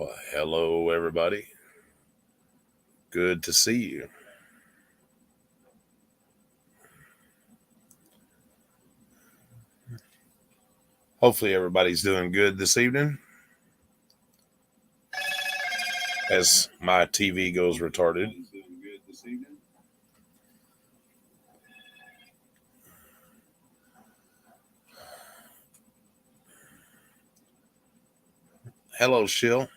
Well, hello, everybody. Good to see you. Hopefully, everybody's doing good this evening as my TV goes retarded. Hello, Shill.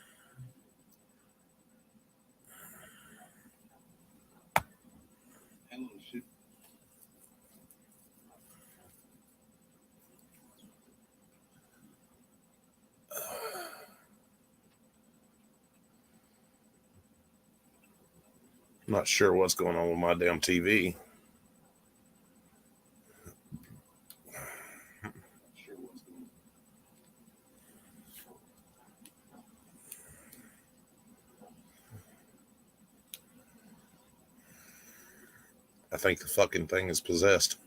I'm not sure what's going on with my damn TV. I think the fucking thing is possessed.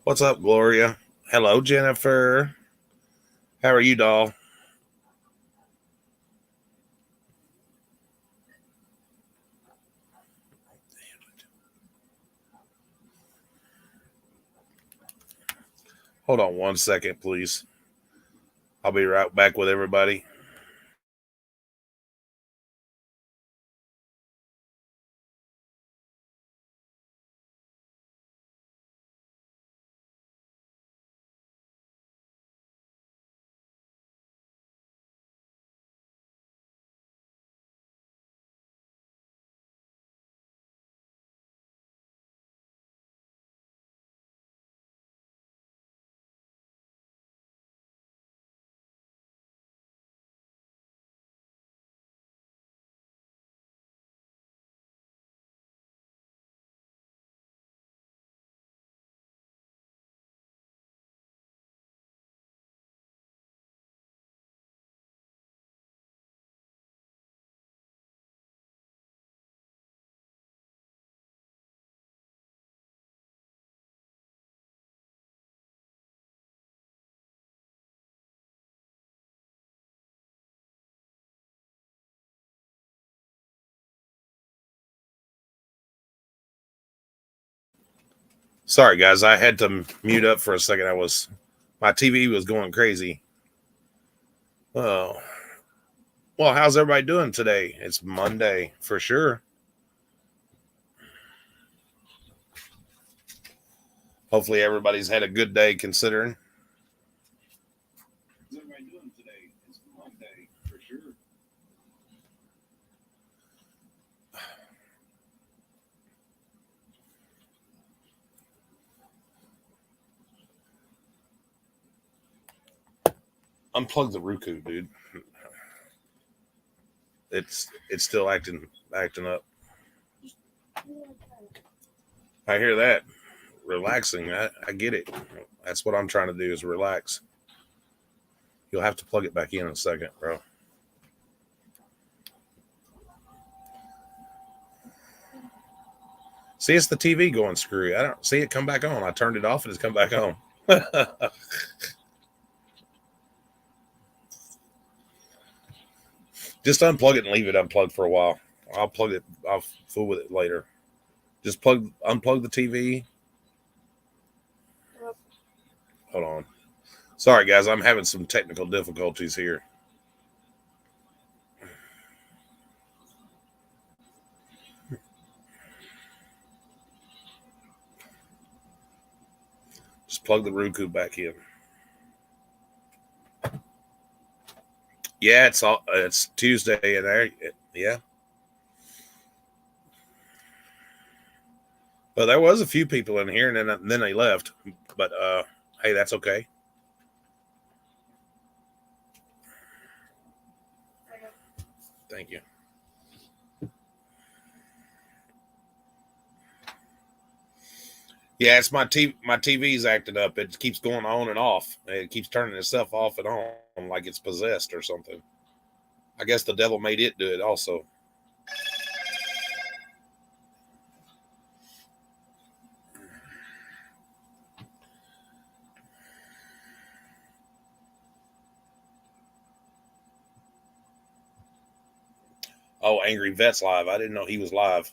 What's up, Gloria? Hello, Jennifer. How are you, doll? Hold on one second, please. I'll be right back with everybody. Sorry, guys. I had to mute up for a second. My TV was going crazy. Oh, well, how's everybody doing today? It's Monday for sure. Hopefully, everybody's had a good day considering. How's everybody doing today? It's Monday for sure. Unplug the Roku, dude. It's still acting up. I hear that. Relaxing. I get it. That's what I'm trying to do is relax. You'll have to plug it back in a second, bro. See, it's the TV going screwy. I don't see it come back on. I turned it off and it's come back on. Just unplug it and leave it unplugged for a while. I'll plug it. I'll fool with it later. Just unplug the TV. Hold on. Sorry, guys. I'm having some technical difficulties here. Just plug the Roku back in. Yeah, it's Tuesday and there. Yeah. Well, there was a few people in here, and then they left. But hey, that's okay. Thank you. Yeah, it's my TV's acting up. It keeps going on and off. It keeps turning itself off and on like it's possessed or something. I guess the devil made it do it also. Oh, Angry Vet's live. I didn't know he was live.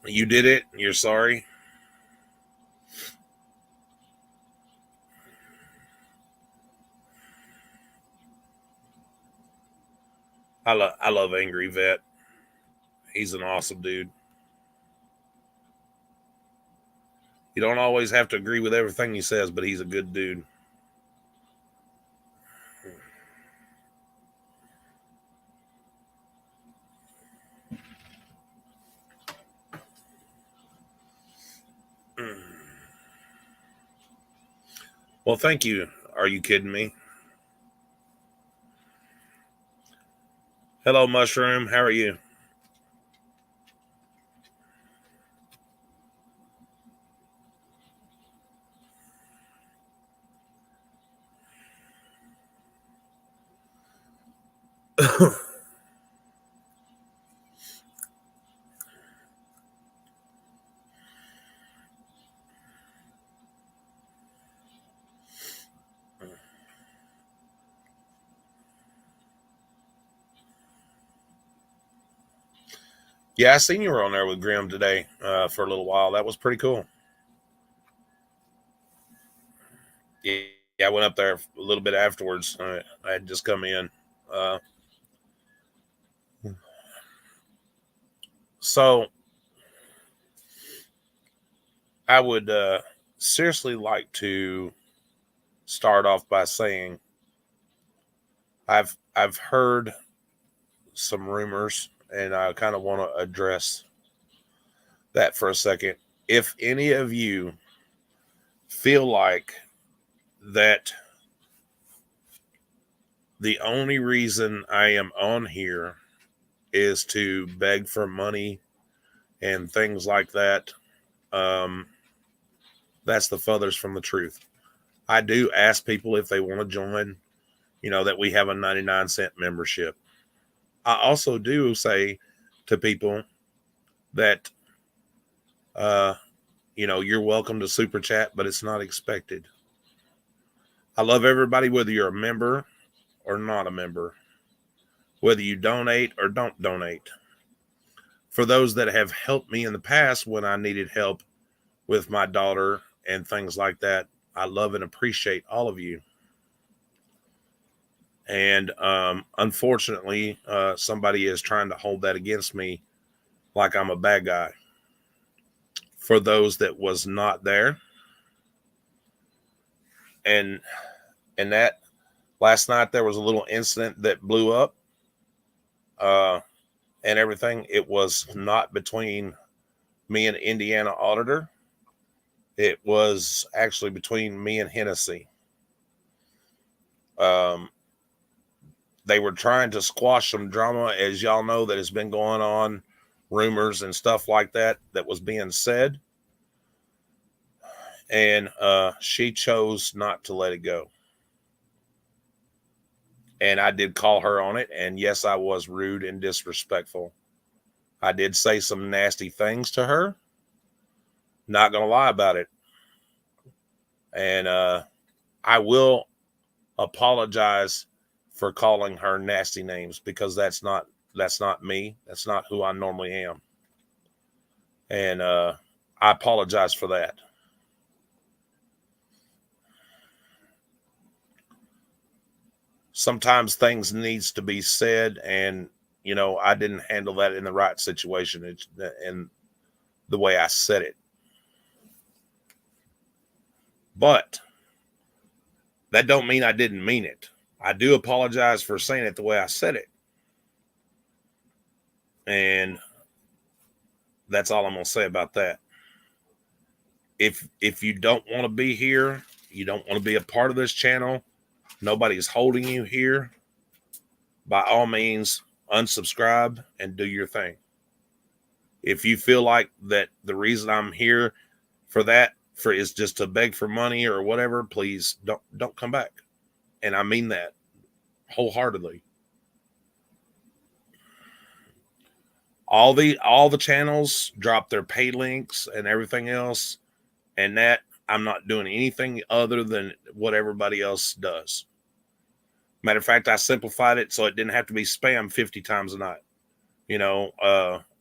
You did it. You're sorry. I love Angry Vet. He's an awesome dude. You don't always have to agree with everything he says, but he's a good dude. Well, thank you. Are you kidding me? Hello, Mushroom. How are you? Yeah, I seen you were on there with Grim today for a little while. That was pretty cool. Yeah, I went up there a little bit afterwards. I had just come in. Uh, so I would seriously like to start off by saying I've heard some rumors, and I kind of want to address that for a second. If any of you feel like that the only reason I am on here is to beg for money and things like that, um, that's the furthest from the truth. I do ask people if they want to join, that we have a 99-cent membership. I also do say to people that, uh, you're welcome to super chat, but it's not expected. I love everybody, whether you're a member or not a member, whether you donate or don't donate. For those that have helped me in the past when I needed help with my daughter and things like that, I love and appreciate all of you. And unfortunately, somebody is trying to hold that against me like I'm a bad guy. For those that was not there, and that last night there was a little incident that blew up, and everything. It was not between me and Indiana Auditor. It was actually between me and Hennessy. Um, they were trying to squash some drama, as y'all know, that has been going on, rumors and stuff like that was being said. And she chose not to let it go. And I did call her on it. And yes, I was rude and disrespectful. I did say some nasty things to her. Not going to lie about it. And I will apologize for calling her nasty names, because that's not me. That's not who I normally am. And I apologize for that. Sometimes things needs to be said, and I didn't handle that in the right situation and the way I said it. But that don't mean I didn't mean it. I do apologize for saying it the way I said it. And that's all I'm going to say about that. If you don't want to be here, you don't want to be a part of this channel, nobody's holding you here, by all means unsubscribe and do your thing. If you feel like that the reason I'm here for that for is just to beg for money or whatever, please don't come back. And I mean that wholeheartedly. All the channels drop their pay links and everything else, and that I'm not doing anything other than what everybody else does. Matter of fact, I simplified it so it didn't have to be spam 50 times a night.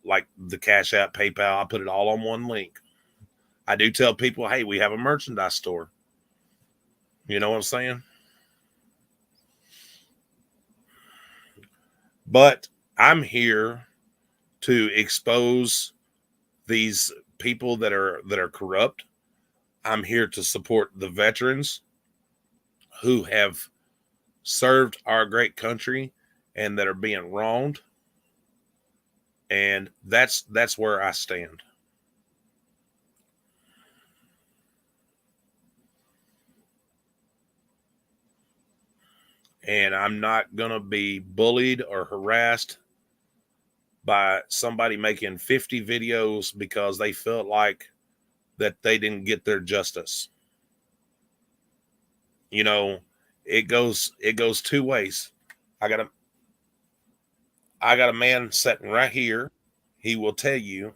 Like the Cash App, PayPal, I put it all on one link. I do tell people, hey, we have a merchandise store. You know what I'm saying? But I'm here to expose these people that are corrupt. I'm here to support the veterans who have served our great country and that are being wronged. And that's where I stand. And I'm not going to be bullied or harassed by somebody making 50 videos because they felt like that they didn't get their justice. You know, it goes two ways. I got a man sitting right here. He will tell you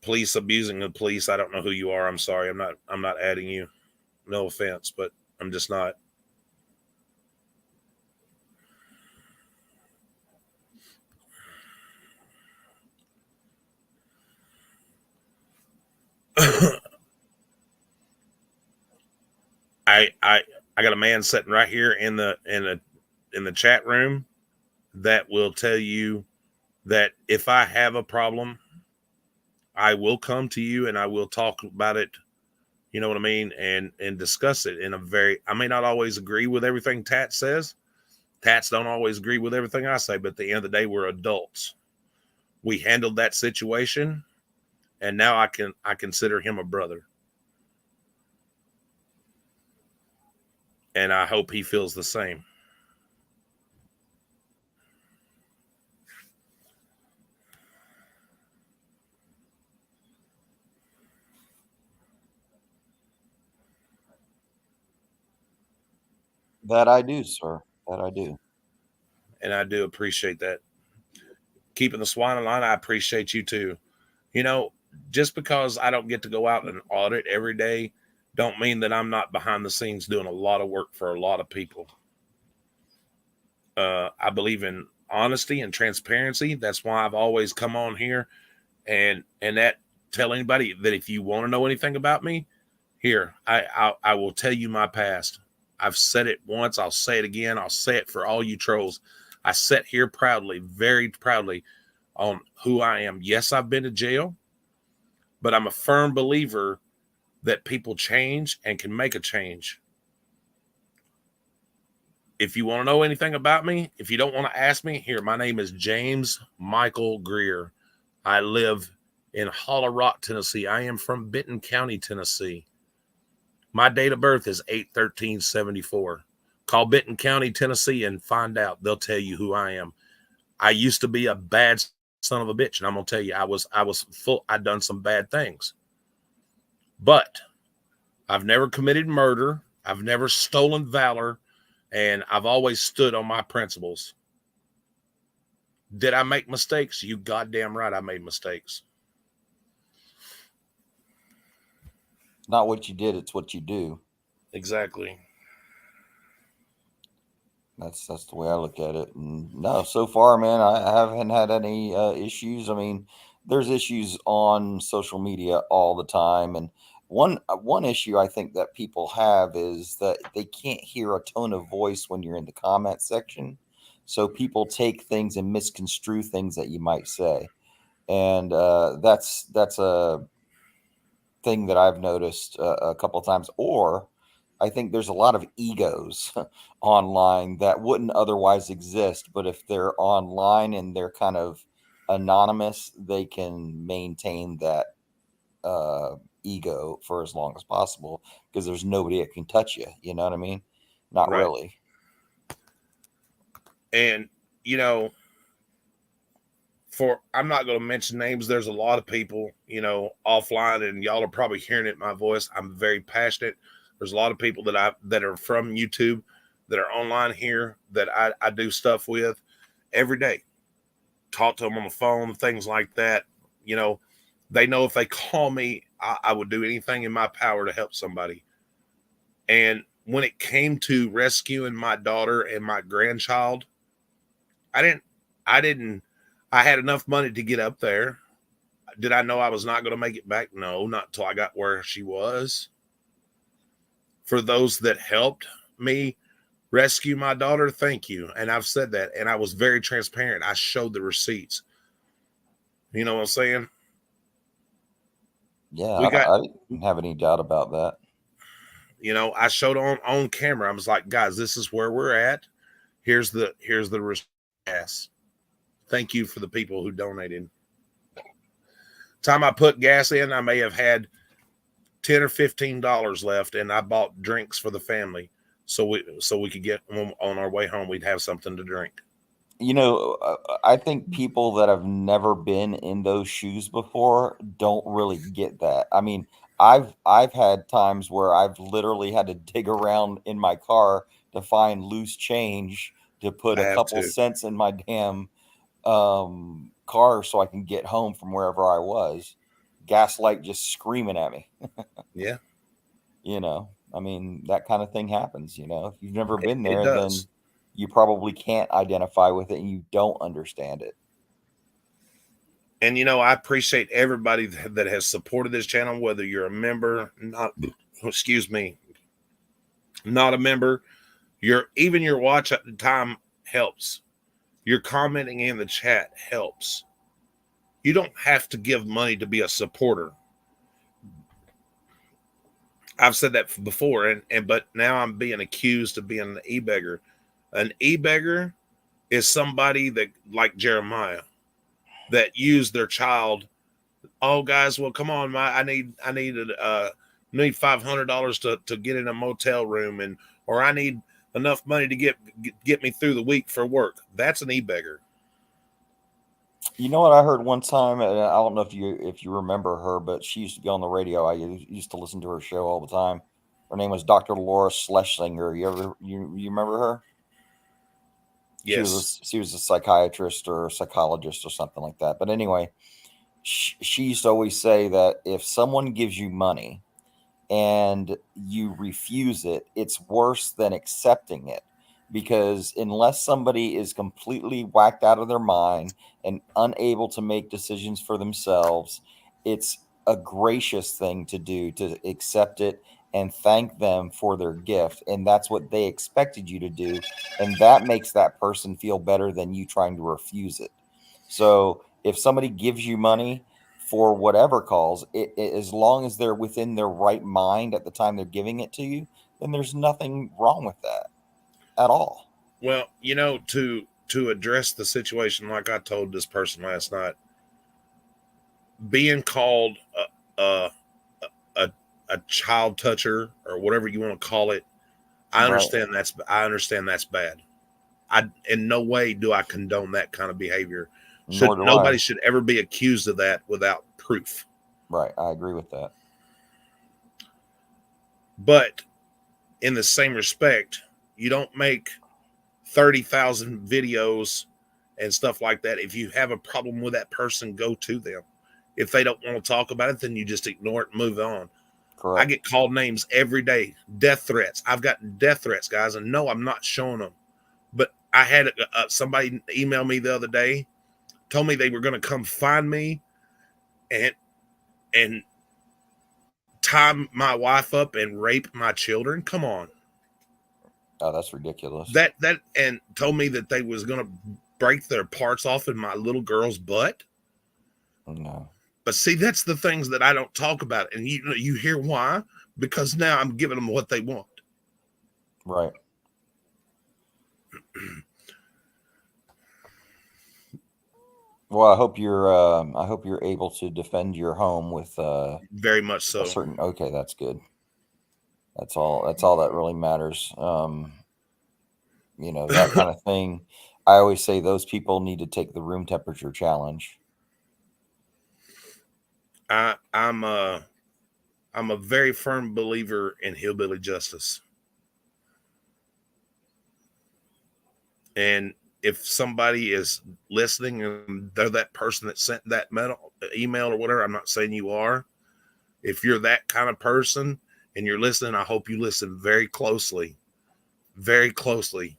police abusing the police. I don't know who you are. I'm sorry. I'm not adding you. No offense, but I'm just not. I got a man sitting right here in the chat room that will tell you that if I have a problem, I will come to you and I will talk about it. You know what I mean? And discuss it in a very, I may not always agree with everything Tat says. Tats don't always agree with everything I say, but at the end of the day, we're adults. We handled that situation, and now I consider him a brother. And I hope he feels the same. That I do, sir. That I do. And I do appreciate that. Keeping the swine in line, I appreciate you too. You know, just because I don't get to go out and audit every day, don't mean that I'm not behind the scenes doing a lot of work for a lot of people. I believe in honesty and transparency. That's why I've always come on here and that tell anybody that if you want to know anything about me, here I will tell you my past. I've said it once. I'll say it again. I'll say it for all you trolls. I sit here proudly, very proudly, on who I am. Yes, I've been to jail, but I'm a firm believer that people change and can make a change. If you want to know anything about me, if you don't want to ask me, here, my name is James Michael Greer. I live in Hollow Rock, Tennessee. I am from Benton County, Tennessee. My date of birth is 8/13/74. Call Benton County, Tennessee, and find out. They'll tell you who I am. I used to be a bad son of a bitch, and I'm gonna tell you, I was full. I'd done some bad things, but I've never committed murder. I've never stolen valor, and I've always stood on my principles. Did I make mistakes? You goddamn right, I made mistakes. Not what you did, it's what you do. Exactly. That's the way I look at it. And no, so far, man, I haven't had any issues. I mean, there's issues on social media all the time, and one issue I think that people have is that they can't hear a tone of voice when you're in the comment section. So people take things and misconstrue things that you might say, and that's a thing that I've noticed a couple of times. Or I think there's a lot of egos online that wouldn't otherwise exist, but if they're online and they're kind of anonymous, they can maintain that ego for as long as possible because there's nobody that can touch you. You know what I mean? Not Right. really. And, I'm not going to mention names. There's a lot of people, offline, and y'all are probably hearing it in my voice. I'm very passionate. There's a lot of people that are from YouTube that are online here that I do stuff with every day. Talk to them on the phone, things like that. They know if they call me, I would do anything in my power to help somebody. And when it came to rescuing my daughter and my grandchild, I had enough money to get up there. Did I know I was not going to make it back? No, not until I got where she was. For those that helped me rescue my daughter, thank you. And I've said that, and I was very transparent. I showed the receipts. You know what I'm saying? Yeah, We got, I didn't have any doubt about that. I showed on camera. I was like, guys, this is where we're at. Here's the gas. Thank you for the people who donated. Time I put gas in, I may have had $10 or $15 left, and I bought drinks for the family so we could get on our way home. We'd have something to drink. I think people that have never been in those shoes before don't really get that. I mean, I've had times where I've literally had to dig around in my car to find loose change to put I a have couple to. cents in my damn car so I can get home from wherever I was. Gaslight just screaming at me. Yeah, I mean, that kind of thing happens. If you've never been it there, then does. you probably can't identify with it and you don't understand it. And I appreciate everybody that has supported this channel, whether you're a member, not not a member. Your watch time helps. Your commenting in the chat helps. You don't have to give money to be a supporter. I've said that before, but now I'm being accused of being an ebeggar. An ebeggar is somebody that, like Jeremiah, that used their child. Oh, guys, well, come on, I need $500 to get in a motel room, or I need enough money to get me through the week for work. That's an ebeggar. You know what I heard one time, and I don't know if you remember her, but she used to be on the radio. I used to listen to her show all the time. Her name was Dr. Laura Schlesinger. You remember her? Yes. She was a psychiatrist or a psychologist or something like that. But anyway, she used to always say that if someone gives you money and you refuse it, it's worse than accepting it. Because unless somebody is completely whacked out of their mind and unable to make decisions for themselves, it's a gracious thing to do to accept it and thank them for their gift. And that's what they expected you to do. And that makes that person feel better than you trying to refuse it. So if somebody gives you money for whatever cause, as long as they're within their right mind at the time they're giving it to you, then there's nothing wrong with that at all. Well, to address the situation, like I told this person last night, being called a a, a child toucher or whatever you want to call it, I Right. understand that's bad. I in no way do I condone that kind of behavior. Nor do Nobody I. should ever be accused of that without proof. Right. I agree with that. But in the same respect, you don't make 30,000 videos and stuff like that. If you have a problem with that person, go to them. If they don't want to talk about it, then you just ignore it and move on. I Correct. get called names every day, death threats. I've gotten death threats, guys, and no, I'm not showing them. But I had somebody email me the other day, told me they were going to come find me and tie my wife up and rape my children. Come on. Oh, that's ridiculous. That and told me that they was going to break their parts off in my little girl's butt. No. But see, that's the things that I don't talk about. And you hear why? Because now I'm giving them what they want. Right. Well, I hope you're able to defend your home with Very much a so. certain. Okay, that's good. That's all. That's all that really matters. That kind of thing. I always say those people need to take the room temperature challenge. I, I'm a I'm a very firm believer in hillbilly justice. And if somebody is listening and they're that person that sent that email or whatever, I'm not saying you are. If you're that kind of person and you're listening, I hope you listen very closely, very closely.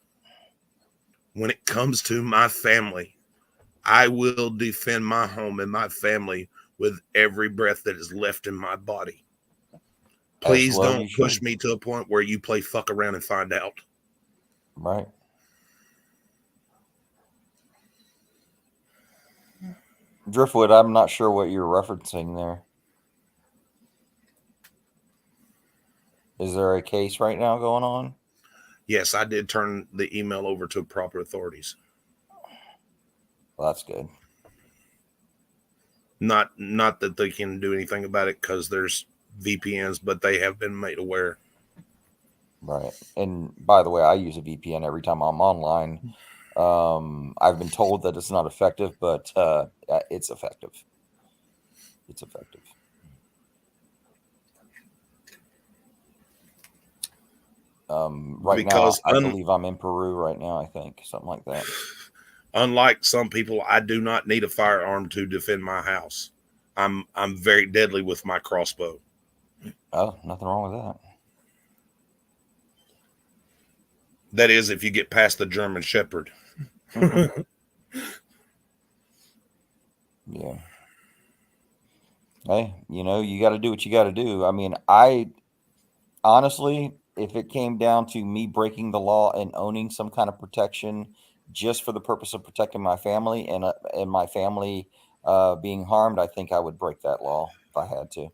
When it comes to my family, I will defend my home and my family with every breath that is left in my body. As Please well don't you push should. me to a point where you play fuck around and find out. Right. Driftwood, I'm not sure what you're referencing there. Is there a case right now going on? Yes, I did turn the email over to proper authorities. Well, that's good. Not that they can do anything about it because there's VPNs, but they have been made aware. Right. And by the way, I use a VPN every time I'm online. I've been told that it's not effective, but it's effective. It's effective. Right now, Because I believe I'm in Peru right now. I think something like that. unlike some people, I do not need a firearm to defend my house. I'm very deadly with my crossbow. Oh, nothing wrong with that. That is, if you get past the German Shepherd. Yeah. Hey, you got to do what you got to do. I mean, I honestly, if it came down to me breaking the law and owning some kind of protection just for the purpose of protecting my family and my family being harmed, I think I would break that law if I had to.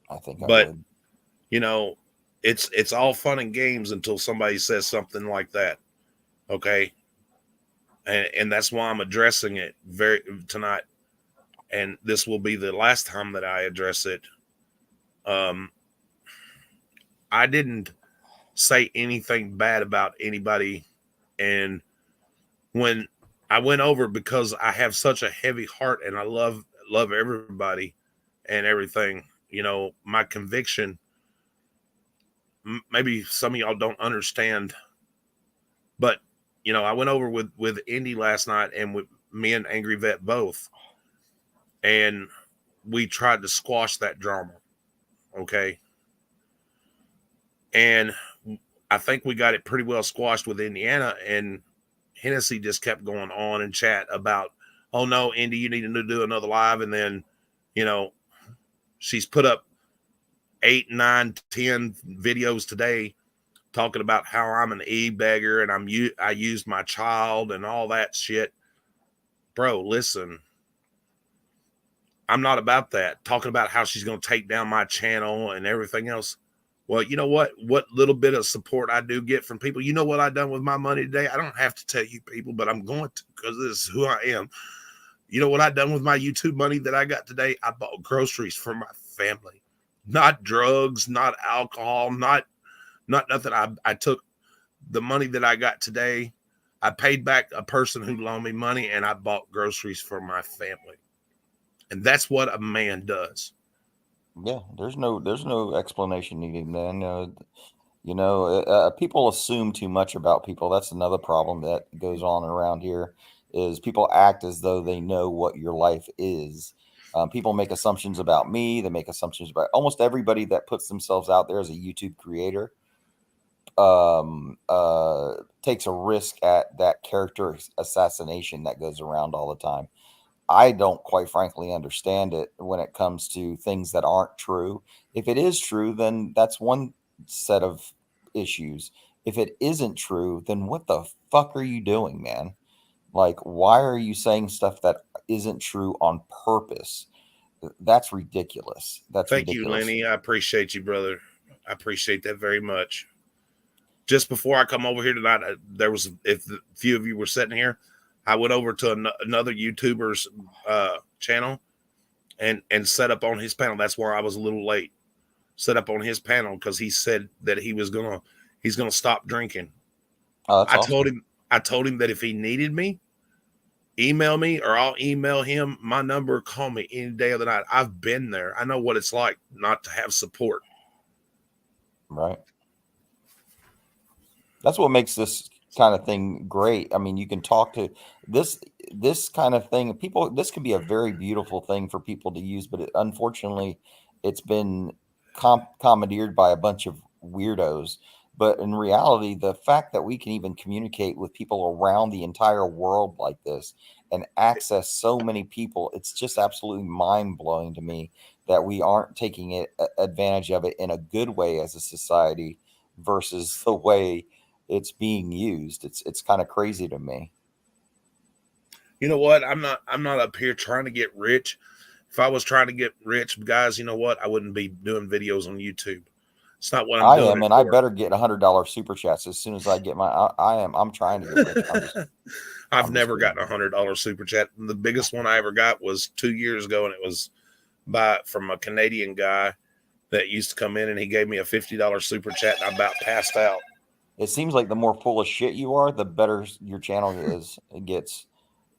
I think I But would. you know, it's all fun and games until somebody says something like that. Okay, and that's why I'm addressing it very tonight. And this will be the last time that I address it. Um, I didn't say anything bad about anybody, and when I went over, because I have such a heavy heart and I love everybody and everything. My conviction. Maybe some of y'all don't understand, but I went over with Indy last night and with me and Angry Vet both, and we tried to squash that drama. Okay, and I think we got it pretty well squashed with Indiana, and Hennessy just kept going on in chat about, oh no, Indy, you need to do another live, and then, you know, she's put up 8, 9, 10 videos today talking about how I'm an Ebeggar and I used my child and all that shit. Bro, listen, I'm not about that. Talking about how she's going to take down my channel and everything else. Well, you know what? What little bit of support I do get from people, you know what I've done with my money today? I don't have to tell you people, but I'm going to, because this is who I am. You know what I done with my YouTube money that I got today? I bought groceries for my family, not drugs, not alcohol, not nothing. I took the money that I got today. I paid back a person who loaned me money, and I bought groceries for my family. And that's what a man does. Yeah, there's no explanation needed, man. People assume too much about people. That's another problem that goes on around here. Is people act as though they know what your life is. People make assumptions about me. They make assumptions about almost everybody that puts themselves out there as a YouTube creator. Takes a risk at that character assassination that goes around all the time. I don't quite frankly understand it when it comes to things that aren't true. If it is true, then that's one set of issues. If it isn't true, then what the fuck are you doing, man? Like, why are you saying stuff that isn't true on purpose? That's ridiculous. That's Thank you, ridiculous. Lenny. I appreciate you, brother. I appreciate that very much. just before I come over here tonight, there was, if a few of you were sitting here, I went over to another YouTuber's channel and set up on his panel. That's where I was a little late. Set up on his panel because he said that he's gonna stop drinking. Oh, that's I awesome. told him that if he needed me, email me or I'll email him my number. Call me any day of the night. I've been there. I know what it's like not to have support. Right. That's what makes this kind of thing great. I mean, you can talk to this kind of thing. People, this can be a very beautiful thing for people to use, but unfortunately, it's been commandeered by a bunch of weirdos. But in reality, the fact that we can even communicate with people around the entire world like this and access so many people, it's just absolutely mind blowing to me that we aren't taking advantage of it in a good way as a society versus the way it's being used. It's kind of crazy to me. You know what? I'm not up here trying to get rich. If I was trying to get rich, guys, you know what? I wouldn't be doing videos on YouTube. It's not what I'm I doing am, it and I for. better get $100 super chats as soon as I get my. I'm trying to get rich. I've I'm just never kidding. gotten $100 super chat. The biggest one I ever got was 2 years ago, and it was from a Canadian guy that used to come in, and he gave me a $50 super chat, and I about passed out. It seems like the more full of shit you are, the better your channel is. It gets.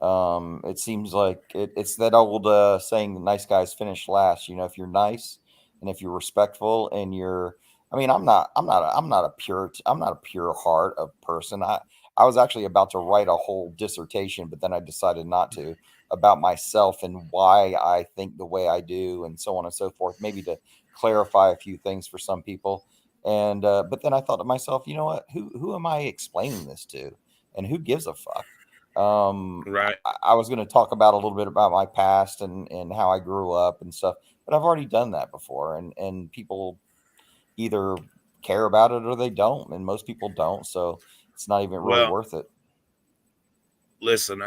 It seems like it's that old saying, "The nice guys finish last." You know, if you're nice and if you're respectful and you're, I mean, I'm not a pure heart of person. I was actually about to write a whole dissertation, but then I decided not to, about myself and why I think the way I do, and so on and so forth. Maybe to clarify a few things for some people. And but then I thought to myself, you know what? Who am I explaining this to, and who gives a fuck? Right. I was going to talk about a little bit about my past and how I grew up and stuff, but I've already done that before, and people either care about it or they don't, and most people don't, so it's not even really Well, worth it. listen,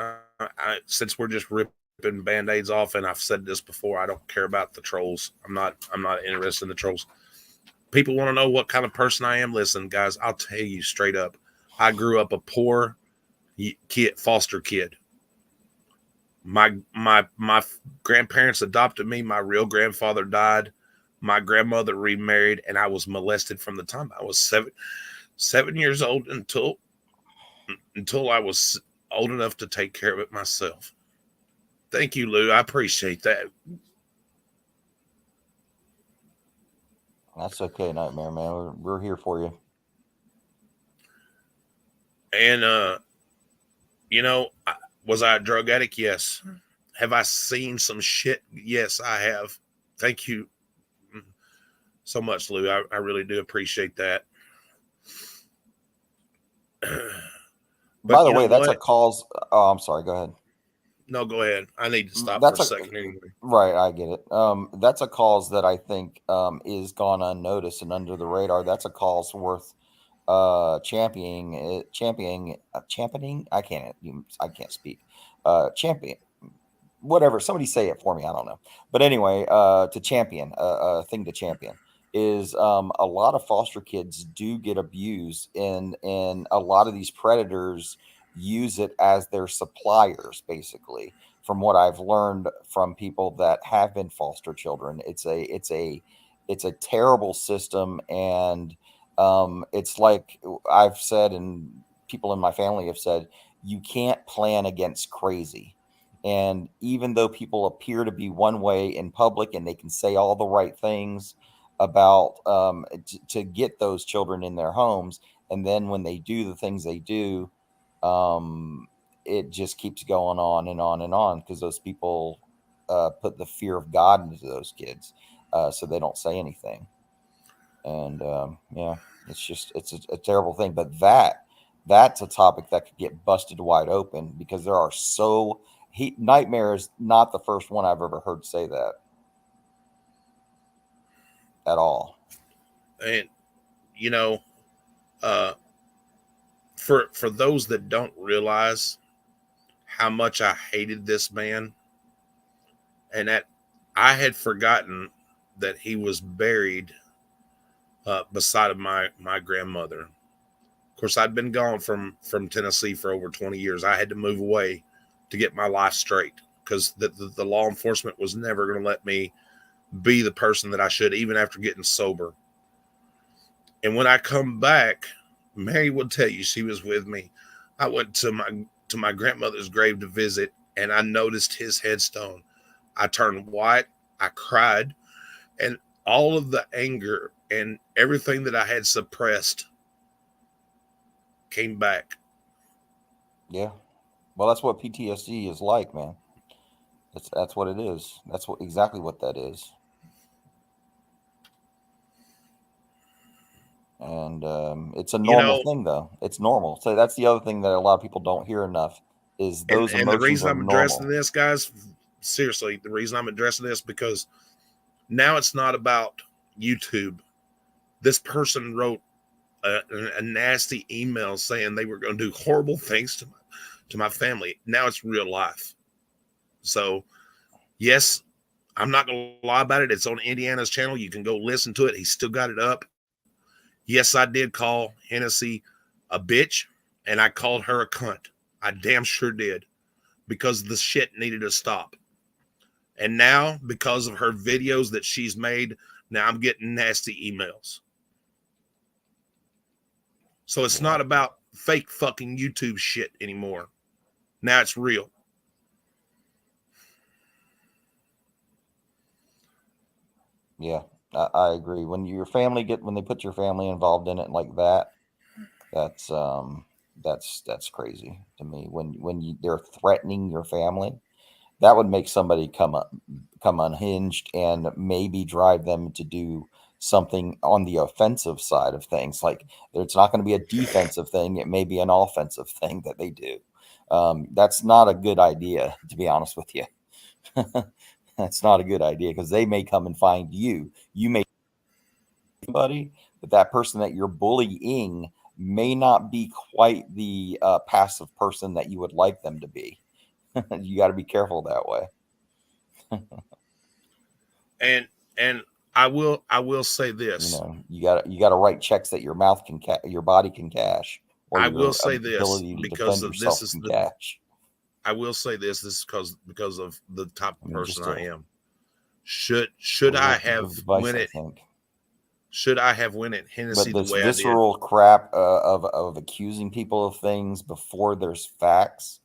since we're just ripping band-aids off, and I've said this before, I don't care about the trolls. I'm not interested in the trolls. People want to know what kind of person I am. Listen, guys, I'll tell you straight up. I grew up a poor kid, foster kid. My grandparents adopted me. My real grandfather died. My grandmother remarried, and I was molested from the time I was 7 years old until I was old enough to take care of it myself. Thank you, Lou. I appreciate that. That's okay, Nightmare Man. We're here for you. And you know, was I a drug addict? Yes. Have I seen some shit? Yes, I have. Thank you so much, Lou. I really do appreciate that. By But the you know way, that's a what? cause. Oh, I'm sorry. Go ahead. No, go ahead. I need to stop for a That's a second anyway. right. I get it. That's a cause that I think is gone unnoticed and under the radar. That's a cause worth championing. I can't speak. Champion, whatever. Somebody say it for me. I don't know. But anyway, to champion a thing to champion is a lot of foster kids do get abused, and a lot of these predators use it as their suppliers, basically. From what I've learned from people that have been foster children, it's a terrible system, and it's like I've said, and people in my family have said, you can't plan against crazy. And even though people appear to be one way in public and they can say all the right things about to get those children in their homes, and then when they do the things they do, um, it just keeps going on and on and on because those people put the fear of God into those kids, so they don't say anything. And yeah, it's a terrible thing. But that's a topic that could get busted wide open because there are so Nightmare is not the first one I've ever heard say that at all. And you know, uh, for those that don't realize how much I hated this man, and that I had forgotten that he was buried beside of my grandmother. Of course, I'd been gone from Tennessee for over 20 years. I had to move away to get my life straight because the law enforcement was never going to let me be the person that I should, even after getting sober. And when I come back, Mary will tell you she was with me. I went to my grandmother's grave to visit, and I noticed his headstone. I turned white. I cried, and all of the anger and everything that I had suppressed came back. Yeah. Well, that's what PTSD is like, man. That's what it is. That's exactly what that is. And it's a normal thing, though. It's normal. So that's the other thing that a lot of people don't hear enough is those and the emotions reason are I'm addressing normal. this, guys, seriously, the reason I'm addressing this because now it's not about YouTube. This person wrote a nasty email saying they were going to do horrible things to my family. Now it's real life. So, yes, I'm not going to lie about it. It's on Indiana's channel. You can go listen to it. He's still got it up. Yes, I did call Hennessy a bitch, and I called her a cunt. I damn sure did because the shit needed to stop. And now, because of her videos that she's made, now I'm getting nasty emails. So it's not about fake fucking YouTube shit anymore. Now it's real. Yeah, I agree. When they put your family involved in it like that, that's crazy to me. When they're threatening your family, that would make somebody come unhinged and maybe drive them to do something on the offensive side of things. Like it's not going to be a defensive thing; it may be an offensive thing that they do. That's not a good idea, to be honest with you. That's not a good idea because they may come and find you. You may somebody, but that person that you're bullying may not be quite the passive person that you would like them to be. You got to be careful that way. And I will say this. You got to write checks that your your body can cash, or I will your say this ability to because defend of this yourself is can the cash. I will say this is because of the type I of mean, person just I a am. Should I real have device, went I it? think. Should I have went at But Hennessy the this way I did? visceral crap of accusing people of things before there's facts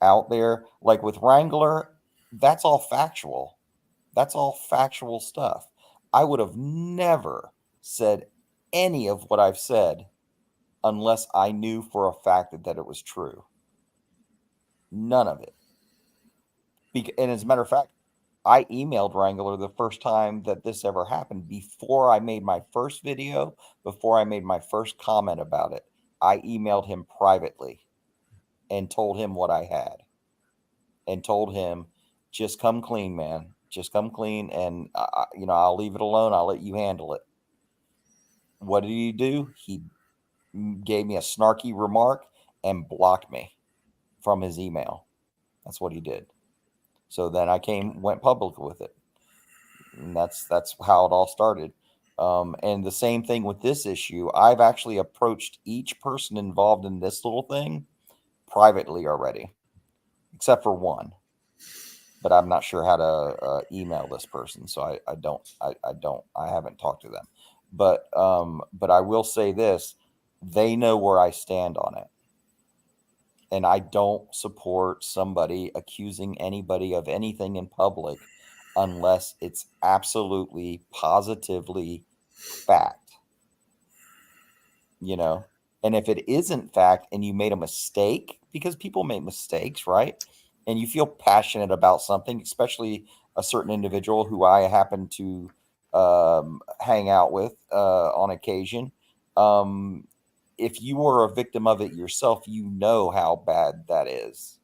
out there, like with Wrangler, that's all factual. That's all factual stuff. I would have never said any of what I've said unless I knew for a fact that it was true. None of it. And as a matter of fact, I emailed Wrangler the first time that this ever happened before I made my first video, before I made my first comment about it. I emailed him privately and told him what I had and told him, just come clean, man. Just come clean. And, I'll leave it alone. I'll let you handle it. What did he do? He gave me a snarky remark and blocked me from his email. That's what he did. So then I went public with it. And that's how it all started. And the same thing with this issue. I've actually approached each person involved in this little thing privately already, except for one. But I'm not sure how to email this person, so I haven't talked to them. But I will say this: they know where I stand on it, and I don't support somebody accusing anybody of anything in public unless it's absolutely positively fact, and if it isn't fact and you made a mistake, because people make mistakes, right? And you feel passionate about something, especially a certain individual who I happen to hang out with on occasion. If you were a victim of it yourself, you know how bad that is.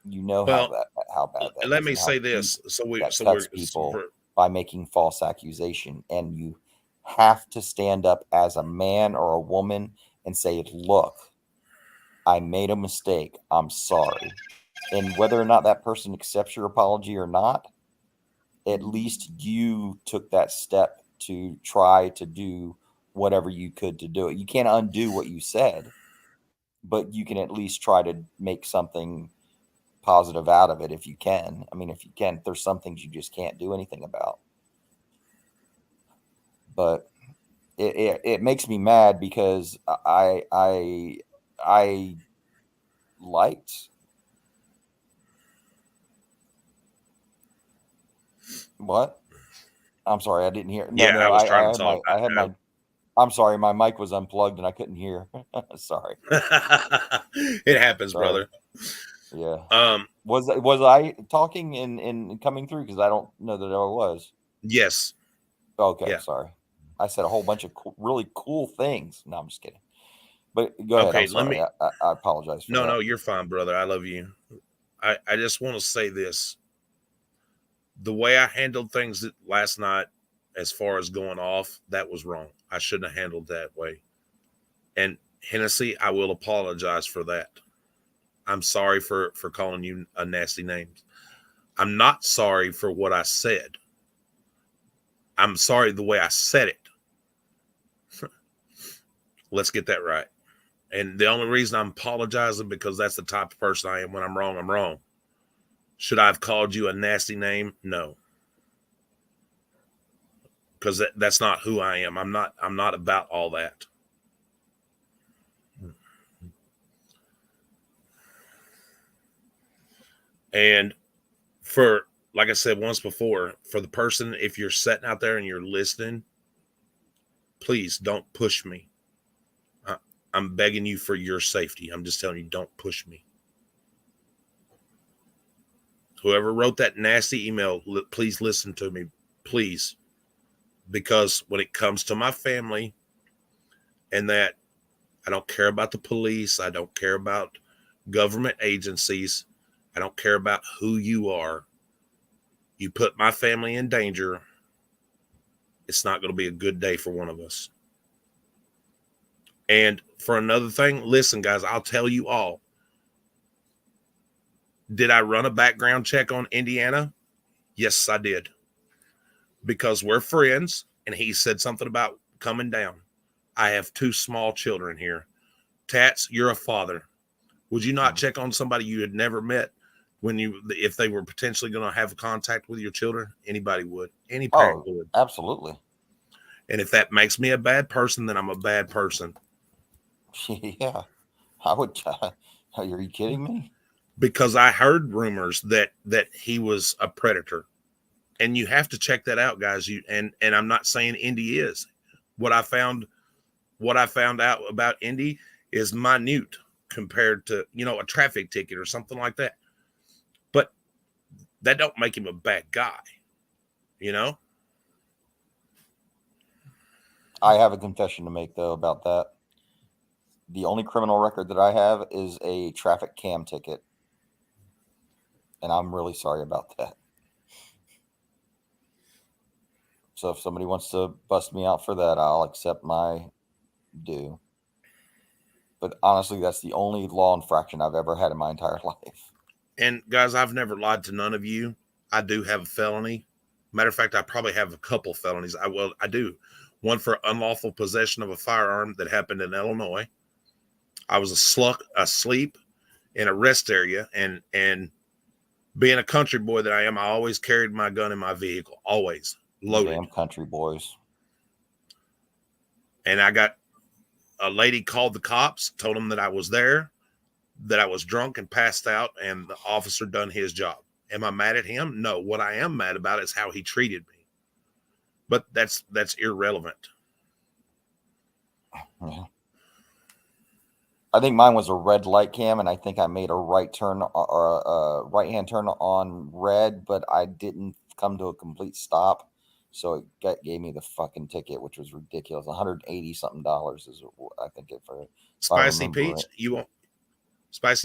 You know how Well, bad that let is, me and how say deep this. that cuts people For, by making false accusation. And you have to stand up as a man or a woman and say, look, I made a mistake. I'm sorry. And whether or not that person accepts your apology or not, at least you took that step to try to do whatever you could to do it. You can't undo what you said, but you can at least try to make something positive out of it if you can. I mean, if you can, there's some things you just can't do anything about. But it makes me mad because I liked what? I'm sorry, I didn't hear. No, Yeah, I no, was trying to talk. I had my. I'm sorry, my mic was unplugged and I couldn't hear. Sorry, It happens, sorry. brother. Yeah. Um, Was I talking and coming through? Because I don't know that I was. yes. Okay, Yeah. sorry. I said a whole bunch of really cool things. No, I'm just kidding. But go ahead. Okay, I'm let sorry. me. I apologize for No, that. no, you're fine, brother. I love you. I just want to say this. The way I handled things last night, as far as going off, that was wrong. I shouldn't have handled that way. And Hennessy, I will apologize for that. I'm sorry for calling you a nasty name. I'm not sorry for what I said. I'm sorry the way I said it. Let's get that right. And the only reason I'm apologizing because that's the type of person I am. When I'm wrong, I'm wrong. Should I have called you a nasty name? No, because that's not who I am. I'm not about all that. And for, like I said once before, for the person, if you're sitting out there and you're listening, please don't push me. I'm begging you for your safety. I'm just telling you, don't push me. Whoever wrote that nasty email, please listen to me, please. Because when it comes to my family and that, I don't care about the police. I don't care about government agencies. I don't care about who you are. You put my family in danger, it's not going to be a good day for one of us. And for another thing, listen, guys, I'll tell you all. Did I run a background check on Indiana? Yes, I did. Because we're friends, and he said something about coming down. I have 2 small children here. Tats, you're a father. Would you not check on somebody you had never met if they were potentially going to have contact with your children? Anybody would. Any parent would. Absolutely. And if that makes me a bad person, then I'm a bad person. Yeah, I would. Are you kidding me? Because I heard rumors that he was a predator, and you have to check that out, guys. And I'm not saying Indy is. What I found out about Indy is minute compared to a traffic ticket or something like that. But that don't make him a bad guy, I have a confession to make though about that. The only criminal record that I have is a traffic cam ticket, and I'm really sorry about that. So if somebody wants to bust me out for that, I'll accept my due. But honestly, that's the only law infraction I've ever had in my entire life. And guys, I've never lied to none of you. I do have a felony. Matter of fact, I probably have a couple felonies. I do. One for unlawful possession of a firearm that happened in Illinois. I was asleep in a rest area, and being a country boy that I am, I always carried my gun in my vehicle, always loaded. Damn country boys. And I got a lady called the cops, told them that I was there, that I was drunk and passed out, and the officer done his job. Am I mad at him? No. What I am mad about is how he treated me. But that's irrelevant. Yeah. I think mine was a red light cam, and I think I made a right turn or a right hand turn on red, but I didn't come to a complete stop. So it gave me the fucking ticket, which was ridiculous. $180 something is I think it for. Spicy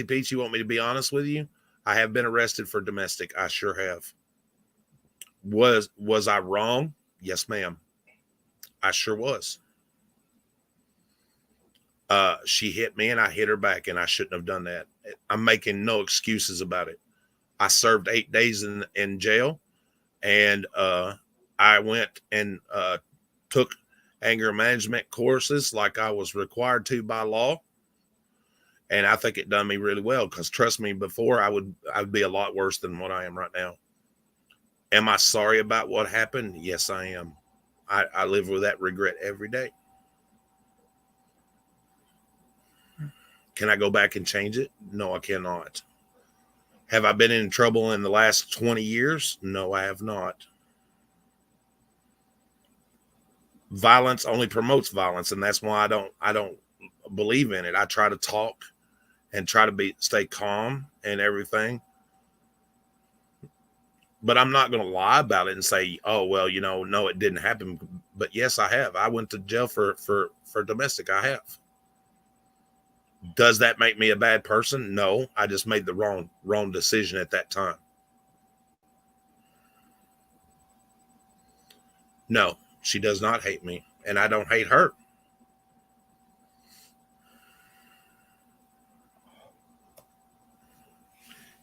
Peach, you want me to be honest with you? I have been arrested for domestic. I sure have. Was I wrong? Yes, ma'am. I sure was. She hit me and I hit her back, and I shouldn't have done that. I'm making no excuses about it. I served 8 days in jail, and I went and took anger management courses like I was required to by law. And I think it done me really well, because trust me, before I'd be a lot worse than what I am right now. Am I sorry about what happened? Yes, I am. I live with that regret every day. Can I go back and change it? No, I cannot. Have I been in trouble in the last 20 years? No, I have not. Violence only promotes violence, and that's why I don't believe in it. I try to talk and try to stay calm and everything. But I'm not going to lie about it and say, "Oh, well, no, it didn't happen." But yes, I have. I went to jail for domestic. I have. Does that make me a bad person? No, I just made the wrong decision at that time. No, she does not hate me, and I don't hate her.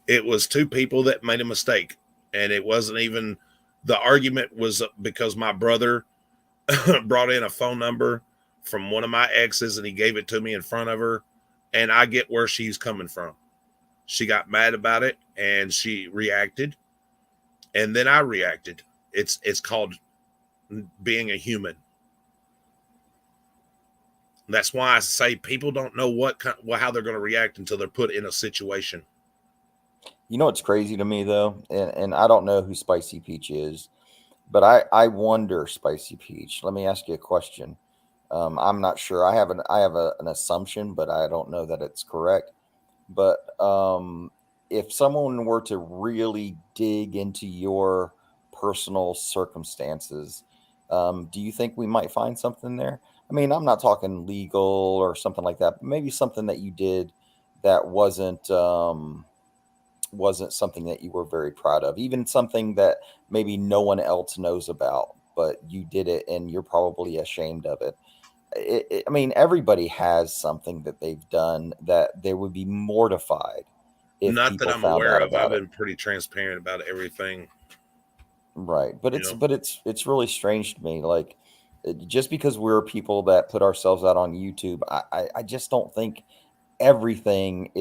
It was two people that made a mistake, and it wasn't even, the argument was because my brother brought in a phone number from one of my exes, and he gave it to me in front of her, and I get where she's coming from. She got mad about it, and she reacted, and then I reacted. It's called being a human. That's why I say people don't know how they're going to react until they're put in a situation. You know what's crazy to me though, and I don't know who Spicy Peach is, but I wonder, Spicy Peach. Let me ask you a question. I'm not sure. I have an assumption, but I don't know that it's correct. But if someone were to really dig into your personal circumstances, do you think we might find something there? I mean, I'm not talking legal or something like that, but maybe something that you did that wasn't something that you were very proud of, even something that maybe no one else knows about, but you did it and you're probably ashamed of it. I mean, everybody has something that they've done that they would be mortified if Not that people I'm found aware out of. I've about it. been pretty transparent about everything. Right. But You it's know, but it's really strange to me. Like just because we're people that put ourselves out on YouTube, I just don't think everything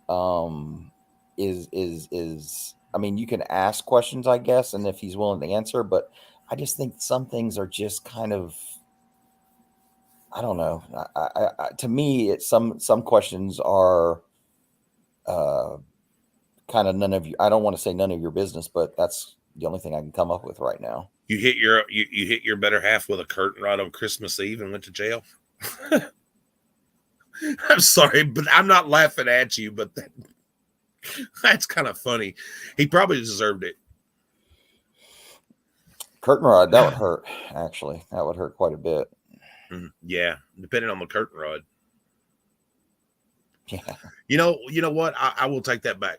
um is I mean, you can ask questions, I guess, and if he's willing to answer, but I just think some things are just kind of, I don't know. To me, it's some questions are uh kind of none of you. I don't want to say none of your business, but that's the only thing I can come up with right now. you hit your better half with a curtain rod on Christmas Eve and went to jail. I'm sorry, but I'm not laughing at you, but that's kind of funny. He probably deserved it. Curtain rod, that would hurt. Actually, that would hurt quite a bit. Yeah, depending on the curtain rod. Yeah. You know what? I will take that back.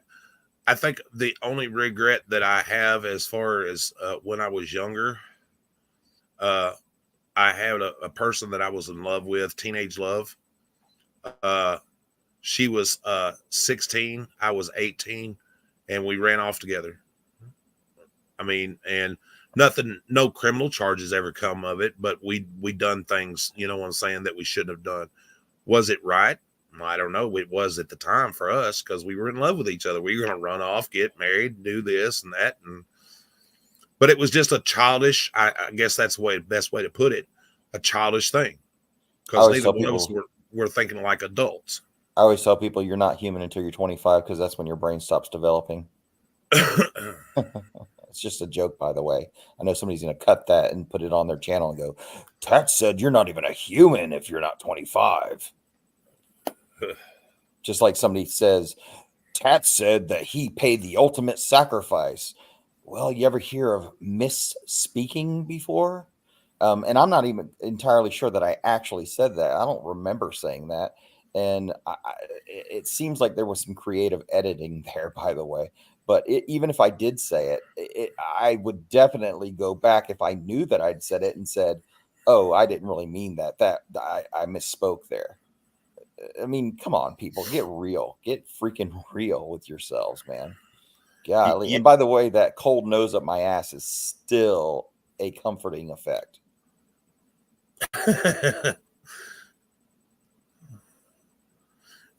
I think the only regret that I have, as far as when I was younger, uh, I had a person that I was in love with, teenage love. Uh, she was 16, I was 18, and we ran off together. I mean, and nothing, no criminal charges ever come of it, but we done things, you know what I'm saying, that we shouldn't have done. Was it right? I don't know. It was at the time for us, because we were in love with each other. We were going to run off, get married, do this and that, and but it was just a childish. I guess that's the best way to put it, a childish thing, I because always neither tell one of us people, were thinking like adults. you're not human until you're 25 because that's when your brain stops developing. It's just a joke, by the way. I know somebody's going to cut that and put it on their channel and go, Tat said you're not even a human if you're not 25. Just like somebody says, Tat said that he paid the ultimate sacrifice. Well, you ever hear of misspeaking before? And I'm not even entirely sure that I actually said that. I don't remember saying that. And it seems like there was some creative editing there, by the way. But even if I did say I would definitely go back if I knew that I'd said it and said, "Oh, I didn't really mean that. I misspoke there." I mean, come on, people, get real, get freaking real with yourselves, man. you, Golly. you, And by the way, that cold nose up my ass is still a comforting effect.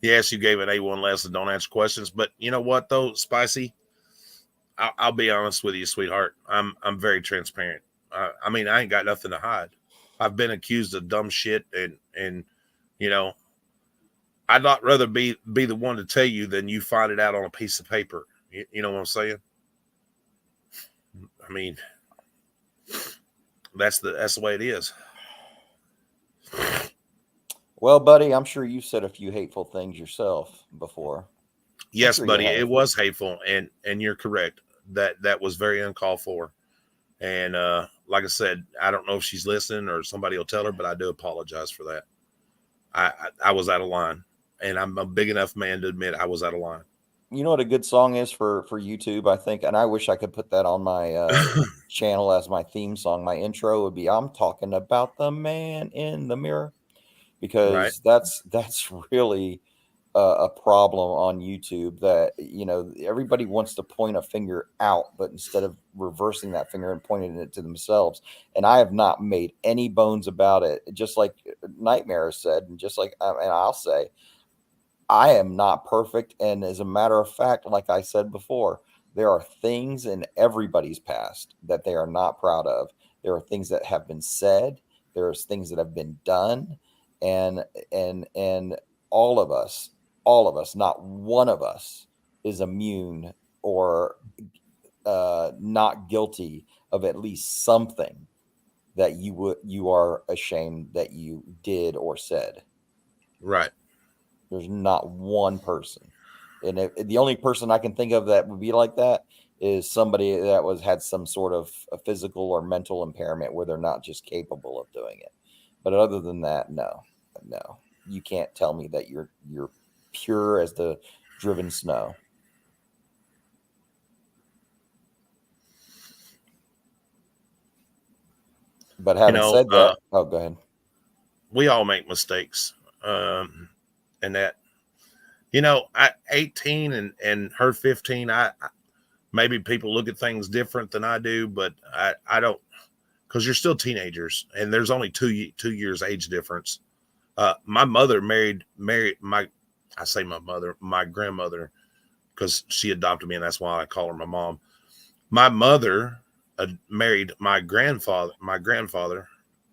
Yes, you gave an A1 lesson. Don't answer questions. But you know what, though, Spicy? I'll be honest with you, sweetheart. I'm very transparent. I mean, I ain't got nothing to hide. I've been accused of dumb shit, and you know, I'd not rather be the one to tell you than you find it out on a piece of paper. You know what I'm saying? I mean, that's the way it is. Well, buddy, I'm sure you said a few hateful things yourself before. I'm Yes, sure you buddy, it have. was hateful, and you're correct. That was very uncalled for. And like I said, I don't know if she's listening or somebody will tell her, but I do apologize for that. I was out of line, and I'm a big enough man to admit I was out of line. You know what a good song is for YouTube, I think, and I wish I could put that on my channel as my theme song. My intro would be "I'm talking about the man in the mirror," Right, because that's really a problem on YouTube. That everybody wants to point a finger out, but instead of reversing that finger and pointing it to themselves. And I have not made any bones about it. Just like Nightmare said, and just like and I'll say, I am not perfect. And as a matter of fact, like I said before, there are things in everybody's past that they are not proud of. There are things that have been said. There's things that have been done. And and all of us, not one of us is immune or not guilty of at least something that you are ashamed that you did or said. right. There's not one person. And the only person I can think of that would be like that is somebody that had some sort of a physical or mental impairment where they're not just capable of doing it. But other than that, no, you can't tell me that you're pure as the driven snow. But You having know, said that, oh, go ahead. we all make mistakes, and that I 18 and her 15. Maybe people look at things different than I do, but I don't, because you're still teenagers, and there's only 2 years age difference. My mother married my, I say my grandmother, because she adopted me, and that's why I call her my mom. My mother married my grandfather,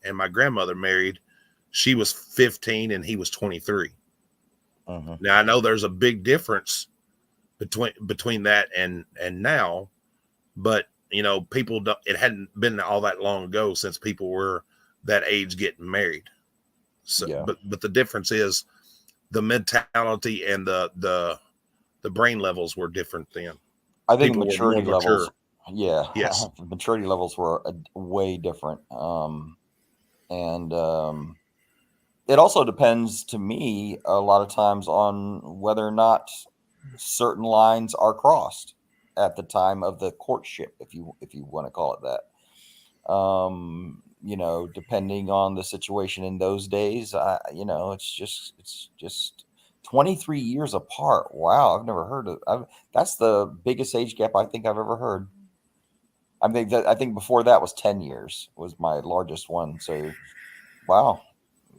and my grandmother married. She was 15 and he was 23. Mm-hmm. Now I know there's a big difference between that and now, but people don't, it hadn't been all that long ago since people were that age getting married. So, Yeah. but the difference is the mentality and the brain levels were different then. I think People were more maturity levels, mature. yeah, Yes. maturity levels were way different. And it also depends to me a lot of times on whether or not certain lines are crossed at the time of the courtship, if you want to call it that. Depending on the situation in those days, it's just 23 years apart. Wow, I've never heard of. That's the biggest age gap I think I've ever heard. I think before that was 10 years was my largest one. So wow,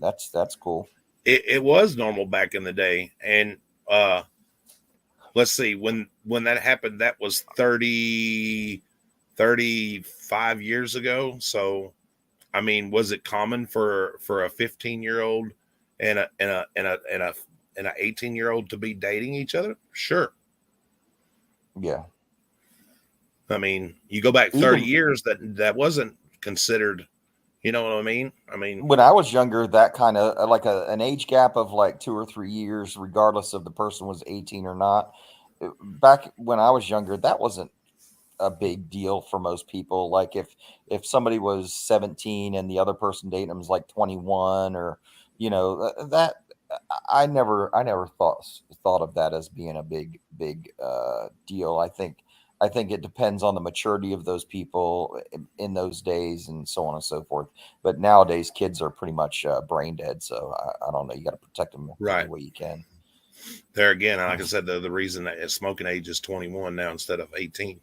that's cool. It was normal back in the day, and uh let's see, when that happened, that was 35 years ago. So I mean, was it common for a 15-year-old and an 18-year-old to be dating each other? Sure. Yeah. I mean, you go back 30 Even years, that wasn't considered. You know what I mean? I mean, when I was younger, that kind of like an age gap of like 2 or 3 years, regardless of the person was 18 or not. Back when I was younger, that wasn't a big deal for most people. Like if somebody was 17 and the other person dating them was like 21, or that I never thought of that as being a big deal. I think it depends on the maturity of those people in those days and so on and so forth. But nowadays, kids are pretty much brain dead. So I don't know. You got to protect them any right. way you can. There again, like I said, the reason that smoking age is 21 now instead of 18.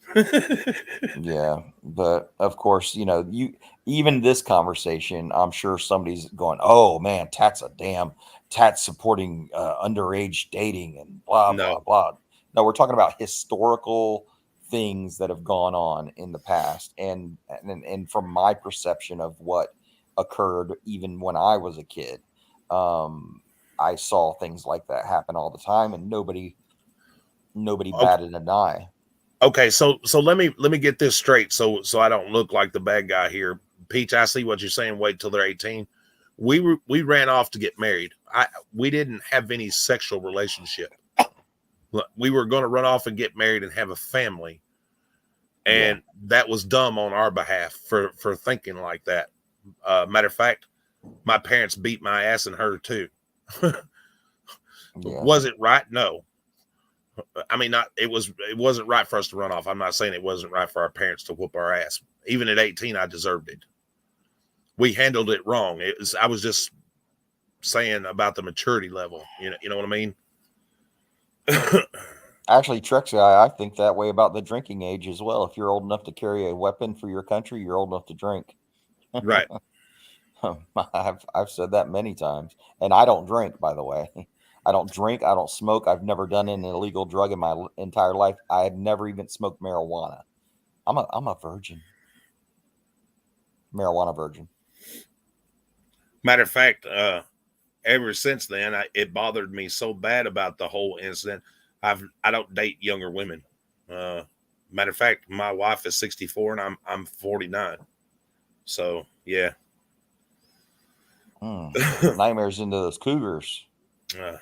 Yeah, but of course, you even this conversation, I'm sure somebody's going, "Oh man, that's a damn tats supporting underage dating and blah blah No. blah. No, we're talking about historical things that have gone on in the past, and from my perception of what occurred even when I was a kid, um, I saw things like that happen all the time, and nobody Okay. batted an eye. Okay, so let me get this straight, so I don't look like the bad guy here. Peach, I see what you're saying. Wait till they're 18. We ran off to get married. We didn't have any sexual relationship. We were going to run off and get married and have a family, Yeah, and that was dumb on our behalf for thinking like that. Matter of fact, my parents beat my ass and her too. yeah. Was it right? No. I mean, not it wasn't right for us to run off. I'm not saying it wasn't right for our parents to whoop our ass. Even at 18, I deserved it. We handled it wrong. I was just saying about the maturity level. You know what I mean? Actually, Trexie, I think that way about the drinking age as well. If you're old enough to carry a weapon for your country, you're old enough to drink. Right. I've said that many times, and I don't drink. By the way, I don't drink. I don't smoke. I've never done an illegal drug in my entire life. I have never even smoked marijuana. I'm a virgin, marijuana virgin. Matter of fact, ever since then, it bothered me so bad about the whole incident. I don't date younger women. Uh, Matter of fact, my wife is 64 and I'm 49. So yeah. Nightmares into those cougars. uh,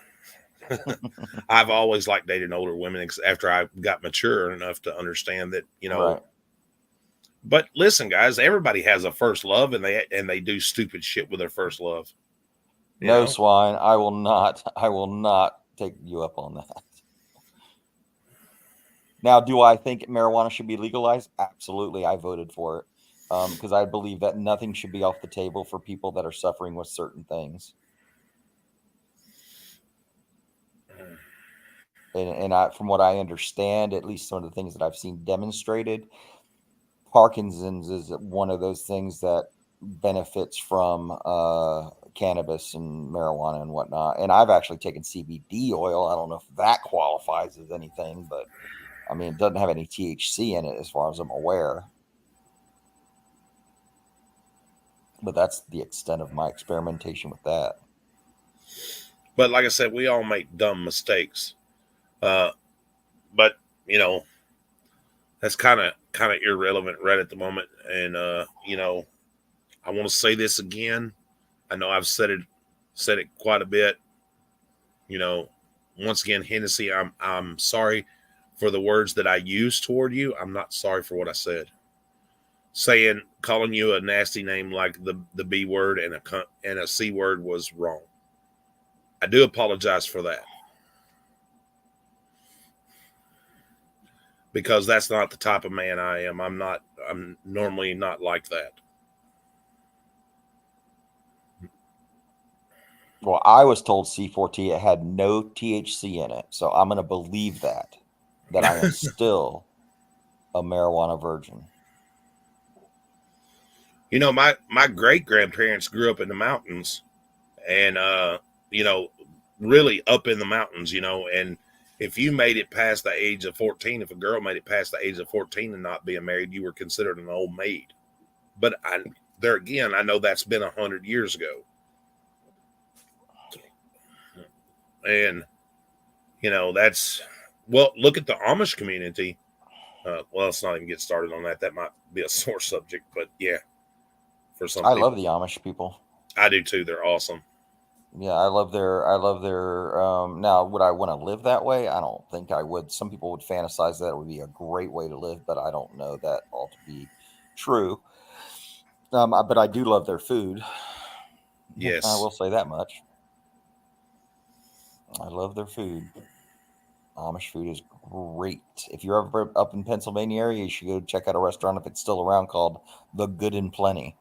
I've always liked dating older women after I got mature enough to understand that, Right. But listen, guys, everybody has a first love, and they do stupid shit with their first love. You No, know, swine. I will not. I will not take you up on that. Now, do I think marijuana should be legalized? Absolutely. I voted for it because I believe that nothing should be off the table for people that are suffering with certain things. And from what I understand, at least some of the things that I've seen demonstrated, Parkinson's is one of those things that benefits from cannabis and marijuana and whatnot. And I've actually taken CBD oil. I don't know if that qualifies as anything, but I mean, it doesn't have any THC in it as far as I'm aware. But that's the extent of my experimentation with that. but like I said, we all make dumb mistakes. Uh, but you know, that's kind of irrelevant right at the moment. And I want to say this again. I know I've said it quite a bit. You know, once again, Hennessy, I'm sorry for the words that I used toward you. I'm not sorry for what I said. Calling you a nasty name like the B word and a C word was wrong. I do apologize for that because that's not the type of man I am. I'm not. I'm normally not like that. Well, I was told C4T it had no THC in it. So I'm going to believe that I am still a marijuana virgin. My great grandparents grew up in the mountains, and you know, really up in the mountains. And if you made it past the age of 14, if a girl made it past the age of 14 and not being married, you were considered an old maid. But there again, I know that's been 100 years ago, and that's well. Look at the Amish community. Well, let's not even get started on that. That might be a sore subject, but yeah, for some I love people, the Amish people. I do too. They're awesome. Yeah, I love their now would I want to live that way? I don't think I would. Some people would fantasize that it would be a great way to live, but I don't know that all to be true. But I do love their food. I Yes. will say that much. I love their food. Amish food is great. If you're ever up in Pennsylvania area, you should go check out a restaurant if it's still around called The Good and Plenty.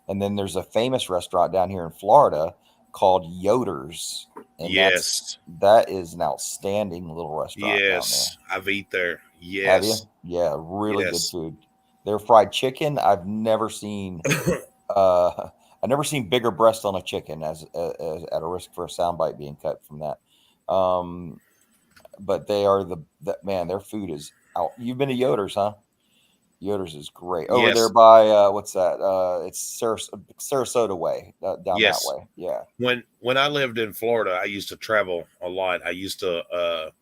And then there's a famous restaurant down here in Florida called Yoder's, and Yes. that is an outstanding little restaurant down there. Yes. I've eat there. Have you? Yes. Yeah, really good Yes. food. Their fried chicken, I've never seen uh, I've never seen bigger breast on a chicken as at a risk for a soundbite being cut from that. But they are man. Their food is out. You've been to Yoder's, huh? Yoder's is great over there Yes, by what's that? It's Sarasota way down that yes. way. Yeah, When I lived in Florida, I used to travel a lot. I used to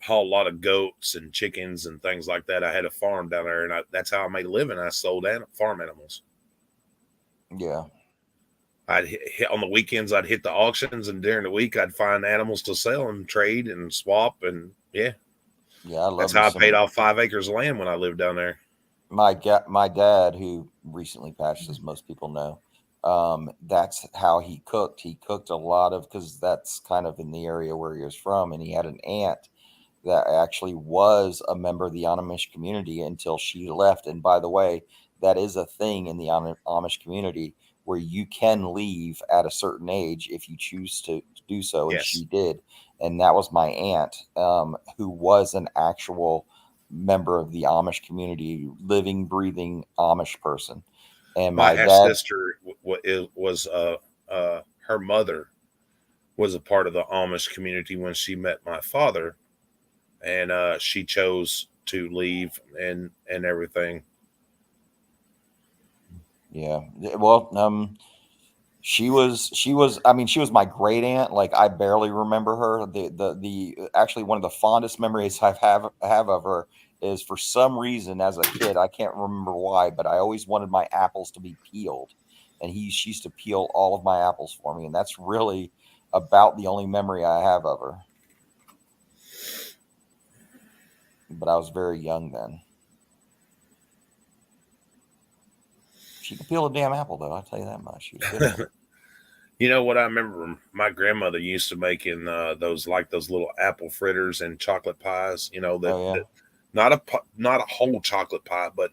haul a lot of goats and chickens and things like that. I had a farm down there, and that's how I made a living. I sold farm animals. yeah, I'd hit on the weekends. I'd hit the auctions, and during the week, I'd find animals to sell and trade and swap. And yeah, yeah. I that's love me how I paid some. off 5 acres of land when I lived down there. My dad, who recently passed, as most people know, that's how he cooked. He cooked a lot of because that's kind of in the area where he was from, and he had an aunt that actually was a member of the Amish community until she left. And by the way, that is a thing in the Amish community where you can leave at a certain age if you choose to do so, and Yes, she did. And that was my aunt, who was an actual member of the Amish community, living, breathing Amish person. And my my half dad, sister was her mother was a part of the Amish community when she met my father, and she chose to leave and everything. yeah, well, I mean, she was my great aunt. Like, I barely remember her. The actually one of the fondest memories I have of her is, for some reason, as a kid, I can't remember why, but I always wanted my apples to be peeled, and she used to peel all of my apples for me, and that's really about the only memory I have of her. But I was very young then. She could peel a damn apple, though. I'll tell you that much. She was good at it. You know what I remember? My grandmother used to make in those little apple fritters and chocolate pies. You know Oh that not a whole chocolate pie, but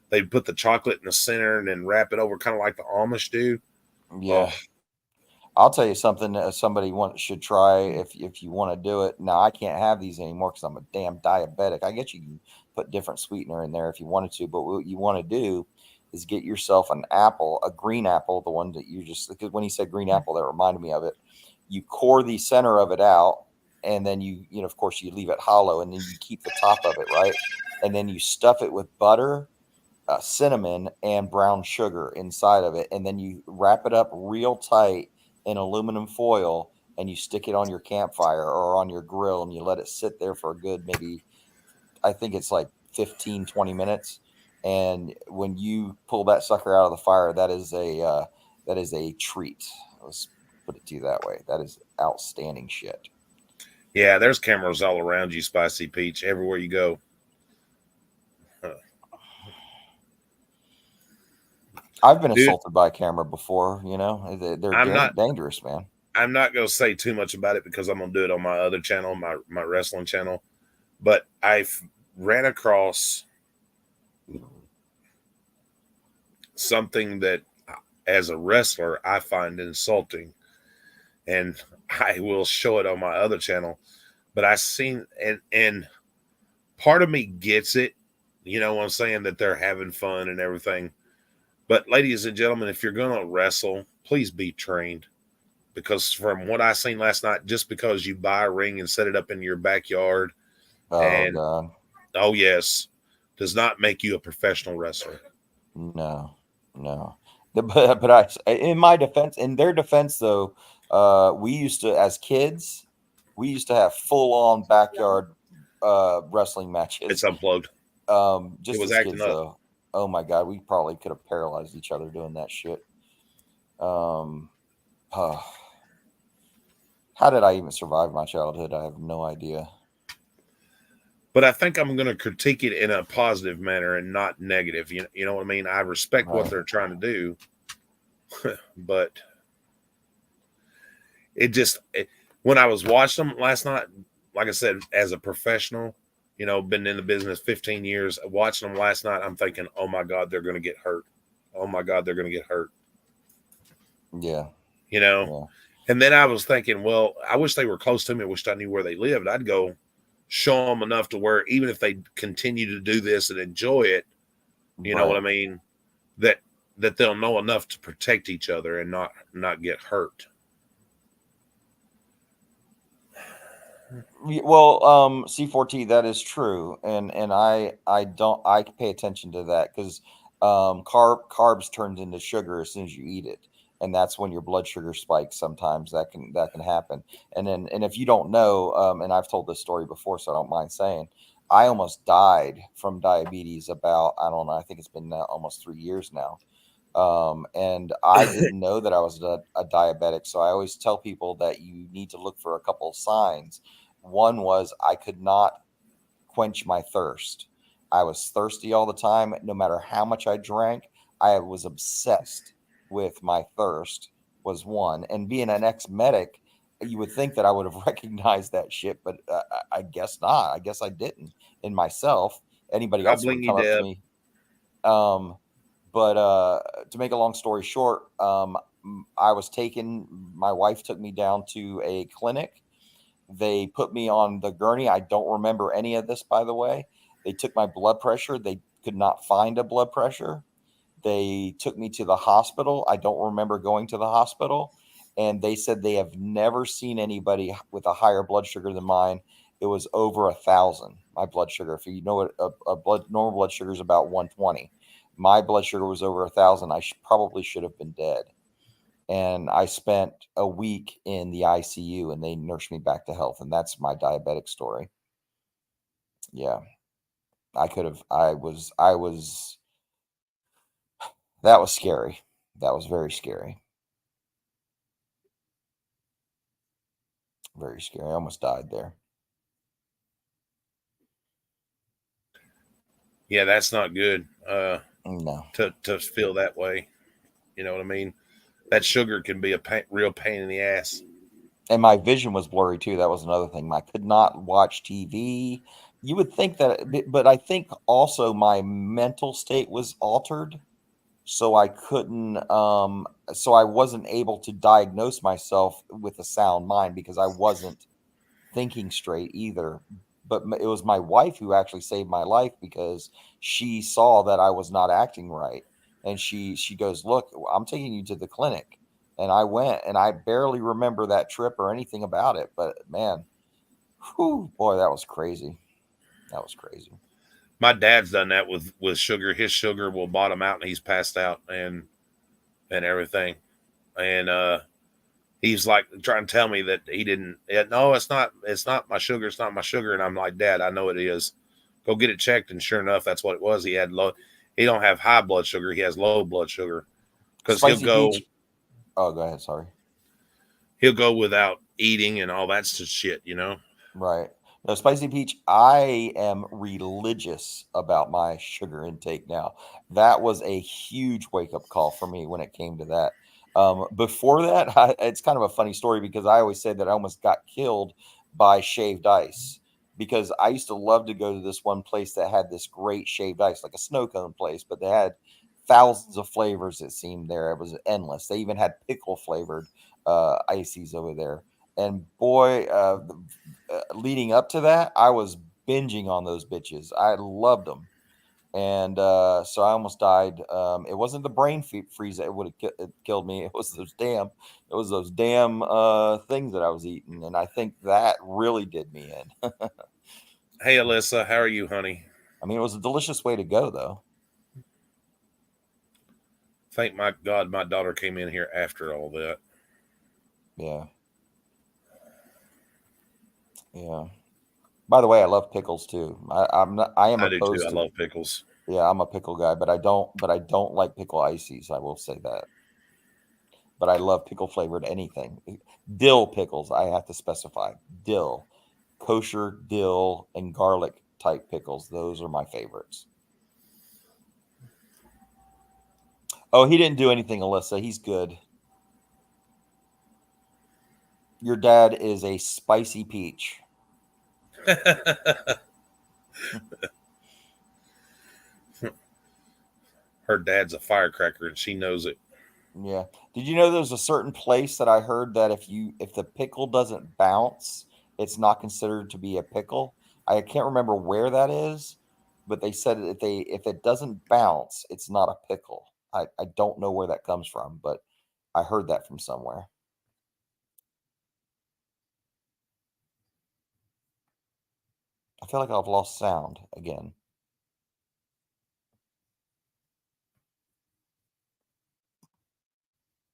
they put the chocolate in the center and then wrap it over, kind of like the Amish do. yeah, Oh, yeah. I'll tell you something that somebody should try if you want to do it. Now, I can't have these anymore because I'm a damn diabetic. I guess you can put different sweetener in there if you wanted to, but what you want to do is get yourself an apple, a green apple, the one that you just, because when he said green apple, that reminded me of it. You core the center of it out, and then of course, you leave it hollow, and then you keep the top of it, right? And then you stuff it with butter, cinnamon, and brown sugar inside of it, and then you wrap it up real tight in aluminum foil, and you stick it on your campfire or on your grill, and you let it sit there for a good, maybe, I think it's like 15-20 minutes. And when you pull that sucker out of the fire, that is a treat. Let's put it to you that way. That is outstanding shit. yeah, there's cameras all around you, Spicy Peach, everywhere you go. Huh. I've been Dude, assaulted by a camera before. They're I'm not dangerous, man. I'm not gonna say too much about it because I'm gonna do it on my other channel, my wrestling channel. But I've ran across something that, as a wrestler, I find insulting, and I will show it on my other channel. But I seen and part of me gets it, you know what I'm saying, that they're having fun and everything. But ladies and gentlemen, if you're gonna wrestle, please be trained. Because from what I seen last night, just because you buy a ring and set it up in your backyard, Oh and God, oh yes, does not make you a professional wrestler. no, no. In my defense, in their defense, though, we used to, as kids, we used to have full on backyard wrestling It's matches. unplugged. It Just was as acting kids, up. though. Oh my God, we probably could have paralyzed each other doing that shit. Um, uh, how did I even survive my childhood? I have no idea. But I think I'm going to critique it in a positive manner and not negative. You know what I mean? I respect what Right, they're trying to do, but when I was watching them last night, like I said, as a professional, been in the business 15 years, watching them last night, I'm thinking, oh my God, they're going to get hurt. Oh my God, they're going to get hurt. yeah, You know, yeah, And then I was thinking, well, I wish they were close to me. I wished I knew where they lived. I'd go show them enough to where even if they continue to do this and enjoy it, you know what right. I mean? That that they'll know enough to protect each other and not get hurt. Well, C4T, that is true, and I pay attention to that because carbs turns into sugar as soon as you eat it, and that's when your blood sugar spikes. Sometimes that can happen, and if you don't know, and I've told this story before, so I don't mind saying, I almost died from diabetes about, I don't know, I think it's been almost 3 years now. And I didn't know that I was a diabetic. So I always tell people that you need to look for a couple of signs. One was I could not quench my thirst. I was thirsty all the time, no matter how much I drank. I was obsessed with my thirst, was one. And being an ex-medic, you would think that I would have recognized that shit, but I guess not. I guess I didn't in myself. Anybody I'll else would bling have you, come up to Deb. me. But to make a long story short, I was taken. My wife took me down to a clinic. They put me on the gurney. I don't remember any of this, by the way. They took my blood pressure. They could not find a blood pressure. They took me to the hospital. I don't remember going to the hospital. And they said they have never seen anybody with a higher blood sugar than mine. It was over 1,000, my blood sugar. If you know what normal blood sugar is, about 120. My blood sugar was over 1,000. I probably should have been dead. And I spent a week in the ICU, and they nursed me back to health. And that's my diabetic story. Yeah, I could have. That was scary. That was very scary. Very scary. I almost died there. Yeah, that's not good. No. To feel that way. You know what I mean? That sugar can be a real pain in the ass. And my vision was blurry too. That was another thing. I could not watch TV. You would think that, but I think also my mental state was altered. So I couldn't, so I wasn't able to diagnose myself with a sound mind because I wasn't thinking straight either. But it was my wife who actually saved my life because she saw that I was not acting right, and she goes, "Look, I'm taking you to the clinic." And I went, and I barely remember that trip or anything about it. But man, whew, boy, that was crazy. That was crazy. My dad's done that with sugar. His sugar will bottom out, and he's passed out and everything. And he's like trying to tell me that he didn't. Yeah, no, it's not my sugar. It's not my sugar. And I'm like, Dad, I know it is. Go get it checked. And sure enough, that's what it was. He had low. He don't have high blood sugar. He has low blood sugar because Spicy peach. Oh, go ahead. Sorry. he'll go without eating and all that shit. You know. Right. No, spicy peach, I am religious about my sugar intake now. That was a huge wake up call for me when it came to that. Before that, it's kind of a funny story because I always say that I almost got killed by shaved ice because I used to love to go to this one place that had this great shaved ice, like a snow cone place, but they had thousands of flavors, it seemed there. It was endless. They even had pickle flavored ices over there. And boy, leading up to that, I was binging on those bitches. I loved them, and so I almost died. It wasn't the brain freeze that would have killed me. It was those damn things that I was eating, and I think that really did me in. Hey, Alyssa, how are you, honey? I mean, it was a delicious way to go, though. Thank my God, my daughter came in here after all that. Yeah, yeah. By the way, I love pickles too. I'm not. I am I do too. I opposed to. love pickles. Yeah, I'm a pickle guy, but I don't. But I don't like pickle ices. I will say that. But I love pickle flavored anything. Dill pickles, I have to specify. Dill, kosher dill and garlic type pickles. Those are my favorites. Oh, he didn't do anything, Alyssa. He's good. Your dad is a spicy peach. Her dad's a firecracker, and she knows it. Yeah. Did you know there's a certain place that I heard that if the pickle doesn't bounce, it's not considered to be a pickle? I can't remember where that is, but they said if it doesn't bounce, it's not a pickle. I don't know where that comes from, but I heard that from somewhere. I feel like I've lost sound again.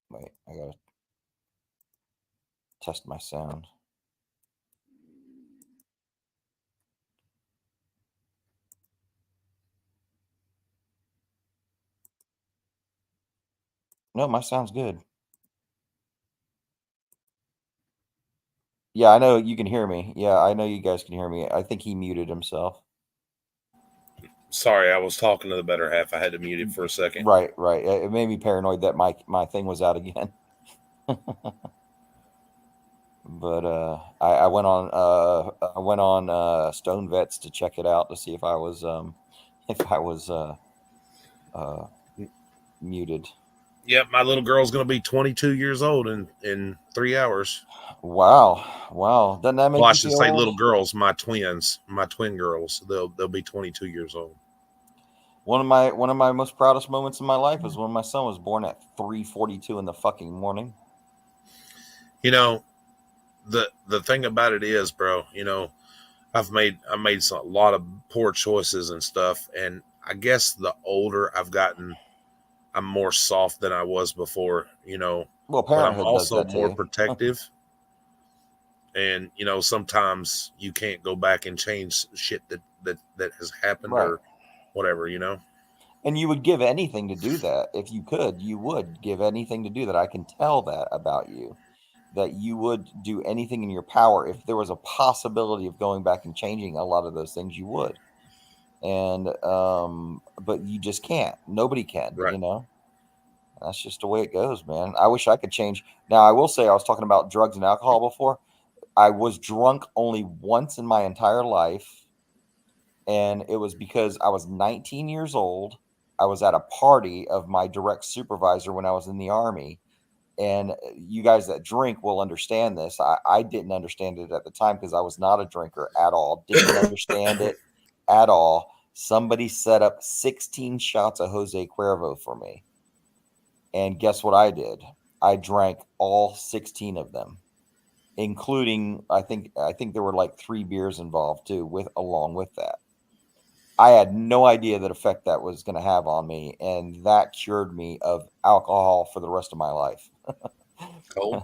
Wait, I gotta test my sound. No, my sound's good. Yeah, I know you can hear me. Yeah, I know you guys can hear me. I think he muted himself. Sorry, I was talking to the better half. I had to mute it for a second. Right. It made me paranoid that my thing was out again. But I went on Stone Vets to check it out to see if I was muted. Yep, my little girl's going to be 22 years old in 3 hours. Wow. Doesn't that make Well, I you should feel say old? little girls, my twin girls. They'll be 22 years old. One of my most proudest moments in my life was when my son was born at 3:42 in the fucking morning. You know, the thing about it is, bro, you know, I made a lot of poor choices and stuff, and I guess the older I've gotten, I'm more soft than I was before, you know. Well, But I'm parenthood does also that to more you. protective. And you know, sometimes you can't go back and change shit that has happened, Right. or whatever, you know. And you would give anything to do that. If you could, you would give anything to do that. I can tell that about you, that you would do anything in your power. If there was a possibility of going back and changing a lot of those things, you would. And but you just can't. Nobody can, Right. you know. That's just the way it goes, man. I wish I could change. Now, I will say, I was talking about drugs and alcohol before. I was drunk only once in my entire life, and it was because I was 19 years old. I was at a party of my direct supervisor when I was in the Army. And you guys that drink will understand this. I didn't understand it at the time because I was not a drinker at all. Didn't understand it at all. Somebody set up 16 shots of Jose Cuervo for me. And guess what I did? I drank all 16 of them, including I think there were like 3 beers involved too, along with that. I had no idea the effect that was going to have on me, and that cured me of alcohol for the rest of my life. Cold.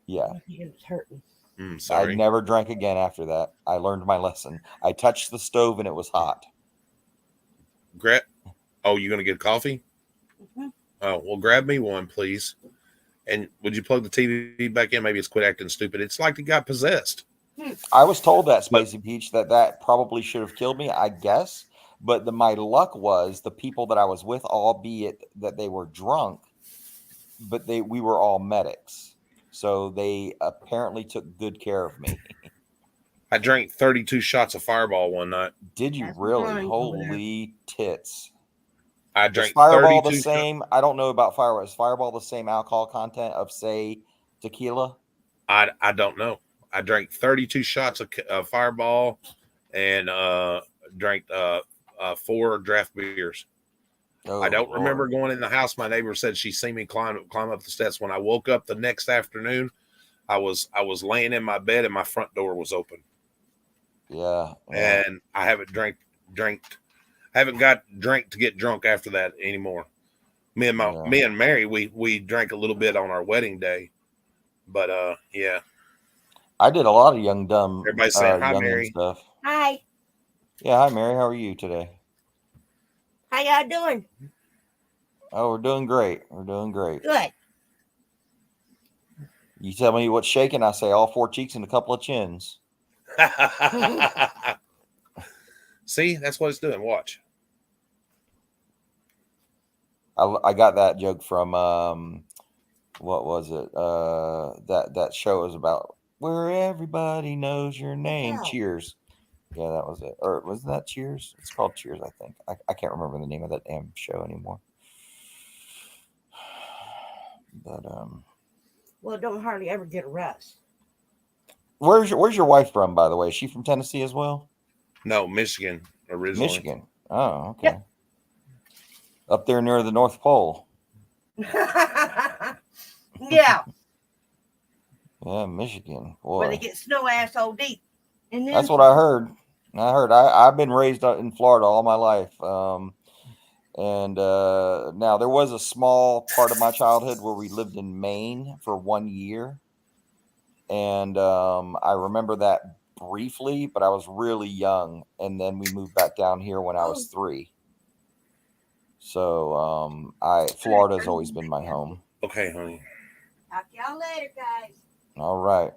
Yeah. It was hurting. I Sorry. never drank again after that. I learned my lesson. I touched the stove and it was hot. Oh, you gonna get coffee? Mhm. Oh, well, grab me one, please. And would you plug the TV back in? Maybe it's quit acting stupid. It's like it got possessed. I was told that, Spacey Peach, that probably should have killed me, I guess. But my luck was the people that I was with, albeit that they were drunk, but we were all medics. So they apparently took good care of me. I drank 32 shots of Fireball one night. Did you That's really? fine. Holy tits. I Is drank Fireball the 32 same? I don't know about Fireball. Is Fireball the same alcohol content of, say, tequila? I don't know. I drank 32 shots of Fireball and drank 4 draft beers. Oh, I don't remember Lord. going in the house. My neighbor said she seen me climb up the steps. When I woke up the next afternoon, I was laying in my bed and my front door was open. Yeah. And I haven't got drink to get drunk after that anymore. Me and Mary, we drank a little bit on our wedding day, but yeah. I did a lot of young dumb Everybody saying hi, youngin' Mary. stuff. Hi. Yeah, hi Mary. How are you today? How y'all doing? Oh, we're doing great. We're doing great. Good. You tell me what's shaking, I say all 4 cheeks and a couple of chins. See, that's what it's doing. Watch. I got that joke from what was it? That show was about where everybody knows your name. Hell. Cheers. Yeah, that was it. Or wasn't that Cheers? It's called Cheers, I think. I can't remember the name of that damn show anymore. But Well, don't hardly ever get a rest. where's your wife from, by the way? Is she from Tennessee as well? No, Michigan originally. Michigan. Oh, okay. Yep. Up there near the North Pole. Yeah, Yeah, Michigan. where they Boy, get snow ass so deep. And then that's what I heard. I've been raised in Florida all my life. And now there was a small part of my childhood where we lived in Maine for 1 year. And I remember that briefly, but I was really young. And then we moved back down here when I was 3. So Florida's always been my home. Okay, honey. Talk y'all later, guys. All right.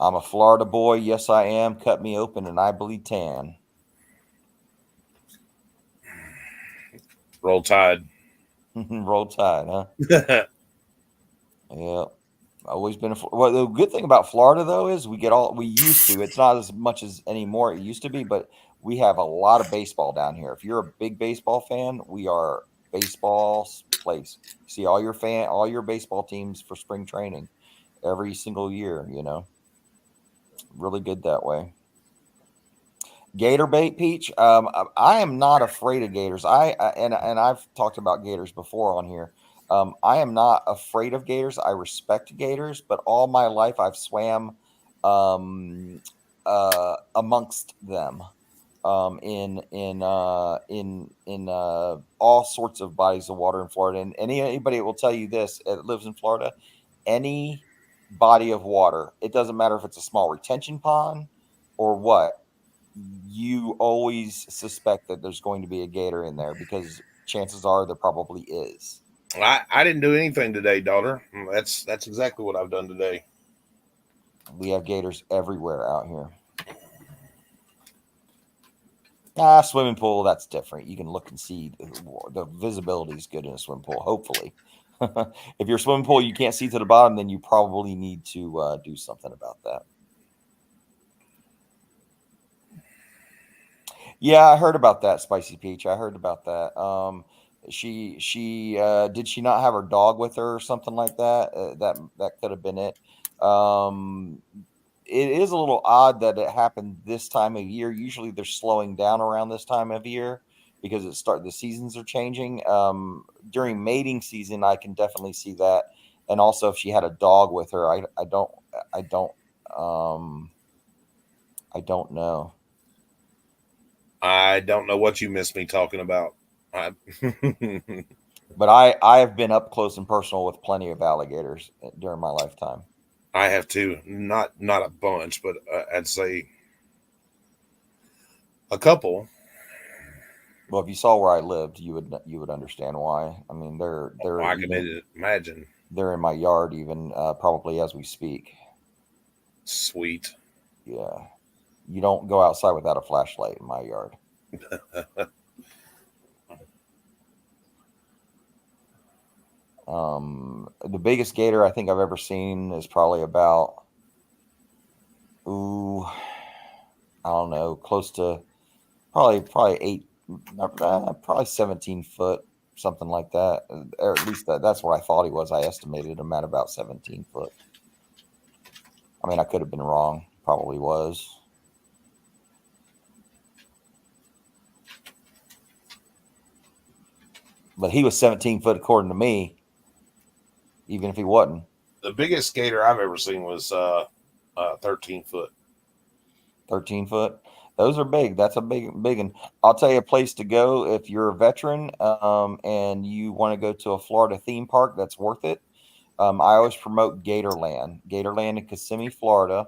I'm a Florida boy. Yes, I am. Cut me open and I bleed tan. Roll Tide. Roll Tide, huh? Yeah. Always been well, the good thing about Florida though is we used to, it's not as much as anymore it used to be, but we have a lot of baseball down here. If you're a big baseball fan, we are baseball's place. See all your baseball teams for spring training every single year, really good that way. Gator bait, Peach. I am not afraid of gators. And I've talked about gators before on here. I am not afraid of gators. I respect gators, but all my life I've swam amongst them in all sorts of bodies of water in Florida. And anybody will tell you this that lives in Florida, any body of water, it doesn't matter if it's a small retention pond or what, you always suspect that there's going to be a gator in there because chances are there probably is. I didn't do anything today, daughter. That's exactly what I've done today. We have gators everywhere out here. Swimming pool, that's different. You can look and see the visibility is good in a swimming pool, hopefully. If your swimming pool you can't see to the bottom, then you probably need to do something about that. Yeah, I heard about that, Spicy Peach. I heard about that. She did she not have her dog with her or something like that? That could have been it. It is a little odd that it happened this time of year. Usually they're slowing down around this time of year because the seasons are changing. During mating season, I can definitely see that. And also if she had a dog with her, I don't know. I don't know what you missed me talking about. But I have been up close and personal with plenty of alligators during my lifetime. I have too. Not a bunch, but I'd say a couple. Well, if you saw where I lived, you would understand why. I mean, they're I can imagine. They're in my yard even probably as we speak. Sweet. Yeah. You don't go outside without a flashlight in my yard. The biggest gator I think I've ever seen is probably about, I don't know, close to probably 17 foot, something like that. Or at least that's what I thought he was. I estimated him at about 17 foot. I mean, I could have been wrong. Probably was. But he was 17 foot according to me, even if he wasn't. The biggest gator I've ever seen was 13 foot. 13 foot. Those are big. That's a big one. I'll tell you a place to go if you're a veteran and you want to go to a Florida theme park that's worth it. I always promote Gatorland in Kissimmee, Florida.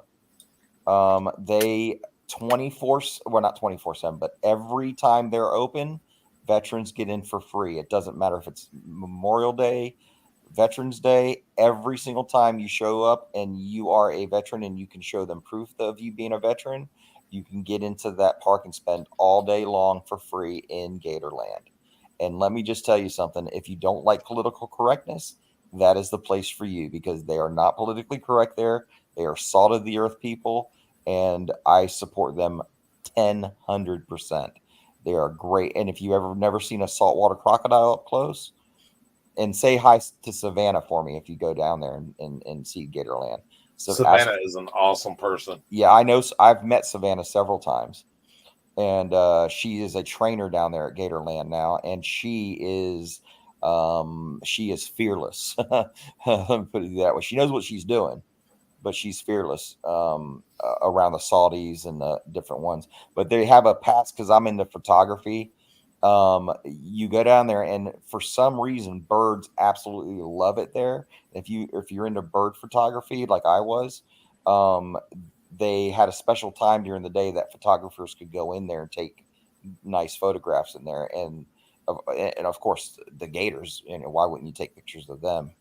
They 24, well, not 24/7, but every time they're open, veterans get in for free. It doesn't matter if it's Memorial Day, Veterans Day. Every single time you show up and you are a veteran and you can show them proof of you being a veteran, you can get into that park and spend all day long for free in Gatorland. And let me just tell you something. If you don't like political correctness, that is the place for you because they are not politically correct there. They are salt of the earth people, and I support them 100%. They are great. And if you ever never seen a saltwater crocodile up close, and say hi to Savannah for me if you go down there and see Gatorland. So Savannah is an awesome person. Yeah, I know. I've met Savannah several times. and she is a trainer down there at Gatorland now, and she is fearless. Let me put it that way. She knows what she's doing, but she's fearless around the Saudis and the different ones. But they have a pass because I'm into photography. You go down there, and for some reason, birds absolutely love it there. If you're into bird photography, like I was, um, they had a special time during the day that photographers could go in there and take nice photographs in there, and of course the gators. Why wouldn't you take pictures of them?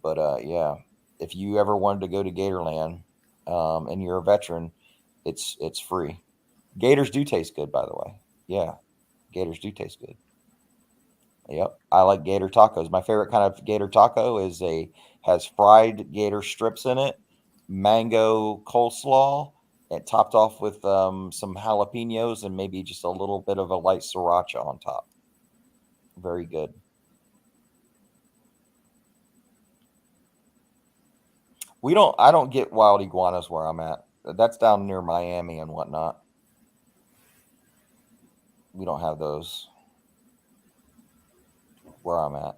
But yeah, if you ever wanted to go to Gatorland, and you're a veteran, it's free. Gators do taste good, by the way. Yeah, gators do taste good. Yep, I like gator tacos. My favorite kind of gator taco has fried gator strips in it, mango coleslaw, and topped off with some jalapenos and maybe just a little bit of a light sriracha on top. Very good. I don't get wild iguanas where I'm at. That's down near Miami and whatnot. We don't have those where I'm at.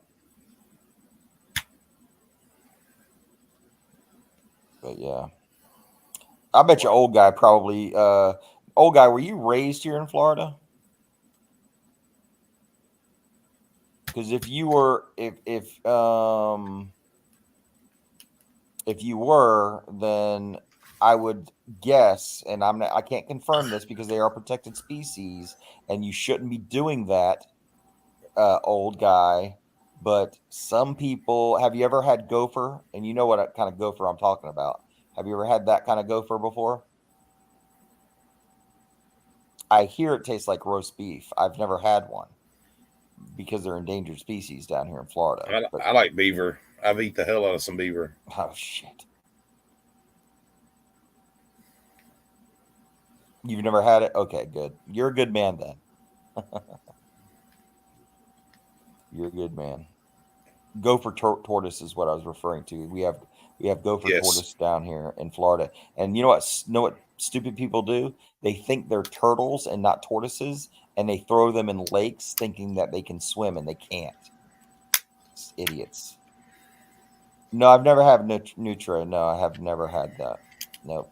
But yeah, I bet you old guy probably. Old guy, were you raised here in Florida? Because if you were, if you were, then I would guess, and I can't confirm this because they are protected species, and you shouldn't be doing that, old guy. But some people, have you ever had gopher? And you know what kind of gopher I'm talking about. Have you ever had that kind of gopher before? I hear it tastes like roast beef. I've never had one because they're endangered species down here in Florida. But I like beaver. I've eat the hell out of some beaver. oh shit, you've never had it? Okay, good. You're a good man then. You're a good man. Gopher tortoise is what I was referring to. We have gopher Yes. tortoise down here in Florida, and you know what? Know what stupid people do? They think they're turtles and not tortoises, and they throw them in lakes thinking that they can swim, and they can't. It's idiots. No, I've never had Nutra. No, I have never had that. Nope.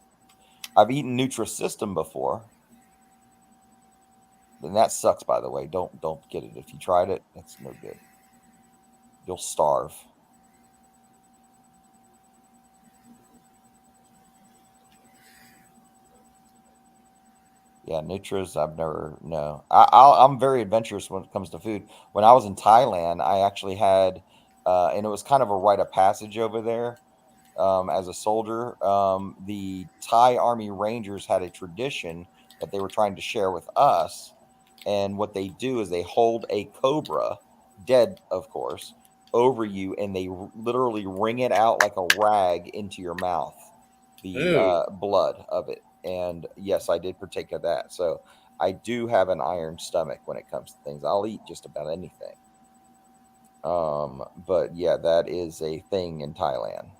I've eaten Nutrisystem before, and that sucks. By the way, don't get it if you tried it. It's no good. You'll starve. Yeah, Nutras, I've never, no. I'm very adventurous when it comes to food. When I was in Thailand, I actually had, and it was kind of a rite of passage over there, as a soldier. The Thai Army Rangers had a tradition that they were trying to share with us. And what they do is they hold a cobra, dead, of course, over you, and they literally wring it out like a rag into your mouth, the Ooh, blood of it. And yes, I did partake of that. So I do have an iron stomach when it comes to things. I'll eat just about anything. But yeah, that is a thing in Thailand.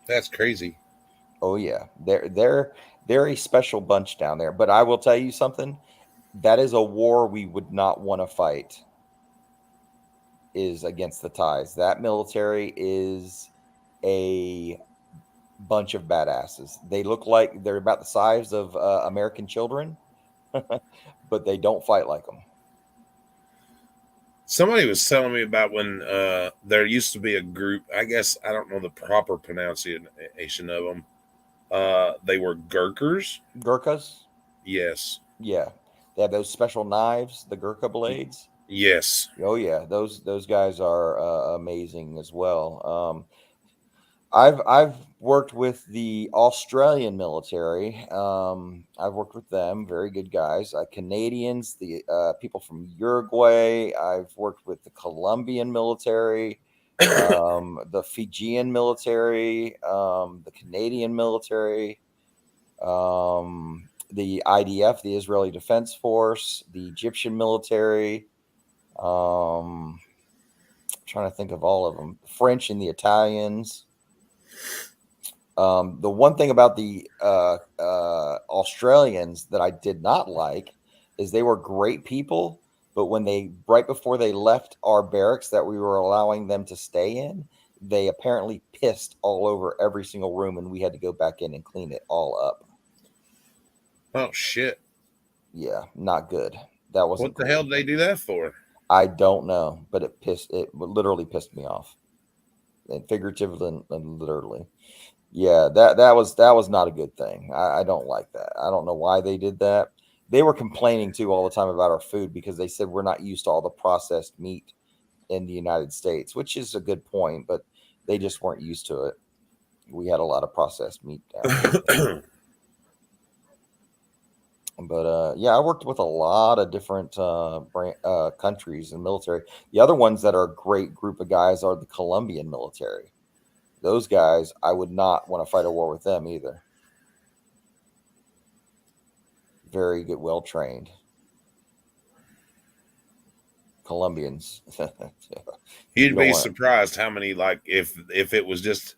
that's crazy. Oh yeah, they're a special bunch down there. But I will tell you something. That is a war we would not want to fight. Is against the Thais. That military is a bunch of badasses. They look like they're about the size of American children, but they don't fight like them. Somebody was telling me about when there used to be a group. I guess I don't know the proper pronunciation of them. They were Gurkhas. Gurkhas, Yes. yeah, they have those special knives, the Gurkha blades. Yes. Oh yeah, those guys are amazing as well. I've worked with the Australian military. I've worked with them, very good guys. Canadians, the people from Uruguay. I've worked with the Colombian military, the Fijian military, the Canadian military, the IDF, the Israeli Defense Force, the Egyptian military. Um, Trying to think of all of them. The French and the Italians. The one thing about the Australians that I did not like is they were great people, but when right before they left our barracks that we were allowing them to stay in, they apparently pissed all over every single room, and we had to go back in and clean it all up. Oh shit! Yeah, not good. That wasn't. What the hell did they do that for? I don't know, but it literally pissed me off, and figuratively and literally. Yeah, that was not a good thing. I don't like that. I don't know why they did that. They were complaining too all the time about our food because they said we're not used to all the processed meat in the United States, which is a good point, but they just weren't used to it. We had a lot of processed meat down here. But yeah, I worked with a lot of different countries and military. The other ones that are a great group of guys are the Colombian military. Those guys, I would not want to fight a war with them either. Very good, well trained Colombians. You'd be surprised how many, like, if it was just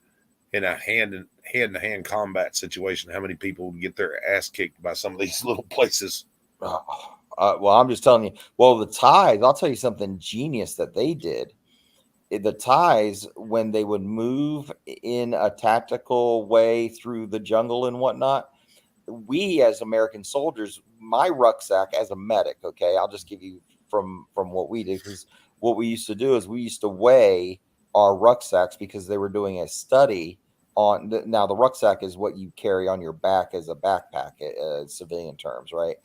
in a hand to hand combat situation, how many people would get their ass kicked by some of these little places. Well, I'm just telling you. Well, the Thais, I'll tell you something genius that they did. The Thais, when they would move in a tactical way through the jungle and whatnot, we as American soldiers, my rucksack as a medic, okay, I'll just give you from what we did, because what we used to do is we used to weigh our rucksacks because they were doing a study on now the rucksack is what you carry on your back as a backpack, civilian terms, right?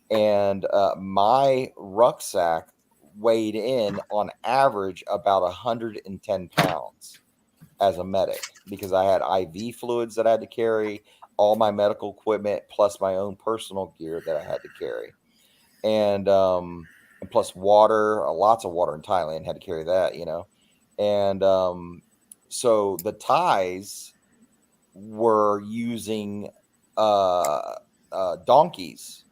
And my rucksack weighed in on average about 110 pounds as a medic because I had IV fluids that I had to carry, all my medical equipment, plus my own personal gear that I had to carry, and plus water, lots of water in Thailand, had to carry that, and so the Thais were using donkeys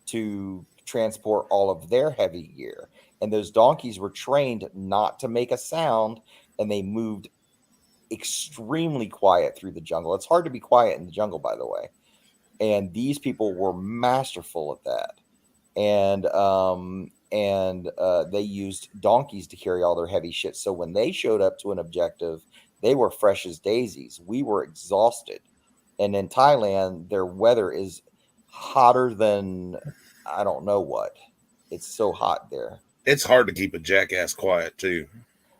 to transport all of their heavy gear, and those donkeys were trained not to make a sound, and they moved extremely quiet through the jungle. It's hard to be quiet in the jungle, by the way, and these people were masterful at that. And they used donkeys to carry all their heavy shit. So when they showed up to an objective, they were fresh as daisies. We were exhausted. And in Thailand, their weather is hotter than I don't know what. It's so hot there. It's hard to keep a jackass quiet too.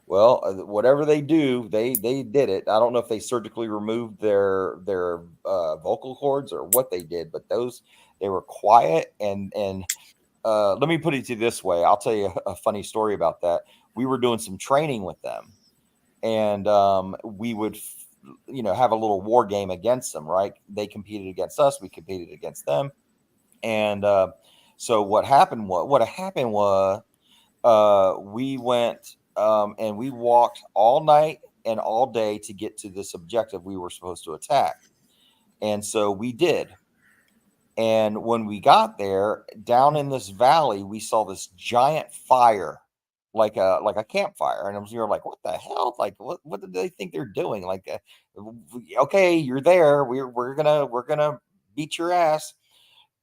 Well, whatever they do, they did it. I don't know if they surgically removed their vocal cords or what they did, but they were quiet. And let me put it to you this way. I'll tell you a funny story about that. We were doing some training with them, and we would have a little war game against them, right? They competed against us, we competed against them. And so what happened was we went and we walked all night and all day to get to this objective we were supposed to attack. And so we did. And when we got there, down in this valley, we saw this giant fire, like a campfire, and we were like, "What the hell? Like, what do they think they're doing? Like, okay, you're there. We're gonna beat your ass."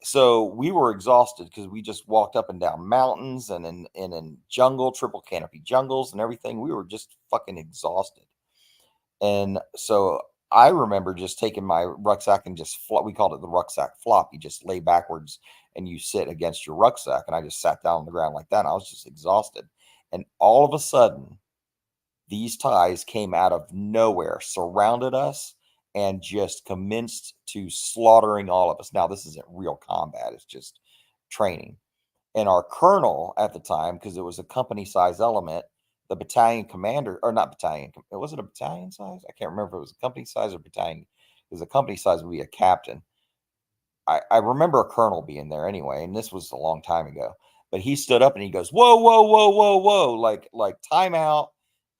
So we were exhausted because we just walked up and down mountains and in jungle, triple canopy jungles and everything. We were just fucking exhausted. And so I remember just taking my rucksack and just we called it the rucksack flop. You just lay backwards and you sit against your rucksack. And I just sat down on the ground like that. And I was just exhausted. And all of a sudden, these Thais came out of nowhere, surrounded us, and just commenced to slaughtering all of us. Now, this isn't real combat. It's just training. And our colonel at the time, because it was a company size element, the battalion commander, or not battalion, was it a battalion size? I can't remember if it was a company size or battalion. Because a company size would be a captain. I remember a colonel being there anyway, and this was a long time ago. But he stood up and he goes, "Whoa, whoa, whoa, whoa, whoa!" Like time out.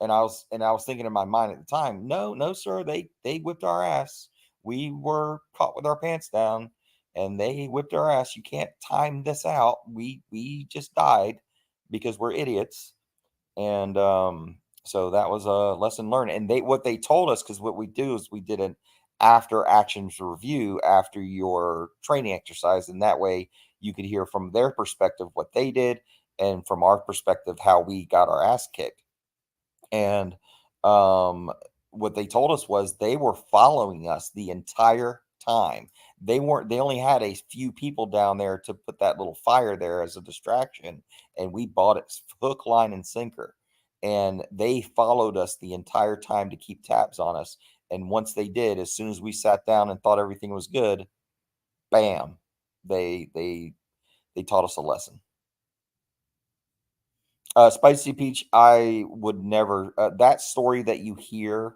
And I was thinking in my mind at the time, no, sir, they whipped our ass. We were caught with our pants down, and they whipped our ass. You can't time this out. We just died because we're idiots. And So that was a lesson learned. And what they told us, because what we do is we did an after actions review after your training exercise, and that way you could hear from their perspective what they did, and from our perspective how we got our ass kicked. And um, what they told us was they were following us the entire time. They only had a few people down there to put that little fire there as a distraction, and we bought it hook, line, and sinker. And they followed us the entire time to keep tabs on us. And once they did, as soon as we sat down and thought everything was good, bam, they taught us a lesson. Spicy Peach, I would never. That story that you hear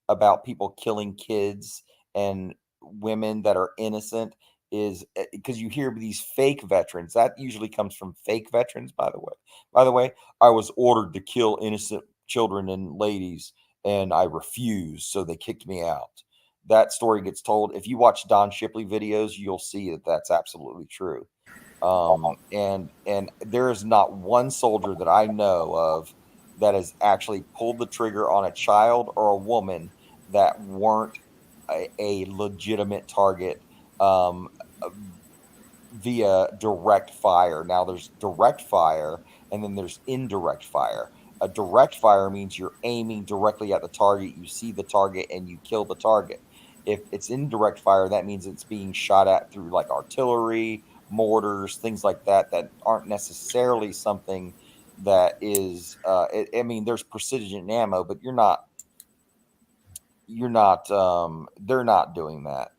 about people killing kids and women that are innocent is because you hear these fake veterans. That usually comes from fake veterans, by the way. By the way, I was ordered to kill innocent children and ladies, and I refused, so they kicked me out. That story gets told. If you watch Don Shipley videos, you'll see that that's absolutely true. And there is not one soldier that I know of that has actually pulled the trigger on a child or a woman that weren't a legitimate target um, via direct fire. Now there's direct fire and then there's indirect fire. A direct fire means you're aiming directly at the target, you see the target, and you kill the target. If it's indirect fire, that means it's being shot at through like artillery, mortars, things like that, that aren't necessarily something that is. I mean, there's precision ammo, but you're not. You're not. They're not doing that.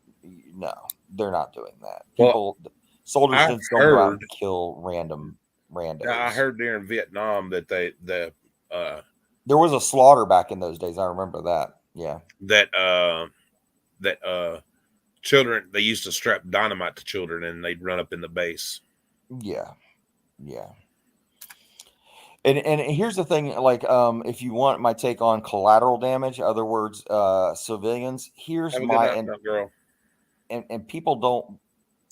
No, they're not doing that. Well, Soldiers I just don't go out heard, and kill random I randos. heard during Vietnam that There was a slaughter back in those days. I remember that. Yeah. that that children, they used to strap dynamite to children and they'd run up in the base. Yeah. Yeah. And here's the thing, like if you want my take on collateral damage, other words, civilians, here's Have a good my night, girl. and people don't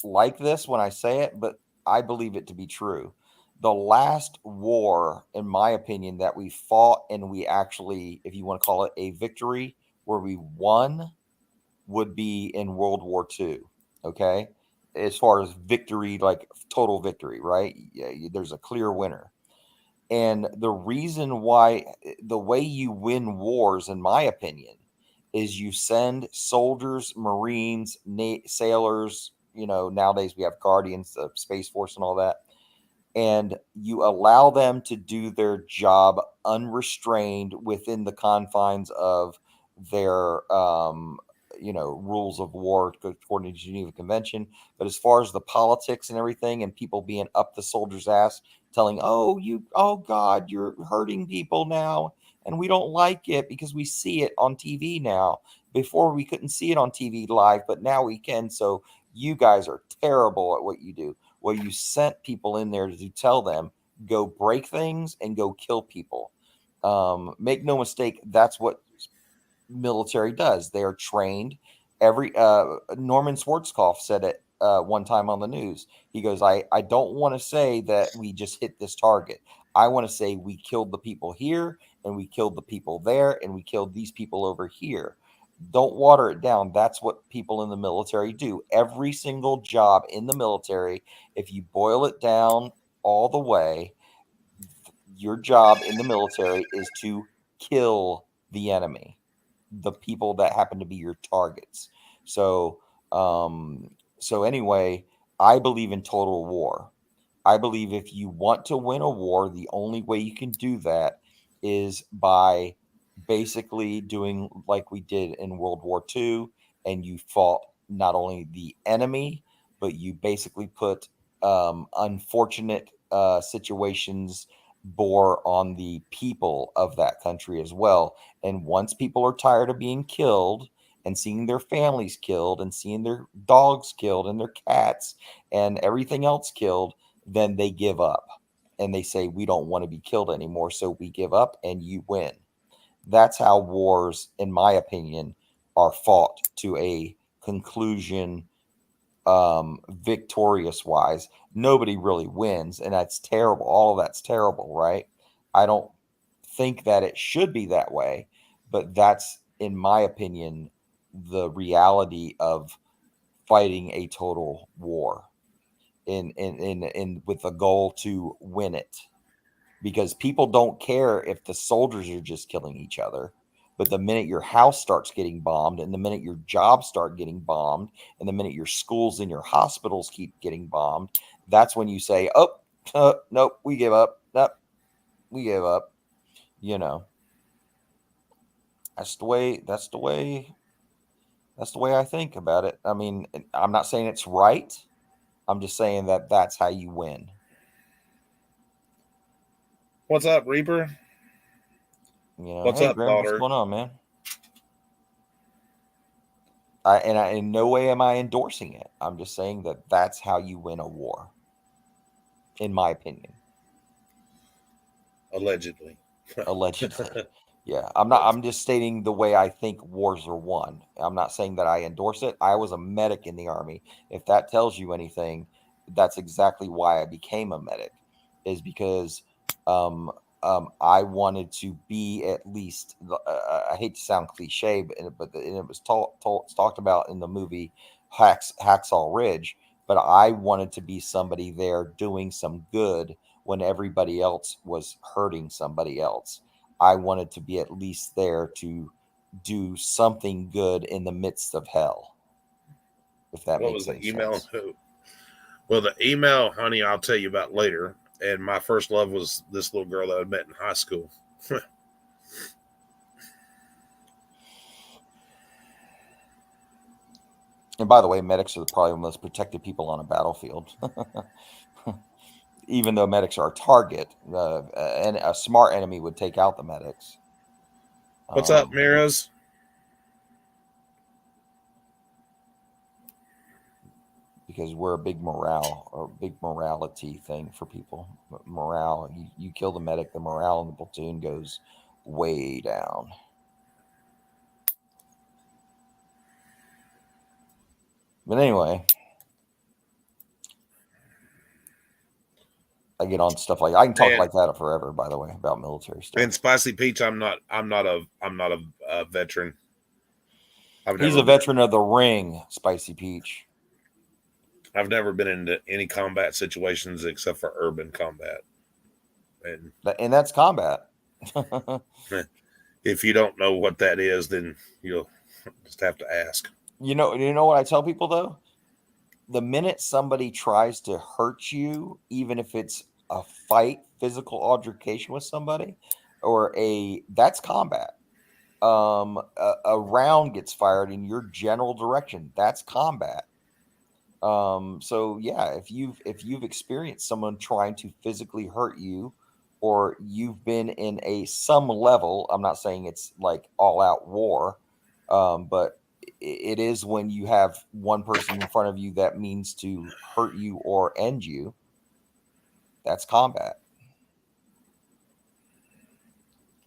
like this when I say it, but I believe it to be true. The last war, in my opinion, that we fought and we actually, if you want to call it a victory, where we won, would be in World War II. Okay. As far as victory, like total victory, right? Yeah, there's a clear winner. And the reason why, the way you win wars, in my opinion, is you send soldiers, Marines, sailors. Nowadays we have Guardians, the Space Force, and all that. And you allow them to do their job unrestrained within the confines of their rules of war according to Geneva Convention. But as far as the politics and everything, and people being up the soldiers' ass, telling, oh God, you're hurting people now, and we don't like it because we see it on TV now. Before we couldn't see it on TV live, but now we can. So you guys are terrible at what you do. Well, you sent people in there to tell them, go break things and go kill people. Make no mistake, that's what military does. They are trained. Every Norman Schwarzkopf said it one time on the news. He goes, I don't want to say that we just hit this target. I want to say we killed the people here, and we killed the people there, and we killed these people over here. Don't water it down. That's what people in the military do. Every single job in the military, if you boil it down all the way, your job in the military is to kill the enemy, the people that happen to be your targets. So, so anyway, I believe in total war. I believe if you want to win a war, the only way you can do that is by basically doing like we did in World War II, and you fought not only the enemy, but you basically put unfortunate situations bore on the people of that country as well. And once people are tired of being killed and seeing their families killed and seeing their dogs killed and their cats and everything else killed, then they give up and they say, we don't want to be killed anymore. So we give up and you win. That's how wars, in my opinion, are fought to a conclusion, victorious wise. Nobody really wins, and that's terrible. All of that's terrible, right? I don't think that it should be that way, but that's, in my opinion, the reality of fighting a total war in with a goal to win it. Because people don't care if the soldiers are just killing each other. But the minute your house starts getting bombed, and the minute your jobs start getting bombed, and the minute your schools and your hospitals keep getting bombed, that's when you say, "Oh, nope, we give up. Nope, we give up." You know, that's the way. That's the way. That's the way I think about it. I mean, I'm not saying it's right. I'm just saying that that's how you win. What's up, Reaper? You know, What's hey, up, Grim, what's daughter? going on, man? I in no way am I endorsing it. I'm just saying that that's how you win a war, in my opinion. Allegedly. Allegedly. Yeah, I'm not. I'm just stating the way I think wars are won. I'm not saying that I endorse it. I was a medic in the Army. If that tells you anything, that's exactly why I became a medic, is because um, I wanted to be at least. I hate to sound cliche, but it was talked about in the movie Hacksaw Ridge. But I wanted to be somebody there doing some good when everybody else was hurting somebody else. I wanted to be at least there to do something good in the midst of hell, if that What makes was the any email? sense. Well, the email, honey, I'll tell you about later. And my first love was this little girl that I met in high school. And by the way, medics are probably the most protected people on a battlefield. Even though medics are a target, and a smart enemy would take out the medics. What's up, Miras? Because we're a big morale or big morality thing for people. Morale, you kill the medic, the morale in the platoon goes way down. But anyway, I get on stuff like I can talk And like that forever. By the way, about military stuff. and Spicy Peach, I'm not a veteran. I've He's never a been veteran of the ring, Spicy Peach. I've never been into any combat situations except for urban combat. And And that's combat. if you don't know what that is, then you'll just have to ask. You know what I tell people though? The minute somebody tries to hurt you, even if it's a fight, physical altercation with somebody, or that's combat. A round gets fired in your general direction. That's combat. So yeah, if you've experienced someone trying to physically hurt you, or you've been in some level, I'm not saying it's like all out war, but it is when you have one person in front of you that means to hurt you or end you. That's combat,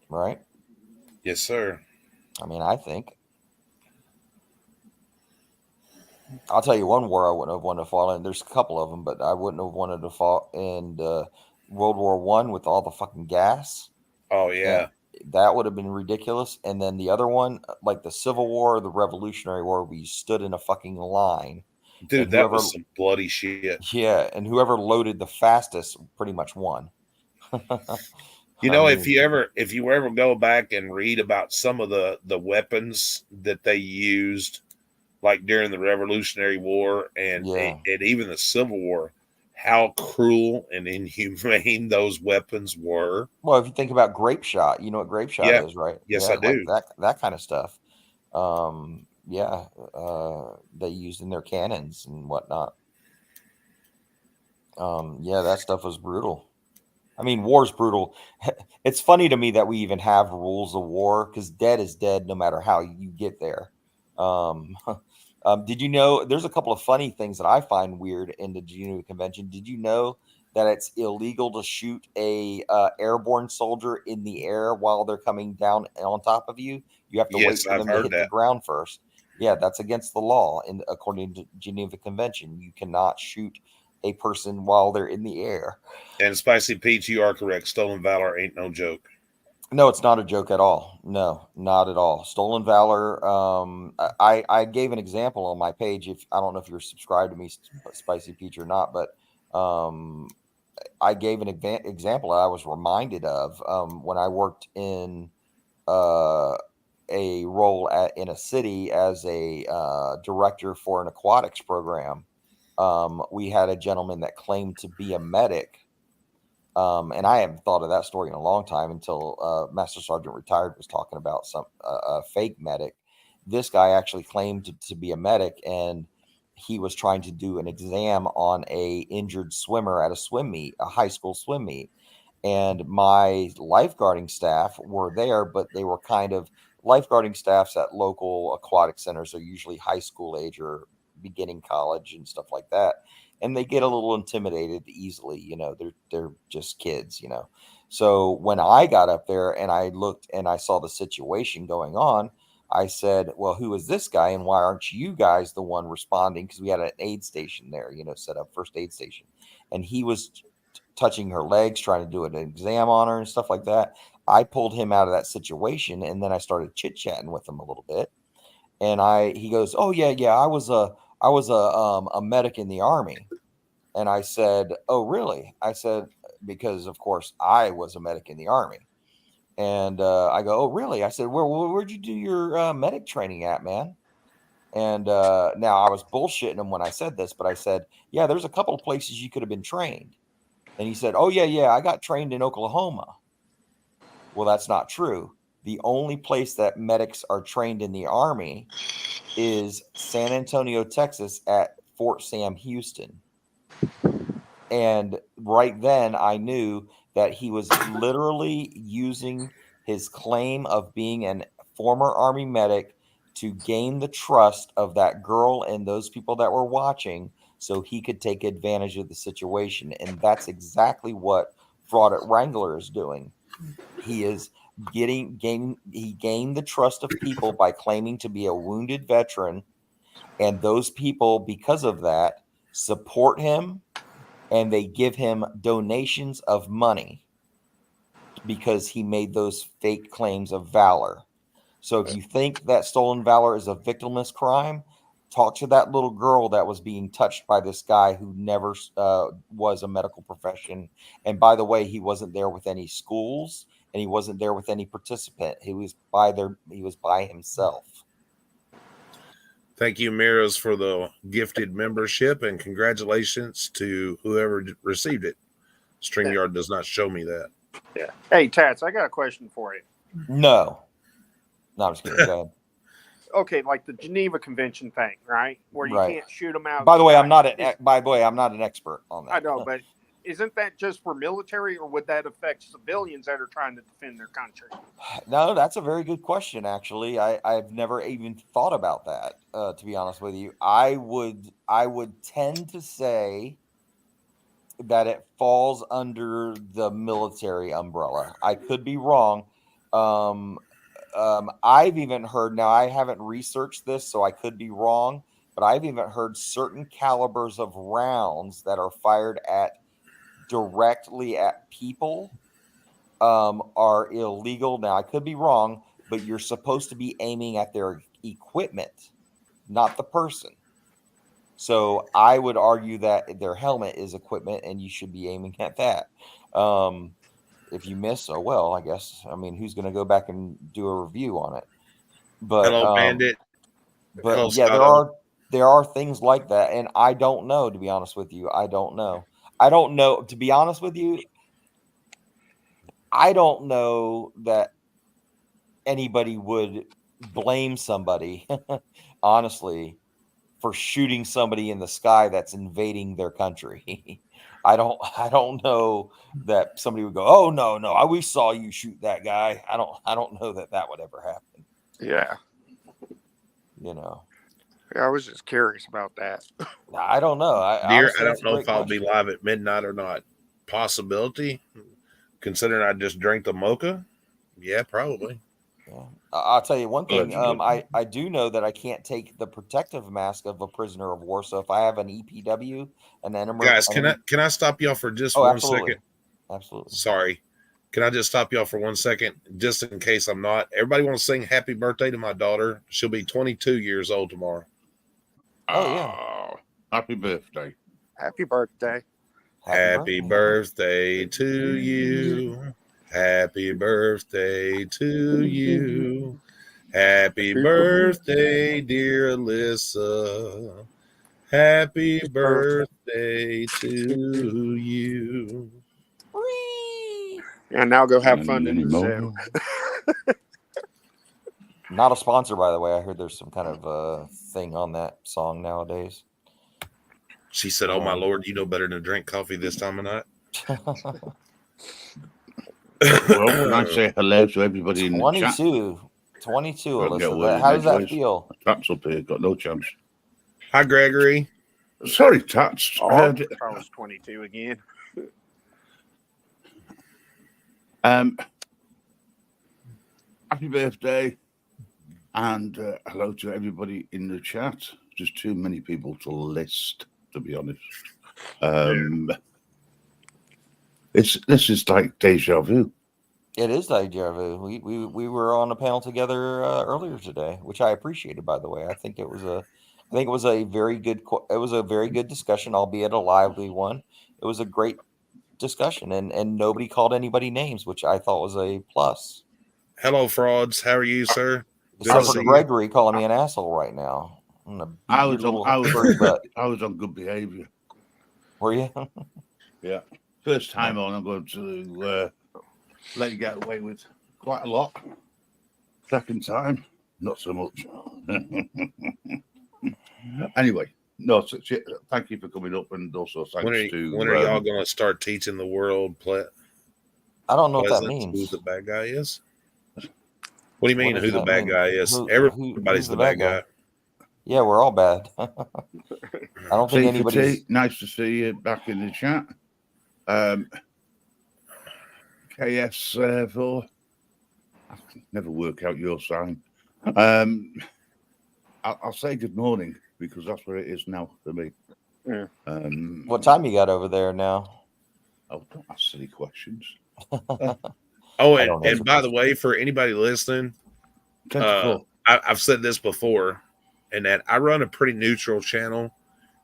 right? Yes, sir. I mean, I think. I'll tell you one war I wouldn't have wanted to fall in. There's a couple of them, but I wouldn't have wanted to fall in World War One with all the fucking gas. Oh And yeah. that would have been ridiculous. And then the other one, like the Civil War, the Revolutionary War, we stood in a fucking line, and Dude, that whoever, was some bloody shit. yeah, and whoever loaded the fastest pretty much won. You I know, mean, if you ever go back and read about some of the weapons that they used, like during the Revolutionary War and yeah. even the Civil War, how cruel and inhumane those weapons were. Well, if you think about grape shot, you know what grape shot Yeah, is, right? yes, Yeah, I like do. that kind of stuff. Yeah, they used in their cannons and whatnot. Yeah, that stuff was brutal. I mean, war's brutal. It's funny to me that we even have rules of war, because dead is dead no matter how you get there. Um, did you know there's a couple of funny things that I find weird in the Geneva Convention? Did you know that it's illegal to shoot a airborne soldier in the air while they're coming down on top of you? You have to wait Yes, for I've them to heard hit the that. ground first. Yeah, that's against the law, and according to Geneva Convention, you cannot shoot a person while they're in the air. And Spicy Pete, you are correct. Stolen valor ain't no joke. No, it's not a joke at all. No, not at all. Stolen valor. I gave an example on my page. If I don't know if you're subscribed to me, Spicy Peach, or not, but I gave an example that I was reminded of when I worked in a role in a city as a director for an aquatics program. We had a gentleman that claimed to be a medic. And I haven't thought of that story in a long time until Master Sergeant Retired was talking about some fake medic. This guy actually claimed to be a medic, and he was trying to do an exam on a injured swimmer at a swim meet, a high school swim meet. And my lifeguarding staff were there, but they were kind of lifeguarding staffs at local aquatic centers are usually high school age or beginning college and stuff like that. And they get a little intimidated easily, they're just kids, So when I got up there and I looked and I saw the situation going on, I said, well, who is this guy and why aren't you guys the one responding? Because we had an aid station there, set up, first aid station. And he was touching her legs, trying to do an exam on her and stuff like that. I pulled him out of that situation, and then I started chit-chatting with him a little bit. And he goes, oh yeah, I was a medic in the Army. And I said, oh really? I said, because of course I was a medic in the Army. And I go, oh really? I said, where'd you do your medic training at, man? And now I was bullshitting him when I said this, but I said, yeah, there's a couple of places you could have been trained. And he said, oh yeah, I got trained in Oklahoma. Well, that's not true. The only place that medics are trained in the Army is San Antonio, Texas at Fort Sam Houston. And right then I knew that he was literally using his claim of being a former Army medic to gain the trust of that girl and those people that were watching so he could take advantage of the situation. And that's exactly what Fraud at Wrangler is doing. He is gained the trust of people by claiming to be a wounded veteran. And those people, because of that, support him. And they give him donations of money because he made those fake claims of valor. So if you think that stolen valor is a victimless crime, talk to that little girl that was being touched by this guy who never was a medical profession. And by the way, he wasn't there with any schools and he wasn't there with any participant. He was by himself. Thank you, Miras, for the gifted membership, and congratulations to whoever received it. StreamYard does not show me that. Yeah. Hey, Tats, I got a question for you. No, I'm just kidding. Go ahead. Okay, like the Geneva Convention thing, right? Where you can't shoot them out. By the way, I'm not an expert on that. I know, but isn't that just for military, or would that affect civilians that are trying to defend their country? No, that's a very good question. Actually, I've never even thought about that. To be honest with you, I would tend to say that it falls under the military umbrella. I could be wrong. I've even heard, now I haven't researched this, so I could be wrong, but I've even heard certain calibers of rounds that are fired directly at people are illegal. Now I could be wrong, but you're supposed to be aiming at their equipment, not the person. So I would argue that their helmet is equipment and you should be aiming at that. If you miss, oh well, I guess. I mean, who's going to go back and do a review on it? But Hello, Bandit. But Hello, yeah, Scott. there are things like that, and I don't know, to be honest with you. I don't know, to be honest with you. I don't know that anybody would blame somebody, honestly, for shooting somebody in the sky that's invading their country. I don't know that somebody would go, oh no, we saw you shoot that guy. I don't know that would ever happen. Yeah. Yeah, I was just curious about that. I don't know. I don't know if I'll be live at midnight or not. Possibility, considering I just drank the mocha. Yeah, probably. Yeah. I'll tell you one thing. I do know that I can't take the protective mask of a prisoner of war. So if I have an EPW, Guys, can I stop y'all for just 1 second? Absolutely. Sorry. Can I just stop y'all for 1 second, just in case I'm not? Everybody want to sing happy birthday to my daughter. She'll be 22 years old tomorrow. Oh, yeah. Happy birthday. Happy birthday. Happy birthday to you. Happy birthday to you. Happy birthday, dear Alyssa. Happy birthday to you. And now go have fun in the Anymore. zoo. Not a sponsor, by the way. I heard there's some kind of thing on that song nowadays. She said, "Oh my Lord, you know better than to drink coffee this time of night." Well, can I say hello to everybody in the chat? 22, I'll get Alyssa. word How does that edgeways. feel? Tats up here, got no chance. Hi, Gregory. Sorry, Tats. Oh, I was 22 again. Happy birthday, and hello to everybody in the chat. Just too many people to list, to be honest. This is like deja vu. It is deja vu. We were on a panel together earlier today, which I appreciated, by the way. I think it was a very good discussion, albeit a lively one. It was a great discussion, and nobody called anybody names, which I thought was a plus. Hello, frauds. How are you, sir? Except for Gregory calling me an asshole right now. I was on good behavior. Were you? Yeah. First time on, I'm going to let you get away with quite a lot. Second time, not so much. Anyway, no, thank you for coming up, and also thanks when are y'all going to start teaching the world? I don't know what that means. Who the bad guy is? What do you mean? Who the bad guy is? Everybody's the bad guy. Yeah, we're all bad. I don't think anybody's. Nice to see you back in the chat. KS4. I can never work out your sign. I'll say good morning because that's where it is now for me. Yeah. What time you got over there now? Oh, don't ask silly questions. And by the way, for anybody listening, 24. I've said this before, and that I run a pretty neutral channel,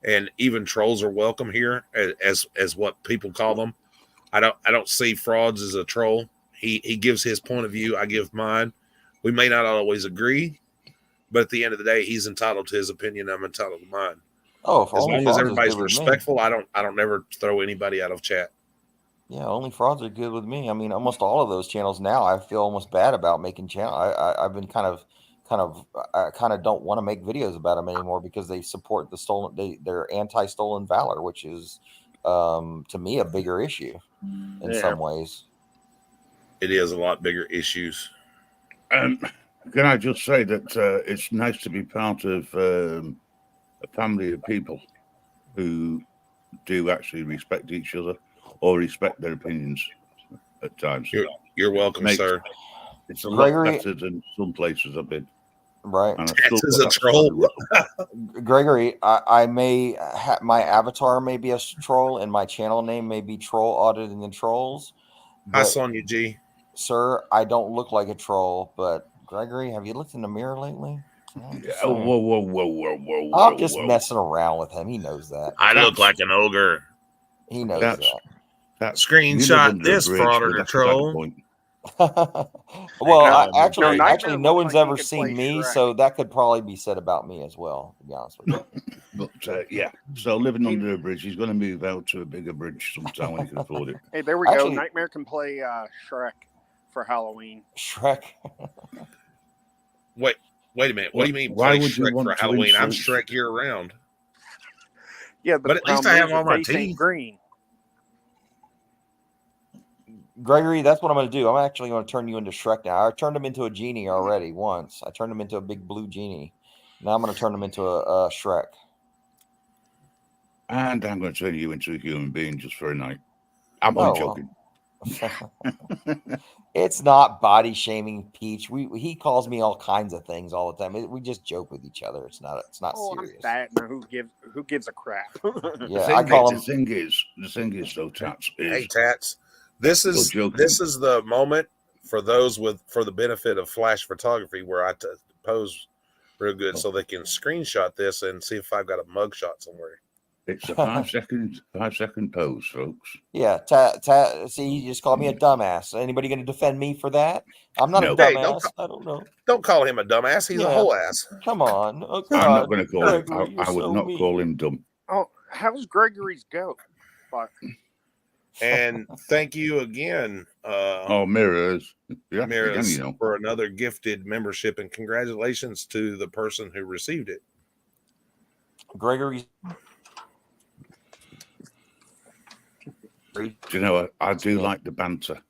and even trolls are welcome here, as what people call them. I don't see frauds as a troll. He gives his point of view, I give mine. We may not always agree, but at the end of the day, he's entitled to his opinion. I'm entitled to mine. Oh, as long as everybody's respectful, I don't never throw anybody out of chat. Yeah, only frauds are good with me. I mean, almost all of those channels now, I feel almost bad about making channel. I've been I kind of don't want to make videos about them anymore because they support they're anti-stolen valor, which is to me a bigger issue in some ways. It is a lot bigger issues. Can I just say that it's nice to be part of a family of people who do actually respect each other or respect their opinions at times. You're welcome, sir. It's a lot better than some places I've been. Right. This is a troll. Gregory, I may my avatar may be a troll and my channel name may be Troll Auditing the Trolls. Hi, Sonia G. Sir, I don't look like a troll, but Gregory, have you looked in the mirror lately? Whoa. I'm just messing around with him. He knows that. I look like an ogre. He knows that. Screenshot this fraud or troll. Well, actually, no one's ever seen me, so that could probably be said about me as well, to be honest with you. But yeah, so living under a bridge, he's going to move out to a bigger bridge sometime when he can afford it. Hey, there we go. Nightmare can play Shrek for Halloween. Shrek. Wait a minute. What do you mean? Why would you want for Halloween? I'm Shrek year round. Yeah, but at least I have all my teeth green. Gregory, that's what I'm going to do. I'm actually going to turn you into Shrek now. I turned him into a genie already once. I turned him into a big blue genie. Now I'm going to turn him into a Shrek. And I'm going to turn you into a human being just for a night. I'm only joking. It's not body shaming, Peach. He calls me all kinds of things all the time. We just joke with each other. It's not serious. I'm fat. Now who gives a crap? Yeah, I call him. The thing is, though, Tats. Hey, Tats. This You're is joking. the moment for the benefit of flash photography where I pose real good so they can screenshot this and see if I've got a mugshot somewhere. It's a 5-second pose, folks. Yeah. See, you just called me a dumbass. Anybody going to defend me for that? I'm not No. a Hey, dumbass. I don't know. Don't call him a dumbass. He's a Yeah. whole ass. Come on. Oh, I'm God. not going to call him. Gregory, you're I would so not mean. call him dumb. Oh, how's Gregory's go? But And thank you again, Mirrors. Yeah, Mirrors, again, you know. for another gifted membership, and congratulations to the person who received it. Gregory. Do you know, I do like the banter.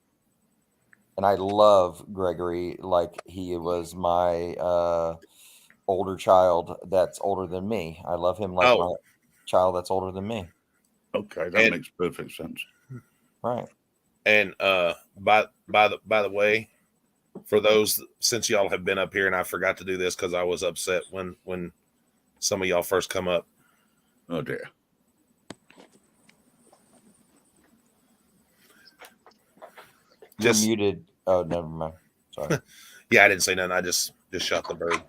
And I love Gregory like he was my older child that's older than me. I love him like my child that's older than me. Okay, that makes perfect sense. Right. And by the way, for those, since y'all have been up here and I forgot to do this because I was upset when some of y'all first come up. Oh dear. You're muted. Oh, never mind. Sorry. Yeah, I didn't say nothing. I just shot the bird.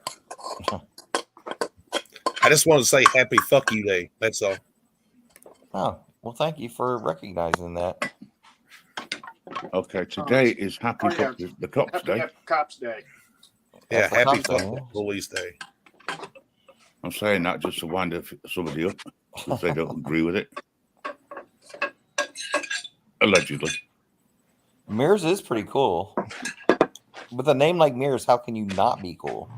I just wanted to say happy fuck you day. That's all. Oh, well, thank you for recognizing that. Okay, today is Happy the Cops Day. Happy Cops Day. Yeah, That's happy what fuck I'm saying. police day. I'm saying that just to wind somebody up if they don't agree with it. Allegedly. Mears is pretty cool. With a name like Mears, how can you not be cool?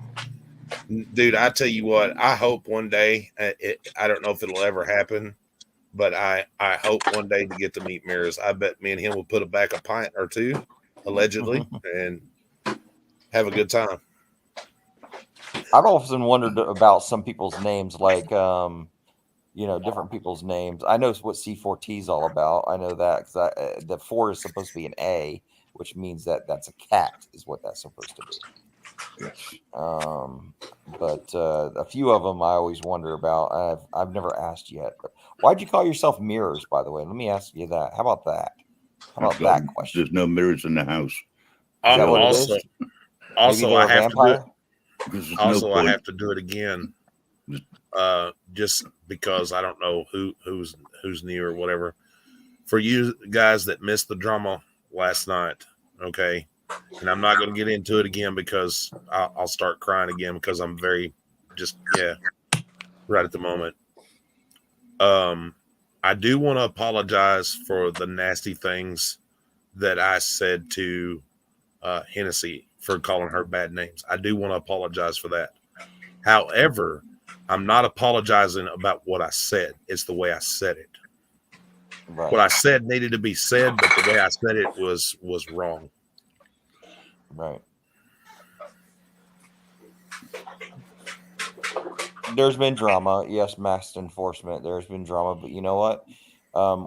Dude, I tell you what, I hope one day, I don't know if it'll ever happen, but I hope one day to get to meet Mears. I bet me and him will put back a pint or two, allegedly, and have a good time. I've often wondered about some people's names, like, different people's names. I know what C4T is all about. I know that because the 4 is supposed to be an A, which means that's a cat, is what that's supposed to be. Yes. But a few of them I always wonder about. I've never asked yet. But why'd you call yourself Mirrors, by the way? Let me ask you that. How about that? How about that question? There's no mirrors in the house. Is that what it is? Also, I have to do it. Also, I have to do it again. Just because I don't know who's new or whatever. For you guys that missed the drama last night, okay, and I'm not going to get into it again because I'll start crying again because I'm very right at the moment. I do want to apologize for the nasty things that I said to Hennessy for calling her bad names. I do want to apologize for that. However, I'm not apologizing about what I said. It's the way I said it. Right. What I said needed to be said, but the way I said it was wrong. Right. There's been drama. Yes, mass enforcement. There's been drama. But you know what?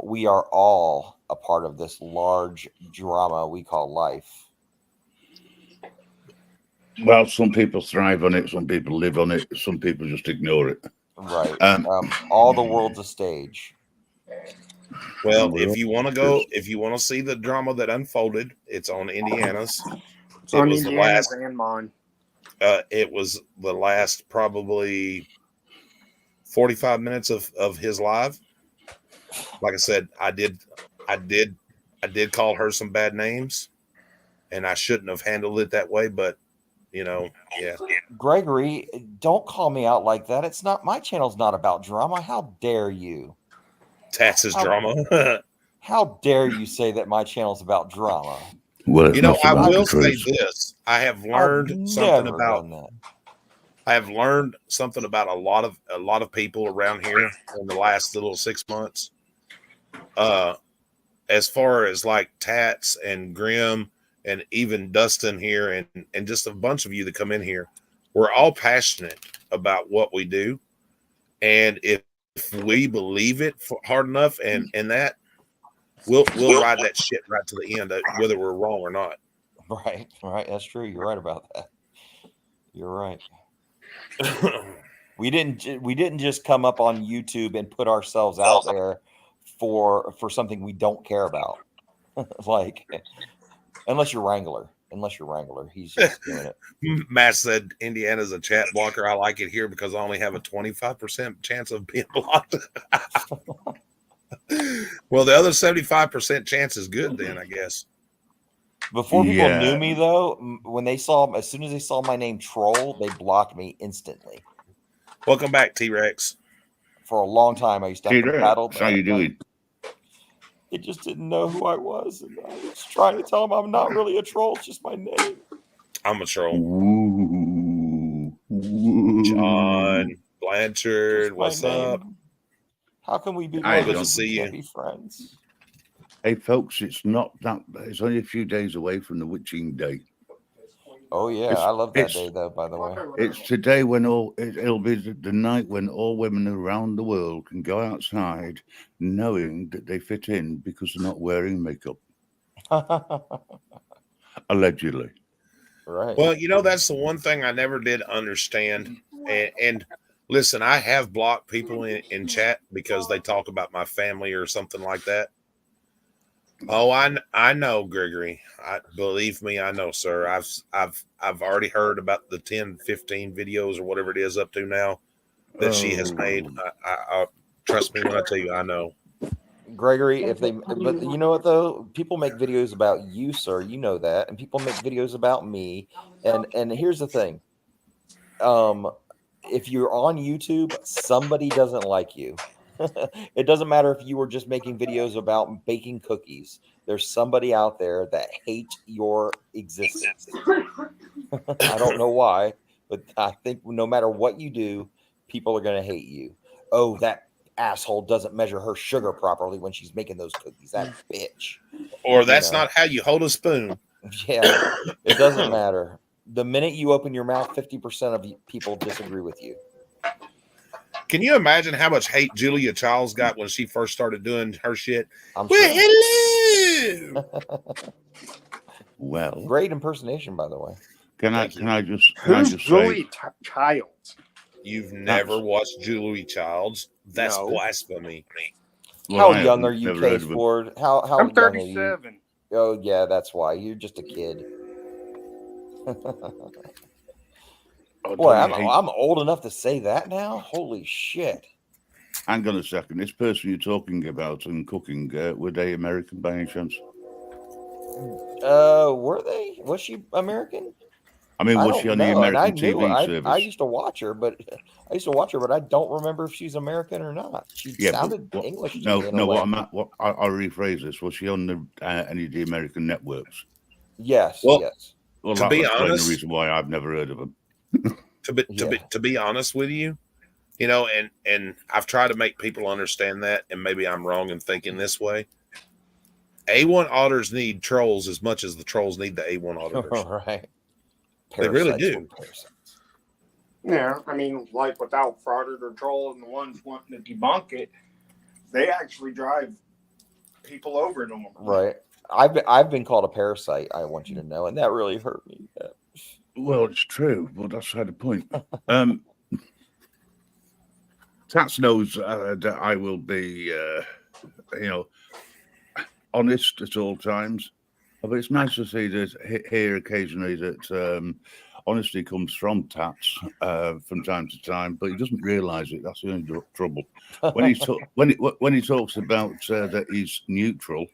We are all a part of this large drama we call life. Well, some people thrive on it. Some people live on it. Some people just ignore it. Right. All the world's a stage. Well, if you want to see the drama that unfolded, it's on Indiana's. It's on Indiana's and mine. It was the last probably 45 minutes of his live. Like I said, I did call her some bad names, and I shouldn't have handled it that way, but yeah. Gregory, don't call me out like that. It's not, my channel's not about drama. How dare you? Tats is drama. How dare you say that my channel's about drama? Well, I will say this. I have learned something about that. I have learned something about a lot of people around here in the last little 6 months. As far as like Tats and Grim and even Dustin here and just a bunch of you that come in here, we're all passionate about what we do. And if we believe it hard enough and that, we'll ride that shit right to the end, whether we're wrong or not. Right. That's true. You're right about that. You're right. We didn't just come up on YouTube and put ourselves out there for something we don't care about. Like, unless you're Wrangler, he's just doing it. Matt said Indiana's a chat blocker. I like it here because I only have a 25% chance of being blocked. Well, the other 75% chance is good then, I guess. Before people Yeah. knew me, though, as soon as they saw my name Troll, they blocked me instantly. Welcome back, T-Rex. For a long time, I used to have to battle. How you doing? They just didn't know who I was, and I was trying to tell them I'm not really a troll; it's just my name. I'm a troll. Ooh. John Blanchard, Just my what's name. up? How can we be I brothers don't if see we can't you. be friends? Hey, folks, it's not that. It's only a few days away from the witching day. Oh yeah, I love that day though. By the way, It's today when it'll be the night when all women around the world can go outside knowing that they fit in because they're not wearing makeup. Allegedly. right? Well, you know, that's the one thing I never did understand. And listen, I have blocked people in chat because they talk about my family or something like that. Oh, I know, Gregory. Believe me, I know, sir. I've already heard about the 10, 15 videos or whatever it is up to now that she has made. I trust me when I tell you, I know. Gregory, but you know what though? People make videos about you, sir. You know that, and people make videos about me. And here's the thing: if you're on YouTube, somebody doesn't like you. It doesn't matter if you were just making videos about baking cookies. There's somebody out there that hates your existence. I don't know why, but I think no matter what you do, people are going to hate you. Oh, that asshole doesn't measure her sugar properly when she's making those cookies. That bitch. Or that's not how you hold a spoon. Yeah, it doesn't matter. The minute you open your mouth, 50% of people disagree with you. Can you imagine how much hate Julia Childs got when she first started doing her shit? I'm Well, sure. hello. Well, Great impersonation, by the way. can I just Julie say Childs? You've never watched Julie Childs? That's No. blasphemy. How I young haven't, are you, never heard Case of him. Ford? How I'm young are you? 37. Oh yeah, that's why. You're just a kid. Oh, Boy, don't you hate- I'm old enough to say that now. Holy shit! Hang on a second. This person you're talking about and cooking, were they American by any chance? Were they? Was she American? I mean, was don't she on the know, and I American knew TV I service? used to watch her, but I don't remember if she's American or not. She sounded English to me in a way. I'll rephrase this. Was she on any of the American networks? Yes, Well, yes. Well, to that be would explain honest, the reason why I've never heard of them. to be honest with you, you know, and I've tried to make people understand that, and maybe I'm wrong in thinking this way. A1 auditors need trolls as much as the trolls need the A1 auditors. Right. They really do. Yeah, I mean, like without frauded or troll and the ones wanting to debunk it, they actually drive people over to them. Right. I've been called a parasite. I want you to know, and that really hurt me. Well, it's true, but that's not the point. Tats knows that I will be, honest at all times. But it's nice to see that here occasionally that honesty comes from Tats from time to time, but he doesn't realise it. That's the only trouble. When he talks about that he's neutral,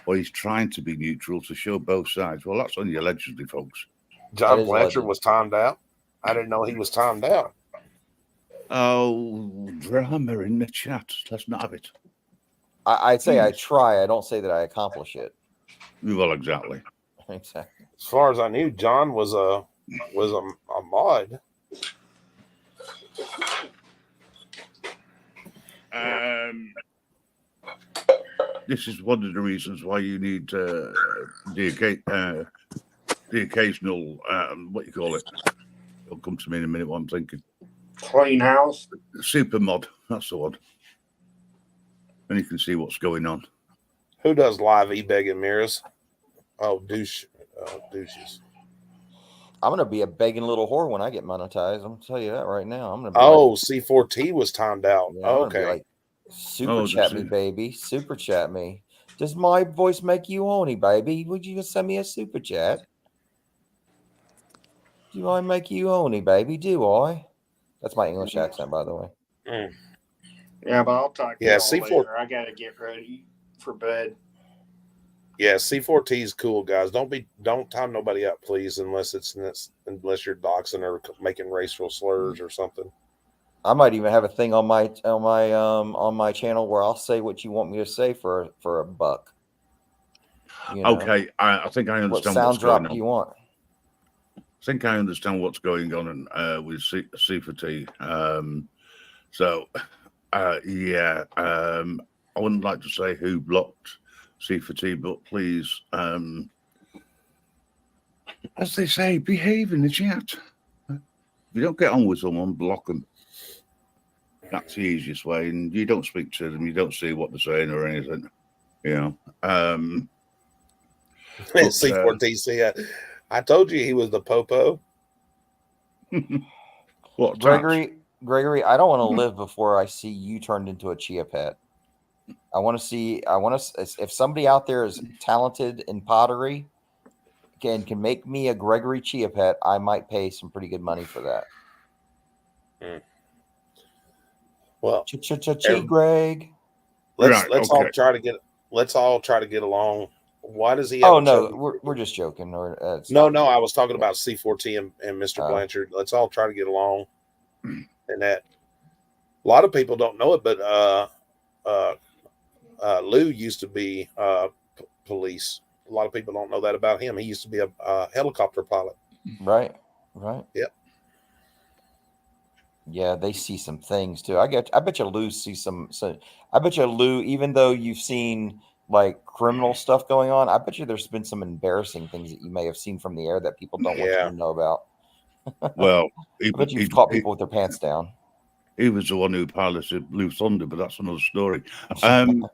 or he's trying to be neutral to show both sides, well, that's only allegedly, folks. John Blanchard was timed out. I didn't know he was timed out. Oh, drama in the chat. Let's not have it. I'd say I try. I don't say that I accomplish it. Well, exactly. Exactly. As far as I knew, John was a mod. This is one of the reasons why you need the occasional what you call it. It'll come to me in a minute. What I'm thinking. Clean house. Super mod. That's the one. And you can see what's going on. Who does live Ebeggar mirrors? Oh, douches. I'm gonna be a begging little whore when I get monetized. I'm gonna tell you that right now. I'm gonna be C4T was timed out. Yeah, I'm gonna be like, super chat me, see. baby. Super chat me. Does my voice make you horny, baby? Would you send me a super chat? Do I make you horny, baby? Do I? That's my English accent, by the way. Mm. Yeah, but I'll talk to Yeah, y'all later. I gotta get ready for bed. Yeah, C4T is cool, guys. Don't time nobody up, please, unless you're doxing or making racial slurs or something. I might even have a thing on my channel where I'll say what you want me to say for a buck. You know? Okay, I think I What understand sound what's going drop do on. you want? I think I understand what's going on with C4T. I wouldn't like to say who blocked C4T, but please, as they say, behave in the chat. If you don't get on with someone, block them. That's the easiest way, and you don't speak to them. You don't see what they're saying or anything. You know. C4T, I told you he was the popo. What, Gregory, I don't want to live before I see you turned into a chia pet. I want to if somebody out there is talented in pottery can make me a Gregory chia pet, I might pay some pretty good money for that. Well, Greg. Let's all try to get along. Why does he have we're just joking. No, I was talking about C4T and Mr. Blanchard. Let's all try to get along. And that a lot of people don't know it, but Lou used to be police. A lot of people don't know that about him. He used to be a helicopter pilot. Right. Yep. Yeah, they see some things too. I bet you Lou sees some. So I bet you Lou, even though you've seen like criminal stuff going on, I bet you there's been some embarrassing things that you may have seen from the air that people don't want you to know about. Well, I bet you've caught people with their pants down. He was the one who piloted Blue Thunder, but that's another story. I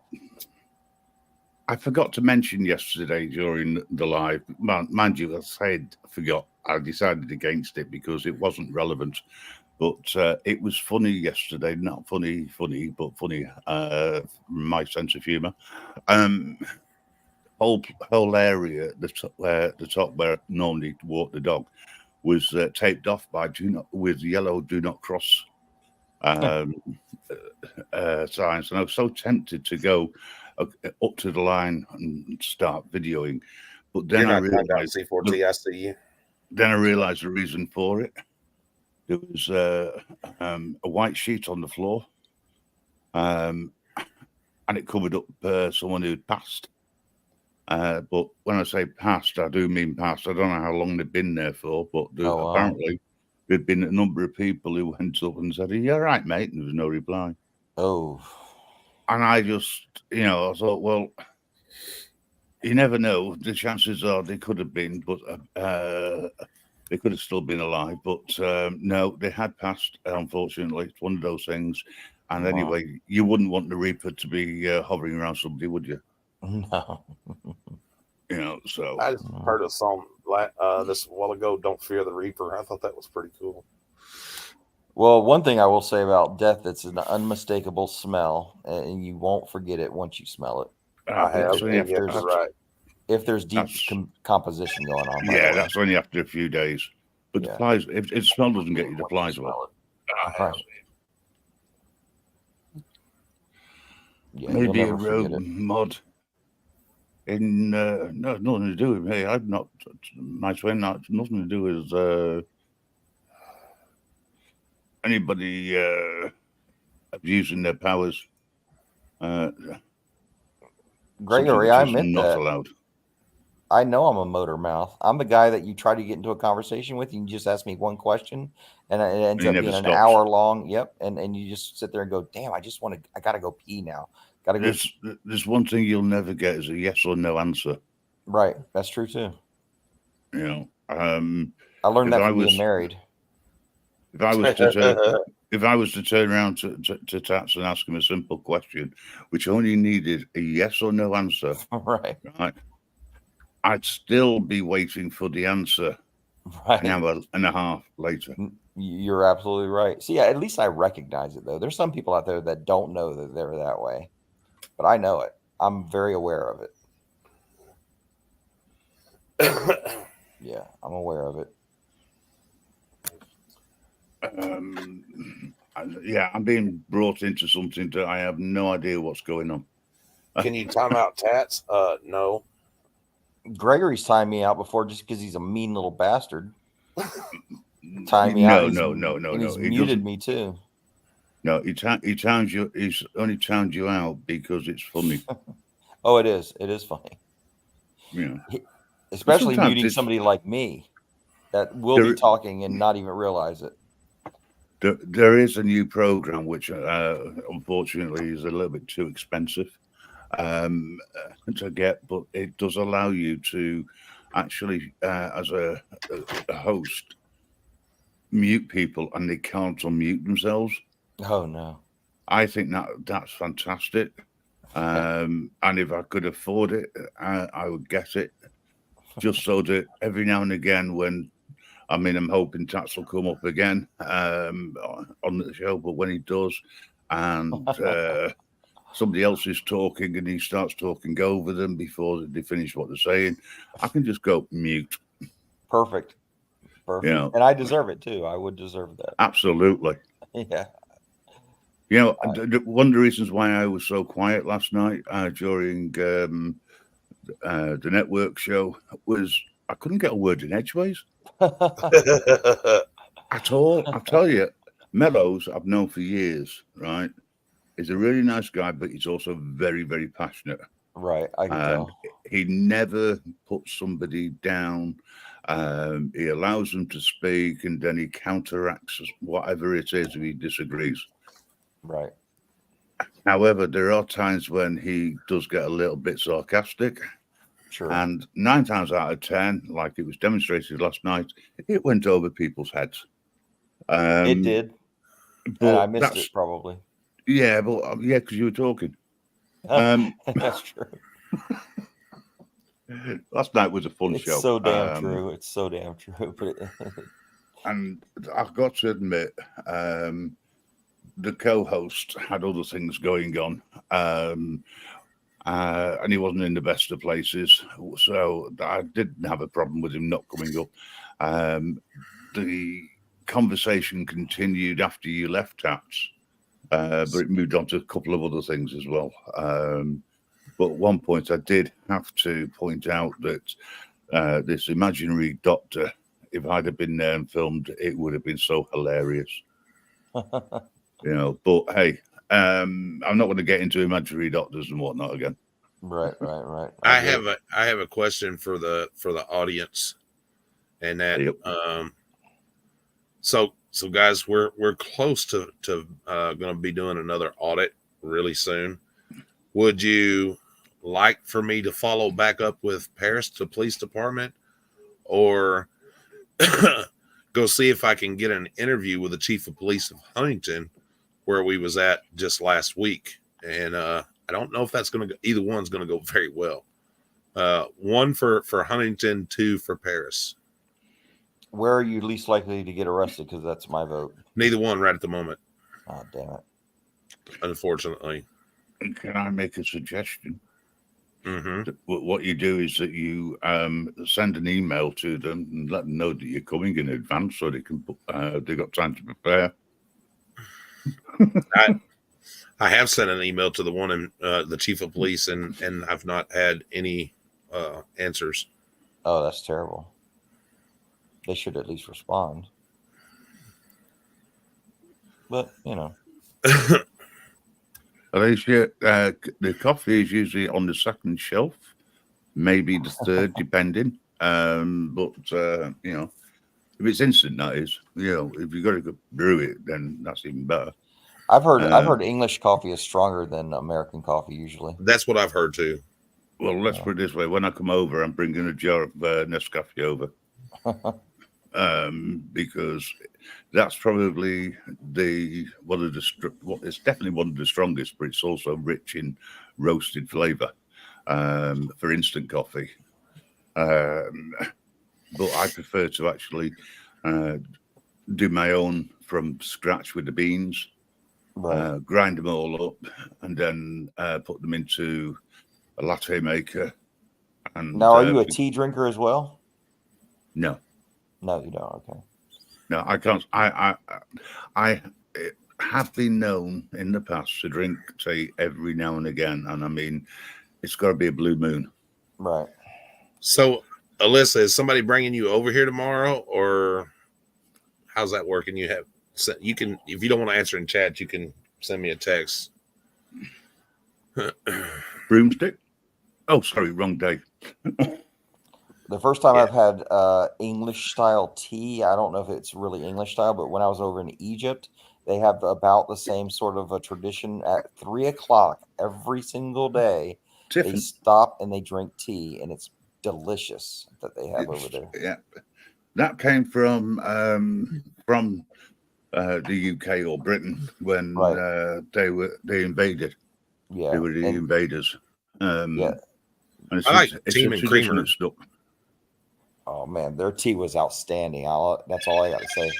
forgot to mention yesterday during the live, mind you, I decided against it because it wasn't relevant. But it was funny yesterday, not funny, but funny. My sense of humour. Whole area, the top where I normally walk the dog, was taped off with yellow "Do Not Cross" signs, and I was so tempted to go up to the line and start videoing, but then I realized C4T. I see you. Then I realized the reason for it. There was a white sheet on the floor, and it covered up someone who'd passed. But when I say passed, I do mean passed. I don't know how long they've been there for, but apparently there'd been a number of people who went up and said, "Are you all right, mate?" And there was no reply. Oh. And I just, I thought, well, you never know. The chances are they could have been, but they could have still been alive. But no, they had passed, unfortunately. It's one of those things. And anyway, you wouldn't want the Reaper to be hovering around somebody, would you? No. So. I just heard a song this a while ago, "Don't Fear the Reaper." I thought that was pretty cool. Well, one thing I will say about death, it's an unmistakable smell, and you won't forget it once you smell it. If there's deep composition going on. Yeah, that's only after a few days. But the flies, if smell doesn't get you, the flies will. Right. Yeah, maybe a rogue mod. No, nothing to do with me. I'm not my twin. Nothing to do with anybody abusing their powers. Gregory, I meant not that. Allowed. I know I'm a motor mouth. I'm the guy that you try to get into a conversation with, and you just ask me one question, and it ends up being an hour long. Yep, and you just sit there and go, "Damn, I gotta go pee now." Gotta go. There's one thing you'll never get is a yes or no answer. Right, that's true too. I learned that from being married. If I was to turn around to Tats and ask him a simple question, which only needed a yes or no answer, right, I'd still be waiting for the answer an hour and a half later. You're absolutely right. See, at least I recognize it, though. There's some people out there that don't know that they're that way, but I know it. I'm very aware of it. Yeah, I'm aware of it. Yeah, I'm being brought into something that I have no idea what's going on. Can you time out Tats? No. Gregory's timed me out before just because he's a mean little bastard. Timed me out. No. And he's He muted doesn't. me too. No, he times you. He's only timed you out because it's funny. Oh, it is. It is funny. Yeah. Especially Sometimes muting it's- somebody like me that will There- be talking and not even realize it. There is a new program which, unfortunately, is a little bit too expensive to get, but it does allow you to actually, as a host, mute people and they can't unmute themselves. Oh no. I think that's fantastic. And if I could afford it, I would get it, just so that every now and again, I'm hoping Tats will come up again on the show, but when he does, and somebody else is talking and he starts talking over them before they finish what they're saying, I can just go mute. Perfect. Yeah. And I deserve it too. I would deserve that. Absolutely. Yeah. One of the reasons why I was so quiet last night during the network show was I couldn't get a word in edgeways at all. I'll tell you, Mellows I've known for years, right? He's a really nice guy, but he's also very, very passionate. Right. I can tell. He never puts somebody down. He allows them to speak, and then he counteracts whatever it is if he disagrees. Right. However, there are times when he does get a little bit sarcastic. Sure. And 9 times out of 10, like it was demonstrated last night, it went over people's heads. It did. But And I missed it probably. Yeah, but because you were talking. That's true. Last night was a fun It's show. so damn true. It's so damn true. And I've got to admit, the co-host had other things going on. And he wasn't in the best of places. So I didn't have a problem with him not coming up. The conversation continued after you left, Tats, but it moved on to a couple of other things as well. But at one point I did have to point out that this imaginary doctor, if I'd have been there and filmed, it would have been so hilarious. But hey, I'm not going to get into imaginary doctors and whatnot again. Right. I have a question for the audience, and that so guys, we're close to going to be doing another audit really soon. Would you like for me to follow back up with Paris, the police department, or go see if I can get an interview with the chief of police of Huntington, where we was at just last week? And I don't know if that's going to go, either one's going to go very well. 1 for Huntington, 2 for Paris. Where are you least likely to get arrested? Because that's my vote. Neither one right at the moment. Oh, damn it. Unfortunately. Can I make a suggestion? Mm-hmm. What you do is that you send an email to them and let them know that you're coming in advance, so they can they got time to prepare. I have sent an email to the one in the chief of police, and I've not had any answers. Oh, that's terrible. They should at least respond. But the coffee is usually on the second shelf, maybe the third, depending. But if it's instant, that is. If you got to go brew it, then that's even better. I've heard English coffee is stronger than American coffee usually. That's what I've heard too. Well, let's put it this way: when I come over, I'm bringing a jar of Nescafe over, because that's probably it's definitely one of the strongest, but it's also rich in roasted flavor for instant coffee. But I prefer to actually do my own from scratch with the beans. Right. Grind them all up and then put them into a latte maker. And Now, are you a tea drinker as well? No, No, you don't. Okay. no, I can't. I have been known in the past to drink tea every now and again, and I mean, it's got to be a blue moon. Right. So, Alyssa, is somebody bringing you over here tomorrow, or how's that working? You can, if you don't want to answer in chat, you can send me a text. Broomstick? Oh, sorry, wrong day. The first time Yeah. I've had English style tea, I don't know if it's really English style, but when I was over in Egypt, they have about the same sort of a tradition at 3 o'clock every single day. They Tiffin. stop and they drink tea, and it's delicious that they have over there. Yeah, that came from the UK or Britain when Right. they invaded. Yeah. They were the invaders. Yeah. And it's I like it's tea a and tradition creamer. that's stuck. Oh man, their tea was outstanding. That's all I got to say.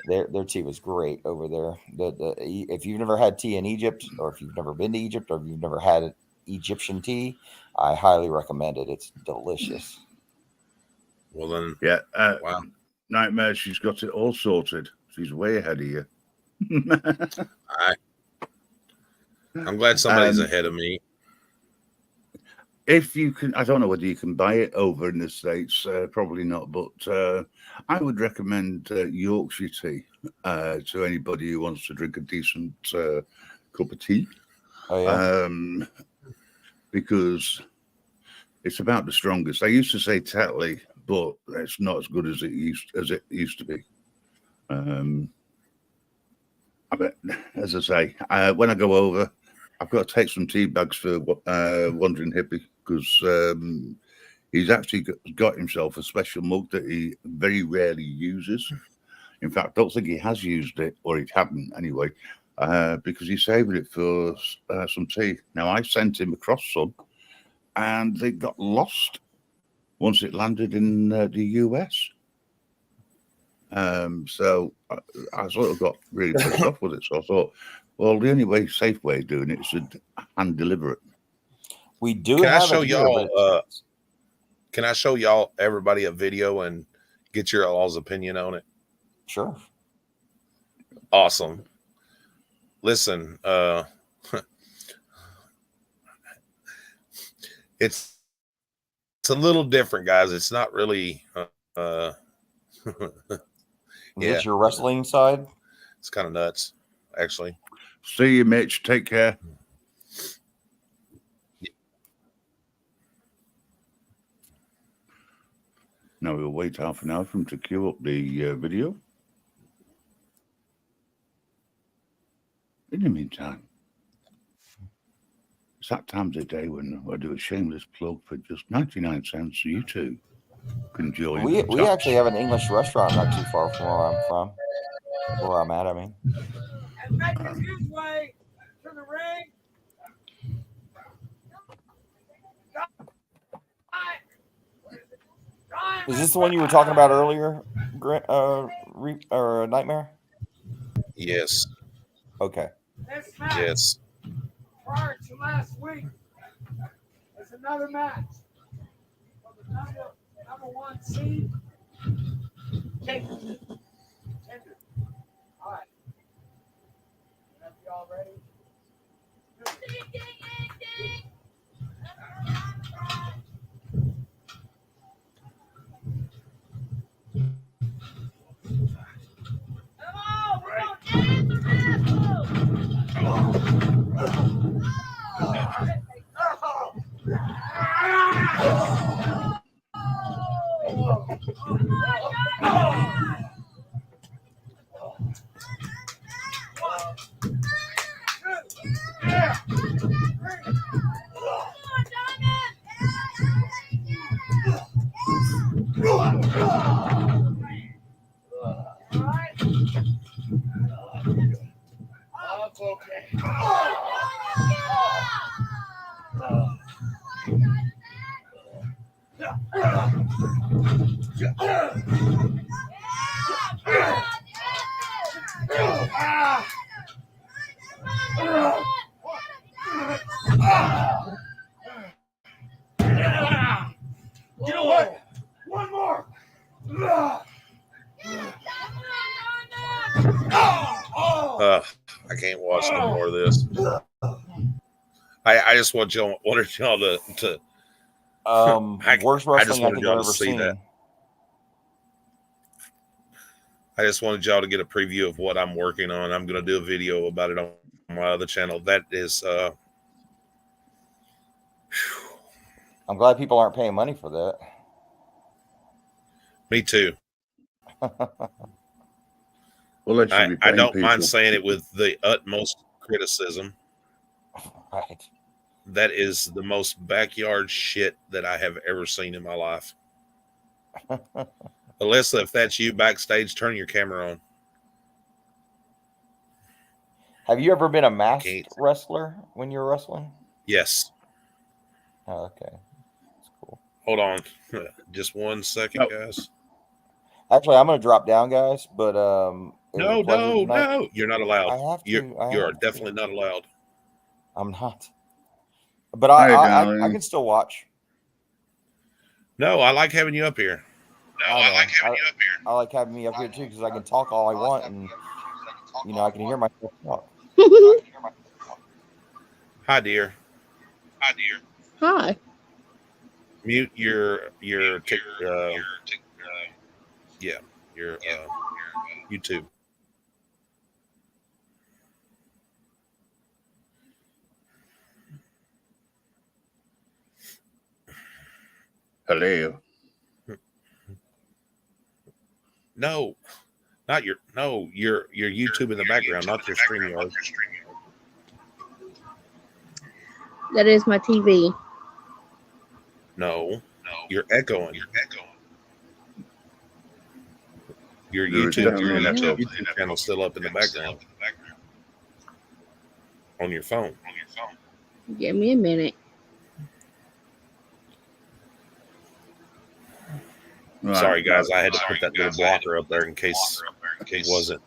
Their tea was great over there. If you've never had tea in Egypt, or if you've never been to Egypt, or if you've never had Egyptian tea, I highly recommend it. It's delicious. Well then, Yeah. wow. Nightmare, she's got it all sorted. She's way ahead of you. I'm glad somebody's ahead of me. If you can, I don't know whether you can buy it over in the States, probably not, but I would recommend Yorkshire tea to anybody who wants to drink a decent cup of tea. Oh yeah. Because it's about the strongest. I used to say Tetley, but it's not as good as it used to be. I bet, as I say, when I go over, I've got to take some tea bags for Wandering Hippie, because he's actually got himself a special mug that he very rarely uses. In fact, I don't think he has used it, or he hadn't anyway, because he's saving it for some tea. Now, I sent him across some, and they got lost once it landed in the US. So I sort of got really pissed off with it. So I thought, well, the only safe way of doing it is to hand deliver it. We do Can I have show it here, y'all? but Can I show y'all everybody a video and get your all's opinion on it? sure. Awesome. Listen, it's a little different, guys. It's not really. Is Yeah. it your wrestling side? It's kind of nuts, actually. See you, Mitch. Take care. Now we'll wait half an hour for him to queue up the video. In the meantime, it's that time of the day when I do a shameless plug for just 99 cents. You too can enjoy. We actually have an English restaurant not too far from where I'm from. Where I'm at, I mean. And make it his way to the ring. Is this the one you were talking about earlier, Nightmare? Yes. Okay. This match, Yes. prior to last week, is another match for the number one seed. Tender. All right. Are y'all ready? Come on, we're gonna dance I can't watch no more of this. I just wanted y'all to Worst I just wrestling I wanted think y'all I've to ever see seen. that. I just wanted y'all to get a preview of what I'm working on. I'm going to do a video about it on my other channel. That is, I'm glad people aren't paying money for that. me too. Well, they should be I paying don't people. mind saying it with the utmost criticism. Right. That is the most backyard shit that I have ever seen in my life. Alyssa, if that's you backstage, turn your camera on. Have you ever been a masked Can't. wrestler when you're wrestling? Yes. Oh, okay. That's cool. Hold on. Just 1 second, guys. Actually, I'm going to drop down, guys, but it was No, a pleasure no, tonight. no. You're not allowed. I have to. You are definitely not allowed. I'm not. But Hey, I can still watch. No, I like having you up here. I like having me up here too because I can talk all I want and I can hear myself talk. Hi, dear. Hi. Mute your YouTube. Hello. No, not your YouTube in the background, not your StreamYard. That is my TV. No, you're echoing. Your There is YouTube definitely an echo. channel still up in the background on your phone. Give me a minute. Right, Sorry, guys, right. I had to put that little blocker up there in case it wasn't.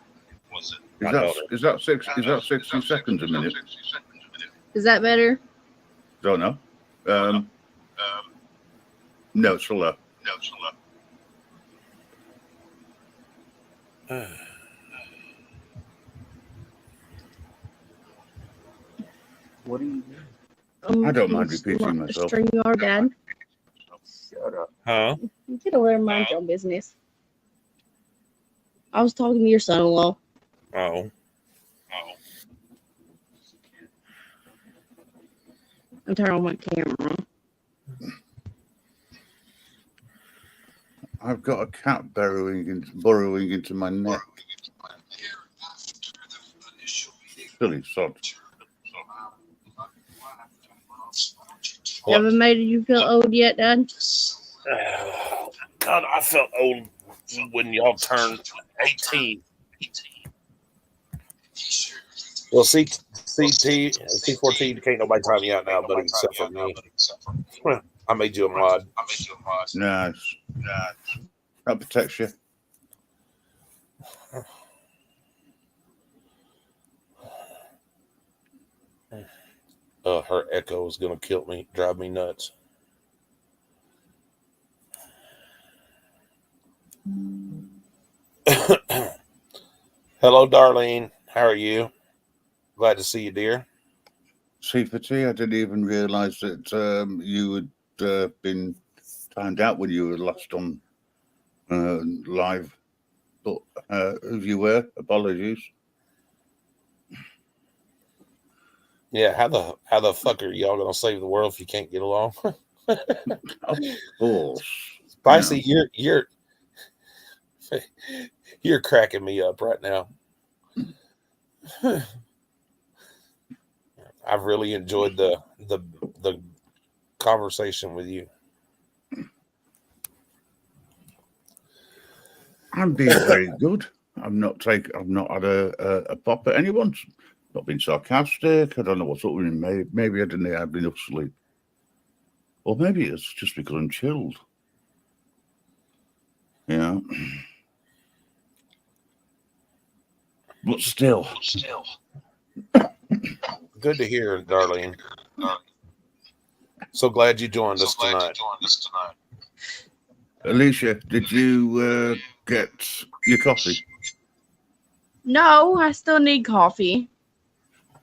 Is that 60 seconds a minute? Is that better? Don't know. No, it's still there. What do you do? I don't mind repeating myself. StreamYard, Dad. Shut up. Huh? Get over there and mind your own business. I was talking to your son-in-law. Oh. I'm turning on my camera. I've got a cat burrowing into my neck. Silly sod. Haven't made you feel old yet, Dad? God, I felt old when y'all turned 18. Well, C14 can't nobody time you out now, buddy, except for me. I made you a mod. Nice. That protects you. Her echo is gonna kill me, drive me nuts. Hello, Darlene. How are you? Glad to see you, dear. C4T, I didn't even realize that you had been timed out when you were last on live. But who you were, apologies. Yeah, how the fuck are y'all gonna save the world if you can't get along? Of course. Spicy, you're cracking me up right now. I've really enjoyed the conversation with you. I'm being very good. I've not had a pop at anyone. Not been sarcastic. I don't know what's up with me. Maybe I didn't have enough sleep. Or maybe it's just because I'm chilled. Yeah. But still. Good to hear, Darlene. So glad you joined us tonight. Alicia, did you get your coffee? No, I still need coffee.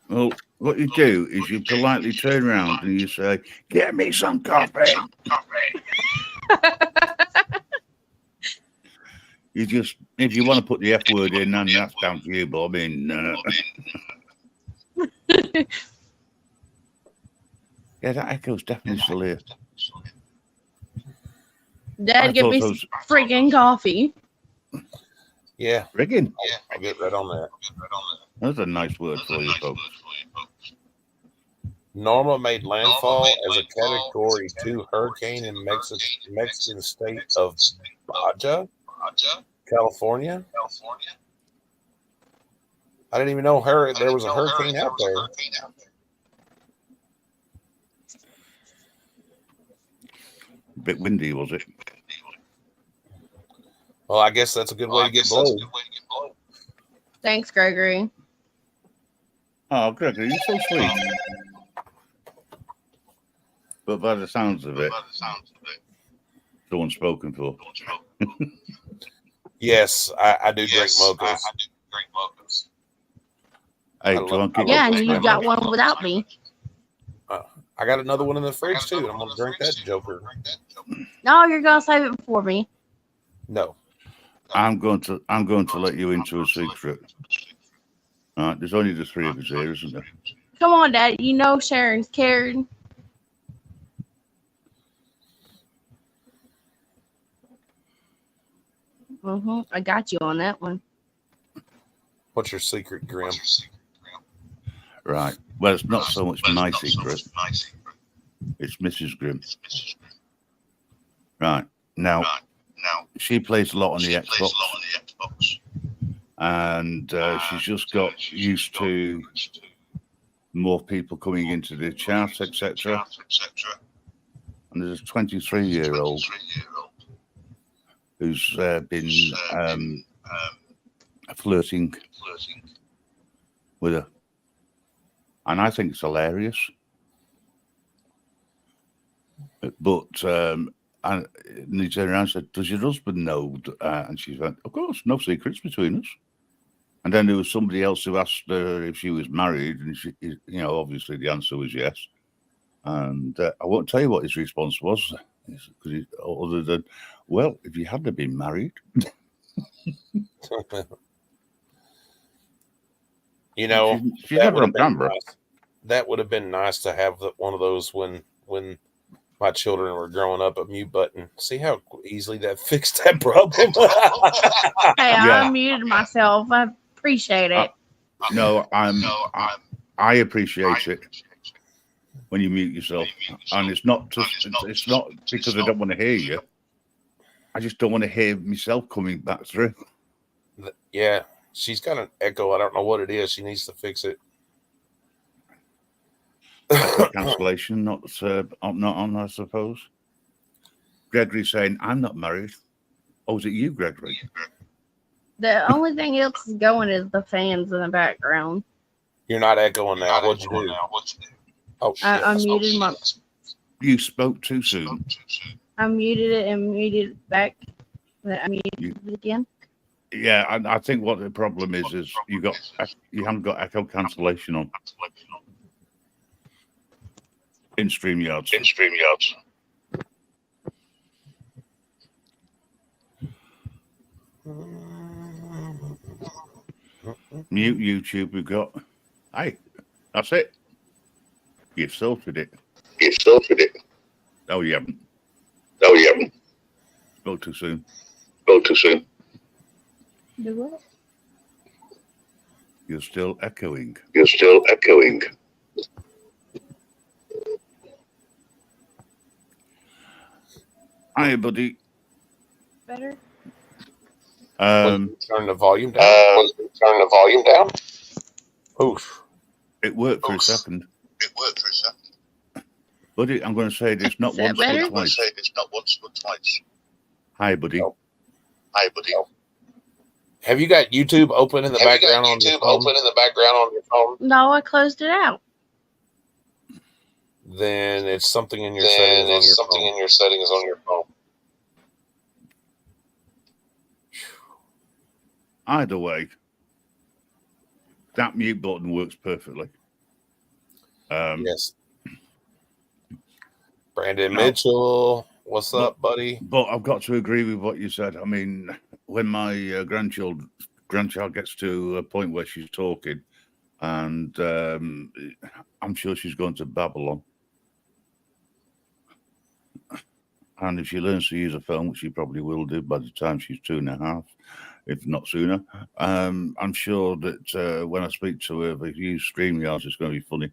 Well, what you do is you politely turn around and you say, "Get me some coffee." You just, if you want to put the F word in, then that's down to you. But I mean, yeah, that echo's definitely still here. Dad, get me some freaking coffee. Yeah, Friggin'. I'll get right on that. That's a nice word for you, folks. Norma made landfall as a Category 2 hurricane in Mexican state of Baja, California. I didn't even know there was a hurricane out there. A bit windy, was it? Well, I guess that's a good way to get blown. Thanks, Gregory. Oh, Gregory, you're so sweet. But by the sounds of it, someone's spoken for. Yes, I do drink mochas. Hey, do you want to keep Yeah, up and with you that? got one without me. I got another one in the fridge too. I'm gonna drink that joker. No, you're gonna save it for me. No. I'm going to let you into a secret. All right, there's only the three of us here, isn't there? Come on, Dad. You know Sharon's caring. I got you on that one. What's your secret, Grim? Right. Well, it's not so much my secret. It's Mrs. Grimm. Right. Now, she plays a lot on the Xbox. And she's just got used to more people coming into the chat, etc. And there's a 23-year-old who's been flirting with her. And I think it's hilarious. But and he turned around and said, "Does your husband know?" And she went, "Of course, no secrets between us." And then there was somebody else who asked her if she was married, and she, obviously the answer was yes. And I won't tell you what his response was, because other than, "Well, if you hadn't been married." She's never on camera. Nice. That would have been nice to have one of those when my children were growing up, a mute button. See how easily that fixed that problem? Hey, I unmuted myself. I appreciate it. I appreciate it when you mute yourself. And it's not because I don't want to hear you. I just don't want to hear myself coming back through. Yeah, she's got an echo. I don't know what it is. She needs to fix it. Cancellation, not on, I suppose. Gregory saying, "I'm not married." Oh, is it you, Gregory? The only thing else is going is the fans in the background. You're not echoing now. What'd you do? Oh, shit. I muted my. You spoke too soon. I muted it and muted it back. I muted it again. Yeah, I think what the problem is you haven't got echo cancellation on in StreamYards. Mute YouTube. We've got. Hey, that's it. You've sorted it. No, you haven't. Spoke too soon. Do what? You're still echoing. Hi, buddy. Better? Turn the volume down. Oof. It worked for a second. Buddy, I'm going to say this not once but twice. Hi, buddy. Oh. Have you got YouTube open in the background on your phone? No, I closed it out. Then it's something in your settings on your phone. Either way, that mute button works perfectly. Yes. Brandon No. Mitchell, what's up, buddy? But I've got to agree with what you said. I mean, when my grandchild gets to a point where she's talking, and I'm sure she's going to babble on. And if she learns to use a phone, which she probably will do by the time she's 2.5, if not sooner, I'm sure that when I speak to her, if I use StreamYards, it's going to be funny.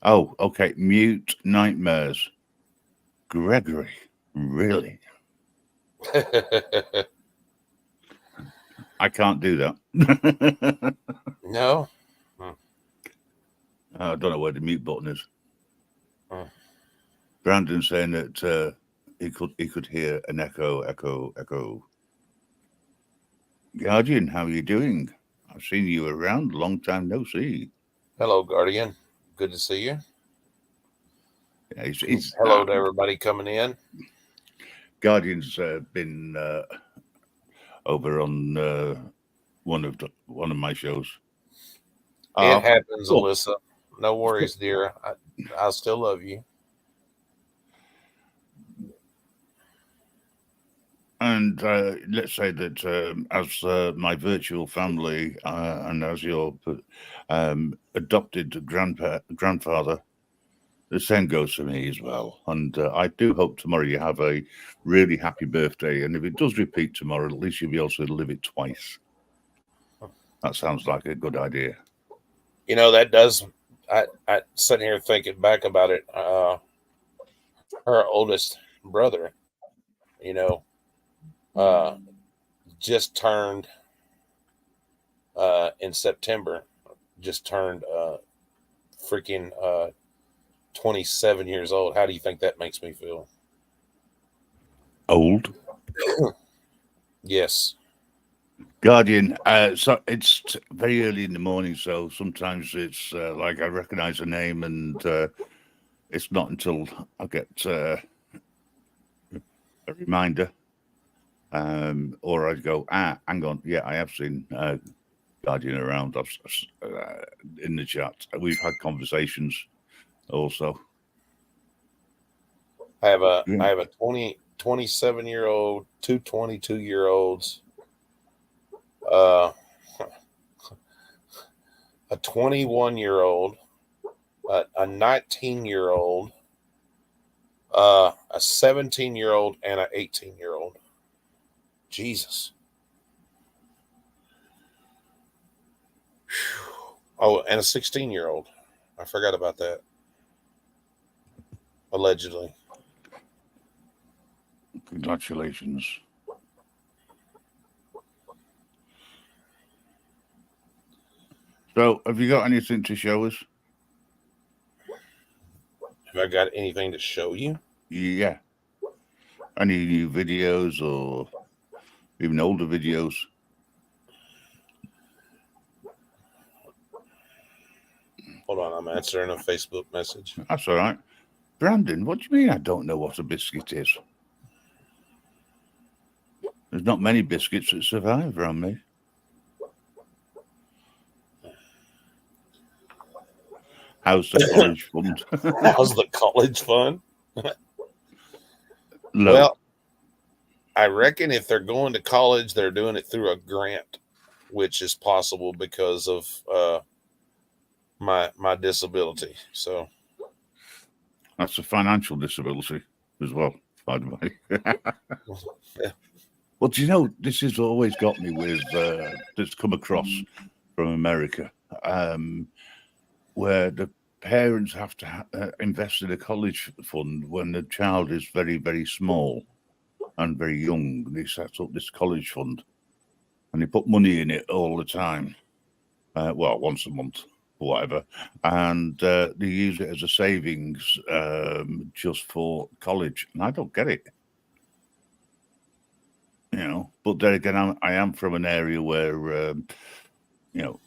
Oh, okay. Mute nightmares. Gregory, really? I can't do that. No. I don't know where the mute button is. Hmm. Brandon saying that he could hear an echo. Guardian, how are you doing? I've seen you around. Long time no see. Hello, Guardian. Good to see you. Yeah, he's hello to everybody coming in. Guardian's been over on one of my shows. It happens, cool. Alyssa. No worries, dear. I still love you. And let's say that as my virtual family and as your adopted grandfather, the same goes for me as well. And I do hope tomorrow you have a really happy birthday. And if it does repeat tomorrow, at least you'll be able to live it twice. That sounds like a good idea. You know, that does. I sitting here thinking back about it. Her oldest brother, just turned in September, just turned freaking 27 years old. How do you think that makes me feel? Old? Yes. Guardian, so it's very early in the morning, so sometimes it's like I recognize a name and it's not until I get a reminder or I go, hang on, yeah, I have seen Guardian around in the chat. We've had conversations also. I have a 27-year-old, two 22-year-olds, a 21-year-old, a 19-year-old, a 17-year-old, and an 18-year-old. Jesus. Oh, and a 16-year-old. I forgot about that. Allegedly. Congratulations. So, have you got anything to show us? Have I got anything to show you? Yeah. Any new videos or even older videos? Hold on, I'm answering a Facebook message. That's all right. Brandon, what do you mean I don't know what a biscuit is? There's not many biscuits that survive around me. How's the college fund? How's the college fund? Well, I reckon if they're going to college, they're doing it through a grant, which is possible because of my disability. So that's a financial disability as well, by the way. yeah. Well, do you know, this has always got me with, that's come across from America, where the parents have to invest in a college fund when the child is very, very small and very young. They set up this college fund and they put money in it all the time. Well, once a month or whatever. And they use it as a savings just for college. And I don't get it. You know, but then again, I am from an area where, you know,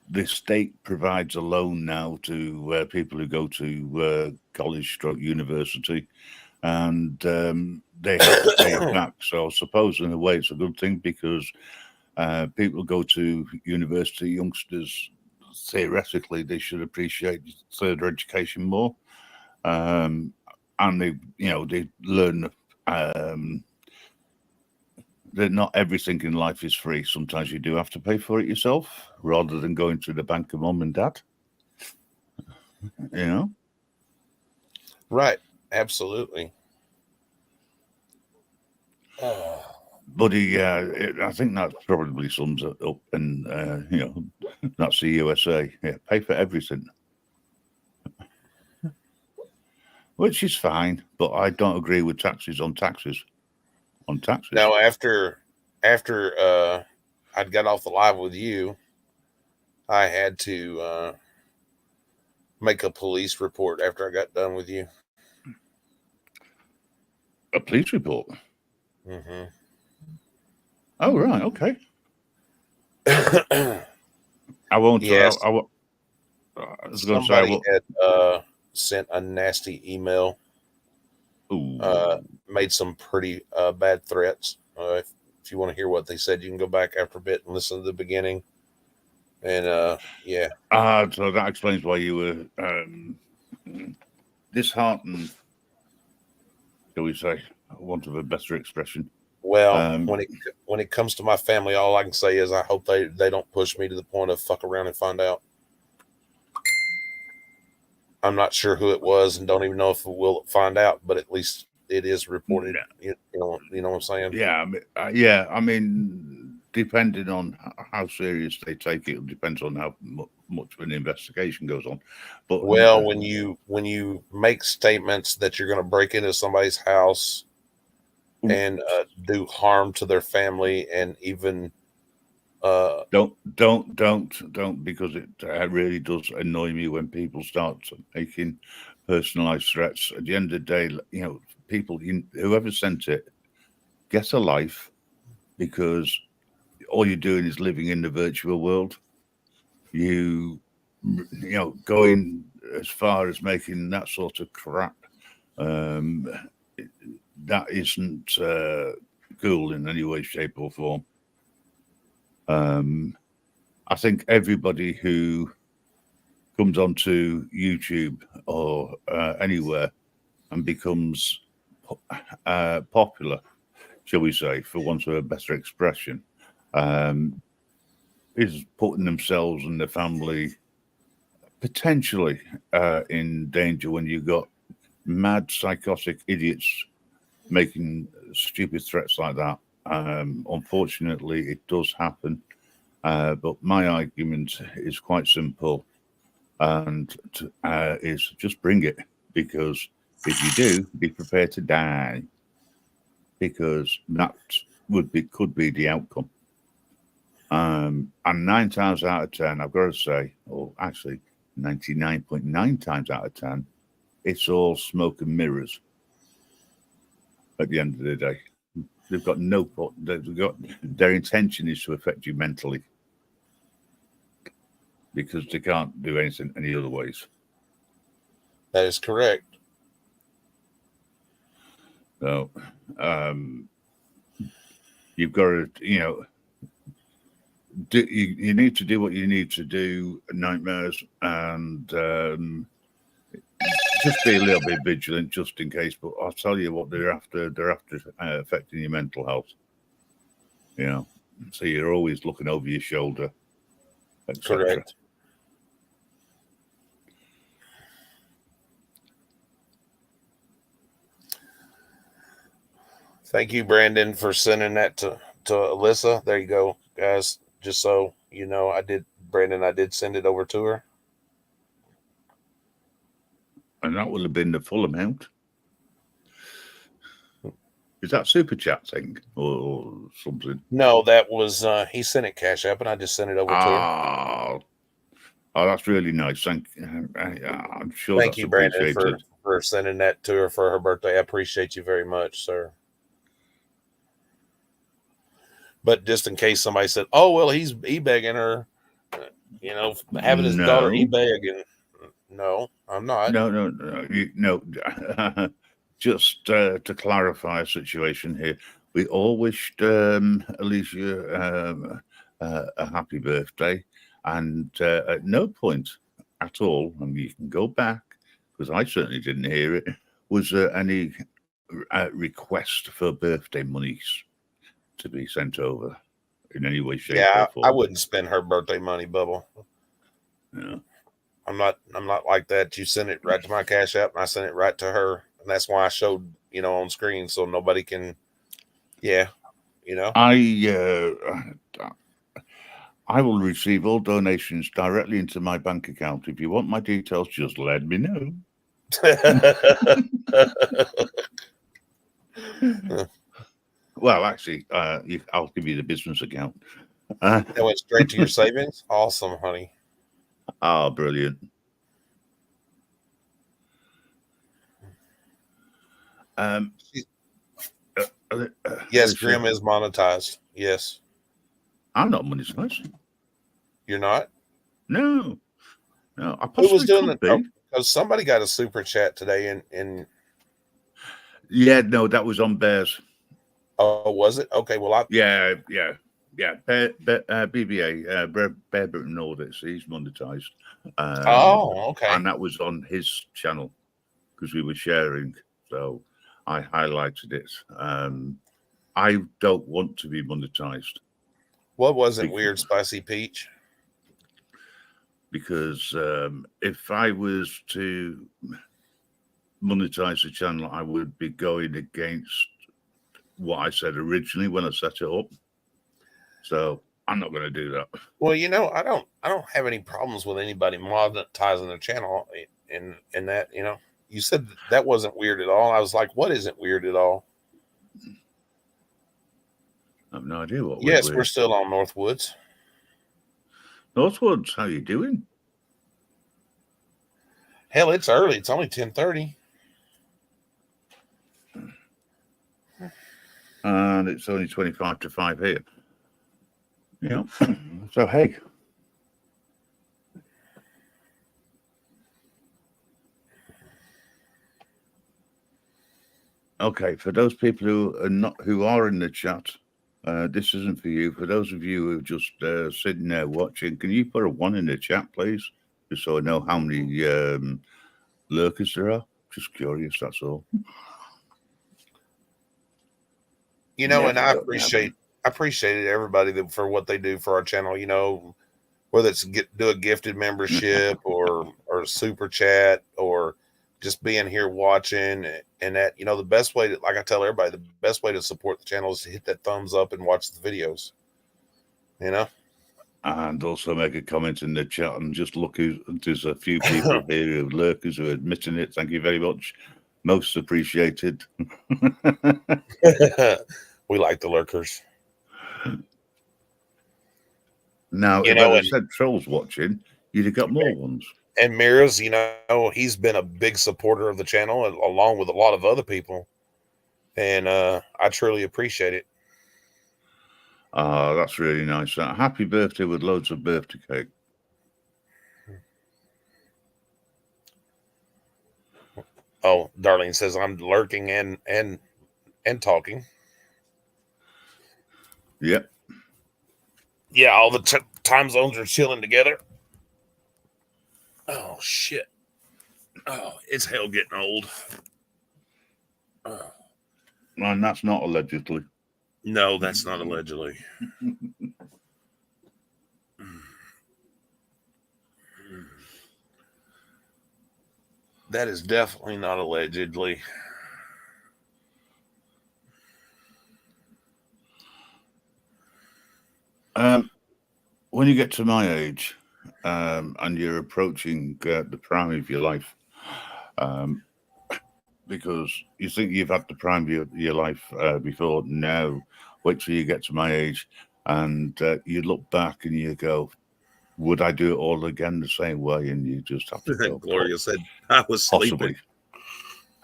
the state provides a loan now to people who go to college stroke university, and they have to pay it back. So I suppose in a way it's a good thing because people go to university, youngsters, theoretically, they should appreciate further education more. And they learn that not everything in life is free. Sometimes you do have to pay for it yourself rather than going to the bank of mom and dad. Right. Absolutely. But I think that probably sums it up. And, that's the USA. Yeah, pay for everything. Which is fine, but I don't agree with taxes on taxes. Now, after I'd got off the live with you, I had to make a police report after I got done with you. A police report? Mm-hmm. Oh, right, okay. I won't. Yes. I was going to say. Somebody had sent a nasty email. Made some pretty bad threats. If you want to hear what they said, you can go back after a bit and listen to the beginning. And yeah. So that explains why you were disheartened, shall we say, want of a better expression. Well, when it comes to my family, all I can say is I hope they don't push me to the point of fuck around and find out. I'm not sure who it was and don't even know if we'll find out, but at least it is reported. You know what I'm saying? Yeah, I mean, depending on how serious they take it, depends on how much of an investigation goes on. But well, when you make statements that you're going to break into somebody's house and do harm to their family, and even don't, because it really does annoy me when people start making personalized threats. At the end of the day, people, whoever sent it, get a life, because all you're doing is living in the virtual world. Going as far as making that sort of crap, that isn't cool in any way, shape, or form. I think everybody who comes onto YouTube or anywhere and becomes popular, shall we say, for want of a better expression, is putting themselves and their family potentially in danger when you've got mad, psychotic idiots making stupid threats like that. Unfortunately, it does happen. But my argument is quite simple, and is just bring it, because if you do, be prepared to die, because that could be the outcome. And 9 times out of 10, I've got to say, or actually 99.9 times out of 10, it's all smoke and mirrors. At the end of the day, they've got their intention is to affect you mentally, because they can't do anything any other ways. That is correct. So, you've got to, you need to do what you need to do, nightmares, and just be a little bit vigilant, just in case. But I'll tell you what they're after. They're after affecting your mental health. So you're always looking over your shoulder, etc. Correct. Thank you, Brandon, for sending that to Alyssa. There you go, guys. Just so you know, I did send it over to her. And that would have been the full amount. Is that super chat thing or something? No, that was he sent it Cash App, and I just sent it over to her. Oh, that's really nice. Thank you. I'm sure. Thank you, Brandon, for sending that to her for her birthday. I appreciate you very much, sir. But just in case somebody said, "Oh, well, he's ebegging her," having his daughter ebeg, and no, I'm not. No. just to clarify a situation here, we all wished Alicia a happy birthday, and at no point at all, and you can go back because I certainly didn't hear it, was there any request for birthday monies to be sent over in any way, shape, or form. I wouldn't spend her birthday money, Bubble. Yeah. I'm not like that. You send it right to my Cash App, and I send it right to her, and that's why I showed on screen so nobody can. Yeah, I will receive all donations directly into my bank account. If you want my details, just let me know. Well, actually, I'll give you the business account. That went straight to your savings. Awesome, honey. Oh, brilliant. Yes, Grim is monetized. Yes. I'm not monetized. You're not? No. I Who was doing could be. Because somebody got a super chat today in Yeah, no, that was on Bears. Oh, was it? Okay, well, Yeah. BBA, Bear Britain Audits, he's monetized. okay. And that was on his channel because we were sharing. So I highlighted it. I don't want to be monetized. What wasn't weird, Spicy Peach? Because if I was to monetize the channel, I would be going against what I said originally when I set it up. So I'm not going to do that. Well, I don't have any problems with anybody monetizing their channel and that, you said that wasn't weird at all. I was like, what isn't weird at all? I have no idea what. Yes, we're still on Northwoods. Northwoods, how you doing? Hell, it's early. It's only 10:30. And it's only 25 to 5 here. Yeah. So, hey. Okay, for those people who are in the chat, this isn't for you. For those of you who are just sitting there watching, can you put a 1 in the chat, please? Just so I know how many lurkers there are. Just curious, that's all. And I appreciated everybody for what they do for our channel. Whether it's do a gifted membership or super chat or just being here watching, and that the best way to, like I tell everybody, the best way to support the channel is to hit that thumbs up and watch the videos. And also make a comment in the chat and just look there's a few people here who are lurkers who are admitting it. Thank you very much. Most appreciated. We like the lurkers. Now, if I said trolls watching, you'd have got more ones. And Miraz, he's been a big supporter of the channel along with a lot of other people. And I truly appreciate it. That's really nice. Happy birthday with loads of birthday cake. Oh, Darlene says I'm lurking and talking. Yep. Yeah, all the time zones are chilling together. Oh, shit. Oh, it's hell getting old. And that's not allegedly. No, that's not allegedly. That is definitely not allegedly. When you get to my age, and you're approaching the prime of your life, because you think you've had the prime of your life before, now wait till you get to my age, and you look back and you go, would I do it all again the same way? And you just have to go. Gloria said, I was sleeping.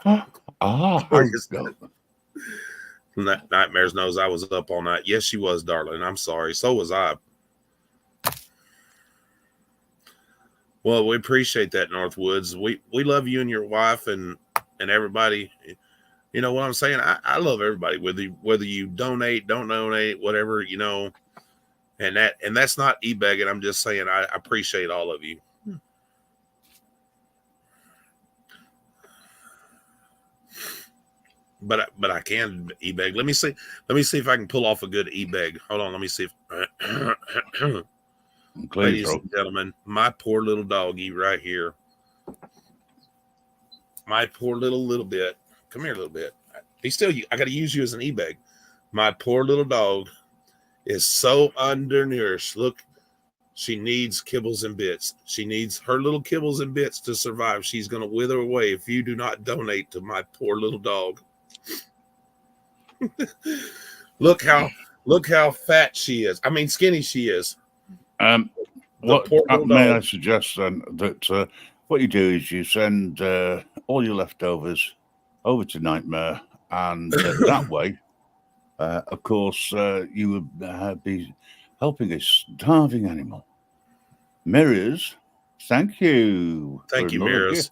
Gloria said, Nightmares knows I was up all night. Yes, she was, darling. I'm sorry. So was I. Well, we appreciate that, Northwoods. We love you and your wife and everybody. You know what I'm saying? I love everybody, whether you donate, don't donate, whatever, you know, and that's not e-begging. I'm just saying I appreciate all of you. But I can e-beg. Let me see if I can pull off a good e-beg. Hold on, let me see if ladies and gentlemen, my poor little doggy right here. My poor little bit. Come here a little bit. He's still, I got to use you as an e-beg. My poor little dog is so undernourished. Look, she needs kibbles and bits. She needs her little kibbles and bits to survive. She's going to wither away if you do not donate to my poor little dog. Look how fat she is. I mean, skinny she is. What may I suggest then that what you do is you send all your leftovers over to Nightmare, and that way, of course, you would be helping a starving animal. Mirrors, thank you. Thank you, Mirrors.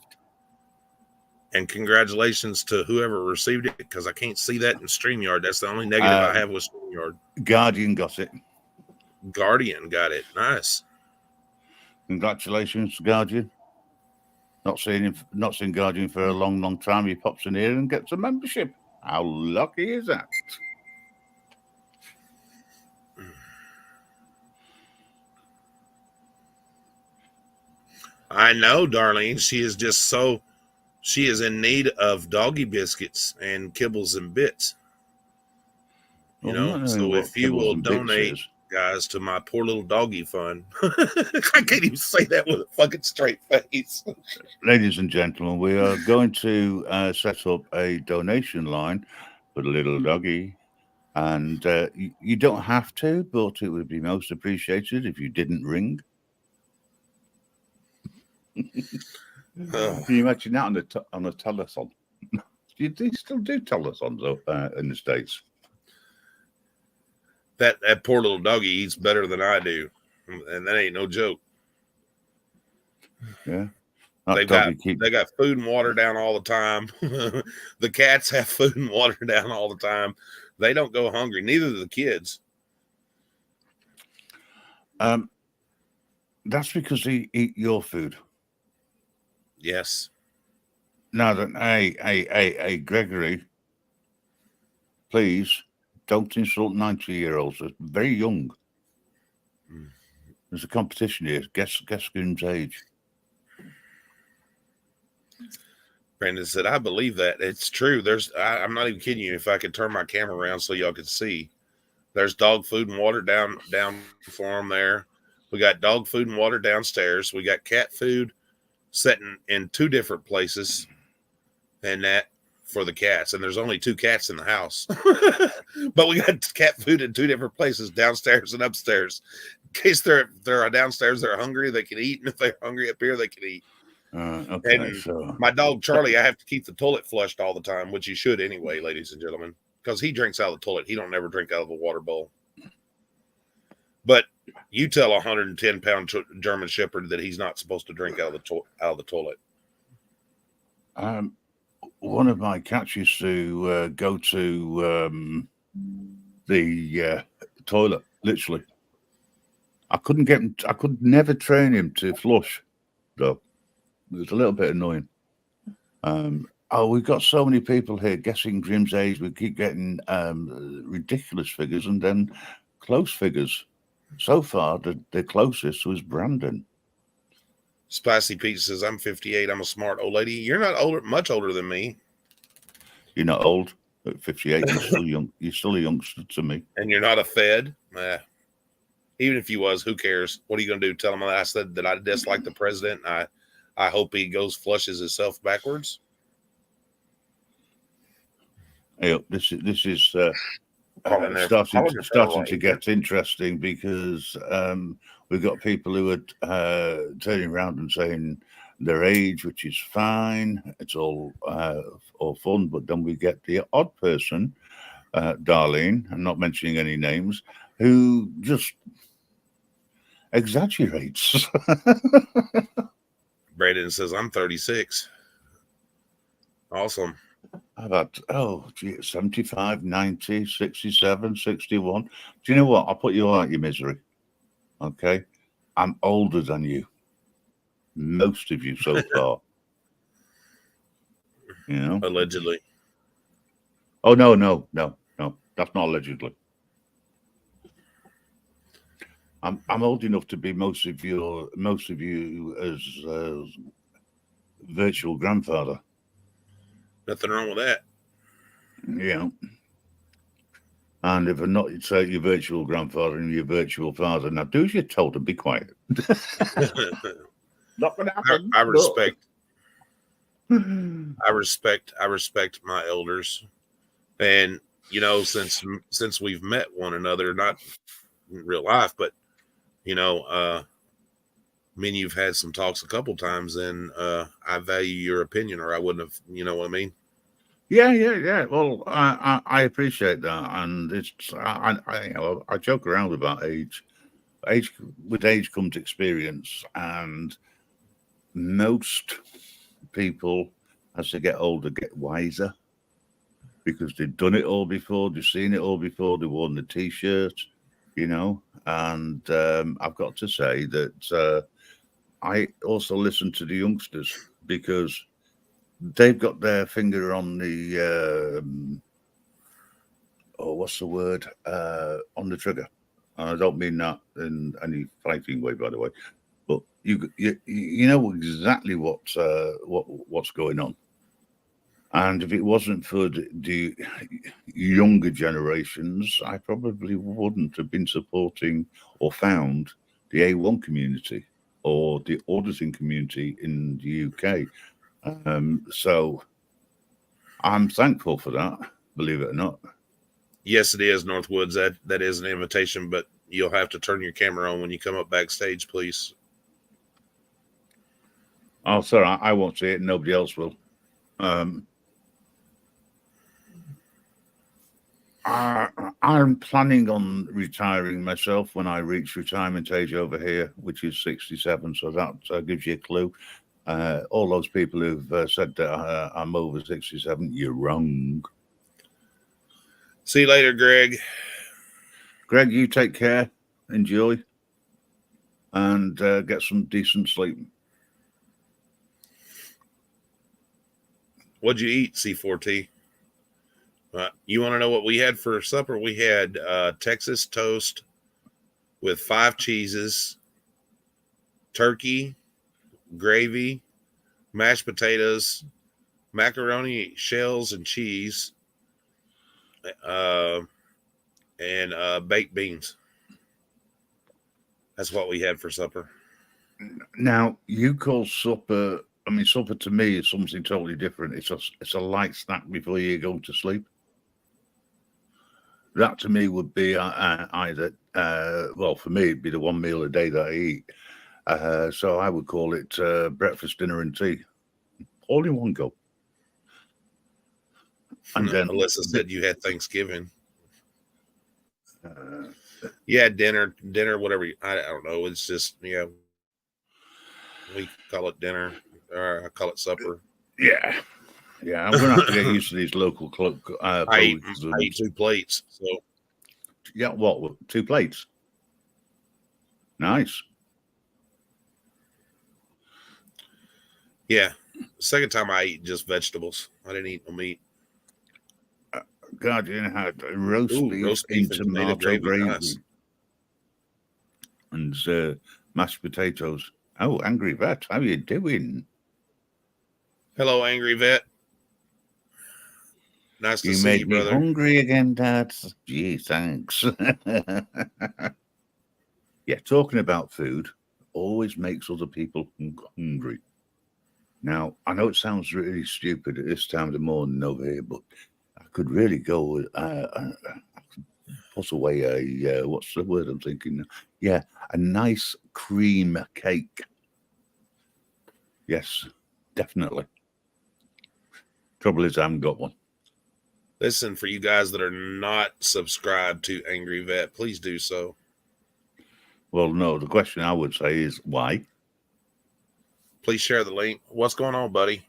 And congratulations to whoever received it, because I can't see that in StreamYard. That's the only negative I have with StreamYard. Guardian got it. Guardian got it. Nice. Congratulations, Guardian. Not seen Guardian for a long time. He pops in here and gets a membership. How lucky is that? I know, Darlene. She is in need of doggy biscuits and kibbles and bits. You know, so if you will donate, guys, to my poor little doggy fund. I can't even say that with a fucking straight face. Ladies and gentlemen, we are going to set up a donation line for the little doggy. And you don't have to, but it would be most appreciated if you didn't ring. Can you imagine that on a telethon? They still do telethons in the States. That poor little doggy eats better than I do, and that ain't no joke. Yeah, they got food and water down all the time. The cats have food and water down all the time. They don't go hungry. Neither do the kids. That's because they eat your food. Yes. Now then, hey, Gregory, please don't insult 90-year-olds. They're very young. There's a competition here. Guess Goon's age. Brandon said, I believe that. It's true. I'm not even kidding you. If I could turn my camera around so y'all could see, there's dog food and water down for them there. We got dog food and water downstairs. We got cat food sitting in two different places, and that for the cats. And there's only 2 cats in the house, but we got cat food in 2 different places, downstairs and upstairs. In case they're downstairs, they're hungry, they can eat, and if they're hungry up here, they can eat. Okay, and so my dog Charlie, I have to keep the toilet flushed all the time, which you should anyway, ladies and gentlemen, because he drinks out of the toilet. He don't never drink out of a water bowl. But you tell a 110-pound German Shepherd that he's not supposed to drink out of the toilet. One of my cats used to go to the toilet. Literally, I couldn't get him. I could never train him to flush, though. It was a little bit annoying. We've got so many people here guessing Grim's age. We keep getting ridiculous figures and then close figures. So far, the closest was Brandon. Spicy Pete says, I'm 58. I'm a smart old lady. You're not much older than me. You're not old. At 58, you're still young. You're still a youngster to me. And you're not a Fed. Even if you was, who cares? What are you going to do? Tell him that I said that I dislike the president. I hope he flushes himself backwards. Hey, this is starting to get interesting because we've got people who are turning around and saying their age, which is fine. It's all fun, but then we get the odd person, Darlene, I'm not mentioning any names, who just exaggerates. Braden says, I'm 36. Awesome. I've had, 75, 90, 67, 61. Do you know what? I'll put you out your misery. Okay? I'm older than you. Most of you so far. You know? Allegedly. Oh, no. That's not allegedly. I'm old enough to be most of you as virtual grandfather. Nothing wrong with that. You know. And if I'm not, say your virtual grandfather and your virtual father, now do as you're told and be quiet. Not gonna happen. I respect my elders, and you know, since we've met one another, not in real life, but you know, me and you've had some talks a couple times, and I value your opinion, or I wouldn't have. You know what I mean? Yeah. Well, I appreciate that, and it's I joke around about age. With age comes experience, and most people, as they get older, get wiser because they've done it all before, they've seen it all before, they've worn the T-shirt, you know. And I've got to say that I also listen to the youngsters because they've got their finger on the what's the word, on the trigger. And I don't mean that in any fighting way, by the way, but you know exactly what's going on. And if it wasn't for the younger generations, I probably wouldn't have been supporting or found the A1 community or the auditing community in the UK. So I'm thankful for that, believe it or not. Yes, it is, Northwoods. That is an invitation, but you'll have to turn your camera on when you come up backstage, please. Oh, sorry, I won't see it. Nobody else will. I'm planning on retiring myself when I reach retirement age over here, which is 67. So that gives you a clue. All those people who've said that I'm over 67, you're wrong. See you later, Greg. Greg, you take care, enjoy, and get some decent sleep. What'd you eat, C4T? You want to know what we had for supper? We had Texas toast with 5 cheeses, turkey, gravy, mashed potatoes, macaroni shells and cheese, and baked beans. That's what we had for supper. Now, you call supper, I mean, supper to me is something totally different. It's a light snack before you go to sleep. That to me would be either, well, for me, it'd be the one meal a day that I eat. So I would call it breakfast, dinner, and tea, all in one go. And then Alyssa said you had Thanksgiving. Yeah, dinner, whatever. I don't know. It's just, yeah, we call it dinner, or I call it supper. Yeah, I'm going to have to get used to these local I eat 2 plates. So yeah, what, 2 plates? Nice. Yeah, second time I eat just vegetables. I didn't eat no meat. God, you know how roast beef in tomato gravy nice. And mashed potatoes. Oh, Angry Vet, how you doing? Hello, Angry Vet. Nice to see you, brother. You made me hungry again, Dad. Gee, thanks. Yeah, talking about food always makes other people hungry. Now, I know it sounds really stupid at this time of the morning over here, but I could really go with put away a what's the word I'm thinking? Yeah, a nice cream cake. Yes, definitely. Trouble is, I haven't got one. Listen, for you guys that are not subscribed to Angry Vet, please do so. Well, no, the question I would say is why? Please share the link. What's going on, buddy?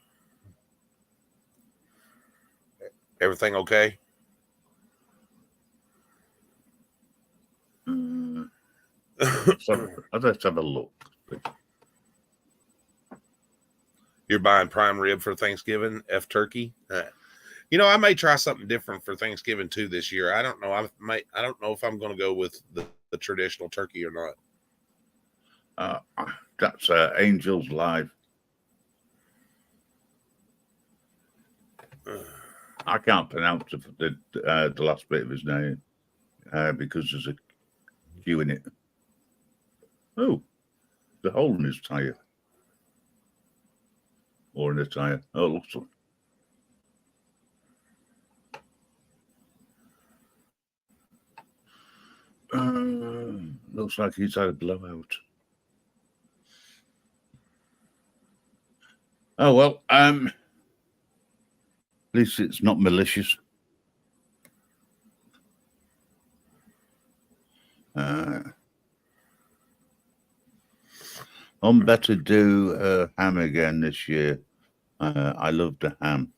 Everything okay? Let's have a look. You're buying prime rib for Thanksgiving, turkey. I may try something different for Thanksgiving too this year. I don't know. I don't know if I'm going to go with the traditional turkey or not. That's Angel's Live. I can't pronounce the last bit of his name because there's a Q in it. Oh, the hole in his tire. Or in the tire. Oh, looks like. Looks like he's had a blowout. Oh well, at least it's not malicious. I'm better do ham again this year. I love the ham.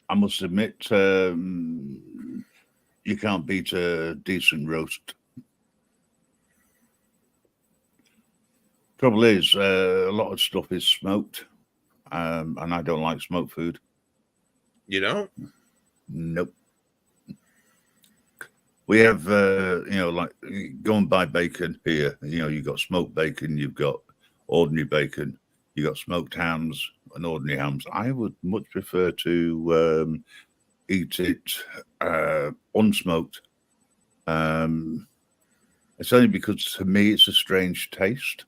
I must admit, you can't beat a decent roast. Trouble is, a lot of stuff is smoked, and I don't like smoked food. You don't? Nope. We have, like go and buy bacon here. You've got smoked bacon, you've got ordinary bacon, you've got smoked hams and ordinary hams. I would much prefer to eat it unsmoked. It's only because to me it's a strange taste,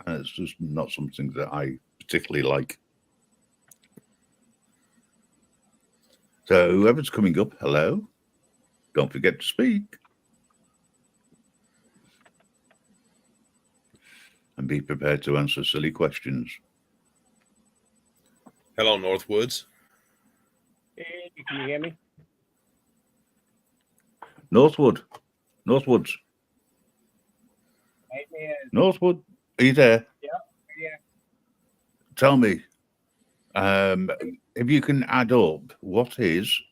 and it's just not something that I particularly like. So whoever's coming up, hello. Don't forget to speak. And be prepared to answer silly questions. Hello, Northwoods. Hey, can you hear me? Northwoods. Hey, man. Northwood, are you there? Yeah. Tell me, if you can add up what is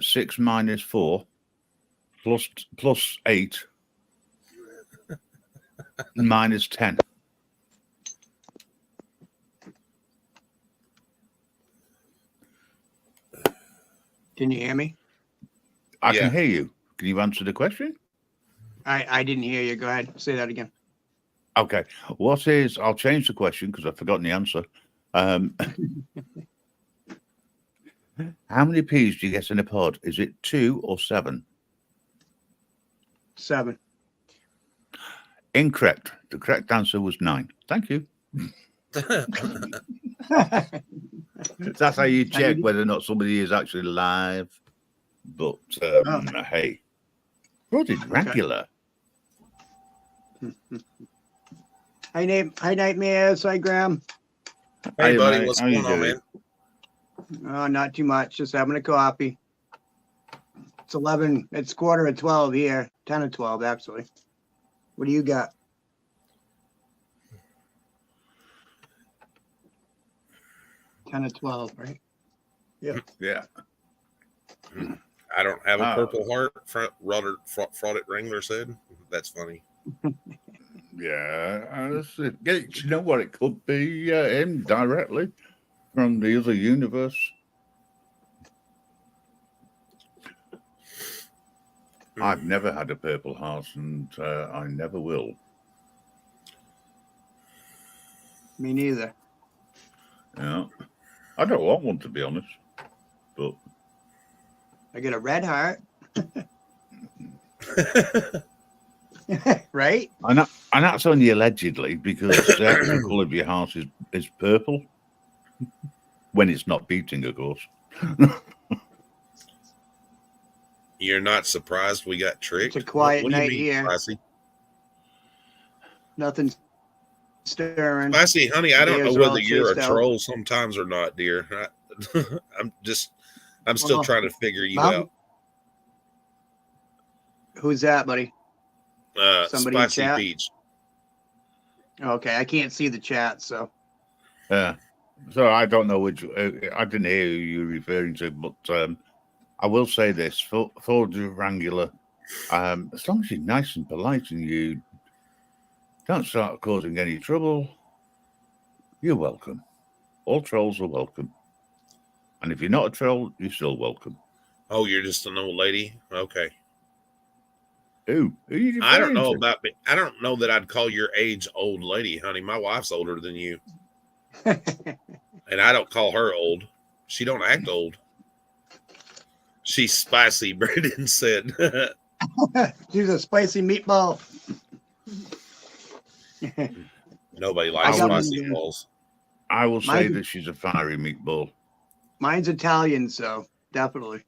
6 minus 4 plus 8 minus 10. Can you hear me? I Yeah. can hear you. Can you answer the question? I didn't hear you. Go ahead. Say that again. Okay. I'll change the question because I've forgotten the answer. How many peas do you get in a pod? Is it 2 or 7? 7. Incorrect. The correct answer was 9. Thank you. That's how you check whether or not somebody is actually live. But hey, bloody regular. Hi, Nightmares. Hi, Graham. Hey, buddy, mate. what's How you going on, doing? man? Oh, not too much. Just having a coffee. It's 11. It's 11:45 here. 10:12, actually. What do you got? Ten to 12, right? Yeah. I don't have a purple heart, frauded Wrangler said. That's funny. Yeah. You know what? It could be him directly from the other universe. I've never had a purple heart, and I never will. Me neither. Yeah. I don't want one, to be honest. But I get a red heart. Right? and that's only allegedly, because the actual colour of your heart is purple. When it's not beating, of course. You're not surprised we got tricked? It's a quiet What do you night mean, here. Spicy? Nothing stirring. Spicy, honey, I don't know Bears are all whether you're a chased out. troll sometimes or not, dear. I'm still Well, trying to figure you Mom- out. Who's that, buddy? Somebody in Spicy chat? Peach. Okay, I can't see the chat, so. Yeah. So I don't know which. I didn't hear who you're referring to, but I will say this: for the Wrangler, as long as you're nice and polite and you don't start causing any trouble, you're welcome. All trolls are welcome, and if you're not a troll, you're still welcome. Oh, you're just an old lady? Okay. Who are you I don't referring know to? about. I don't know that I'd call your age old lady, honey. My wife's older than you, and I don't call her old. She don't act old. She's spicy, Brandon said. She's a spicy meatball. Nobody I likes got spicy one. balls. I will say Mine's- that she's a fiery meatball. Mine's Italian, so definitely.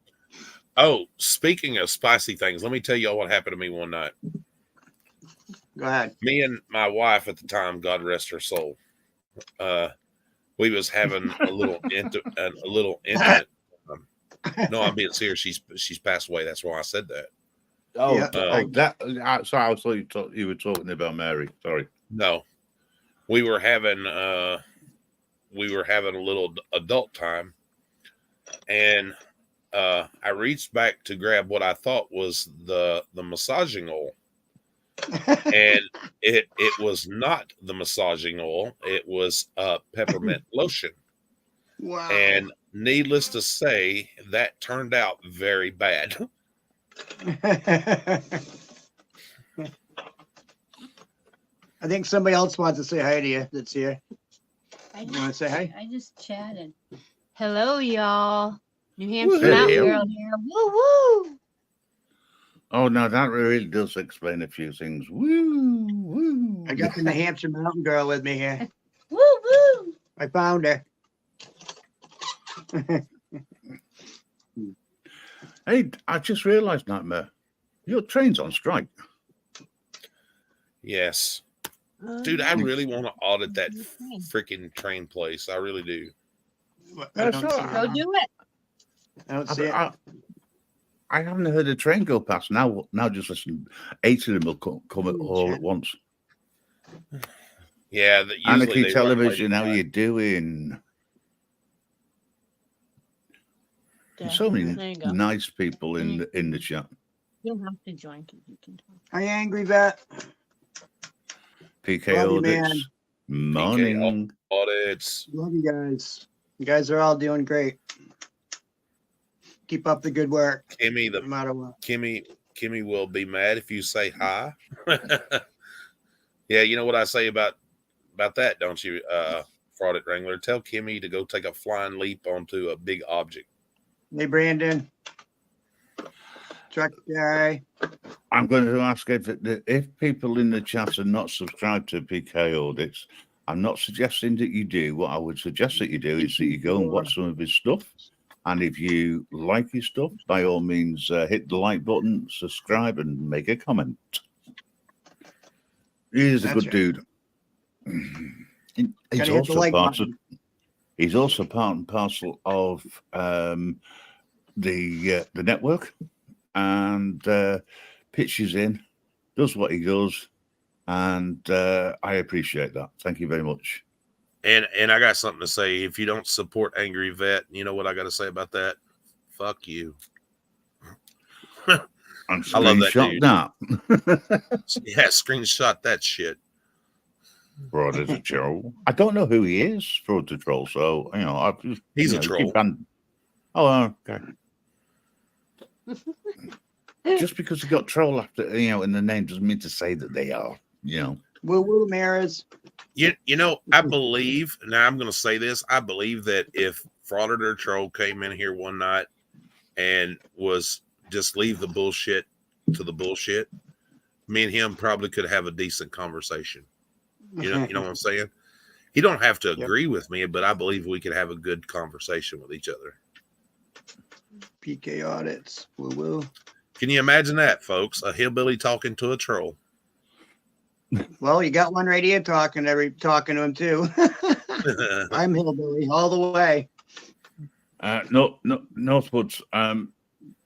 Oh, speaking of spicy things, let me tell y'all what happened to me one night. Go ahead. Me and my wife at the time, God rest her soul, we was having a little intimate. No, I'm being serious. She's passed away. That's why I said that. Oh, Yeah. sorry, I thought you were talking about Mary. Sorry. No, we were having a little adult time, and I reached back to grab what I thought was the massaging oil, and it was not the massaging oil. It was peppermint lotion. Wow. And needless to say, that turned out very bad. I think somebody else wants to say hi to you that's here. I You want to say hi? I just chatted. Hello, y'all. New Hampshire Woo. Mountain Girl here. Woo woo. Oh, no, that really does explain a few things. Woo, woo. I got the New Hampshire Mountain Girl with me here. Woo woo. I found her. Hey, I just realized, Nightmare, your train's on strike. Yes, dude, I really want to audit that freaking train place. I really do. I don't, see, Go do it. I don't see it. I haven't heard a train go past. Now just listen. 8 of them will come all at once. Yeah, Anarchy Television, how you doing? There's so There many you go. nice people in the chat. You don't have to join. You can talk. Hi, Angry Vet. PK Love you, man. audits. Morning. Audits. Love you guys. You guys are all doing great. Keep up the good work, Kimmy, no matter what. Kimmy will be mad if you say hi. Yeah, you know what I say about that, don't you, Fraudit Wrangler? Tell Kimmy to go take a flying leap onto a big object. Hey, Brandon. Truck guy. I'm going to ask if people in the chat are not subscribed to PK audits. I'm not suggesting that you do. What I would suggest that you do is that you go and watch some of his stuff. And if you like his stuff, by all means, hit the like button, subscribe, and make a comment. He's a That's good right. dude. Gotta hit the like button. He's also part and parcel of the network, and pitches in, does what he does, and I appreciate that. Thank you very much. And I got something to say. If you don't support Angry Vet, you know what I got to say about that? Fuck you. And I love that screenshot dude. that. Yeah, screenshot that shit. Fraud is a troll. I don't know who he is, Fraud to troll. So He's a troll. Okay. Just because he got troll after in the name doesn't mean to say that they are. Woo woo, Maras. You know, I believe, now I'm going to say this, I believe that if Frauditor Troll came in here one night and was just leave the bullshit to the bullshit, me and him probably could have a decent conversation. You know what I'm saying? He don't have to agree with me, but I believe we could have a good conversation with each other. PK audits. Woo woo. Can you imagine that, folks? A hillbilly talking to a troll. Well, you got one right here talking to him too. I'm hillbilly all the way. No, Northwoods.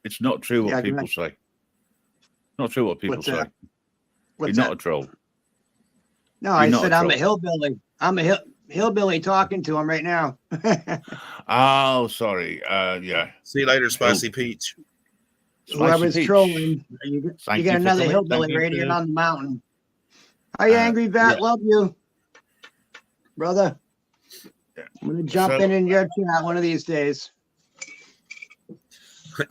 It's not true what people say. Not true what people What's say. that? What's He's that? not a troll. No, I You're not said a I'm a troll. hillbilly. I'm a hillbilly talking to him right now. Oh, sorry. Yeah. See you later, Spicy Peach. Spicy Whoever's Peach. trolling, you Thank get you for another coming. hillbilly Thank you radiant for- on the mountain. Hi, Angry Vet. yeah. Love you, brother. Yeah. I'm gonna jump So- in your chat one of these days.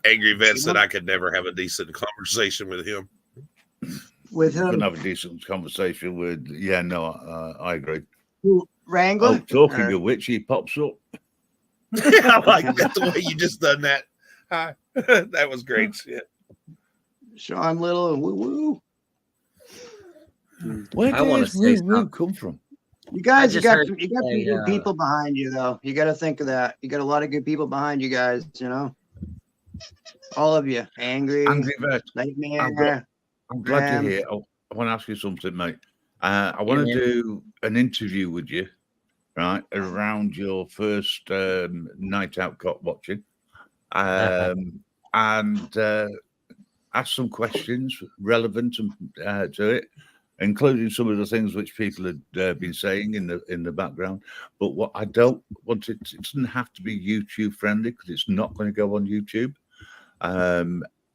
Angry Vet said I could never have a decent conversation with him. With You him, can have a decent conversation with. Yeah, no, I agree. Wrangler. Oh, talking Or- of which, he pops up. I like that the way you just done that. Hi. That was great shit. Sean Little and woo woo. Where I wanna does say Woo Woo something. come from? You guys, you just got heard some say, good people behind you, though. You got to think of that. You got a lot of good people behind you guys. You know, all of you. Angry, Angry Vet. Nightmare. I'm glad Ram. you're here. I want to ask you something, mate. I want to man. do an interview with you, right, around your first night out cop watching, and ask some questions relevant to it, including some of the things which people had been saying in the background. But what I don't want it doesn't have to be YouTube friendly because it's not going to go on YouTube.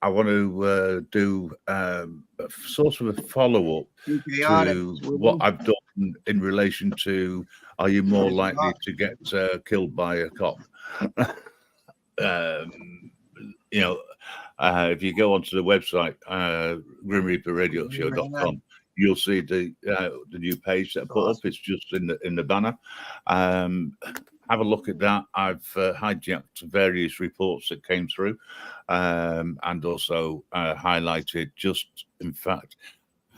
I want to do a sort of a follow up to what I've done in relation to: are you more likely to get killed by a cop? You know, if you go onto the website grimreaperradioshow.com, you'll see the new page that I put up. It's just in the banner. Have a look at that. I've hijacked various reports that came through, and also highlighted just, in fact,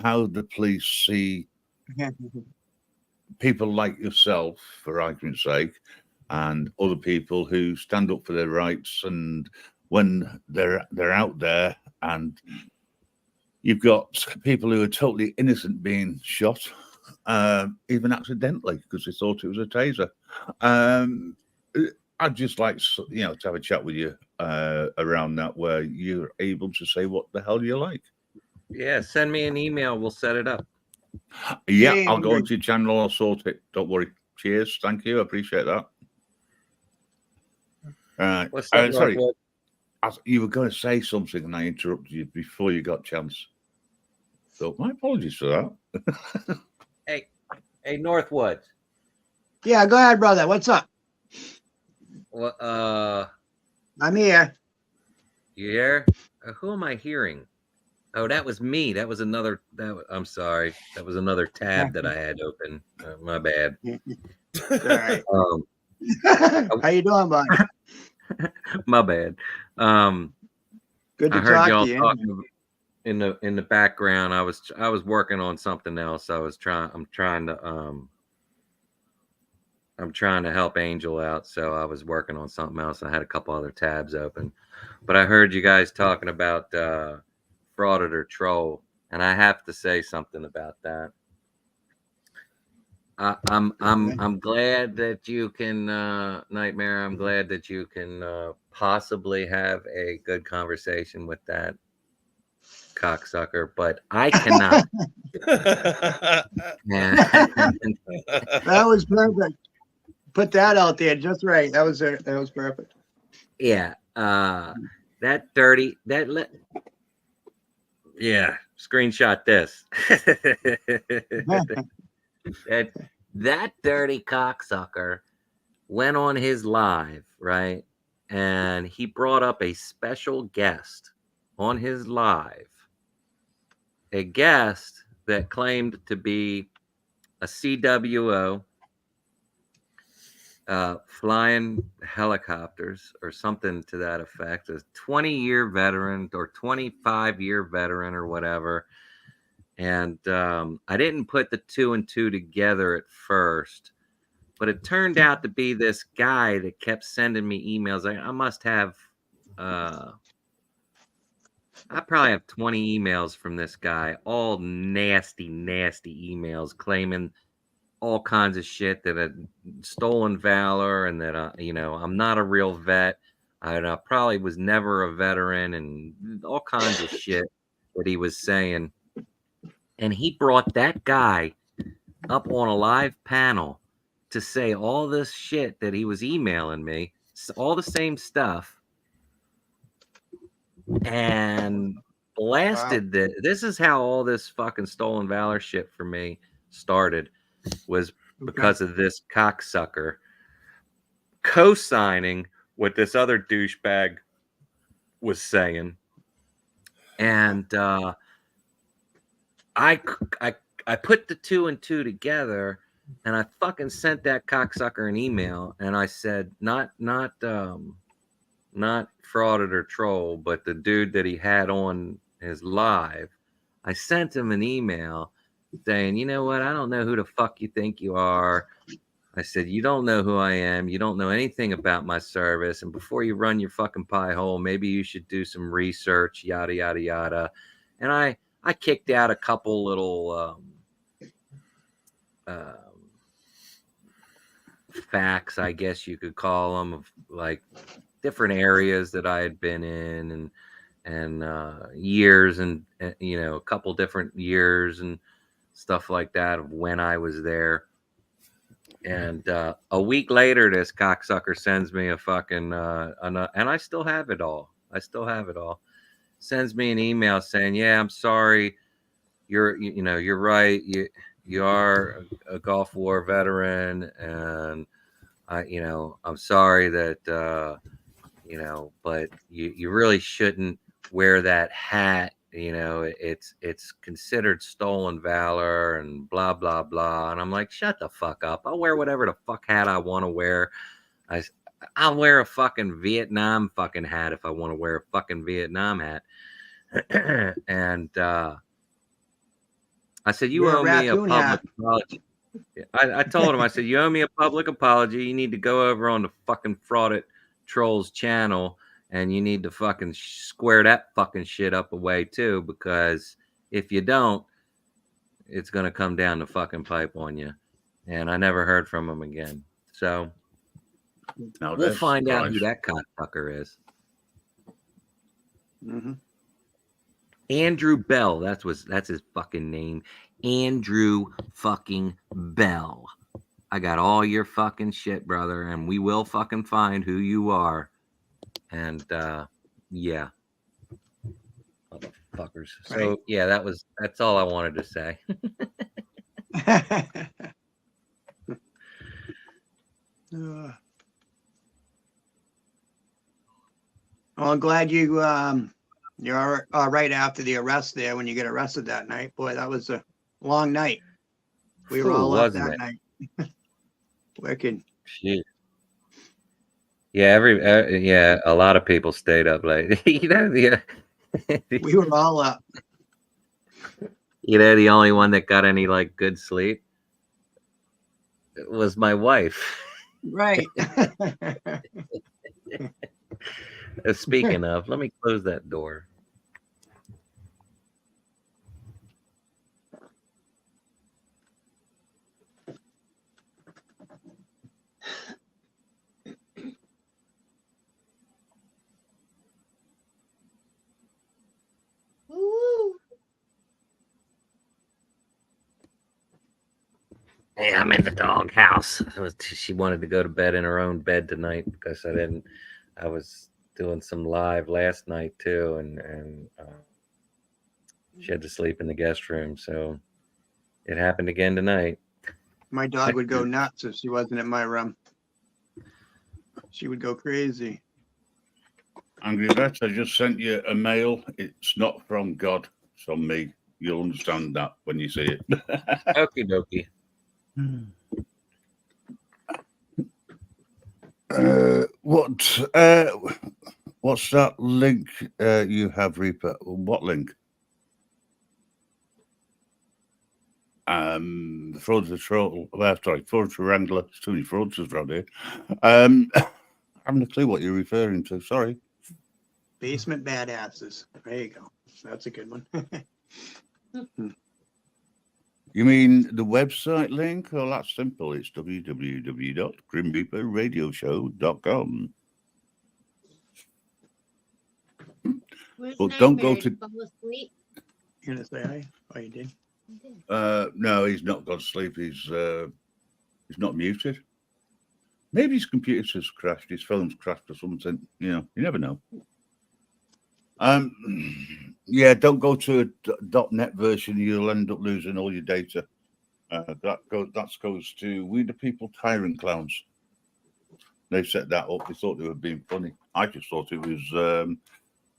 how the police see people like yourself, for argument's sake, and other people who stand up for their rights. And when they're out there, and you've got people who are totally innocent being shot, even accidentally, because they thought it was a taser. I'd just like to have a chat with you around that, where you're able to say what the hell you like. Yeah, send me an email. We'll set it up. Yeah, Hey, I'll go Angry. into your channel. I'll sort it. Don't worry. Cheers. Thank you. I appreciate that. What's up, Sorry, Northwood? you were going to say something, and I interrupted you before you got a chance. So my apologies for that. Hey, Northwood. Yeah, go ahead, brother. What's up? Well, I'm here. you there? Who am I hearing? Oh, that was me. That was another. I'm sorry. That was another tab that I had open. My bad. All right. How you doing, bud? My bad. Good to I heard talk y'all to you. talking in the background. I was working on something else. I'm trying to help Angel out, so I was working on something else. I had a couple other tabs open, but I heard you guys talking about frauded or troll, and I have to say something about that. I'm glad that you can Nightmare. I'm glad that you can possibly have a good conversation with that cocksucker, but I cannot. That was perfect. Put that out there just right. That was perfect. Yeah, that dirty yeah, screenshot this. that dirty cocksucker went on his live, right? And he brought up a special guest on his live, a guest that claimed to be a CWO, flying helicopters or something to that effect, a 20-year veteran or 25-year veteran or whatever. And I didn't put the 2 and 2 together at first, but it turned out to be this guy that kept sending me emails. I must have, I probably have 20 emails from this guy, all nasty, nasty emails claiming all kinds of shit, that had stolen valor, and that I'm not a real vet. I probably was never a veteran, and all kinds of shit that he was saying. And he brought that guy up on a live panel to say all this shit that he was emailing me, all the same stuff, and blasted that. This is how all this fucking stolen valor shit for me started, was because of this cocksucker co-signing what this other douchebag was saying. And I put the 2 and 2 together, and I fucking sent that cocksucker an email, and I said, not frauded or troll, but the dude that he had on his live, I sent him an email saying, you know what, I don't know who the fuck you think you are. I said, you don't know who I am. You don't know anything about my service. And before you run your fucking pie hole, maybe you should do some research, yada, yada, yada. And I kicked out a couple little facts, I guess you could call them, of like different areas that I had been in, and years, and you know, a couple different years and stuff like that of when I was there. And a week later, this cocksucker sends me a fucking and I still have it all. Sends me an email saying, "Yeah, I'm sorry. You're right. You are a Gulf War veteran, and I'm sorry that but you really shouldn't wear that hat. It's considered stolen valor and blah blah blah." And I'm like, shut the fuck up. I'll wear whatever the fuck hat I want to wear. I'll wear a fucking Vietnam fucking hat if I want to wear a fucking Vietnam hat. And I said, you owe me a public apology. I told him, I said, you owe me a public apology. You need to go over on the fucking Frauded Trolls channel, and you need to fucking square that fucking shit up away too, because if you don't, it's going to come down the fucking pipe on you. And I never heard from him again. So we'll find out who that cockfucker is. Mm-hmm. Andrew Bell. That's his fucking name. Andrew fucking Bell. I got all your fucking shit, brother, and we will fucking find who you are. And yeah. Motherfuckers. So yeah, that's all I wanted to say. Well, I'm glad you're all right after the arrest there when you get arrested that night. Boy, that was a long night. We were all up that night. Working. Shit. Yeah, a lot of people stayed up late. We were all up. The only one that got any like good sleep was my wife. Right. Speaking of, let me close that door. Hey, I'm in the doghouse. She wanted to go to bed in her own bed tonight because I was doing some live last night too, and she had to sleep in the guest room. So it happened again tonight. My dog would go nuts if she wasn't in my room. She would go crazy. Angry Vet, I just sent you a mail. It's not from God, it's from me. You'll understand that when you see it. Okie dokie. What's that link you have, Reaper? What link? Fraud the Troll. Sorry, Fraud the Wrangler. There's too many fraudsters around here. I haven't a clue what you're referring to. Sorry. Basement Badasses. There you go. That's a good one. You mean the website link? Well, that's simple. It's www.grimreaperradioshow.com. Well, don't go to. You're gonna say hi? Oh, you did. No, he's not gone to sleep. He's not muted. Maybe his computer's just crashed. His phone's crashed or something. You never know. Yeah, don't go to a .NET version. You'll end up losing all your data. That goes to We the People Tyrant Clowns. They set that up. They thought they were being funny. I just thought it was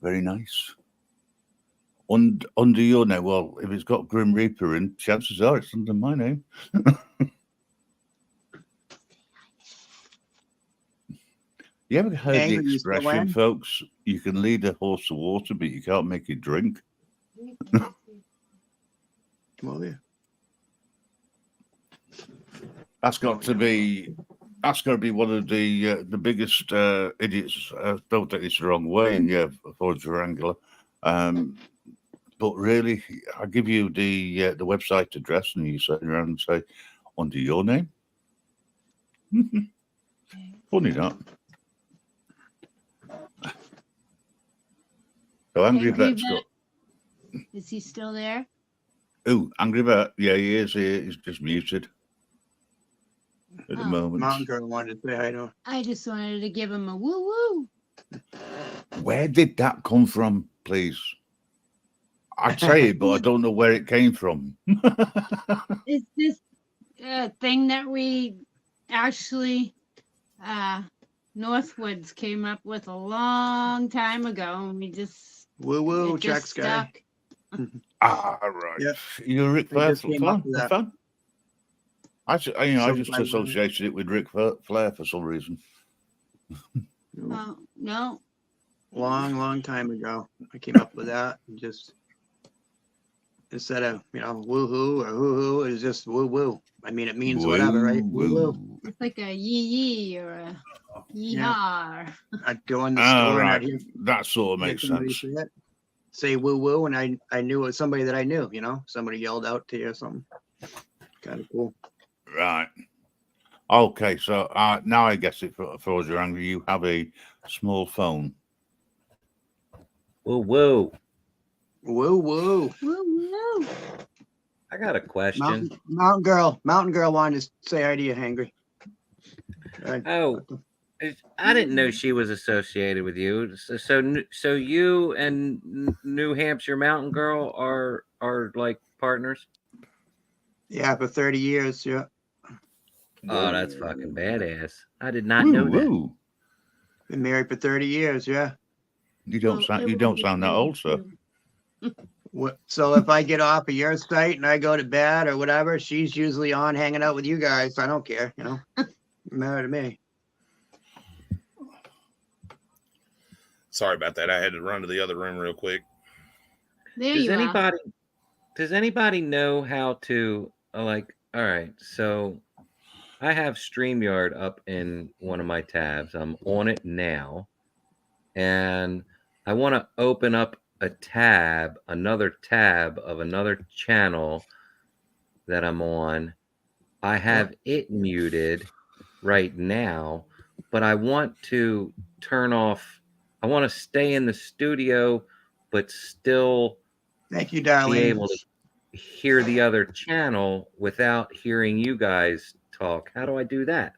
very nice. Under your name, well, if it's got Grim Reaper in, chances are it's under my name. You ever heard the expression, folks? You can lead a horse to water, but you can't make it drink. Well, yeah. That's got to be one of the biggest idiots. Don't take this the wrong way, and yeah, for Durangula. But really, I give you the website address, and you sit around and say, under your name. Funny that. So Angry Vet's got. Is he still there? Oh, Angry Vet. Yeah, he is. He's just muted at the moment. Mountain Girl wanted to say hi to him. I just wanted to give him a woo woo. Where did that come from, please? I'd say it, but I don't know where it came from. It's this thing that we actually Northwoods came up with a long time ago, and we just woo checks guy. Right. Yeah. You're a Ric Flair fan? I just associated it with Ric Flair for some reason. No. Long time ago, I came up with that. And just instead of woohoo or hoo-hoo, it's just woo. I mean, it means whatever, right? Woo. It's like a yee or a yee-haw. I'd go in the store and I'd hear that sort of makes sense. Say woo, and I knew it was somebody that I knew. Somebody yelled out to you or something. Kind of cool. Right. Okay, so now I guess it for you, Angry. You have a small phone. Woo. I got a question. Mountain Girl wanted to say hi to you, Hangry. Oh, I didn't know she was associated with you. So you and New Hampshire Mountain Girl are like partners? Yeah, for 30 years. Yeah. Oh, that's fucking badass. I did not know that. Been married for 30 years. Yeah. You don't sound that old, sir. So if I get off of your site and I go to bed or whatever, she's usually on hanging out with you guys. I don't care, Matter to me. Sorry about that. I had to run to the other room real quick. Does anybody know how to all right, so I have StreamYard up in one of my tabs. I'm on it now, and I want to open up another tab of another channel that I'm on. I have it muted right now, but I want to turn off. I want to stay in the studio, but still thank you, darling. Be able to hear the other channel without hearing you guys talk. How do I do that?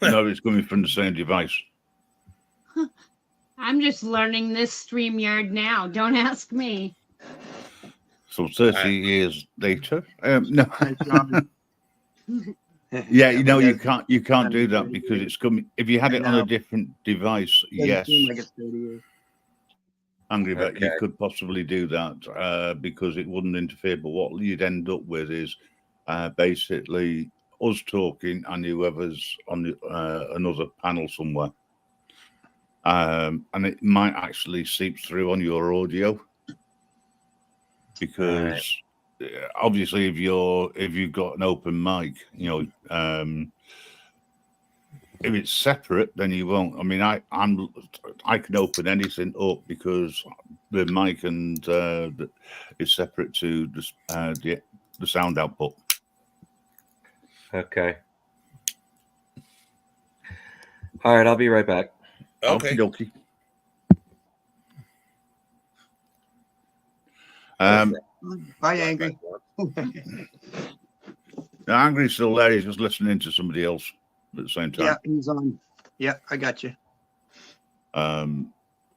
No, it's coming from the same device. I'm just learning this StreamYard now. Don't ask me. So 30 years later, no. Yeah, you can't do that because it's coming. If you had it on a different device, yes. Angry Bet, you could possibly do that because it wouldn't interfere. But what you'd end up with is basically us talking and whoever's on another panel somewhere. And it might actually seep through on your audio because obviously if you've got an open mic, if it's separate, then you won't. I mean, I can open anything up because the mic and is separate to the sound output. Okay. All right, I'll be right back. Okay. Okie Bye, Angry. The angry's still there. He's just listening to somebody else at the same time. Yeah, he's on. Yeah, I got you.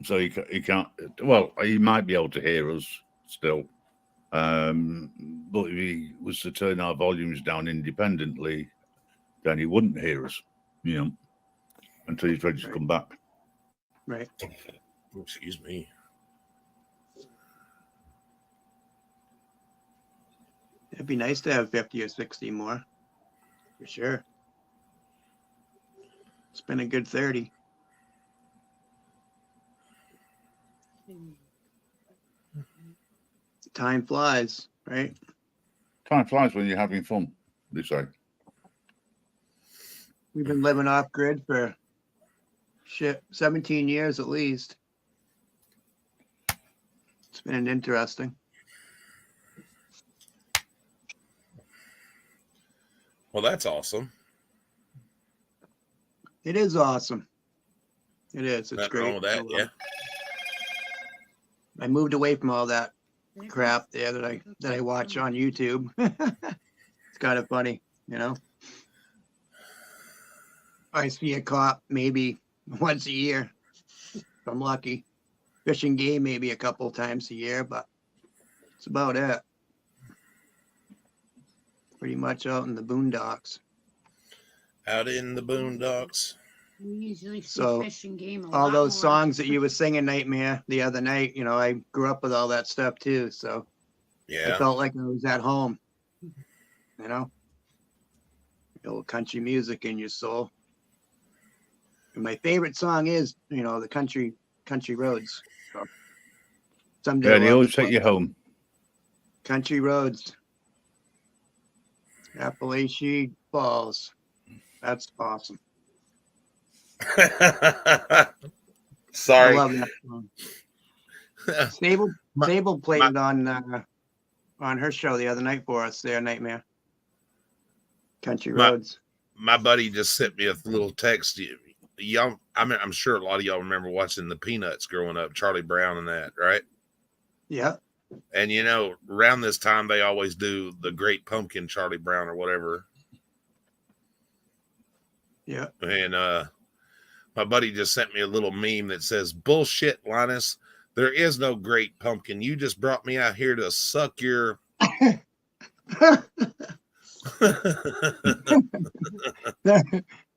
So he can't. Well, he might be able to hear us still. But if he was to turn our volumes down independently, then he wouldn't hear us, until he's ready to come back. Right. Excuse me. It'd be nice to have 50 or 60 more, for sure. It's been a good 30. Time flies, right? Time flies when you're having fun, they say. We've been living off grid for 17 years at least. It's been interesting. Well, that's awesome. It is awesome. It is. It's Nothing great. wrong with that, yeah. I moved away from all that crap there that I watch on YouTube. It's kind of funny, I see a cop maybe once a year, if I'm lucky. Fishing game maybe a couple times a year, but that's about it. Pretty much out in the boondocks. Out in the boondocks. We usually see So, fishing game a all lot those more. songs that you were singing, Nightmare, the other night, I grew up with all that stuff too. So I Yeah. felt like I was at home, A little country music in your soul. And my favorite song is, the country roads. So someday Yeah, they we'll always have to take you play home. Country roads. Appalachian Falls. That's awesome. Sorry. I love that song. Sable played it on her show the other night for us there, Nightmare. Country roads. My buddy just sent me a little text. Y'all, I'm sure a lot of y'all remember watching the Peanuts growing up, Charlie Brown and that, right? Yeah. And around this time they always do the Great Pumpkin, Charlie Brown or whatever. Yeah. And my buddy just sent me a little meme that says, "Bullshit, Linus. There is no Great Pumpkin. You just brought me out here to suck your."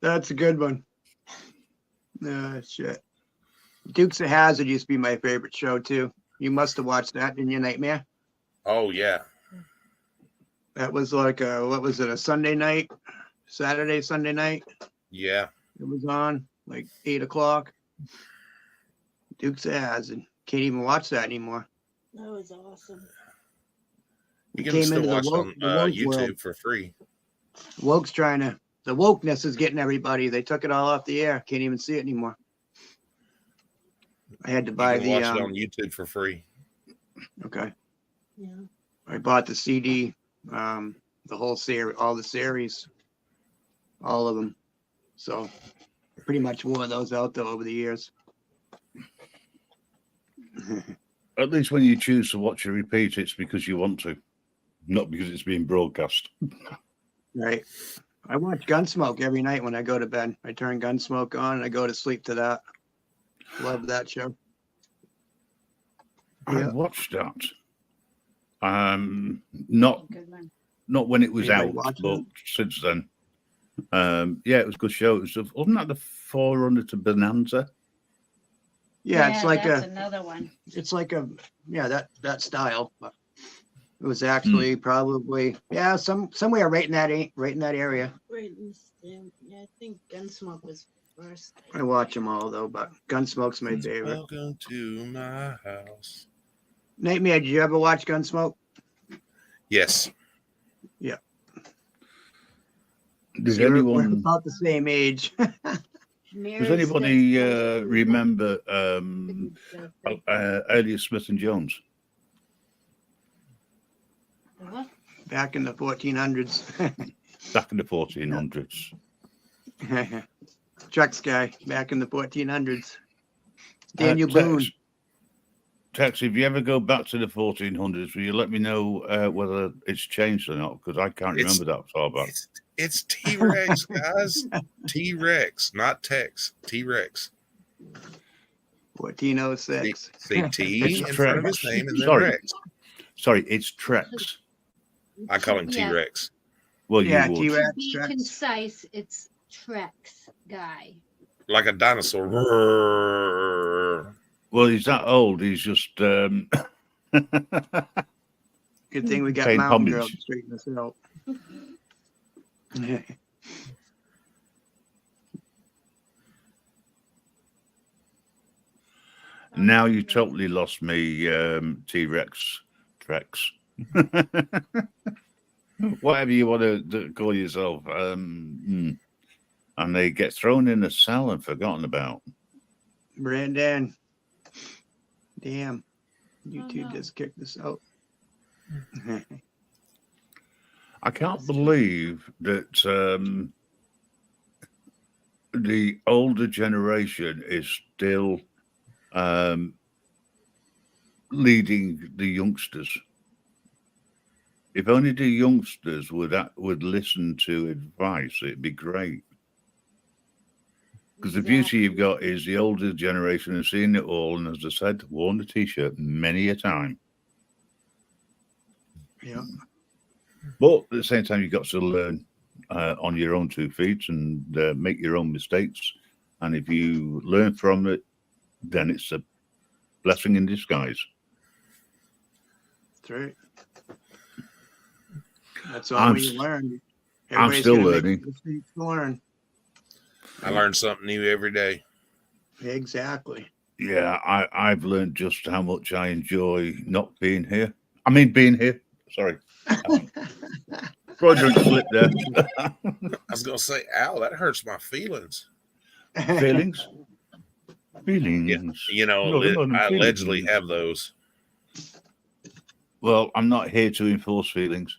That's a good one. Shit. Dukes of Hazzard used to be my favorite show too. You must have watched that in your Nightmare. Oh yeah. That was like what was it, a Sunday night? Sunday night? Yeah. It was on like 8 o'clock. Dukes of Hazzard. Can't even watch that anymore. That was awesome. You It can came still into the watch woke- on the woke YouTube world. for free. The wokeness is getting everybody. They took it all off the air. Can't even see it anymore. I had to buy You can watch the it on YouTube for free. okay. Yeah. I bought the CD, the whole series, all the series, all of them. So pretty much wore those out though over the years. At least when you choose to watch a repeat, it's because you want to, not because it's being broadcast. Right. I watch Gunsmoke every night when I go to bed. I turn Gunsmoke on and I go to sleep to that. Love that show. I Yeah. watched that. Not Good one. when it was Anybody out, watch but it? since then. Yeah, it was a good show. It was, wasn't that the forerunner to Bonanza? Yeah, it's like that's another one. that style. But it was actually probably somewhere right in that area. Right in the stand. Yeah, I think Gunsmoke was first. I watch them all though, but Gunsmoke's my favorite. Welcome to my house. Nightmare, did you ever watch Gunsmoke? Yes. Does See, we're anyone about the same age. does anybody remember Alias Smith and Jones? What? Back in the 1400s. Back in the 1400s. Trucks guy back in the 1400s. Daniel Boone. Tex, if you ever go back to the 1400s, will you let me know whether it's changed or not? Because I can't It's- remember that far back. It's T-Rex, guys. T-Rex, not Tex. T-Rex. 1406. See T It's in front of his Trex. name and then Sorry. Rex. Sorry, it's Trex. I call him Yeah. T-Rex. Well, Yeah, you would. T-Rex. To be Trex. concise, it's Trex guy. Like a dinosaur. Well, he's that old. He's just. Good thing we got Paying Mountain homage. Girl to straighten us out. Now you totally lost me, T-Rex. Trex. Whatever you want to call yourself. And they get thrown in a cell and forgotten about. Brandon. Damn. YouTube no. just kicked us out. I can't believe that the older generation is still leading the youngsters. If only the youngsters would listen to advice, it'd be great. Because the beauty you've got is the older generation has seen it all, and as I said, worn the t-shirt many a time. Yeah. But at the same time, you've got to learn on your own 2 feet and make your own mistakes. And if you learn from it, then it's a blessing in disguise. That's right. That's all I'm we s- learn. I'm Everybody's still gonna make learning. mistakes to learn. I learn something new every day. Exactly. Yeah, I've learned just how much I enjoy not being here. I mean, being here. Sorry. Freudian slip there. I was gonna say, ow, that hurts my feelings. Feelings? Feelings. You know, No, no, no, I allegedly feelings. have those. Well, I'm not here to enforce feelings.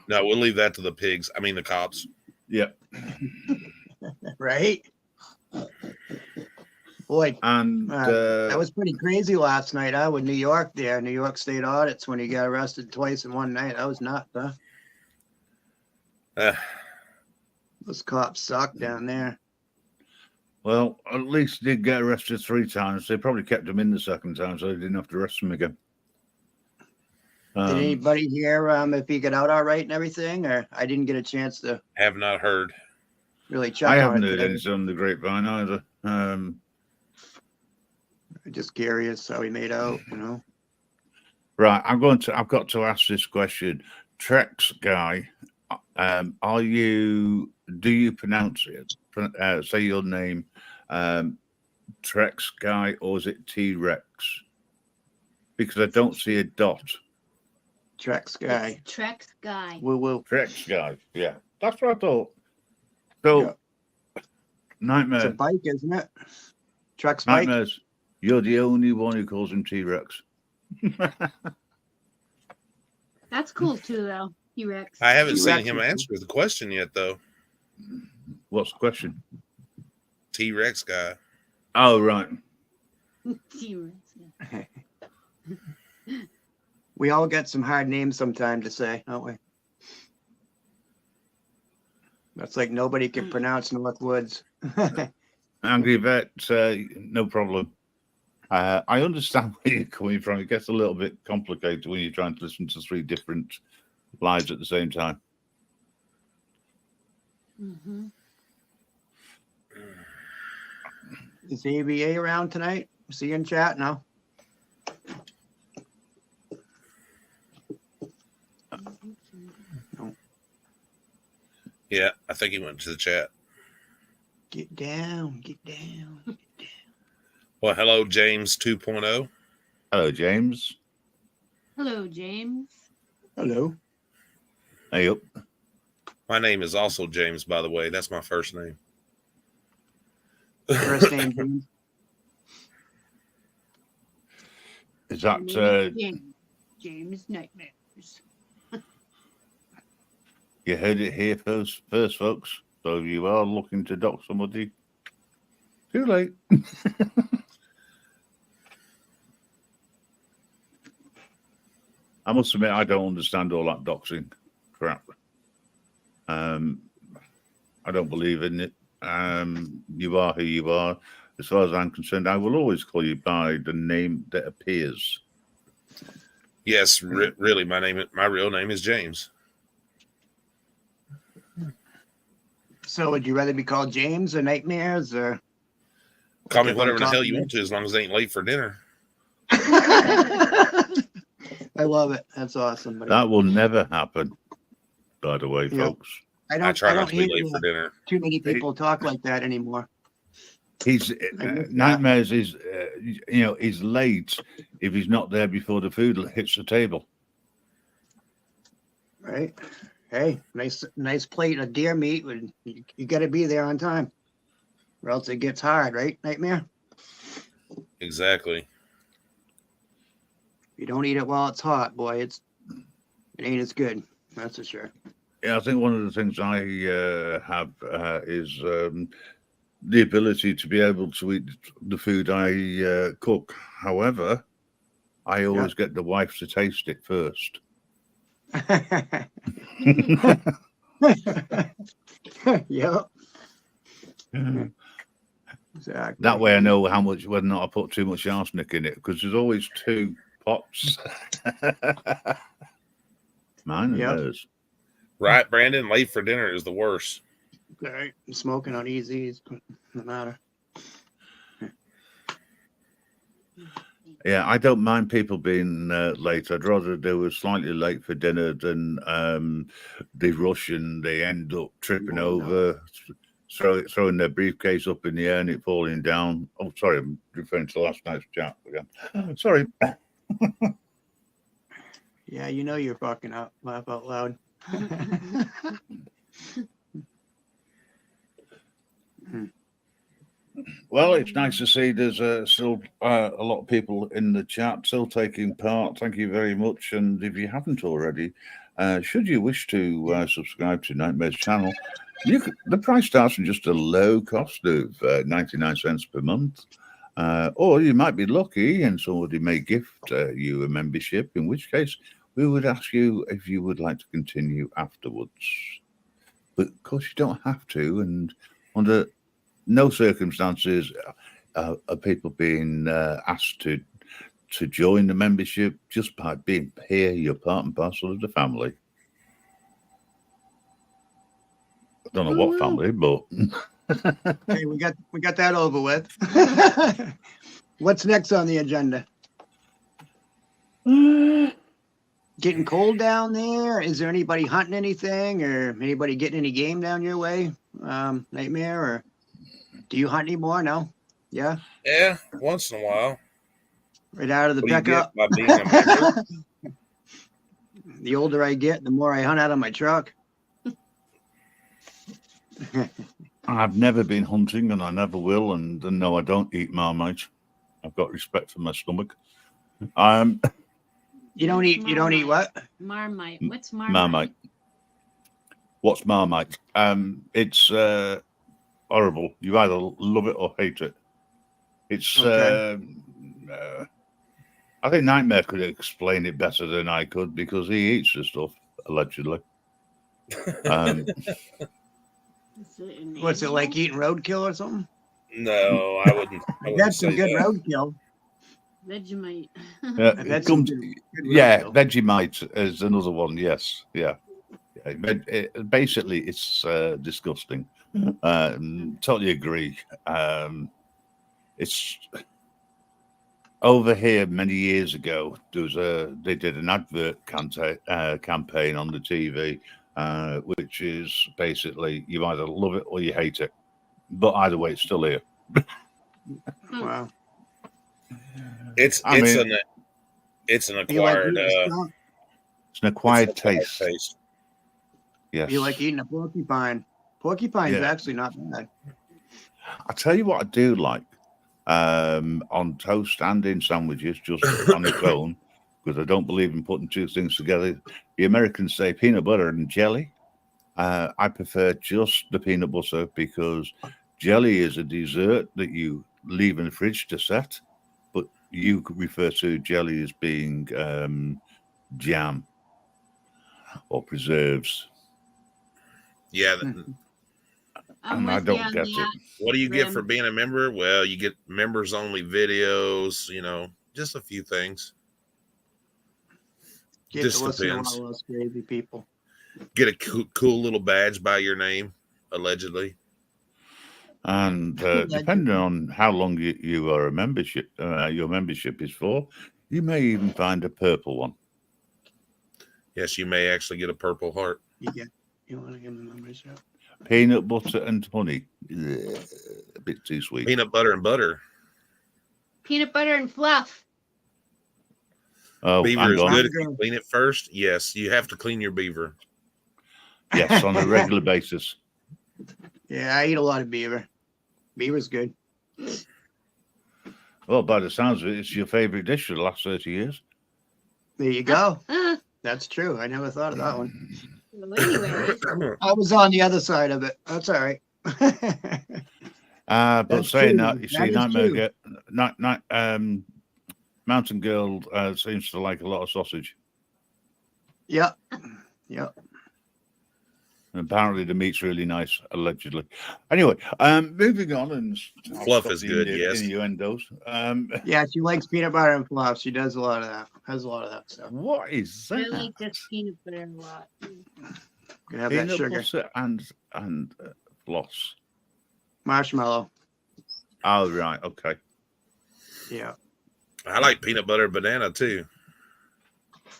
No, we'll leave that to the pigs. I mean, the cops. Yeah. Right? Boy, And that was pretty crazy last night, huh? With New York there, New York State audits when he got arrested twice in one night. That was nuts, huh? Uh, Those cops suck down there. well, at least he did get arrested 3 times. They probably kept him in the second time, so they didn't have to arrest him again. Did anybody hear if he got out all right and everything? Or I didn't get a chance to have not heard. really check I on haven't it heard today. anything on the grapevine either. Just curious how he made out, you know. Right, I've got to ask this question. Trex guy, do you pronounce it? Say your name, Trex guy, or is it T-Rex? Because I don't see a dot. Trex guy. It's Trex guy. Woo woo. Trex guy, yeah. That's what I thought. So, Yeah. It's a Nightmare, bike, isn't it? Trex bike. Nightmares, you're the only one who calls him T-Rex. That's cool too, though. T-Rex. I haven't seen T-Rex him is- answer the question yet, though. What's the question? T-Rex guy. Oh, right. T-Rex. Yeah. We all get some hard names sometime to say, don't we? That's like nobody can pronounce Northwoods. Angry Vet, no problem. I understand where you're coming from. It gets a little bit complicated when you're trying to listen to 3 different lives at the same time. Mm-hmm. Is ABA around tonight? See you in chat now. Yeah, I think he went to the chat. Get down, get down. Well, hello, James 2.0. Hello, James. Hello, James. Hello. Hey up. My name is also James, by the way. That's my first name. First name, James. Is that James Nightmares. you heard it here first, folks? So if you are looking to dock somebody, too late. I must admit, I don't understand all that doxing crap. I don't believe in it. You are who you are. As far as I'm concerned, I will always call you by the name that appears. Yes, really, my real name is James. So would you rather be called James or Nightmares or? Call me whatever the hell you want to, as long as it ain't late for dinner. I love it. That's awesome. Buddy. That will never happen, by the way, folks. I try not to be late for dinner. Too many people talk like that anymore. He's Nightmares is, he's late if he's not there before the food hits the table. Right. Hey, nice plate of deer meat. You got to be there on time, or else it gets hard, right, Nightmare? Exactly. You don't eat it while it's hot, boy. It ain't as good. That's for sure. Yeah, I think one of the things I have is the ability to be able to eat the food I cook. However, I always get the wife to taste it first. Yep. Exactly. That way I know whether or not I put too much arsenic in it, because there's always two pots. Mine and theirs. Right, Brandon, late for dinner is the worst. All right. I'm smoking on easy. No matter. Yeah, I don't mind people being late. I'd rather they were slightly late for dinner than they rush and they end up tripping over, throwing their briefcase up in the air and it falling down. Oh, sorry, I'm referring to last night's chat again. Sorry. Yeah, you know you're fucking up. Laugh out loud. Well, it's nice to see there's still a lot of people in the chat still taking part. Thank you very much. And if you haven't already, should you wish to subscribe to Nightmare's channel, the price starts from just a low cost of 99 cents per month. Or you might be lucky and somebody may gift you a membership, in which case we would ask you if you would like to continue afterwards. But of course you don't have to, and under no circumstances are people being asked to join the membership just by being here. You're part and parcel of the family. I don't know what family, but Hey, we got that over with. What's next on the agenda? Getting cold down there? Is there anybody hunting anything, or anybody getting any game down your way? Nightmare, or do you hunt anymore? No? Yeah? Yeah, once in a while. Right out of the What do you pickup? get by being a member? The older I get, the more I hunt out of my truck. I've never been hunting and I never will. And no, I don't eat Marmite. I've got respect for my stomach. You don't eat what? Marmite. What's Marmite? Marmite. What's Marmite? It's horrible. You either love it or hate it. It's Okay. I think Nightmare could explain it better than I could, because he eats the stuff, allegedly. What's it like, eating roadkill or something? No, I wouldn't. That's some say good that. roadkill. Vegemite. It comes, Vegemite is another one. Yes, yeah. Basically, it's disgusting. Totally agree. It's over here many years ago. They did an advert campaign on the TV, which is basically you either love it or you hate it. But either way, it's still here. Wow. It's an acquired it's an acquired taste. Yes. You like eating a porcupine. Porcupine's Yeah. actually not bad. I tell you what I do like, on toast and in sandwiches, just on its own, because I don't believe in putting two things together. The Americans say peanut butter and jelly. I prefer just the peanut butter, because jelly is a dessert that you leave in the fridge to set, but you could refer to jelly as being jam or preserves. Yeah. I'm And I with you don't on get it. that. What do you get for Grim. being a member? Well, you get members only videos, just a few things. Get Just to listen to depends. all those crazy people. Get a cool little badge by your name, allegedly. And depending on how long you are a membership, your membership is for, you may even find a purple one. Yes, you may actually get a purple heart. You want to give them membership? Peanut butter and honey. Ugh, a bit too sweet. Peanut butter and butter. Peanut butter and fluff. Oh, Beaver hang is on. good if you clean it first. Yes, you have to clean your beaver. Yes, on a regular basis. Yeah, I eat a lot of beaver. Beaver's good. Well, by the sounds of it, it's your favorite dish for the last 30 years. There you go. That's true. I never thought of that one. Well, anyways, I was on the other side of it. That's all right. But That's saying true. that, you see, That is true. Mountain Girl seems to like a lot of sausage. Yep. Yep. And apparently the meat's really nice, allegedly. Anyway, moving on, and I'll Fluff stop is the good, yes. innuendos. Yeah, she likes peanut butter and fluff. She does a lot of that. Has a lot of that stuff. What is I that? like this peanut butter a lot. Can have that Peanut sugar. butter and floss. Marshmallow. Oh, right, okay. Yeah. I like peanut butter and banana too.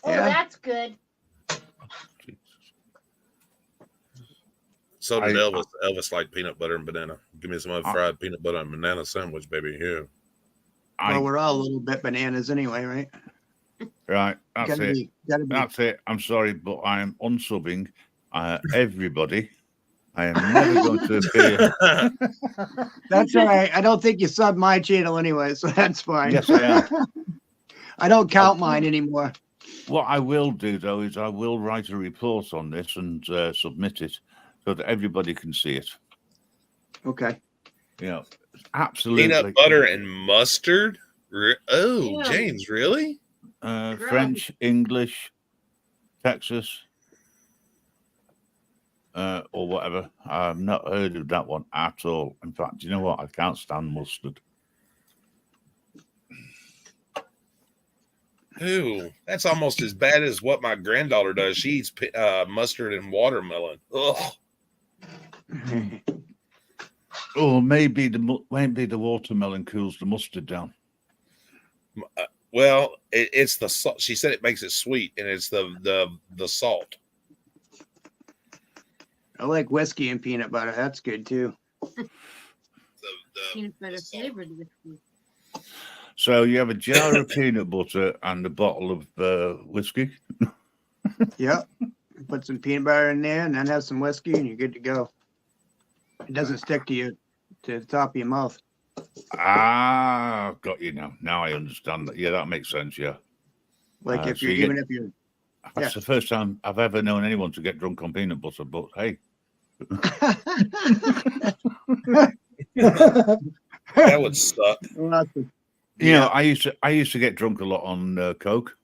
Oh, Yeah. that's good. So did I- Elvis. Elvis liked peanut butter and banana. Give me some fried peanut butter and banana sandwich, baby. Here. Well, we're all a little bit bananas anyway, right? Right, that's Gotta it. be. Gotta be. That's it. I'm sorry, but I am unsubbing everybody. I am never going to appear. That's all right. I don't think you sub my channel anyway, so that's fine. Yes, I am. I don't count mine anymore. What I will do, though, is I will write a report on this and submit it so that everybody can see it. Okay. Absolutely. Peanut butter and mustard? Oh, Ew. James, really? French, English, Texas, or whatever. I've not heard of that one at all. In fact, you know what? I can't stand mustard. Ooh, that's almost as bad as what my granddaughter does. She eats mustard and watermelon. Ugh. Or maybe the watermelon cools the mustard down. Well, it's the salt. She said it makes it sweet, and it's the salt. I like whiskey and peanut butter. That's good too. Peanut butter flavored whiskey. So you have a jar of peanut butter and a bottle of whiskey. Yep. Put some peanut butter in there and then have some whiskey and you're good to go. It doesn't stick to the top of your mouth. Ah, got you now. Now I understand that. Yeah, that makes sense. Yeah. Like if so you're you even get- if you're That's the first time I've ever known anyone to get drunk on peanut butter, but hey. That would suck. I used to get drunk a lot on Coke,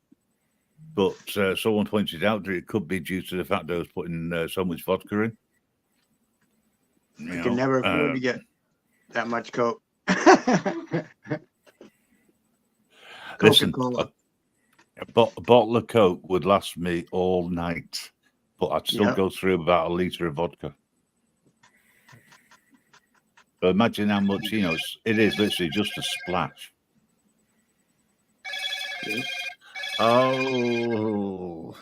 but someone pointed out that it could be due to the fact that I was putting so much vodka in. You can never afford to get that much Coke. Listen, Coca-Cola. a bottle of Coke would last me all night, but I'd still Yep. go through about a liter of vodka. So imagine how much, it is literally just a splash. Yep. Oh.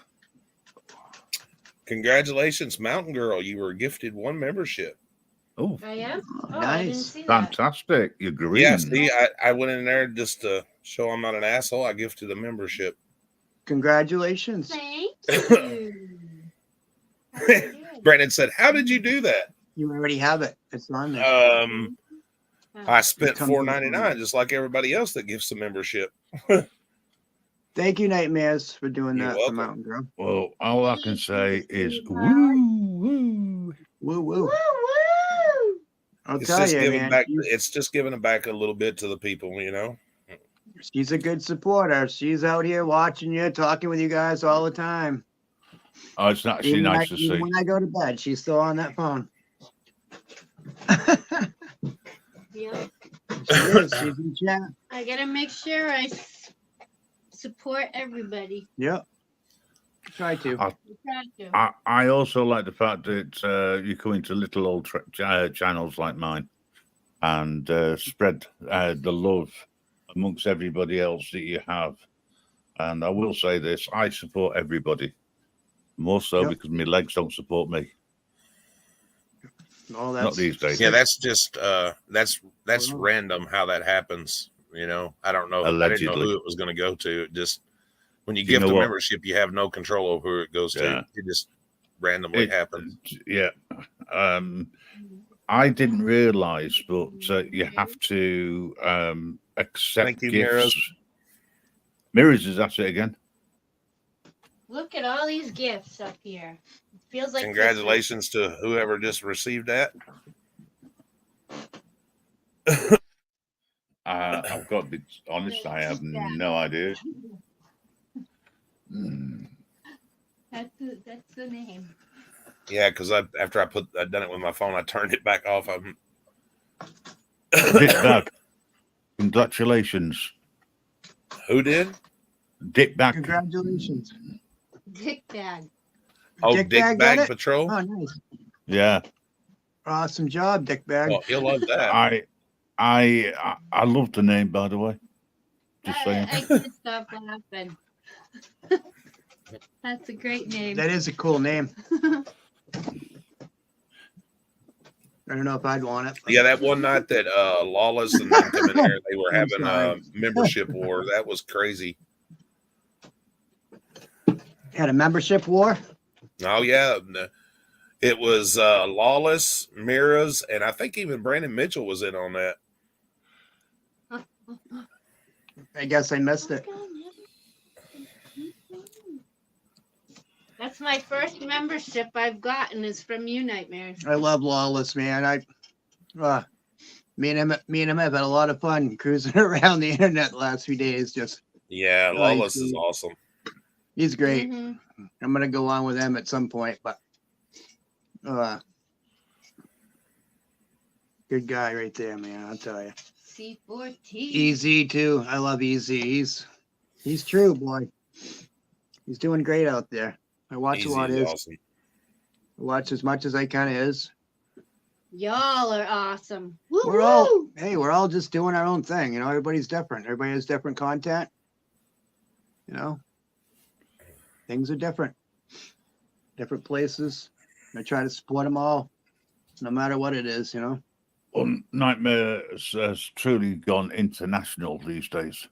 Congratulations, Mountain Girl. You were gifted 1 membership. Oh, I am? Oh, I Nice. didn't see that. fantastic. You're green. Yeah, see, I went in there just to show I'm not an asshole. I gifted a membership. Congratulations. Thank you. Brandon said, "How did you do that?" You already have it. It's on there. I spent It comes in $4.99 just like everybody else that gifts a membership. Thank you, Nightmares, for doing You're that welcome. for Mountain Girl. Well, all I can say is woo, woo. Woo woo. Woo woo! I'll It's tell just you, giving man. back. It's just giving back a little bit to the people, She's a good supporter. She's out here watching you, talking with you guys all the time. Oh, it's actually Even, nice to even see. when I go to bed, she's still on that phone. Yeah. She is. She's in chat. I gotta make sure I support everybody. Yep. Try to. I try to. I also like the fact that you come into little old channels like mine and spread the love amongst everybody else that you have. And I will say this, I support everybody. More so Yep. because my legs don't support me. Oh, Not these days. Yeah, that's just that's random how that happens. You know, I don't know. I didn't know Allegedly. who it was going to go to. It just when you Do you gift know a what? membership, you have no control over who it goes Yeah. to. It just randomly happens. Yeah. I didn't realize, but you have to accept Thank you, gifts. Mirrors. Mirrors, is that it again? Look at all these gifts up here. It feels like Congratulations to whoever just received that. I've got to be honest, I have no idea. That's the name. Yeah, because after I'd done it with my phone, I turned it back off. Dick Bag. Congratulations. Who did? Dick Bag. Congratulations. Dick Bag. Oh, Dick Dick Bag Bag got it? Patrol. Oh, nice. Yeah. Awesome job, Dick Bag. Well, he'll love that. I love the name, by the way. Just saying. I can't stop laughing. That's a great name. That is a cool name. I don't know if I'd want it. Yeah, that one night that Lawless and them come in there, they were I'm having a sorry. membership war. That was crazy. Had a membership war? Oh yeah, it was Lawless, Miras, and I think even Brandon Mitchell was in on that. I guess I missed it. That's my first membership I've gotten is from you, Nightmares. I love Lawless, man. Me and him have had a lot of fun cruising around the internet the last few days. Just Yeah, Lawless is awesome. he's great. Mm-hmm. I'm gonna go on with him at some point, but good guy right there, man. I'll tell you. C4T. Easy too. I love Easy. He's true, boy. He's doing great out there. I watch a lot of Easy his. is awesome. I watch as much as I can of his. Y'all are awesome. Woo We're all just doing our own thing. You know, everybody's different. Everybody has different content. You know, things are different. Different places. I try to support them all, no matter what it is. You know. Well, Nightmare has truly gone international these days.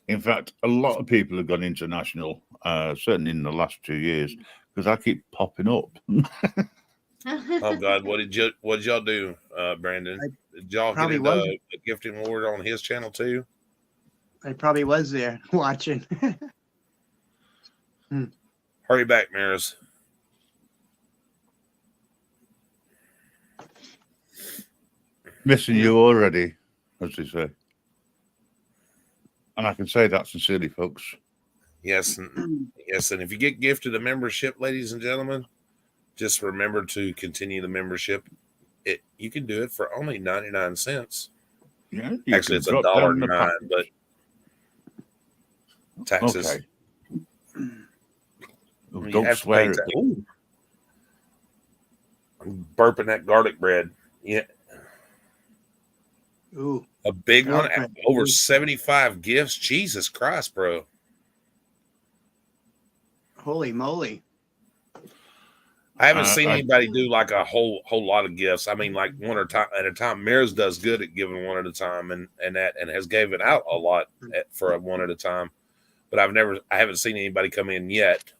In fact, a lot of people have gone international, certainly in the last 2 years, because I keep popping up. Oh God, what did y'all do, Brandon? Did y'all get probably into was. a gifting award on his channel too? I probably was there watching. Hurry back, Miras. Missing you already, as they say. And I can say that sincerely, folks. Yes, and if you get gifted a membership, ladies and gentlemen, just remember to continue the membership. You can do it for only 99 cents. Yeah, Actually, it's $1.09, but taxes. Okay. You Don't have to swear pay at me. Ooh. I'm burping that garlic bread. Yeah, Ooh, a big one. Okay. Over 75 gifts. Jesus Christ, bro. holy moly! I haven't seen anybody do like a whole lot of gifts. I mean, like one at a time. Maris does good at giving one at a time, and has given out a lot for a one at a time. But I haven't seen anybody come in yet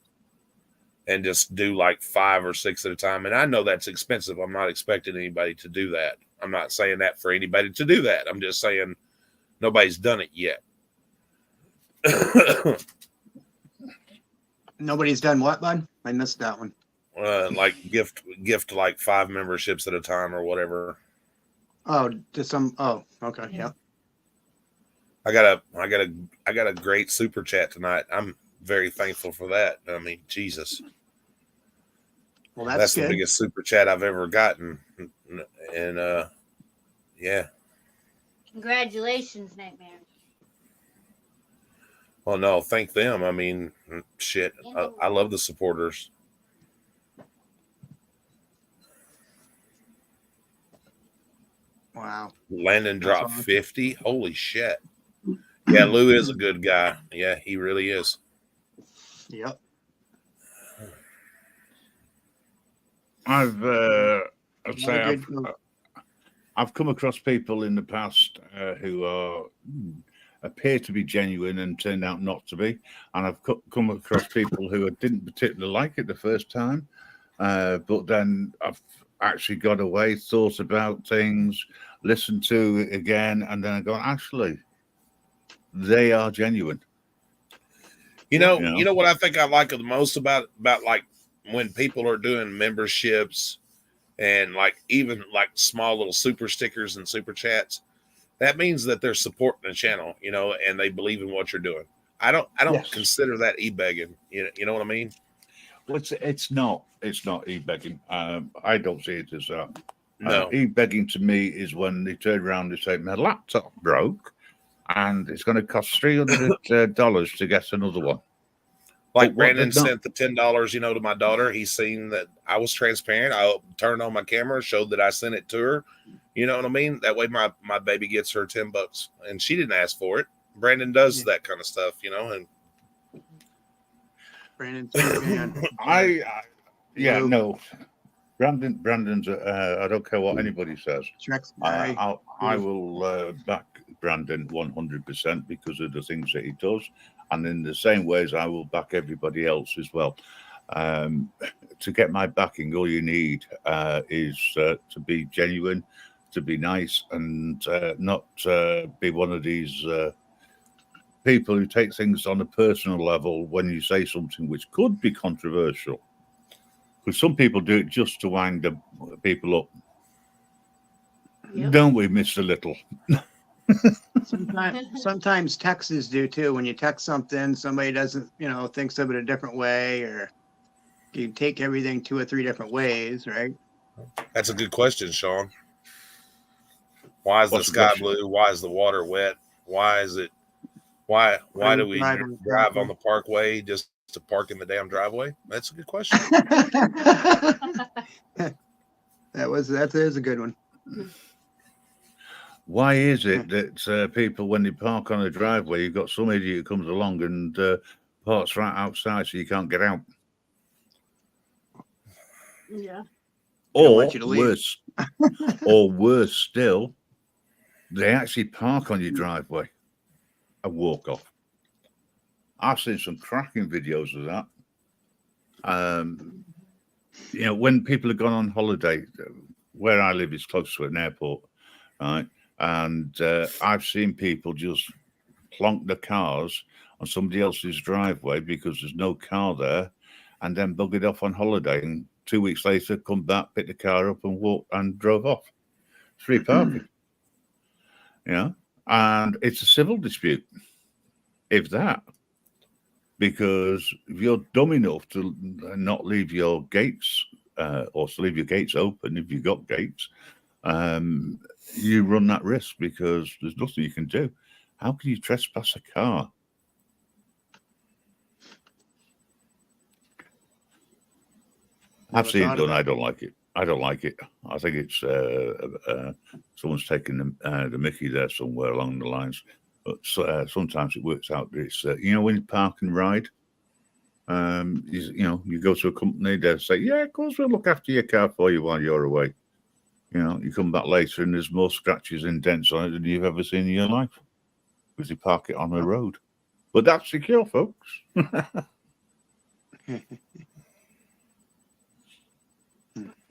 and just do like 5 or 6 at a time. And I know that's expensive. I'm not expecting anybody to do that. I'm not saying that for anybody to do that. I'm just saying nobody's done it yet. Nobody's done what, bud? I missed that one. Like gift like 5 memberships at a time or whatever. Oh, to some. Oh, okay, yeah. I got a great super chat tonight. I'm very thankful for that. I mean, Jesus. Well, That's the good. biggest super chat I've ever gotten. And yeah. Congratulations, Nightmare. Well, no, thank them. I mean, shit. I love the supporters. Wow. Landon dropped awesome. 50. Holy shit. Yeah, Lou is a good guy. Yeah, he really is. Yep. I'd say Very good. I've come across people in the past who appear to be genuine and turned out not to be, and I've come across people who didn't particularly like it the first time, but then I've actually got away, thought about things, listened to it again, and then I go, actually, they are genuine. You know what I think I like the most about like when people are doing memberships and like even like small little super stickers and super chats. That means that they're supporting the channel, and they believe in what you're doing. I don't Yes. consider that e-begging. You know what I mean? Well, it's not e-begging. I don't see it as that. No. E-begging to me is when they turn around and say, my laptop broke and it's going to cost $300 to get another one. Like Brandon sent the $10, to my daughter. He's seen that I was transparent. I turned on my camera, showed that I sent it to her. You know what I mean? That way my baby gets her $10 and she didn't ask for it. Brandon does that kind of stuff, and Brandon's no. Brandon's I don't care what anybody says. I will back Brandon 100% because of the things that he does, and in the same ways I will back everybody else as well. To get my backing, all you need is to be genuine, to be nice, and not be one of these people who take things on a personal level when you say something which could be controversial. Because some people do it just to wind the people up. Yep. Don't we, Mr. Little? Sometimes texts do too. When you text something, somebody doesn't, thinks of it a different way, or you take everything 2 or 3 different ways, right? That's a good question, Sean. Why is the sky blue? Why is the water wet? Why is it? Why do we drive on the parkway just to park in the damn driveway? That's a good question. That is a good one. Why is it that people, when they park on a driveway, you've got some idiot who comes along and parks right outside so you can't get out? Yeah. Or worse still, they actually park on your driveway and walk off. I've seen some cracking videos of that. When people have gone on holiday, where I live is close to an airport, right? And I've seen people just plonk the cars on somebody else's driveway because there's no car there, and then buggered off on holiday. And 2 weeks later, come back, pick the car up, and walk and drove off. Free parking. And it's a civil dispute, if that. Because if you're dumb enough to not leave your gates, or to leave your gates open if you've got gates, you run that risk because there's nothing you can do. How can you trespass a car? I've seen it done. I don't like it. I think it's someone's taking the mickey there somewhere along the lines. But sometimes it works out. It's when you park and ride, you go to a company, they say, yeah, of course we'll look after your car for you while you're away. You come back later and there's more scratches and dents on it than you've ever seen in your life because you park it on the road. But that's secure, folks. I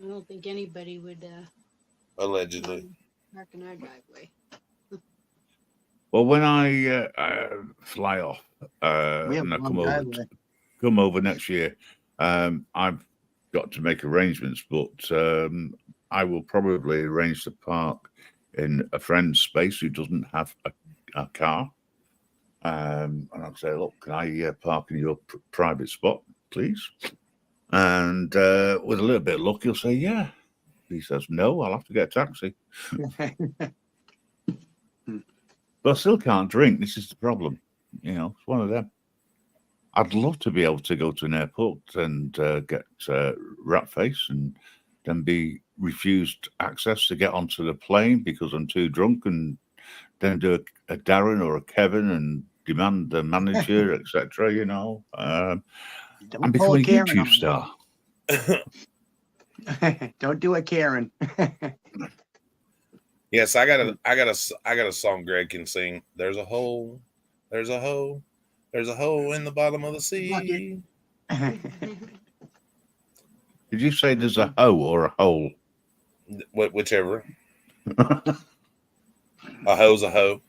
don't think anybody would allegedly park in our driveway. Well, when I fly off and I come over next year, I've got to make arrangements, but I will probably arrange to park in a friend's space who doesn't have a car, And I'll say, look, can I park in your private spot, please? And with a little bit of luck, he'll say, yeah. He says, no, I'll have to get a taxi. But I still can't drink. This is the problem. You know, it's one of them. I'd love to be able to go to an airport and get rat face and then be refused access to get onto the plane because I'm too drunk, and then do a Darren or a Kevin and demand the manager, etc. You know, and become a YouTube star. Don't do it, Karen. Yes, I got a song Greg can sing. There's a hole, there's a hole, there's a hole in the bottom of the sea. Did you say there's a hoe or a hole? Whichever. A hoe's a hoe.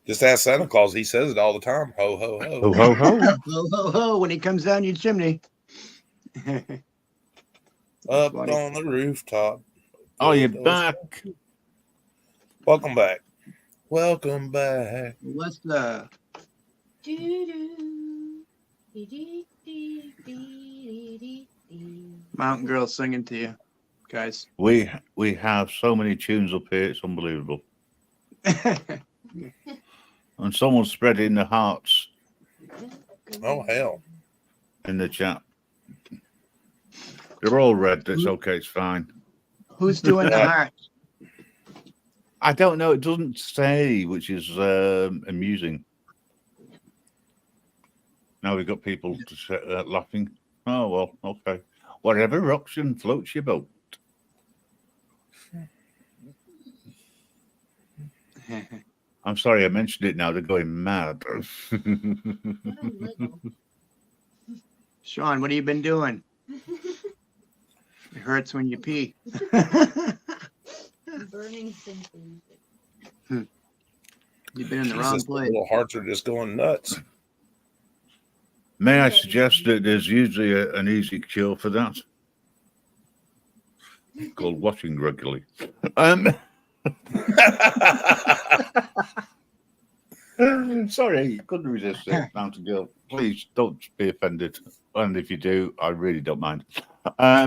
Just ask Santa Claus. He says it all the time. Ho, ho, ho. Ho, ho, ho. Ho, ho, ho, when he comes down your chimney. Up on the rooftop. Oh, you're back. Welcome back. Welcome back. What's the... Mountain Girl singing to you, guys. We have so many tunes up here, it's unbelievable. And someone's spreading the hearts. Oh, hell. In the chat. They're all red. It's okay. It's fine. Who's doing the hearts? I don't know. It doesn't say, which is amusing. Now we've got people laughing. Oh, well, okay. Whatever rocks and floats your boat. I'm sorry, I mentioned it now. They're going mad. Sean, what have you been doing? It hurts when you pee. Burning symptoms. You've been in the wrong place. Little hearts are just going nuts. May I suggest that there's usually an easy cure for that? Called washing regularly. Sorry, couldn't resist it. Mountain Girl, please don't be offended. And if you do, I really don't mind. I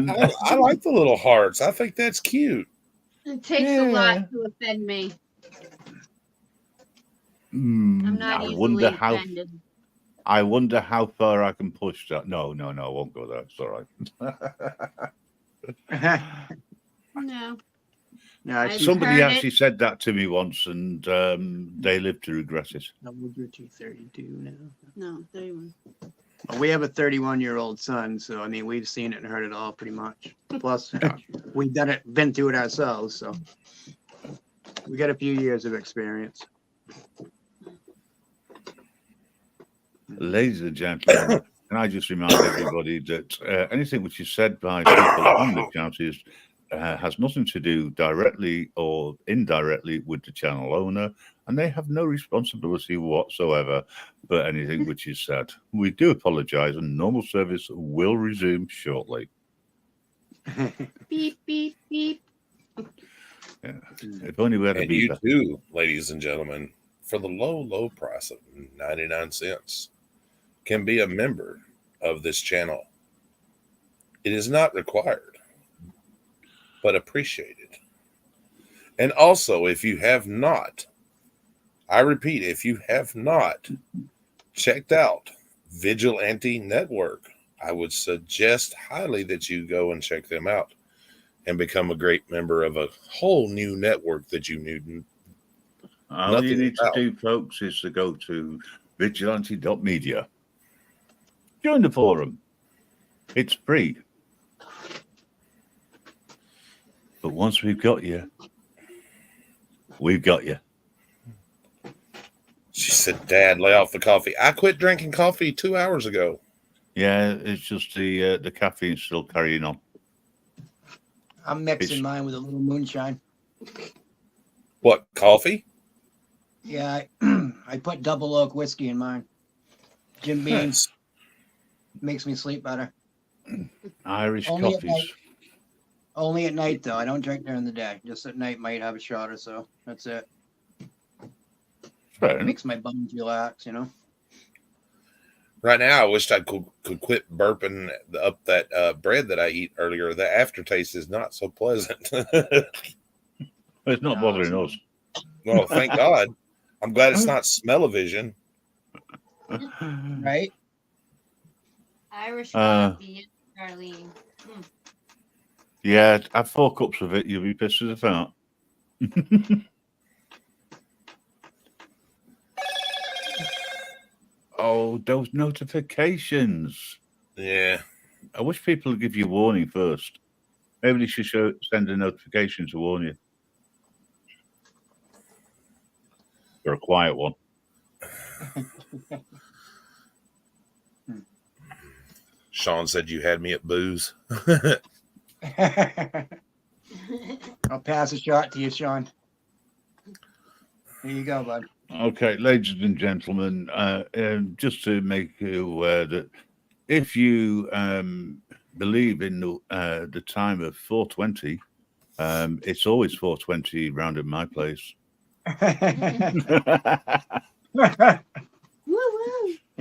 like the little hearts. I think that's cute. It takes a lot to offend me. I'm not easily offended. I wonder how far I can push that. No, I won't go there. It's all right. No. No, somebody actually said that to me once, and they lived to regret it. How old are you? 32 now? No, 31. Well, we have a 31-year-old son, so I mean, we've seen it and heard it all pretty much. Plus, we've been through it ourselves, so we got a few years of experience. Ladies and gentlemen, can I just remind everybody that anything which is said by people on the chat has nothing to do directly or indirectly with the channel owner, and they have no responsibility whatsoever for anything which is said. We do apologize, and normal service will resume shortly. Beep, beep, beep. Yeah. If only we had a beeper. You too, ladies and gentlemen, for the low price of 99 cents, can be a member of this channel. It is not required, but appreciated. And also, if you have not, I repeat, if you have not checked out Vigilante Network, I would suggest highly that you go and check them out and become a great member of a whole new network that you knew. All you need to do, folks, is to go to vigilante.media. Join the forum. It's free. But once we've got you, we've got you. She said, Dad, lay off the coffee. I quit drinking coffee 2 hours ago. Yeah, it's just the caffeine's still carrying on. I'm mixing mine with a little moonshine. What, coffee? Yeah, I put double oak whiskey in mine. Jim Beams makes me sleep better. Irish Only coffees. Only at night, though. I don't drink during the day. Just at night, might have a shot or so. That's it. Fair enough. Makes my bones relax, you know. Right now, I wished I could quit burping up that bread that I eat earlier. The aftertaste is not so pleasant. It's not bothering us. Well, thank God. I'm glad it's not smell-o-vision. Right? Irish coffee, Charlene. Yeah, have 4 cups of it. You'll be pissed as a fart. Oh, those notifications. Yeah. I wish people would give you warning first. Maybe they should send a notification to warn you. You're a quiet one. Sean said you had me at booze. I'll pass a shot to you, Sean. Here you go, bud. Okay, ladies and gentlemen, just to make you aware that if you believe in the time of 420, it's always 420 round at my place. Yeah,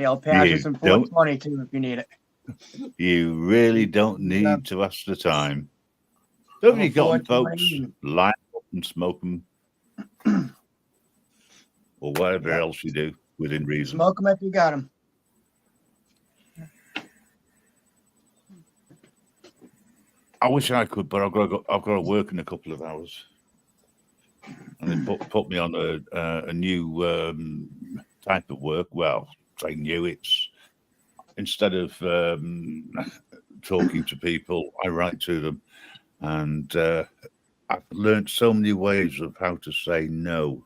I'll pass you You some don't- 420 too if you need it. You really don't need to ask the time. Don't you got them, folks? 420. Line up and smoke them. Or whatever else you do within reason. Smoke them if you got them. I wish I could, but I've got to work in a couple of hours. And they put me on a new type of work. Well, say new. It's instead of talking to people, I write to them, and I've learned so many ways of how to say no.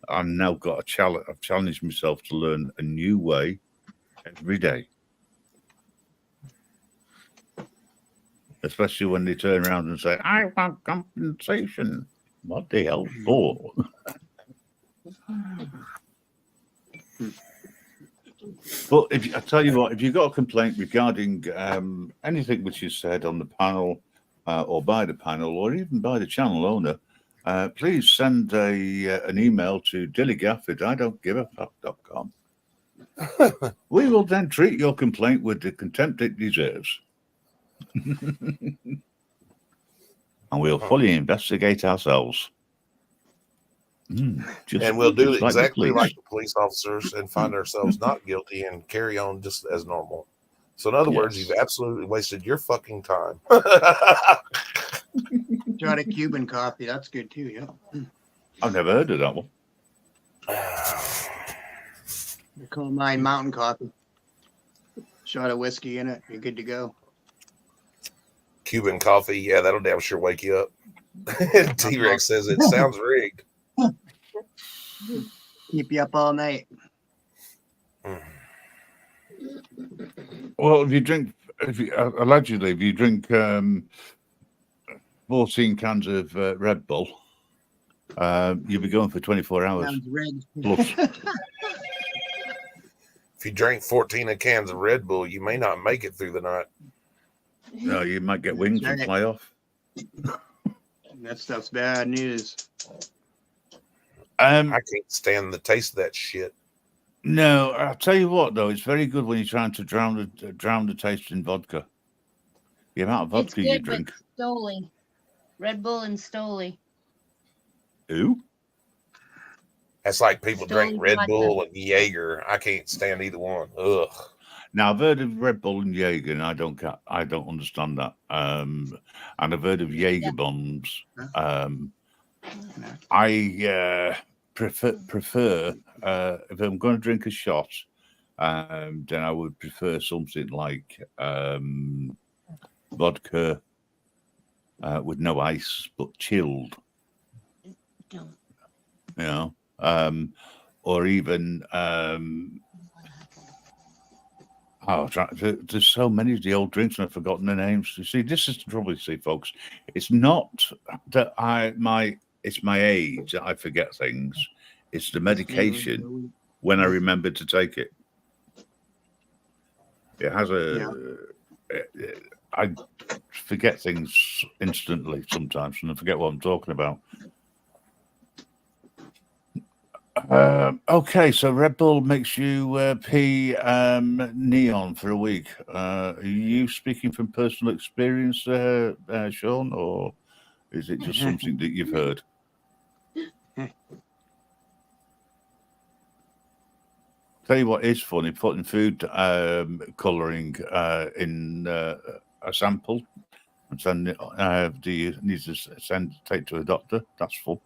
I've now got a challenge. I've challenged myself to learn a new way every day. Especially when they turn around and say, I want compensation. What the hell for? But I tell you what, if you've got a complaint regarding anything which is said on the panel or by the panel or even by the channel owner, please send an email to dillygaff@idon'tgiveafuck.com. We will then treat your complaint with the contempt it deserves. And we'll fully investigate ourselves. And we'll do just like the exactly police. like the police officers and find ourselves not guilty and carry on just as normal. So in other words, Yes. you've absolutely wasted your fucking time. Try a Cuban coffee. That's good too. Yeah. I've never heard of that one. They call mine mountain coffee. Shot of whiskey in it. You're good to go. Cuban coffee, yeah, that'll damn sure wake you up. T-Rex says it sounds rigged. Keep you up all night. Well, if you drink 14 cans of Red Bull, you'll be going for 24 hours. Sounds rigged. Plus. If you drink 14 cans of Red Bull, you may not make it through the night. No, you might get wings and fly off. That stuff's bad news. I can't stand the taste of that shit. No, I'll tell you what, though, it's very good when you're trying to drown the taste in vodka. The amount of vodka you drink. Stoli. Red Bull and Stoli. Who? That's like people drink Stoli Red vodka. Bull and Jaeger. I can't stand either one. Ugh. Now I've heard of Red Bull and Jaeger, and I don't understand that. And I've heard of Jaeger bombs. I prefer if I'm going to drink a shot, then I would prefer something like vodka with no ice but chilled. Don't. You know, or even. There's so many of the old drinks and I've forgotten the names. You see, this is the trouble, you see, folks. It's not that it's my age that I forget things. It's the medication when I remember to take it. It has I forget things instantly sometimes and I forget what I'm talking about. Okay, so Red Bull makes you pee neon for a week. Are you speaking from personal experience, Sean, or is it just something that you've heard? Tell you what is funny, putting food colouring in a sample and send it. Do you need to take to a doctor? That's full.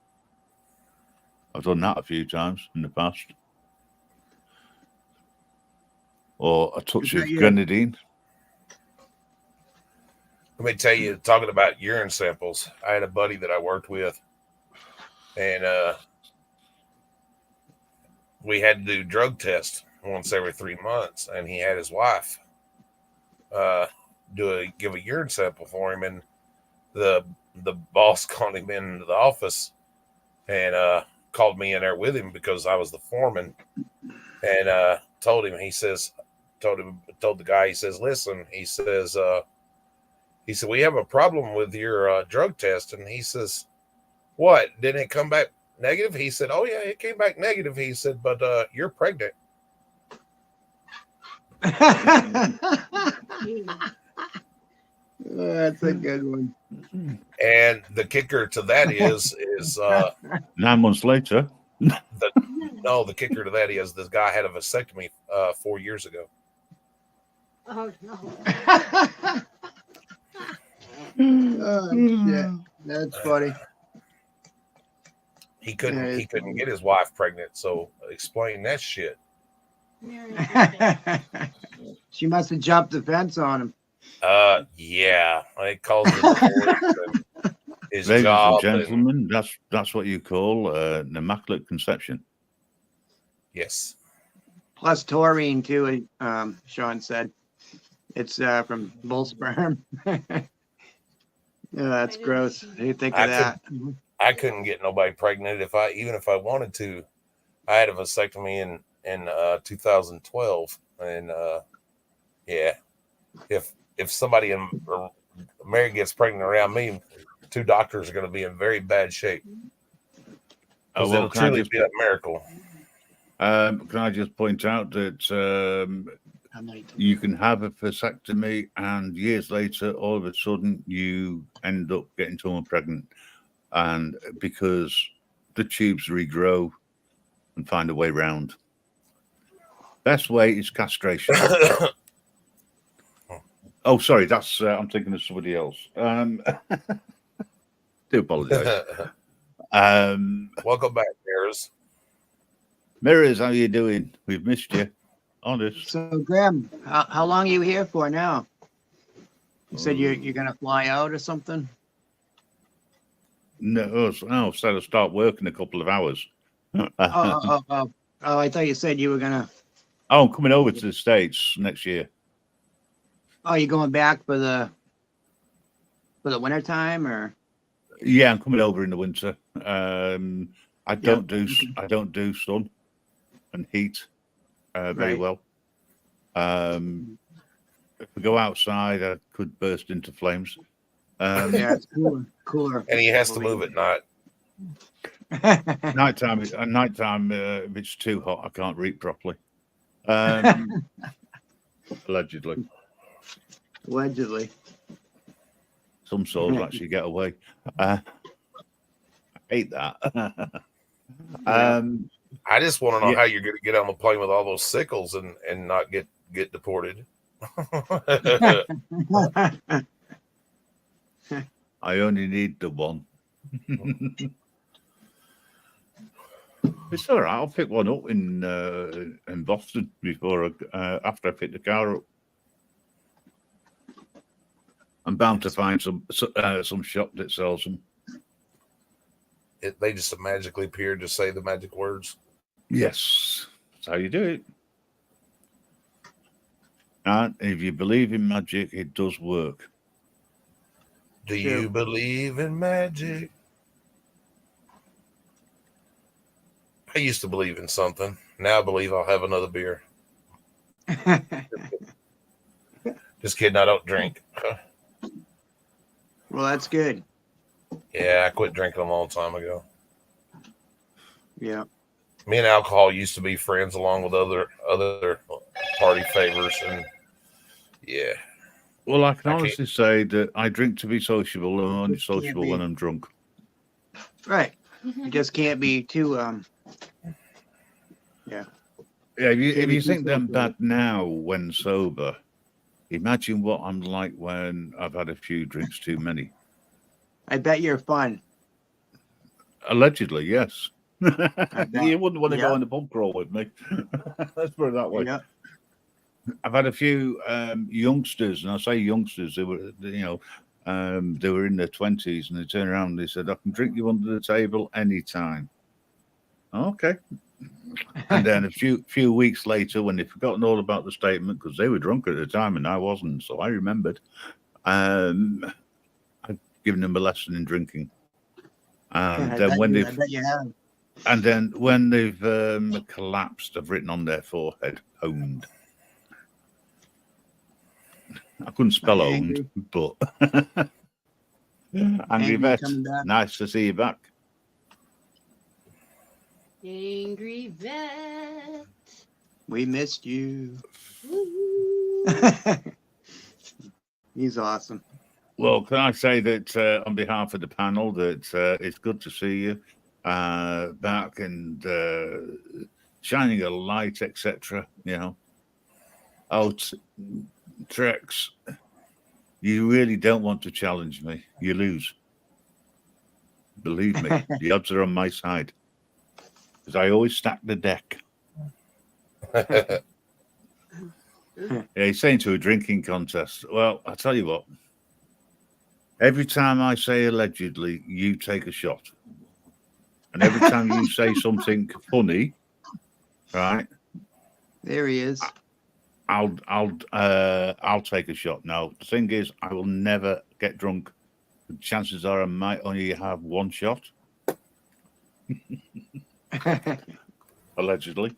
I've done that a few times in the past. Or a touch of grenadine. Let me tell you, talking about urine samples, I had a buddy that I worked with, and we had to do drug tests once every 3 months, and he had his wife give a urine sample for him, and the boss called him into the office and called me in there with him because I was the foreman, and told the guy, he says, listen, he said, we have a problem with your drug test. And he says, what? Didn't it come back negative? He said, oh, yeah, it came back negative. He said, but you're pregnant. That's a good one. And the kicker to that is 9 months later. the kicker to that is this guy had a vasectomy 4 years ago. Oh no. Oh, yeah, that's funny. He couldn't get his wife pregnant, so explain that shit. She must have jumped the fence on him. Yeah, it calls it his Ladies job. and gentlemen, that's what you call an immaculate conception. Yes. Plus taurine too. Sean said it's from bull sperm. Yeah, that's gross. What do you think of that? I couldn't get nobody pregnant even if I wanted to. I had a vasectomy in 2012, and yeah, if somebody in Mary gets pregnant around me, 2 doctors are going to be in very bad shape. Well, it'll truly be a miracle. Can I just point out that you can have a vasectomy and years later, all of a sudden, you end up getting someone pregnant, and because the tubes regrow and find a way round. Best way is castration. Oh, sorry, that's I'm thinking of somebody else. Do apologize. Welcome back, Mirrors. Mirrors, how you doing? We've missed you. Honest. So, Graham, how long are you here for now? You said you're going to fly out or something? No, so I'll start work in a couple of hours. Oh, I thought you said you were going to. Oh, I'm coming over to the States next year. Oh, you're going back for the winter time, or? Yeah, I'm coming over in the winter. I don't do sun and heat very well. If we go outside, I could burst into flames. Yeah, it's cooler. And he has to move at night. Nighttime, if it's too hot, I can't read properly. Allegedly. Some souls actually get away. I hate that. I just want to know how you're going to get on the plane with all those sickles and not get deported. I only need the one. It's all right. I'll pick one up in Boston after I pick the car up. I'm bound to find some shop that sells them. They just magically appear to say the magic words. Yes, that's how you do it. And if you believe in magic, it does work. Do you believe in magic? I used to believe in something. Now I believe I'll have another beer. Just kidding. I don't drink. Well, that's good. Yeah, I quit drinking a long time ago. Yeah. Me and alcohol used to be friends, along with other party favors, and yeah, Well, I can I can't. honestly say that I drink to be sociable, and I'm only Just can't sociable when be I'm drunk. right. You just can't be too yeah. Yeah, if Can't be you too think them social. bad now when sober, imagine what I'm like when I've had a few drinks too many. I bet you're fun. Allegedly, yes. I bet. You wouldn't want to go Yep. on the pub crawl with me. Let's put it that way. Yep. I've had a few youngsters, and I say youngsters, they were, they were in their 20s, and they turned around and they said, I can drink you under the table anytime. Okay. And then a few weeks later, when they'd forgotten all about the statement, because they were drunk at the time and I wasn't, so I remembered, I've given them a lesson in drinking. And then I bet you have. and then when they've collapsed, I've written on their forehead, owned. I couldn't spell owned, Angry. but Angry Angry Vet, coming back. nice to see you back. Angry vet. We missed you. Woo. He's awesome. Well, can I say that on behalf of the panel that it's good to see you back and shining a light, etc. You know, Trex, you really don't want to challenge me. You lose. Believe me, the odds are on my side because I always stack the deck. Yeah, he's saying to a drinking contest. Well, I tell you what. Every time I say allegedly, you take a shot, and every time you say something funny, right? There he is. I'll take a shot. Now the thing is, I will never get drunk. The chances are I might only have one shot, allegedly.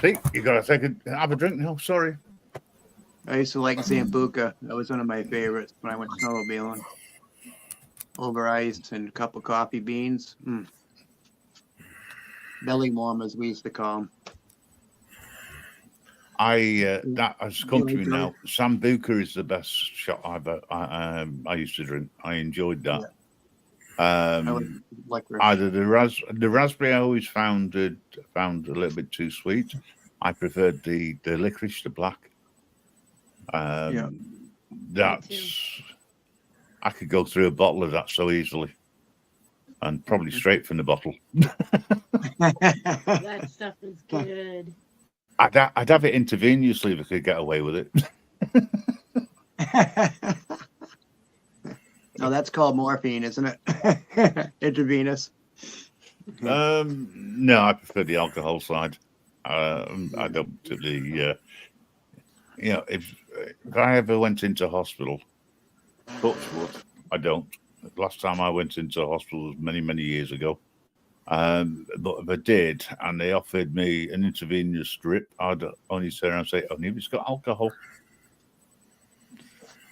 See, you gotta have a drink now. Sorry. I used to like Sambuca. That was one of my favorites when I went snowmobiling. Over ice and a cup of coffee beans. Belly warm, as we used to call them. That has come to me now. Sambuca is the best shot I used to drink. I enjoyed that. I like Either the raspberry I always found a little bit too sweet. I preferred the licorice, the black. That's. I could go through a bottle of that so easily, and probably straight from the bottle. That stuff is good. I'd have it intravenously if I could get away with it. No, that's called morphine, isn't it? Intravenous. No, I prefer the alcohol side. I don't particularly. If I ever went into hospital. Touch wood, I don't. The last time I went into hospital was many, many years ago. But if I did, and they offered me an intravenous strip, I'd only sit around and say, only if it's got alcohol.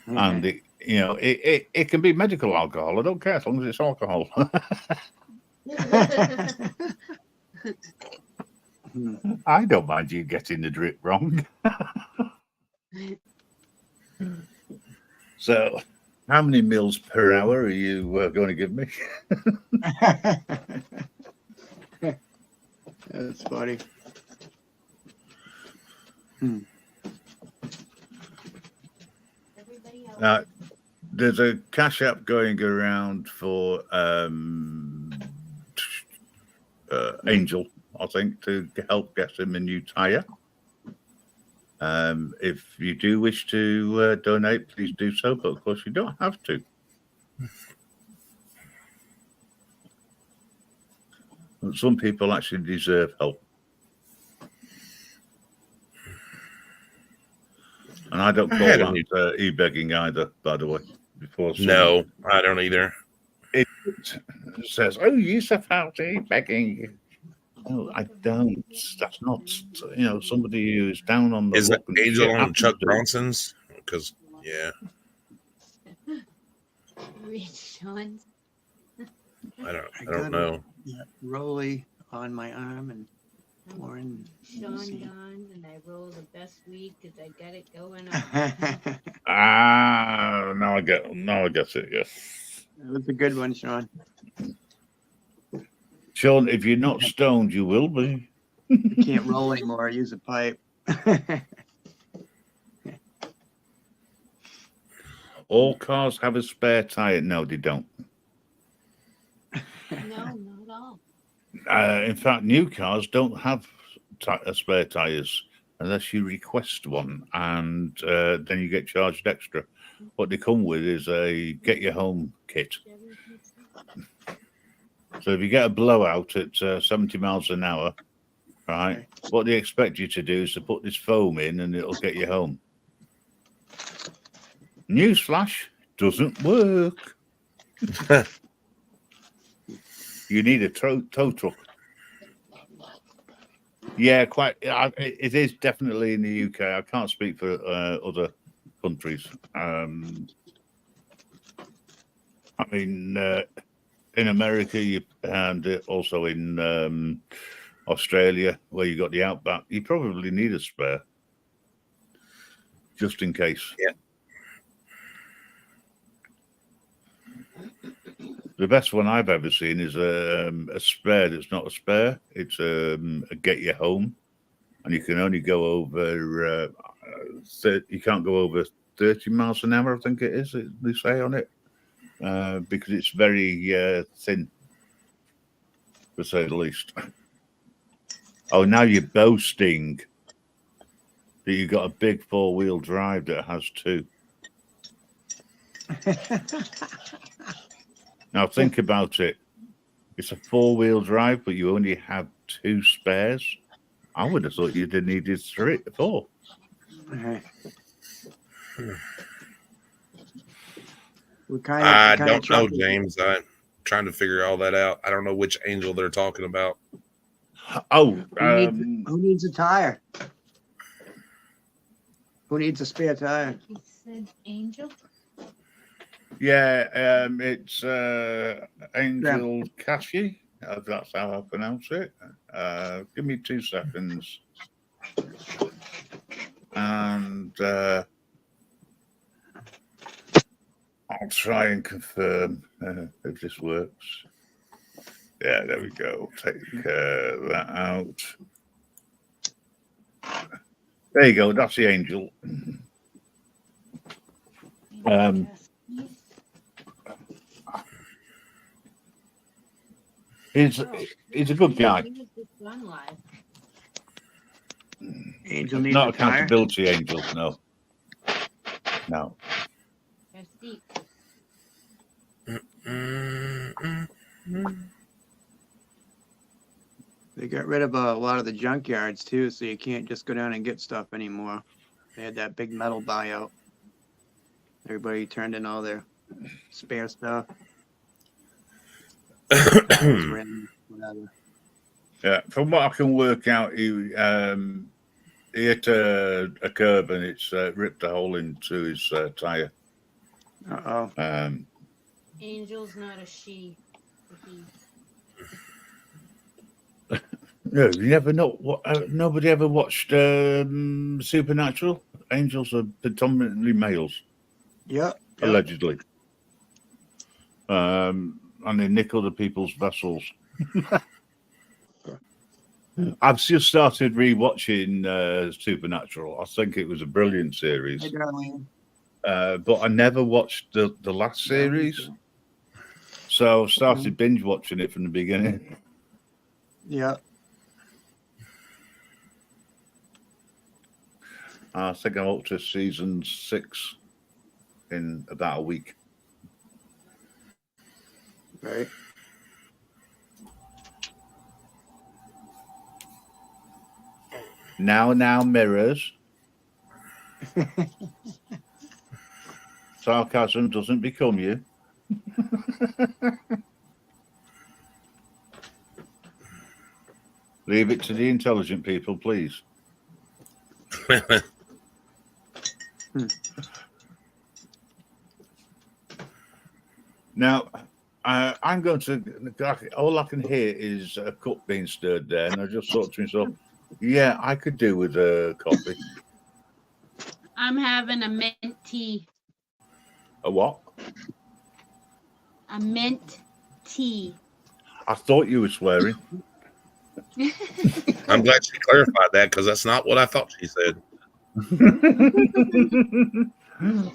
Okay. And it can be medical alcohol. I don't care as long as it's alcohol. I don't mind you getting the drip wrong. So, how many meals per hour are you going to give me? That's funny. There's a cash app going around for Angel, I think, to help get him a new tire. If you do wish to donate, please do so, but of course you don't have to. Some people actually deserve help. And I don't call that e-begging either, by the way. No, I don't either. It says, oh, you support e-begging. No, I don't. That's not, somebody who's down on the Is luck. that Angel on Chuck Bronson's? Because, yeah. Which ones? I don't know. Yeah, Rolly on my arm and Warren. Sean see. Don, and I roll the best week because I got it going on. Now I get it. Yes, That was a good one, Sean. Sean. If you're not stoned, you will be. You can't roll anymore. Use a pipe. All cars have a spare tire. No, they don't. No, not at all. In fact, new cars don't have spare tires unless you request one, and then you get charged extra. What they come with is a get you home kit. So if you get a blowout at 70 miles an hour, right, what they expect you to do is to put this foam in and it'll get you home. Newsflash, doesn't work. You need a tow truck. Yeah, quite. It is definitely in the UK. I can't speak for other countries. I mean, in America, and also in Australia, where you got the outback, you probably need a spare, just in case. Yeah. The best one I've ever seen is a spare that's not a spare. It's a get you home, and you can only go over. You can't go over 30 miles an hour. I think it is. They say on it because it's very thin, to say the least. Oh, now you're boasting that you got a big 4-wheel drive that has 2. Now think about it. It's a 4-wheel drive, but you only have 2 spares. I would have thought you'd have needed 4. I don't know, James. I'm trying to figure all that out. I don't know which angel they're talking about. Oh, who needs a tire? Who needs a spare tire? He said angel. yeah, it's Angel Cashy. That's how I pronounce it. Give me 2 seconds. And I'll try and confirm if this works. Yeah, there we go. Take that out. There you go. That's the angel. He's a good guy. Angel needs Not a tire. accountability angel, no. No. That's deep. They got rid of a lot of the junkyards too, so you can't just go down and get stuff anymore. They had that big metal buyout. Everybody turned in all their spare stuff. Whatever. Yeah, from what I can work out, he hit a curb and it's ripped a hole into his tire. Angel's not a she. He. No, you never know. Nobody ever watched Supernatural. Angels are predominantly males. Yep. Allegedly. And they nick other people's vessels. I've just started rewatching Supernatural. I think it was a brilliant series. Hey, darling. But I never watched the last series. So I started binge watching it from the beginning. Yeah. I think I'm up to season 6 in about a week. Right. Now, mirrors. Sarcasm doesn't become you. Leave it to the intelligent people, please. Now, I'm going to. All I can hear is a cup being stirred there, and I just thought to myself, "Yeah, I could do with a coffee." I'm having a mint tea. A what? A mint tea. I thought you were swearing. I'm glad she clarified that because that's not what I thought she said.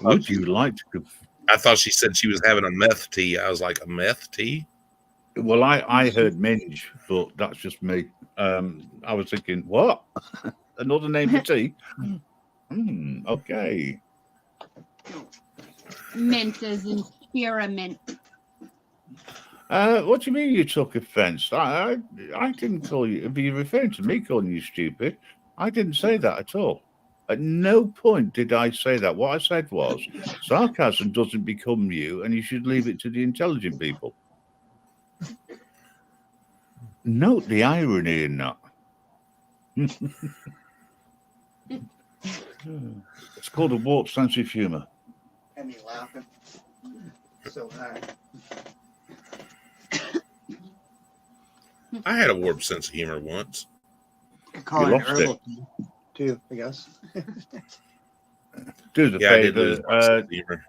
Would you like to? I thought she said she was having a meth tea. I was like, a meth tea? Well, I heard minge, but that's just me. I was thinking, what? Another name for tea? Okay. Mint as in spearmint. What do you mean you took offence? I didn't call you. If you're referring to me calling you stupid, I didn't say that at all. At no point did I say that. What I said was, sarcasm doesn't become you, and you should leave it to the intelligent people. Note the irony in that. It's called a warped sense of humour. And me laughing so hard. I had a warped sense of humor once. Call You it lost herbal tea, too, I guess. Do the Yeah, I did favour. lose my sense of humor.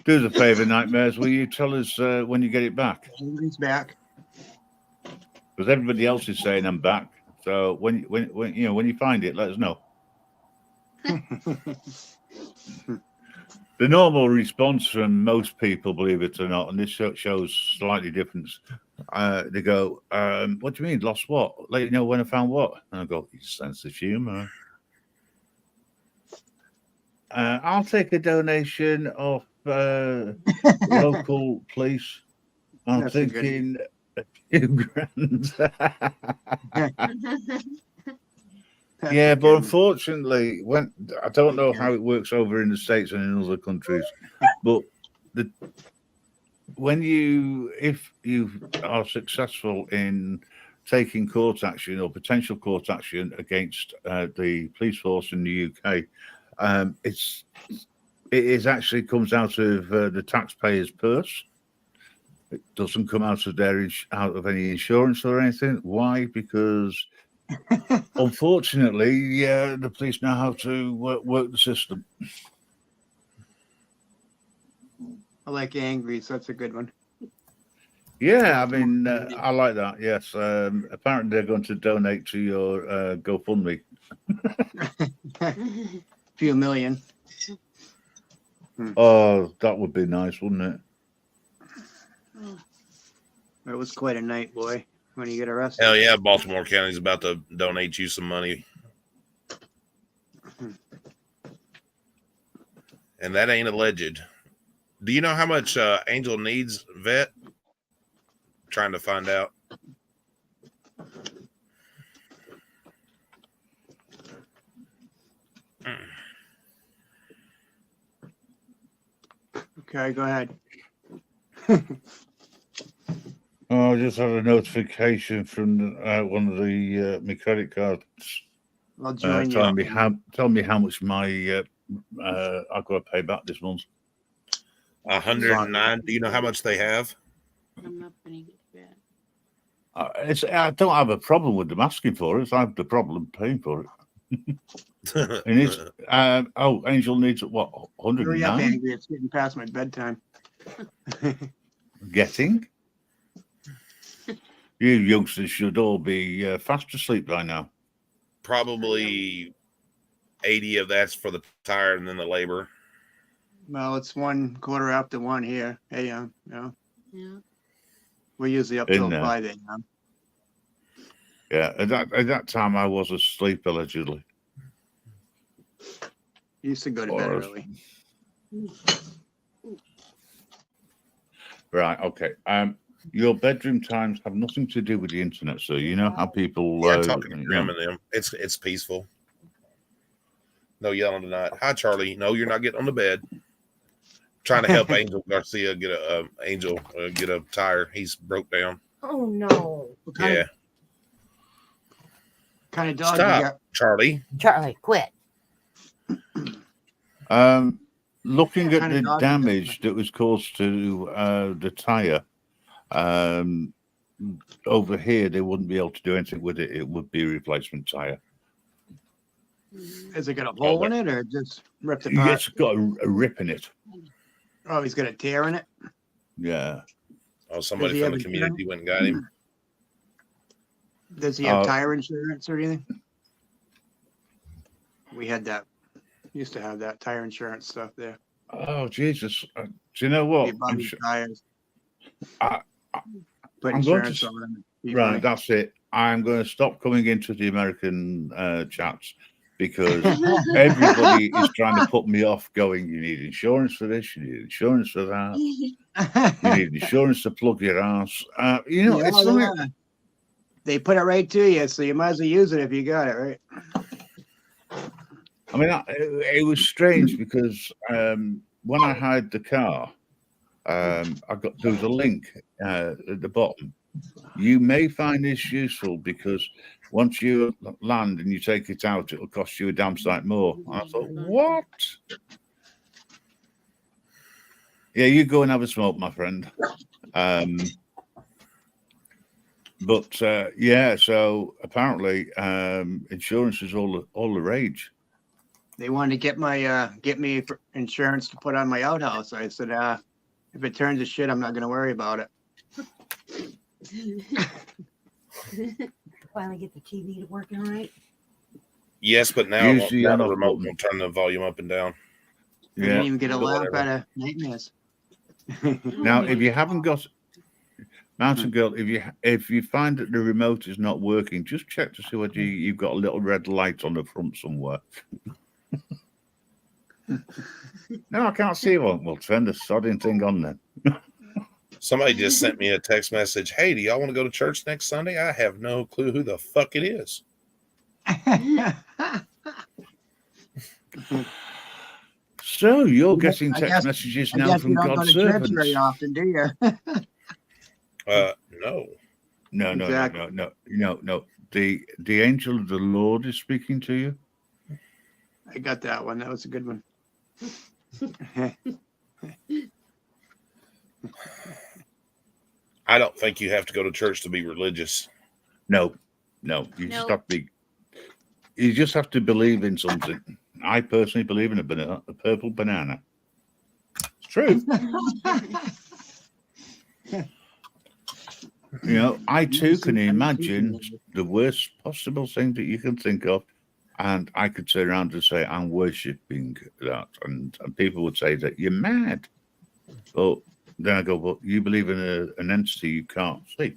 Do the favour, Nightmares. Will you tell us when you get it back? He's back. Because everybody else is saying I'm back. So when you find it, let us know. The normal response from most people, believe it or not, and this shows slightly difference. They go, "What do you mean, lost what? Let you know when I found what?" And I go, "Your sense of humour." I'll take a donation of local police. I'm That's a good- thinking a few grand. That's Yeah, a but good- unfortunately, when I don't know how it works over in the States and in other countries, but if you are successful in taking court action or potential court action against the police force in the UK, it actually comes out of the taxpayer's purse. It doesn't come out of out of any insurance or anything. Why? Because unfortunately, the police know how to work the system. I like angry, so that's a good one. Yeah, I mean, I like that. Yes. Apparently, they're going to donate to your GoFundMe. Few million. Oh, that would be nice, wouldn't it? It was quite a night, boy, when you get arrested. Hell yeah, Baltimore County's about to donate you some money. And that ain't alleged. Do you know how much Angel needs, vet? Trying to find out. Okay, go ahead. Oh, I just had a notification from one of the my credit cards I'll join you. telling me how much my I've got to pay back this month. 109. Do you know how much they have? I'm not gonna get that. I don't have a problem with them asking for it. I have the problem paying for it. And it's Angel needs what, Hurry up, 109? Angry. It's getting past my bedtime. Getting? You youngsters should all be fast asleep by now. Probably 80 of that's for the tire and then the labor. Well, it's 1/4 after 1 here. Yeah. Yeah. We're usually up In till there. 5 a.m. Yeah, at that time I was asleep allegedly. Used to go to bed Or- early. Right, okay. Your bedroom times have nothing to do with the internet, so you know how people Yeah, talking to you Grim know. and them. It's peaceful. No yelling tonight. Hi, Charlie. No, you're not getting on the bed. Trying to help Angel Garcia get a tire. He's broke down. Oh no. What kind, Yeah. of, kind of dog you Stop, got? Charlie. Charlie, quit. looking at the $100. damage that was caused to the tire, over here they wouldn't be able to do anything with it. It would be a replacement tire. Is it got a hole in it or just ripped apart? Yes, it's got a rip in it. Oh, he's got a tear in it. Yeah. Oh, somebody he from have the community went and got him. Does he have tire insurance or anything? We had that. Used to have that tire insurance stuff there. Oh Jesus! Do you know what? You buy new tires. I, Put I'm going insurance to on them. Be right. funny. That's it. I'm going to stop coming into the American chats because everybody is trying to put me off. Going, you need insurance for this. You need insurance for that. You need insurance to plug your ass. You know, Yeah, it's something. yeah. They put it right to you, so you might as well use it if you got it, right? I mean, it was strange because when I hired the car, there was a link at the bottom. You may find this useful because once you land and you take it out, it'll cost you a damn sight more. And I thought, what? Yeah, you go and have a smoke, my friend. But yeah, so apparently insurance is all the rage. They wanted to get me insurance to put on my outhouse. I said, if it turns to shit, I'm not going to worry about it. Finally get the TV to working right. Yes, but now, Usually now on the off remote button. will turn the volume up and down. I didn't Yeah. even get a Do laugh whatever. out of nightmares. Now, if you haven't got Mountain Girl, if you find that the remote is not working, just check to see whether you've got a little red light on the front somewhere. No, I can't see one. Well, turn the sodding thing on then. Somebody just sent me a text message. Hey, do y'all want to go to church next Sunday? I have no clue who the fuck it is. So you're getting text messages now from you don't God's go to church servants. very often, do you? No. No. The angel of the Lord is speaking to you. I got that one. That was a good one. I don't think you have to go to church to be religious. No. You just have to be. You just have to believe in something. I personally believe in a purple banana. It's true. You know, I too can imagine the worst possible thing that you can think of, and I could turn around and say, I'm worshipping that. And people would say that you're mad. But then I go, but you believe in an entity you can't see.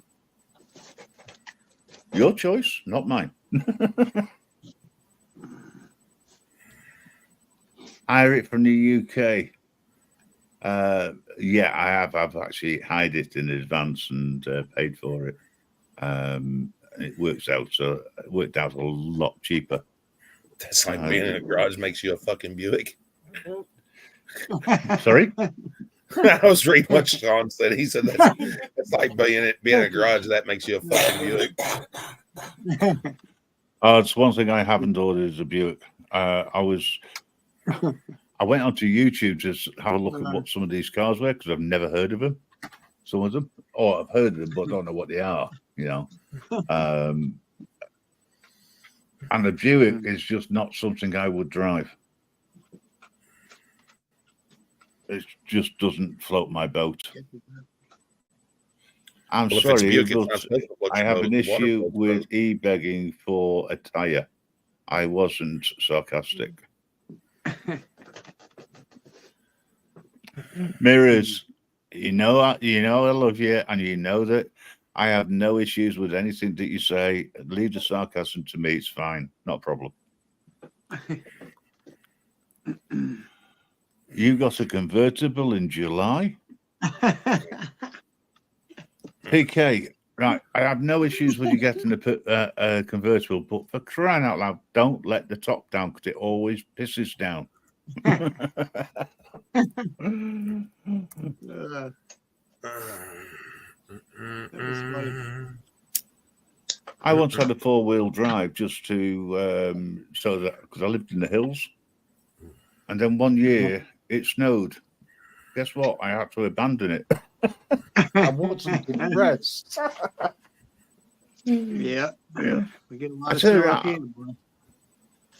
Your choice, not mine. Hired it from the UK. Yeah, I have. I've actually hired it in advance and paid for it. It worked out a lot cheaper. That's like being in a garage makes you a fucking Buick. Sorry? I was reading what Sean said. He said that's like being in a garage that makes you a fucking Buick. It's one thing I haven't ordered is a Buick. I went onto YouTube to have a look at what some of these cars were because I've never heard of them. Some of them, or I've heard of them, but don't know what they are. You know, and a Buick is just not something I would drive. It just doesn't float my boat. I'm sorry, but I have an issue with e-begging for a tire. I wasn't sarcastic. Mirrors, you know I love you, and you know that I have no issues with anything that you say. Leave the sarcasm to me; it's fine, not a problem. You got a convertible in July, PK. Right, I have no issues with you getting a convertible, but for crying out loud, don't let the top down because it always pisses down. I once had a 4-wheel drive just to so that because I lived in the hills, and then one year it snowed. Guess what? I had to abandon it. I wasn't impressed. Yeah. Yeah. We get a lot I of tell you snow up what, here. boy.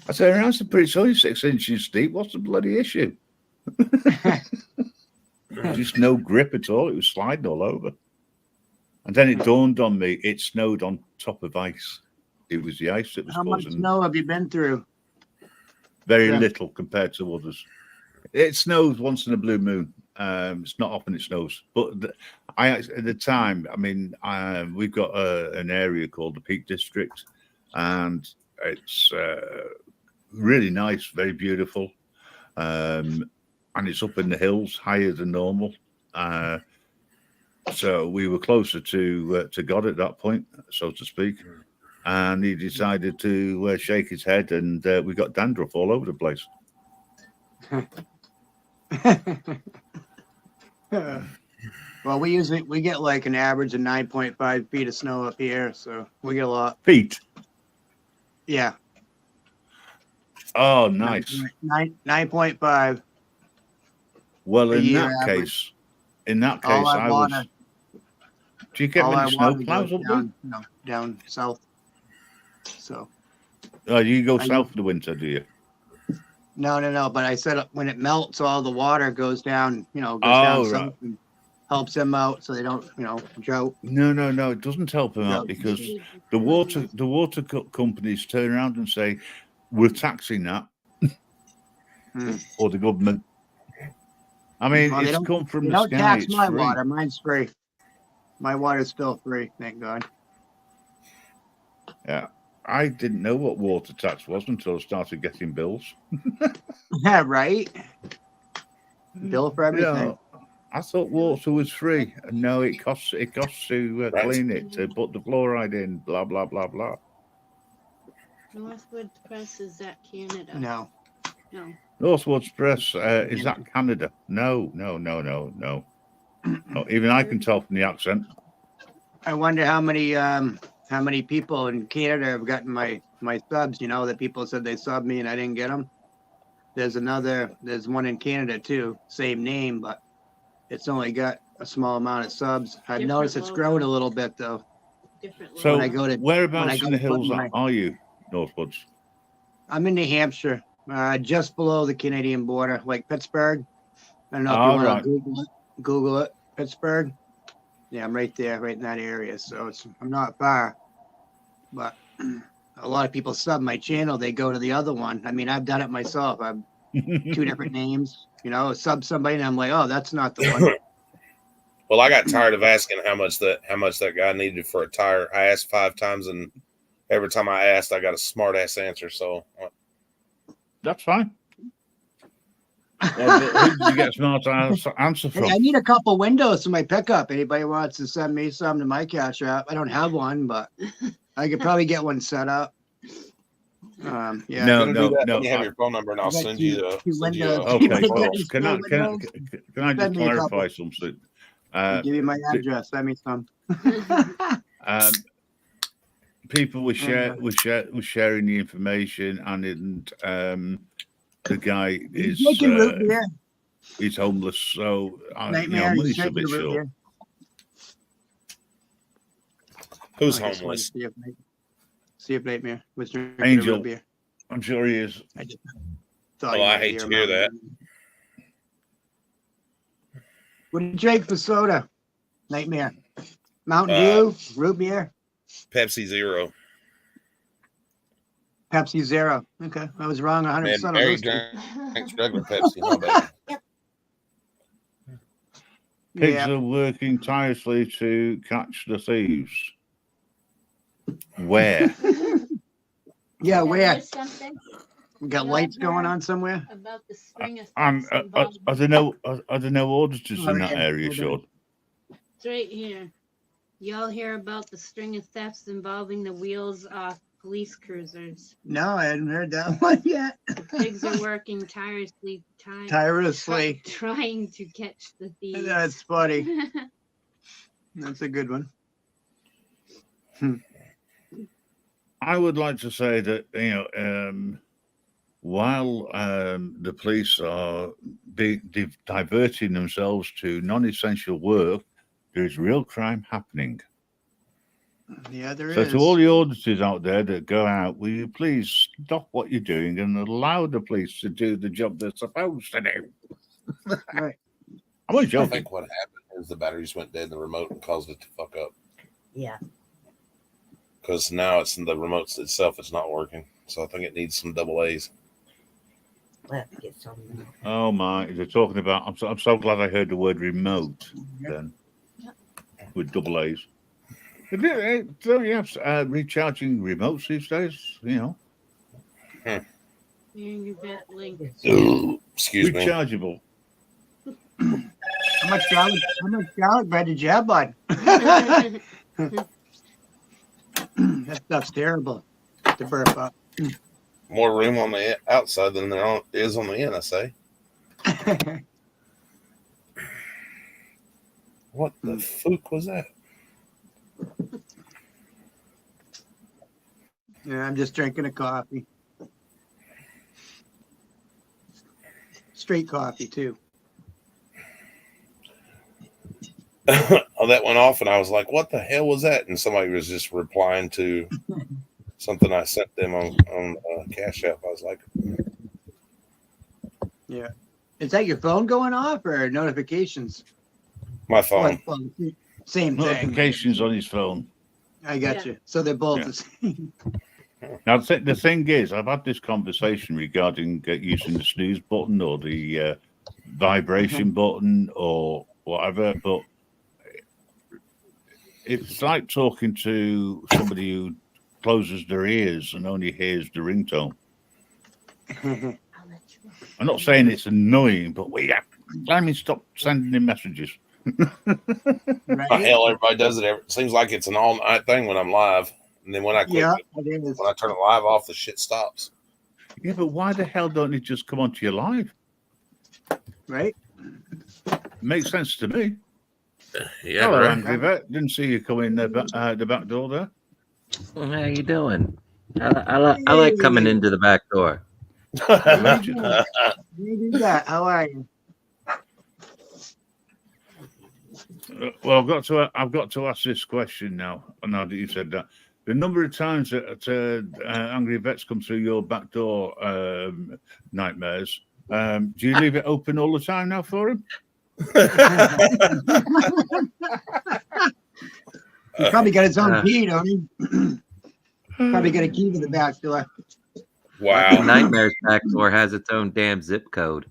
I said, around some pretty, it's only 6 inches deep. What's the bloody issue? Just no grip at all. It was sliding all over. And then it dawned on me, it snowed on top of ice. It was the ice that was How much causing snow have you been through? very Yeah. little compared to others. It snows once in a blue moon. It's not often it snows. But at the time, I mean, we've got an area called the Peak District, and it's really nice, very beautiful. And it's up in the hills, higher than normal. So we were closer to God at that point, so to speak. And he decided to shake his head, and we got dandruff all over the place. Well, we get like an average of 9.5 feet of snow up here, so we get a lot. Feet. Yeah. Oh, nice. 9.5. Well, a in year that average. case, All our I was. water- Do you get All many our snow water plows goes up there? down south. So Oh, you go I south for the winter, do you? no. But I said when it melts, all the water goes down. Goes Oh, down right. south and helps them out, so they don't drought. No, it doesn't help them out because the water companies turn around and say, we're taxing that, or the government. I mean, Well, they it's don't- come from they the don't sky. tax It's my free. water. Mine's free. My water's still free, thank God. Yeah, I didn't know what water tax was until I started getting bills. Yeah, right. Bill for everything. Yeah, I thought water was free, and no, it costs to clean it, to put the fluoride in, blah blah blah blah. Northwood Press, is that Canada? No. No. Northwoods Press, is that Canada? No. Oh, even I can tell from the accent. I wonder how many people in Canada have gotten my subs. That people said they subbed me and I didn't get them. There's one in Canada too, same name, but it's only got a small amount of subs. I've Different noticed it's logo. grown a little bit though. Different So, When I go to- whereabouts when I in go the to put hills my- are you, Northwoods? I'm in New Hampshire, just below the Canadian border, like Pittsburgh. I don't know if All you want right. to Google it, Pittsburgh. Yeah, I'm right there, right in that area. So I'm not far, but a lot of people sub my channel. They go to the other one. I mean, I've done it myself. I've two different names, sub somebody and I'm like, oh, that's not the one. Well, I got tired of asking how much that guy needed for a tire. I asked 5 times, and every time I asked, I got a smart ass answer. So That's fine. Well, who did you get a smart answer Hey, from? I need a couple windows for my pickup. Anybody wants to send me some to my cash app? I don't have one, but I could probably get one set up. Yeah. No. Let me have your phone number, and I'll I got send you. two windows. Okay, Anybody well, got any can I windows? just Send me a couple. clarify something? I'll give you my address. Send me some. People were sharing the information, and the guy is Drinking root beer. he's homeless, so Nightmare. money's He's a drinking bit root short. beer. Who's I just wanted homeless? to see if Nightmare was drinking Angel. root beer. I'm sure he is. I just thought Oh, you I might hate to hear about that. it. What do you drink for soda? Nightmare. Mountain Dew, root beer, Pepsi Zero. Pepsi Zero. Okay, I was wrong 100% Man, on Mary those two. drinks regular Pepsi. My bad. Pigs Yeah. are working tirelessly to catch the thieves. Where? Yeah, where? Here's something We got You lights heard going on somewhere? about the string of And thefts involved. are there no auditors Oh, in that yeah. area, Sean? It's right here. Y'all hear about the string of thefts involving the wheels off police cruisers. No, I hadn't heard that one yet. The pigs are working tirelessly, Tirelessly. trying to catch the thieves. That's funny. That's a good one. I would like to say that while the police are diverting themselves to non-essential work, there is real crime happening. Yeah, there So is. to all the auditors out there that go out, will you please stop what you're doing and allow the police to do the job they're supposed to do? Right. I'm only I joking. think what happened is the batteries went dead in the remote and caused it to fuck up. Yeah. Because now it's in the remote itself, it's not working. So I think it needs some double A's. We'll have to get some. Oh my! They're talking about. I'm so glad I heard the word remote. Then, with double A's. Don't you have recharging remotes these days? You know. You bet, Link. Excuse me. Rechargeable. How much garlic bread did you have, bud? That stuff's terrible to burp up. More room on the outside than there is on the in, I say. What the fuck was that? Yeah, I'm just drinking a coffee. Straight coffee, too. Oh, that went off, and I was like, what the hell was that? And somebody was just replying to something I sent them on Cash App. I was like, Yeah. Is that your phone going off or notifications? my phone. Well, same thing. Notifications on his phone. I got you. So they're both Yeah. the same. Now the thing is, I've had this conversation regarding using the snooze button or the vibration button or whatever, but it's like talking to somebody who closes their ears and only hears the ringtone. I'm not saying it's annoying, but let me stop sending him messages. Right? Hell, everybody does it. It seems like it's an all-night thing when I'm live. And then when I Yeah, it is. when I turn it live off, the shit stops. Yeah, but why the hell don't you just come onto your live? Right? Makes sense to me. Yeah, Hello, right. Angry Vet. Didn't see you come in the back door there. How you doing? I like coming into the back door. You do that. How are you? Well, I've got to ask this question now. Now that you said that, the number of times that Angry Vets come through your back door nightmares, do you leave it open all the time now for him? He's probably got his own key, don't he? Probably got a key to the back door. Wow. Nightmare's back door has its own damn zip code.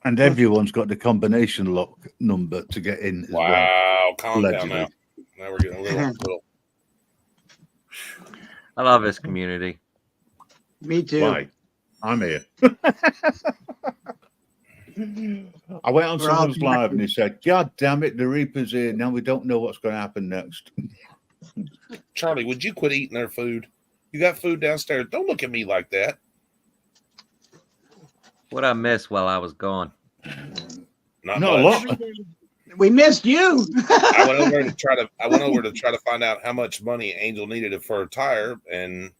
And everyone's got the combination lock number to get in as well. Wow, calm down Allegedly. now. Now we're getting a little. I love this community. Me too. Why? I'm here. I went on We're all someone's live and he said, God damn it, the Reaper's here. Now we don't know what's going to happen next. Charlie, would you quit eating their food? You got food downstairs. Don't look at me like that. What I missed while I was gone. Not a much. lot. We missed you. I went over to try to find out how much money Angel needed for a tire, and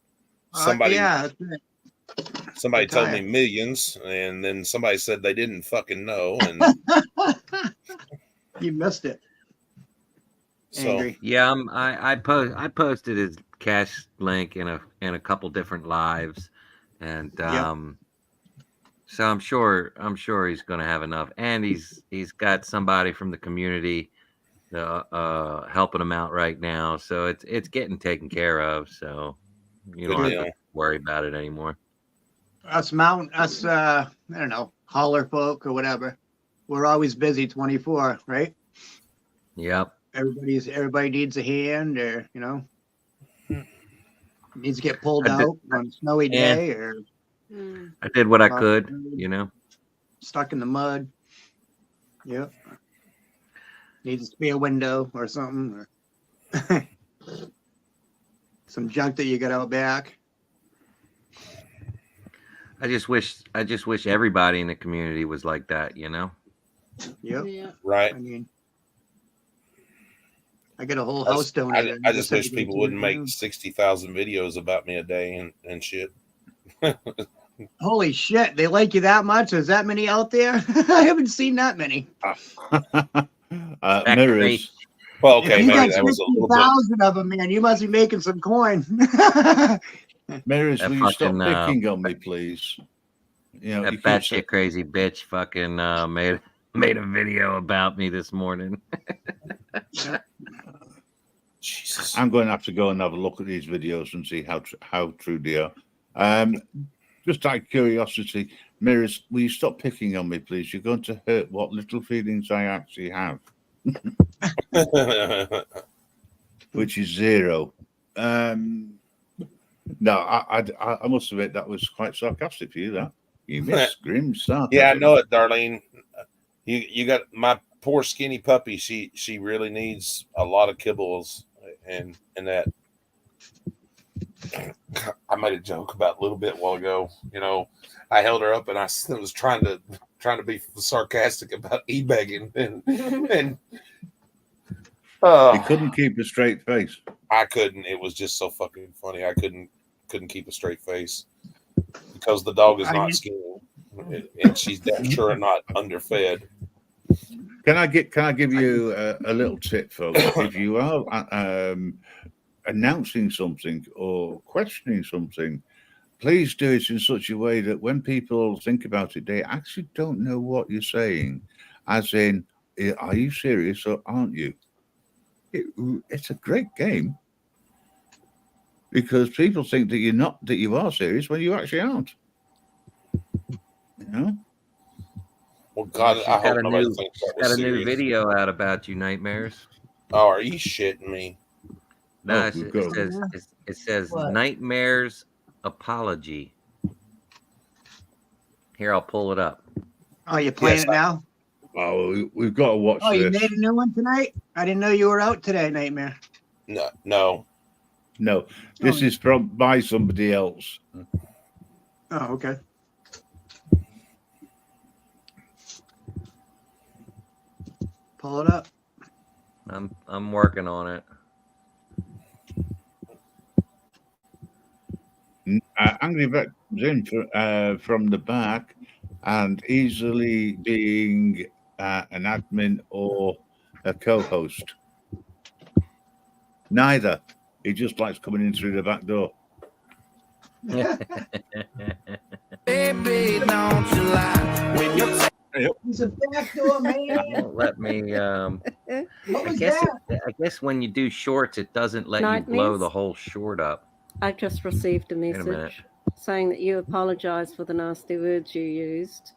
somebody Yeah. somebody The told tire. me millions, and then somebody said they didn't fucking know, and You missed it. so Angry. Yeah, I posted his cash link in a couple different lives, and so I'm sure he's going to have enough, and he's got somebody from the community helping him out right now, so it's getting taken care of. So you don't have to worry about it anymore. Us I don't know, holler folk or whatever. We're always busy 24, right? Yep. Everybody needs a hand, or needs to get pulled I did- out on a snowy Yeah. day, or I did what I could, stuck in the mud. Yep. Needs a spare window or something, or some junk that you got out back. I just wish everybody in the community was like that, Yep. Yeah. right. I mean, I got a whole house donated. I just wish people wouldn't make 60,000 videos about me a day and shit. Holy shit! They like you that much? There's that many out there? I haven't seen that many. Mirrors. Well, okay, you maybe got that was a little bit. 60,000 of them, man. You must be making some coin. Mirrors, That will you stop fucking, picking on me, please? You know, That you keep batshit crazy bitch fucking made a video about me this morning. Jesus. I'm going to have to go and have a look at these videos and see how true they are. Just out of curiosity, Mirrors, will you stop picking on me, please? You're going to hurt what little feelings I actually have, which is zero. No, I must admit that was quite sarcastic for you. That you missed grim sarcasm. Yeah, I know it, Darlene. You got my poor skinny puppy. She really needs a lot of kibbles, and that. I made a joke about a little bit while ago. You know, I held her up and I was trying to be sarcastic about ebegging and he couldn't keep a straight face. I couldn't. It was just so fucking funny. I couldn't keep a straight face because the dog is not skinny and she's damn sure not underfed. Can I give you a little tip, folks? If you are announcing something or questioning something, please do it in such a way that when people think about it, they actually don't know what you're saying. As in, are you serious or aren't you? It's a great game because people think that you are serious when you actually aren't. You know? Well, God, I hope nobody thinks that was got a serious. new video out about you, Nightmares. Oh, are you shitting me? No, Oh, it says What? Nightmares Apology. Here, I'll pull it up. Oh, you playing it now? Oh, we've got to watch Oh, you this. made a new one tonight? I didn't know you were out today, Nightmare. No. This is by somebody else. Oh, okay. Pull it up. I'm working on it. Angry Vet comes in from the back and easily being an admin or a co-host. Neither. He just likes coming in through the back door. Baby, don't you lie when you're He's a backdoor man. Won't let me. What was I guess when you do shorts, it doesn't let you blow Nightmares? the whole short up. I just received a Wait a minute. message saying that you apologize for the nasty words you used.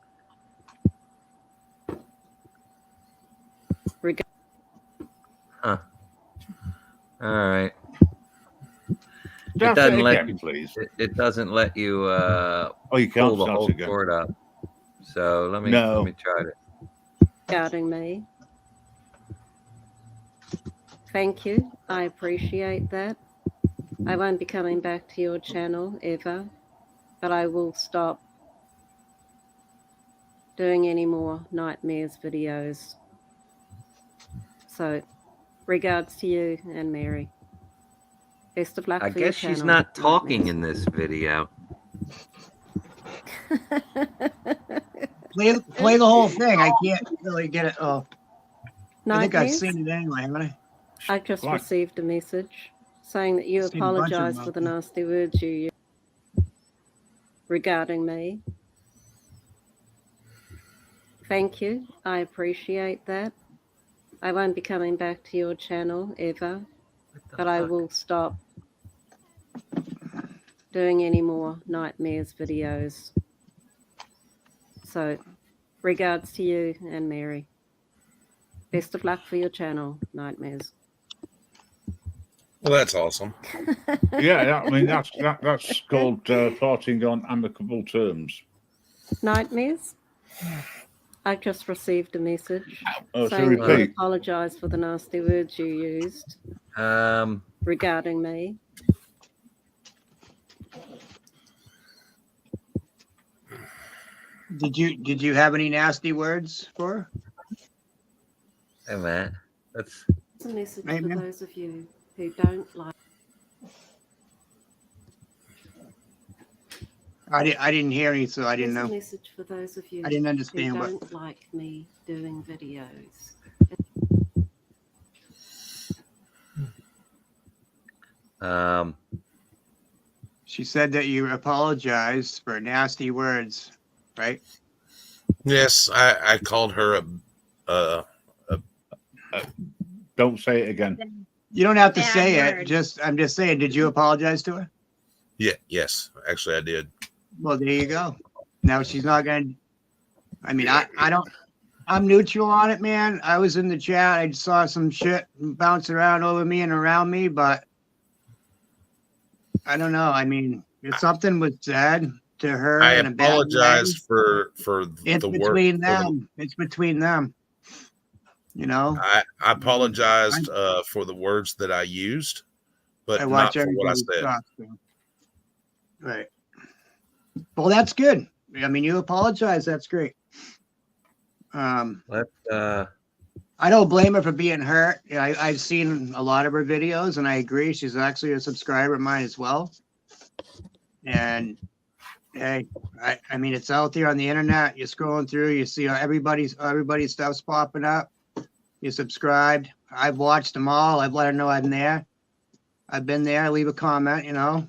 Huh. All right. Start It doesn't it let again, you, please. It doesn't let you You can't pull the start whole again. short up. So let me try it. Regarding me. Thank you. I appreciate that. I won't be coming back to your channel ever, but I will stop doing any more Nightmares videos. So, regards to you and Mary. Best of luck I for your guess she's channel, not talking Nightmares. in this video. Play the whole thing. I can't really get it. Oh, I think I've Nightmares? seen it anyway, haven't I? I just What? received a message saying that you Seen a bunch of apologize them for out the there. nasty words you used regarding me. Thank you. I appreciate that. I won't be coming back to your channel ever, but I will stop doing any more Nightmares videos. So, regards to you and Mary. Best of luck for your channel, Nightmares. Well, that's awesome. Yeah, I mean that's called parting on amicable terms. Nightmares? I just received a message Oh, so saying that you repeat. apologize for the nasty words you used regarding me. Did you have any nasty words for her? Hey man, It's a message Right, for man? those of you who don't like. I didn't hear any, so I didn't Here's a know. message for those of you I didn't who understand what. don't like me doing videos. She said that you apologized for nasty words, right? Yes, I called her a Don't say it again. You don't have to Bad say it. word. I'm just saying, did you apologize to her? yes, actually I did. Well, there you go. Now she's not gonna. I mean, I don't. I'm neutral on it, man. I was in the chat. I saw some shit bounce around over me and around me, but I don't know. I mean, if something was said to her I in a bad way, apologized for it's the work. between them. It's between them. You know. I apologized for the words that I used, but I not watch for what I everybody's said. stuff. So. Right. Well, that's good. I mean, you apologize. That's great. Let's I don't blame her for being hurt. I've seen a lot of her videos, and I agree. She's actually a subscriber of mine as well. And hey, I mean, it's out there on the internet. You're scrolling through, you see everybody's stuff's popping up. You subscribed. I've watched them all. I've let her know I'm there. I've been there. Leave a comment, you know.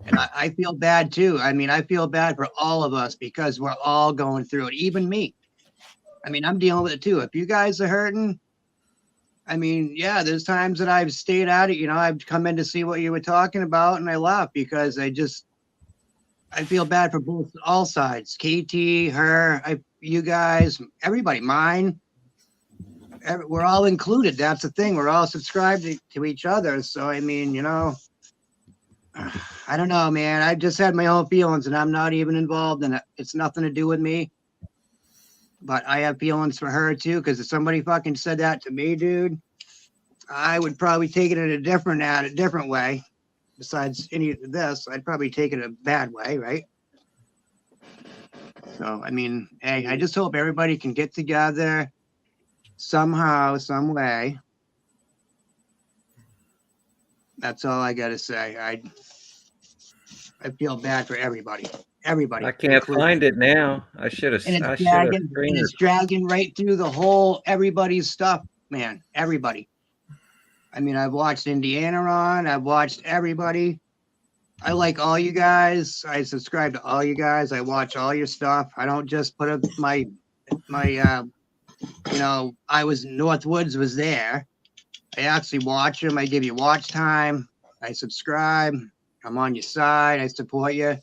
And I feel bad too. I mean, I feel bad for all of us because we're all going through it, even me. I mean, I'm dealing with it too. If you guys are hurting, I mean, yeah, there's times that I've stayed at it. You know, I've come in to see what you were talking about, and I laugh because I feel bad for all sides. KT, her, you guys, everybody, mine. We're all included. That's the thing. We're all subscribed to each other. So, I mean, you know, I don't know, man. I just had my own feelings, and I'm not even involved in it. It's nothing to do with me. But I have feelings for her too, because if somebody fucking said that to me, dude, I would probably take it in a different way. Besides any of this, I'd probably take it a bad way, right? So, I mean, hey, I just hope everybody can get together somehow, some way. That's all I gotta say. I feel bad for everybody. Everybody. I can't find it now. I should have. And I it's should have. dragging right through the whole everybody's stuff, man. Everybody. I mean, I've watched Indiana on. I've watched everybody. I like all you guys. I subscribe to all you guys. I watch all your stuff. I don't just put up my you know, I was Northwoods was there. I actually watch them. I give you watch time. I subscribe. I'm on your side. I support you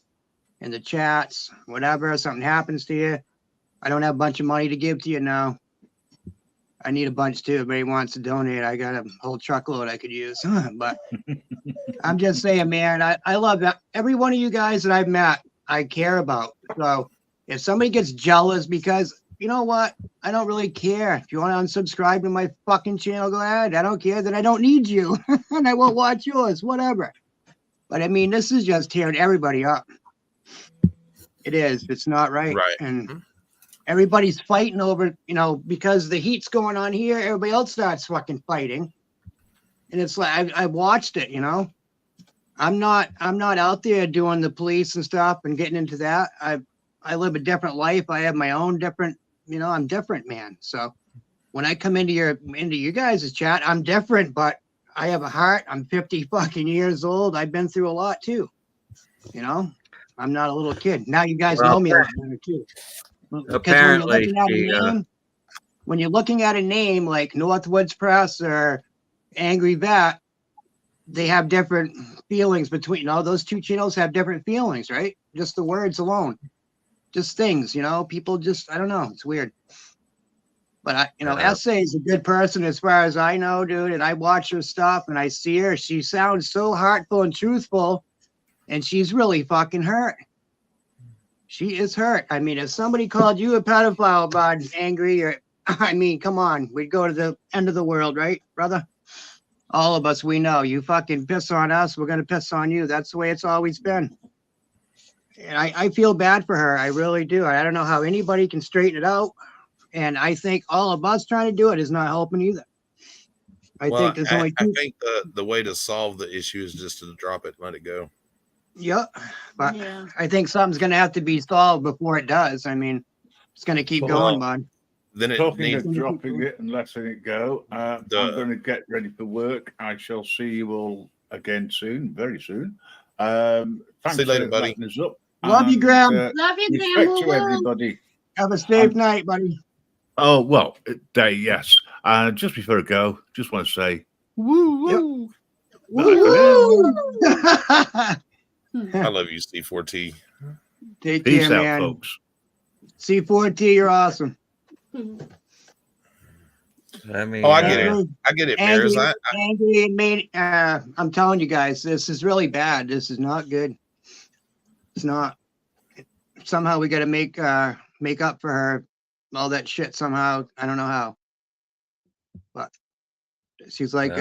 in the chats. Whatever, something happens to you, I don't have a bunch of money to give to you now. I need a bunch too. If anybody wants to donate, I got a whole truckload I could use. But I'm just saying, man, I love that. Every one of you guys that I've met, I care about. So if somebody gets jealous because, you know what? I don't really care. If you want to unsubscribe to my fucking channel, go ahead. I don't care. Then I don't need you. And I won't watch yours, whatever. But I mean, this is just tearing everybody up. It is. It's not right. Right. And everybody's fighting over, you know, because the heat's going on here, everybody else starts fucking fighting. And it's like I watched it, you know. I'm not out there doing the police and stuff and getting into that. I live a different life. I have my own different, you know, I'm different, man. So when I come into you guys' chat, I'm different, but I have a heart. I'm 50 fucking years old. I've been through a lot too. You know, I'm not a little kid. Now you guys know me a lot better too. Apparently, when you're looking at a name like Northwoods Press or Angry Vet, they have different feelings between, you know, those two channels have different feelings, right? Just the words alone, just things, you know, people just, I don't know. It's weird. But you know, SA is a good person as far as I know, dude. And I watch her stuff and I see her. She sounds so heartful and truthful, and she's really fucking hurt. She is hurt. I mean, if somebody called you a pedophile about angry, or I mean, come on, we'd go to the end of the world, right, brother? All of us, we know you fucking piss on us, we're gonna piss on you. That's the way it's always been. And I feel bad for her. I really do. I don't know how anybody can straighten it out. And I think all of us trying to do it is not helping either. I Well, think there's only I two. think the way to solve the issue is just to drop it and let it go. Yep. But Yeah. I think something's going to have to be solved before it does. I mean, it's going to keep going, bud. Then it Talking needs of dropping it and letting it go, I'm going to get ready for work. I shall see you all again soon, very soon. Thanks See you later, for buddy. letting us up. Love you, Graham. Love you, Graham. Respect to Woo-woo. everybody. Have a safe night, buddy. Oh, well, day, yes. Just before I go, just want to say, woo, woo. Bye for now. I love you, C4T. Take Peace care, out, man. folks. C4T, you're awesome. I mean, Oh, I get it. I get it, Bears. Angry and mean. I'm telling you guys, this is really bad. This is not good. It's not. Somehow we got to make up for her, all that shit. Somehow, I don't know how. But she's like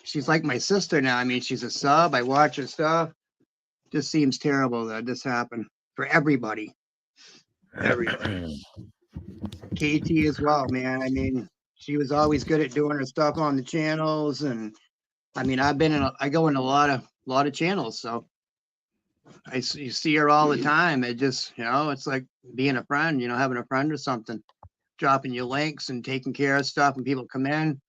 she's like my sister now. I mean, she's a sub. I watch her stuff. Just seems terrible that this happened for everybody. Everybody. KT as well, man. I mean, she was always good at doing her stuff on the channels, and I mean, I go in a lot of channels, so you see her all the time. It just, it's like being a friend, having a friend or something, dropping you links and taking care of stuff, and people come in.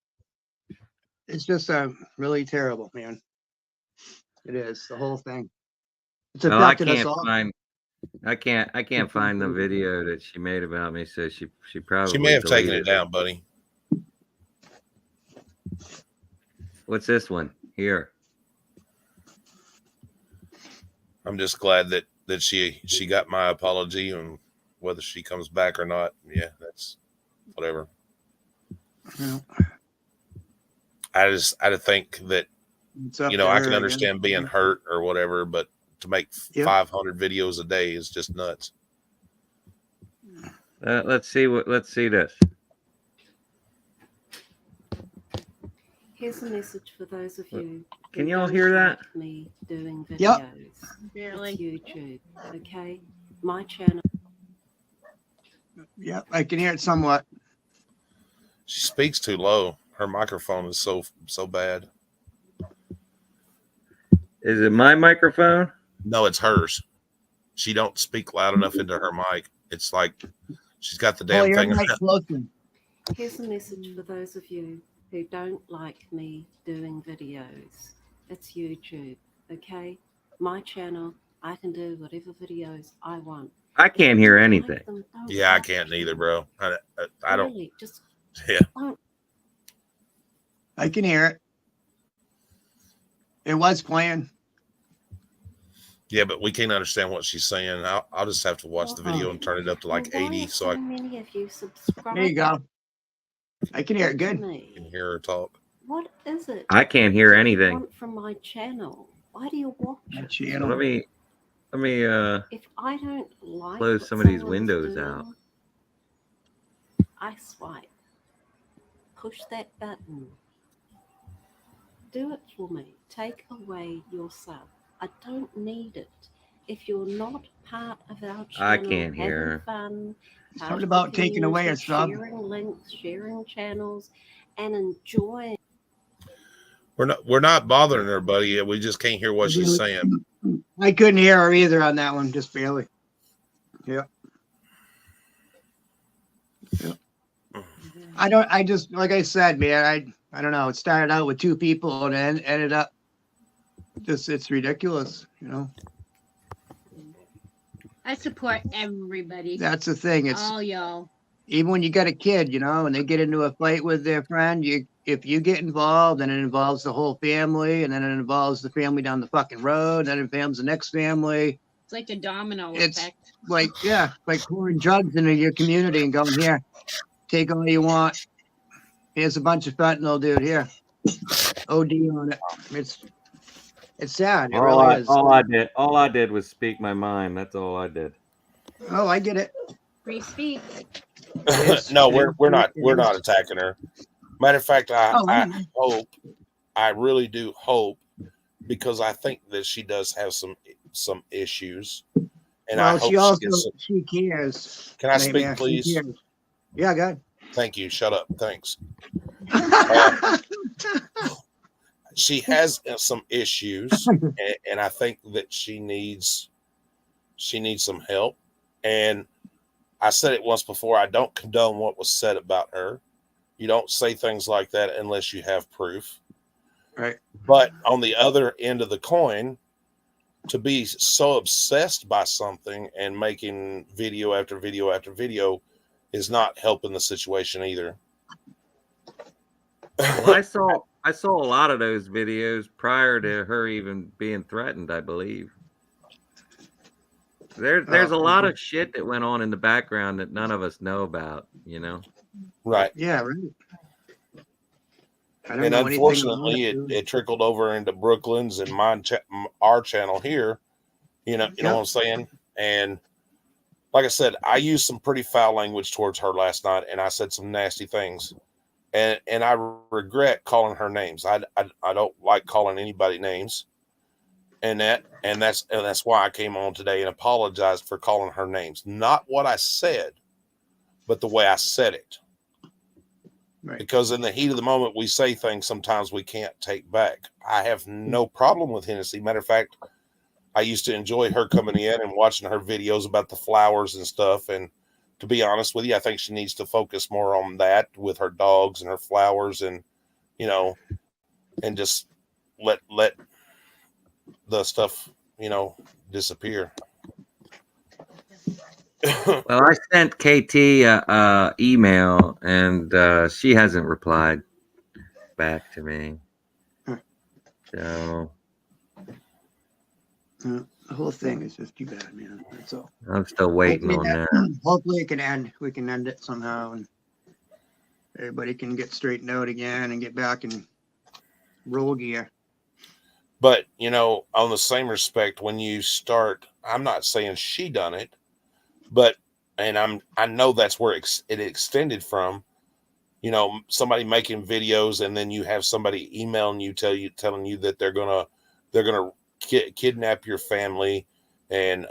It's just really terrible, man. It is the whole thing. It's well, I affected us can't all. I can't find the video that she made about me, so she probably She may have taken it deleted down, buddy. What's this one here? I'm just glad that she got my apology, and whether she comes back or not, yeah, that's whatever. Yeah. I think that It's up I to can her, understand being hurt or whatever, but to make 500 videos a day is just nuts. Let's see this. Here's a message for those of you. Can who y'all don't hear that? like me doing videos. Yep. Barely. It's YouTube. Okay, my channel. Yep, I can hear it somewhat. She speaks too low. Her microphone is so bad. Is it my microphone? No, it's hers. She don't speak loud enough into her mic. It's like she's got the damn thing. Here's a message for those of you who don't like me doing videos. It's YouTube, okay? My channel, I can do whatever videos I want. I can't hear anything. Yeah, I can't neither, bro. I don't. Really, just Yeah. I can hear it. It was playing. Yeah, but we can't understand what she's saying. I'll just have to watch the video and turn it up to like 80, so I many of you subscribe. There you go. I can hear it good. can hear her talk. What is it? I can't hear you anything. want from my channel? Why do you watch it? So let me If I don't like close what some of these someone's windows doing, out. I swipe. Push that button. Do it for me. Take away your sub. I don't need it. If you're not part of our channel, I can't hear. having fun, It's part not of about the taking away community, a sub. sharing links, sharing channels, and enjoying. We're not bothering her, buddy. We just can't hear what she's saying. I couldn't hear her either on that one, just barely. Yeah. I just, like I said, man, I don't know. It started out with 2 people and then ended up it's ridiculous, I support everybody. That's the thing. It's all y'all. even when you got a kid, and they get into a fight with their friend, if you get involved, then it involves the whole family, and then it involves the family down the fucking road, and then it involves the next family. It's like a domino It's effect. like pouring drugs into your community and going, here, take all you want. Here's a bunch of fentanyl, dude. Here, OD on it. It's sad. It really is. All I did was speak my mind. That's all I did. Oh, I get it. Free speech. No, we're not attacking her. Matter of fact, I really do hope, because I think that she does have some issues, and I hope she cares. Can I speak, please? Yeah, go ahead. Thank you. Shut up. Thanks. She has some issues, and I think that she needs some help. And I said it once before, I don't condone what was said about her. You don't say things like that unless you have proof. Right. But on the other end of the coin, to be so obsessed by something and making video after video after video is not helping the situation either. Well, I saw a lot of those videos prior to her even being threatened, I believe. There's a lot of shit that went on in the background that none of us know about, you know? Right. Yeah, right. I don't And know anything about unfortunately, it. it trickled over into Brooklyn's and our channel here. You know what I'm saying? And like I said, I used some pretty foul language towards her last night, and I said some nasty things. And I regret calling her names. I don't like calling anybody names. And that's why I came on today and apologized for calling her names. Not what I said, but the way I said it. Right. Because in the heat of the moment, we say things sometimes we can't take back. I have no problem with Hennessy. Matter of fact, I used to enjoy her coming in and watching her videos about the flowers and stuff. And to be honest with you, I think she needs to focus more on that with her dogs and her flowers, and and just let the stuff disappear. Well, I sent KT a email, and she hasn't replied back to me. So The whole thing is just too bad, man. That's all. I'm still waiting on that. Hopefully it can end. We can end it somehow, and everybody can get straightened out again and get back in roll gear. But on the same respect, when you start, I'm not saying she done it, but I know that's where it extended from. Somebody making videos, and then you have somebody emailing you, telling you that they're gonna kidnap your family, and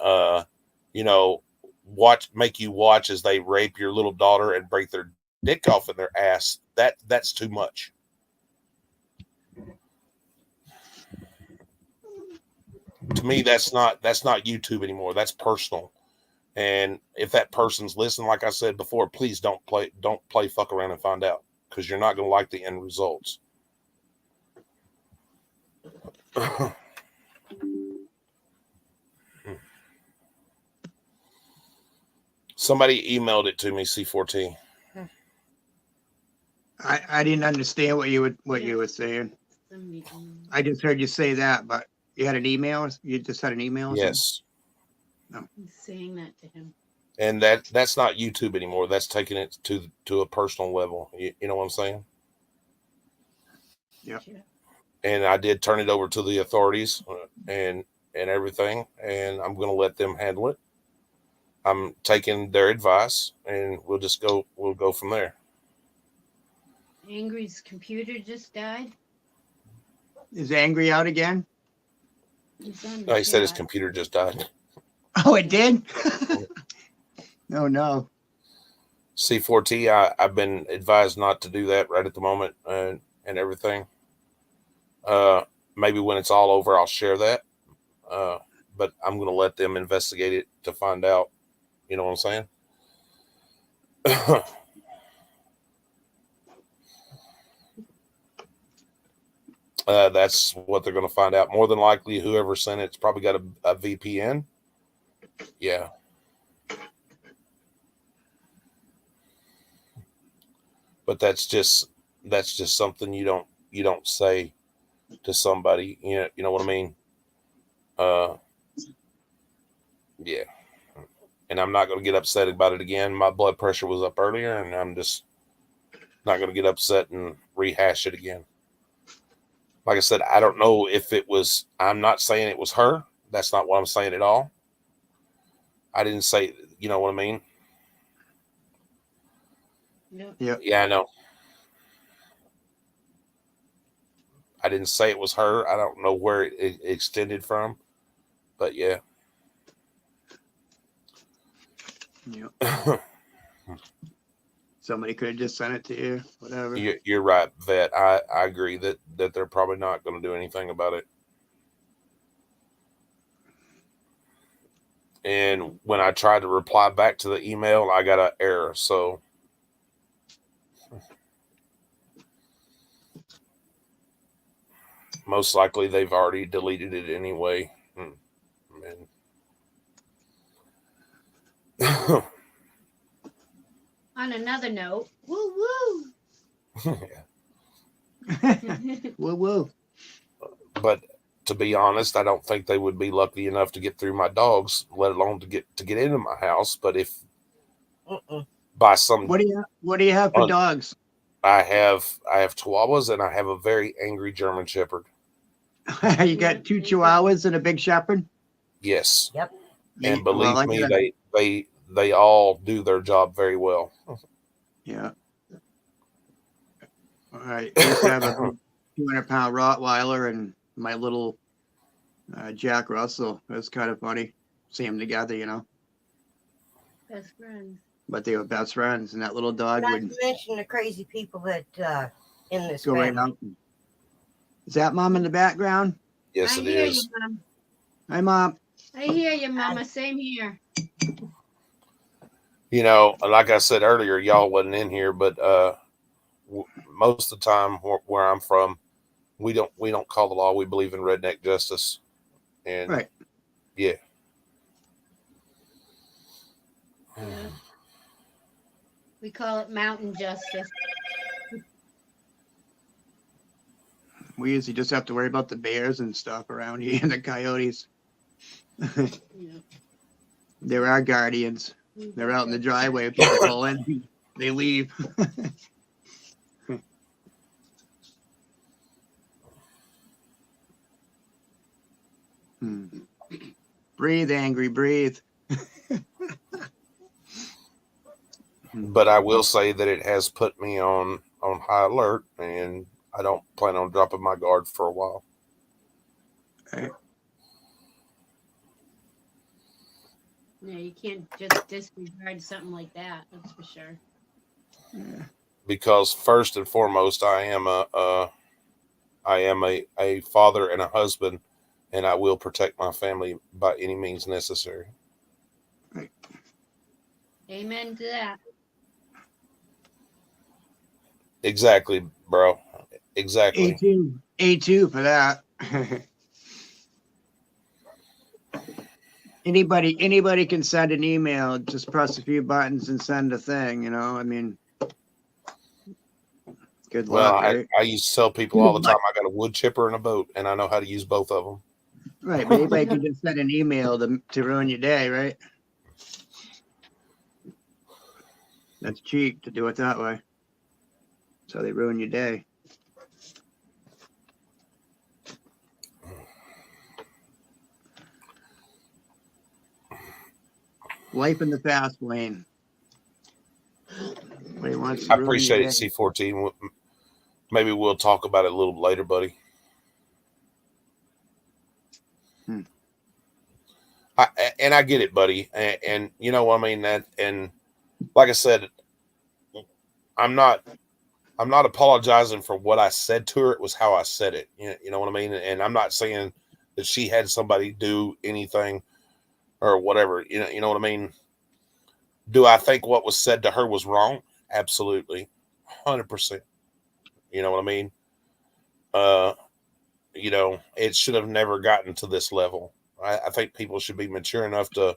make you watch as they rape your little daughter and break their dick off in their ass. That's too much. To me, that's not YouTube anymore. That's personal. And if that person's listening, like I said before, please don't play fuck around and find out, because you're not going to like the end results. Somebody emailed it to me, C4T. I didn't understand what you were saying. I just heard you say that, but you had an email. You just had an email. Yes. No. He's saying that to him. And that's not YouTube anymore. That's taking it to a personal level. You know what I'm saying? Yeah. And I did turn it over to the authorities and everything, and I'm going to let them handle it. I'm taking their advice, and we'll go from there. Angry's computer just died. Is Angry out again? No, he said his computer just died. Oh, it did? No. C4T, I've been advised not to do that right at the moment, and everything. Maybe when it's all over, I'll share that. But I'm going to let them investigate it to find out. You know what I'm saying? That's what they're going to find out. More than likely, whoever sent it's probably got a VPN. Yeah. But that's just something you don't say to somebody. You know what I mean? Yeah. And I'm not going to get upset about it again. My blood pressure was up earlier, and I'm just not going to get upset and rehash it again. Like I said, I don't know if it was, I'm not saying it was her. That's not what I'm saying at all. I didn't say, you know what I mean? Yeah, I know. I didn't say it was her. I don't know where it extended from, but yeah. Yep. Somebody could have just sent it to you, whatever. You're right, Vet. I agree that they're probably not going to do anything about it. And when I tried to reply back to the email, I got an error. So most likely they've already deleted it anyway. On another note, woo woo. Woo woo. But to be honest, I don't think they would be lucky enough to get through my dogs, let alone to get into my house. But if by some, What do you have for dogs? I have Chihuahuas and I have a very angry German Shepherd. You got 2 Chihuahuas and a big Shepherd? Yes. Yep. And believe me, they all do their job very well. Yeah. All right. I used to have a 200-pound Rottweiler and my little Jack Russell. It was kind of funny. See them together, you know. Best friends. But they were best friends, and that little dog Not would to mention the crazy people that in this go right family. out. Is that Mom in the background? Yes, I it hear is. you, Mom. Hi, Mom. I hear you, Mama. Same here. You know, like I said earlier, y'all wasn't in here, but most of the time where I'm from, we don't call the law. We believe in redneck justice, and Right. Yeah. We call it mountain justice. We usually just have to worry about the bears and stuff around here and the coyotes. They're our guardians. They're out in the driveway. If people pull in, they leave. Breathe, angry, breathe. But I will say that it has put me on high alert, and I don't plan on dropping my guard for a while. Right. Yeah, you can't just disregard something like that. That's for sure. Yeah. Because first and foremost, I am a father and a husband, and I will protect my family by any means necessary. Right. Amen to that. Exactly, bro. Exactly. A2 for that. Anybody can send an email. Just press a few buttons and send a thing. You know, I mean, good Well, luck, right? I used to tell people all the time I got a wood chipper and a boat, and I know how to use both of them. Right, but anybody can just send an email to ruin your day, right? That's cheap to do it that way. So they ruin your day. Life in the fast lane. Nobody wants to I ruin appreciate your it, day. C14. Maybe we'll talk about it a little later, buddy. I get it, buddy. And you know what I mean? And like I said, I'm not apologizing for what I said to her. It was how I said it. You know what I mean? And I'm not saying that she had somebody do anything or whatever. You know what I mean? Do I think what was said to her was wrong? Absolutely. 100%. You know what I mean? You know, it should have never gotten to this level. I think people should be mature enough to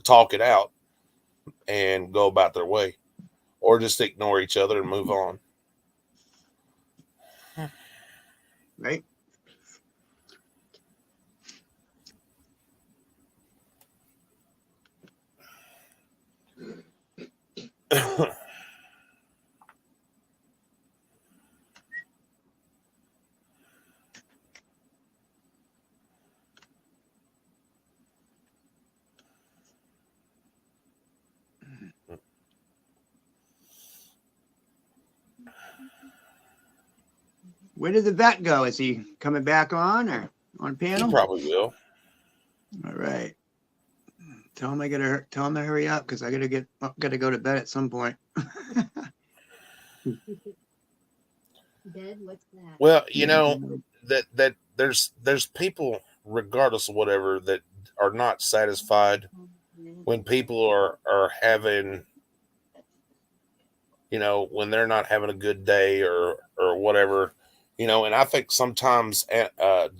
talk it out and go about their way, or just ignore each other and move on. Right? Where did the vet go? Is he coming back on or on panel? He probably will. All right. Tell him to hurry up because I gotta go to bed at some point. Bed? What's that? Well, you know that there's people, regardless of whatever, that are not satisfied when people are having, you know, when they're not having a good day or whatever, you know. And I think sometimes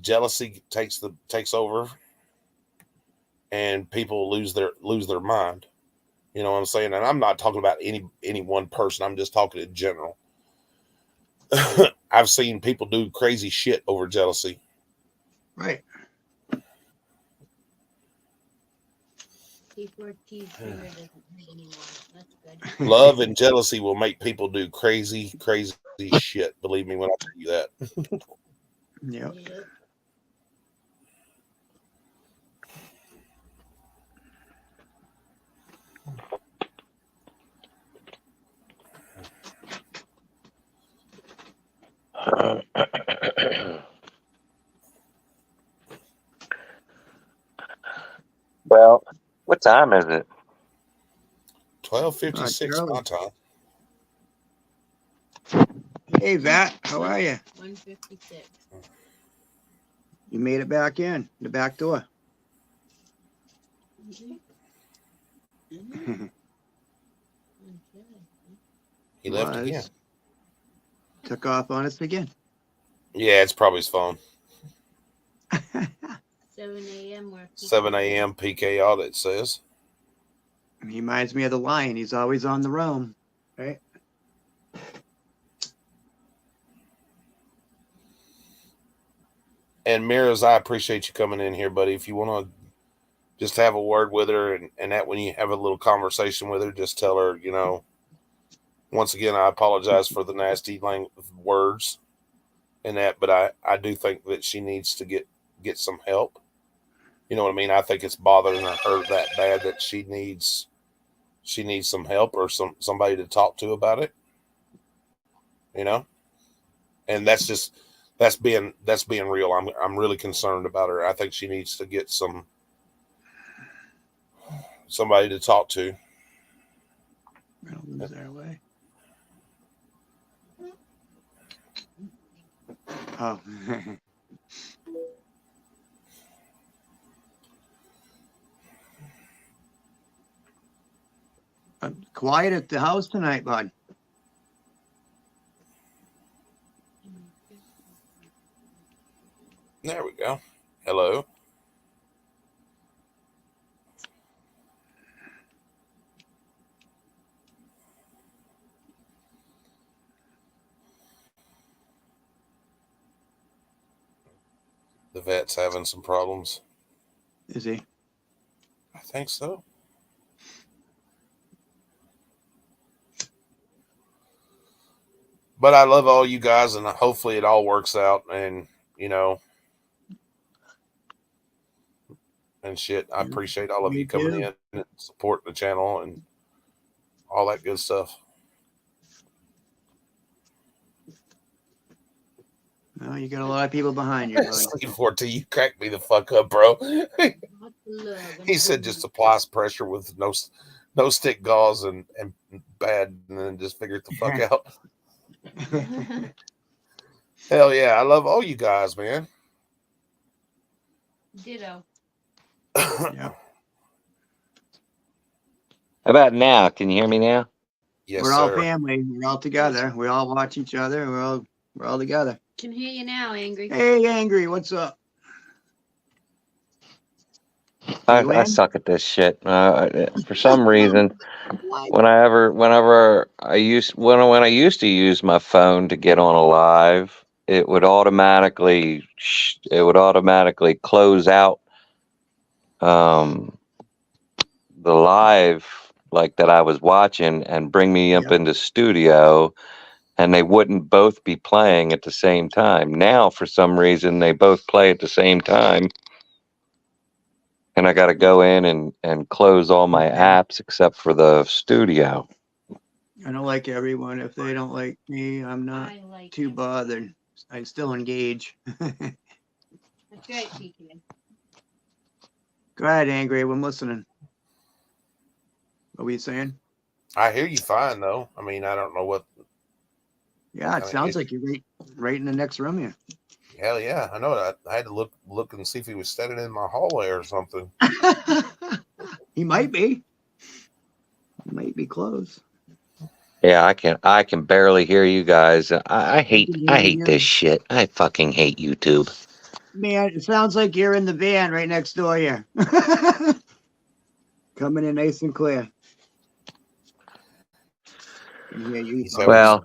jealousy takes over, and people lose their mind. You know what I'm saying? And I'm not talking about any one person. I'm just talking in general. I've seen people do crazy shit over jealousy. Right. T4T's finger doesn't hurt anymore. That's good. Love and jealousy will make people do crazy shit. Believe me when I tell you that. Yep. Well, what time is it? 12:56 my time. Hey, Vat, how are you? 156. You made it back in the back door. He left again. Took off on us again. Yeah, it's probably his phone. 7 a.m. 7 a.m. PK audit says. He reminds me of the lion. He's always on the roam, right? And Miraz, I appreciate you coming in here, buddy. If you want to just have a word with her and that when you have a little conversation with her, just tell her, you know, once again, I apologize for the nasty words and that, but I do think that she needs to get some help. You know what I mean? I think it's bothering her that bad that she needs some help or somebody to talk to about it. You know? And that's being real. I'm really concerned about her. I think she needs to get somebody to talk to. We're gonna lose our way. Oh. Quiet at the house tonight, bud. There we go. Hello. The vet's having some problems. Is he? I think so. But I love all you guys, and hopefully it all works out. And you know, and shit. I appreciate all of you coming in and supporting the channel and all that good stuff. No, you got a lot of people behind you, bud. C4T, you cracked me the fuck up, bro. He said just apply pressure with no stick gauze and bad, and then just figure it the fuck out. Hell yeah, I love all you guys, man. Ditto. Yeah. How about now? Can you hear me now? Yes, we're all family. We're all together. We all watch each other. We're all together. Can hear you now, Angry. Hey, Angry, what's up? I suck at this shit. For some reason, when I used to use my phone to get on a live, it would automatically close out the live like that I was watching and bring me up into studio, and they wouldn't both be playing at the same time. Now, for some reason, they both play at the same time. And I got to go in and close all my apps except for the studio. I don't like everyone. If they don't like me, I'm not too bothered. I still engage. That's right, PK. Go ahead, Angry. I'm listening. What were you saying? I hear you fine though. I mean, I don't know what. Yeah, it sounds like you're right in the next room here. Hell yeah, I know that. I had to look and see if he was standing in my hallway or something. He might be. He might be close. Yeah, I can barely hear you guys. I hate can hear you. this shit. I fucking hate YouTube. Man, it sounds like you're in the van right next door here. Coming in nice and clear. Can hear you. Well,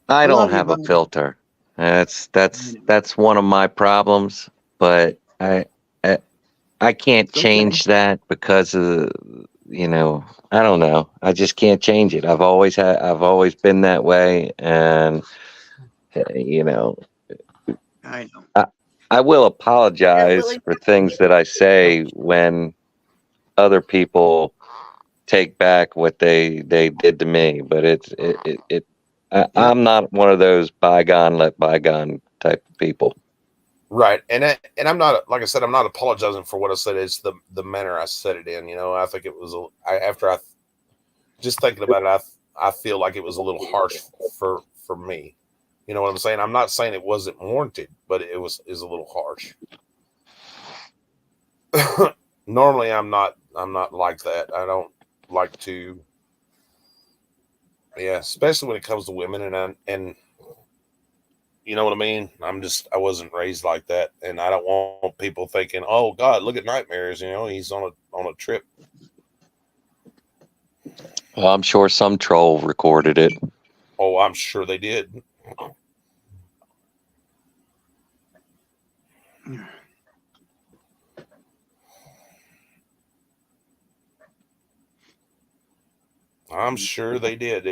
I don't have a filter. That's one of my problems, but I can't change that because of, you know, I don't know. I just can't change it. I've always been that way, and you know, I know. I will apologize for things that I say when other people take back what they did to me, but I'm not one of those bygone let bygone type of people. Right, and I'm not, like I said, I'm not apologizing for what I said. It's the manner I said it in. You know, I think it was after I just thinking about it, I feel like it was a little harsh for me. You know what I'm saying? I'm not saying it wasn't warranted, but it is a little harsh. Normally, I'm not like that. I don't like to, yeah, especially when it comes to women, and you know what I mean? I wasn't raised like that, and I don't want people thinking, "Oh God, look at Nightmares." You know, he's on a trip. Well, I'm sure some troll recorded it. Oh, I'm sure they did. I'm sure they did.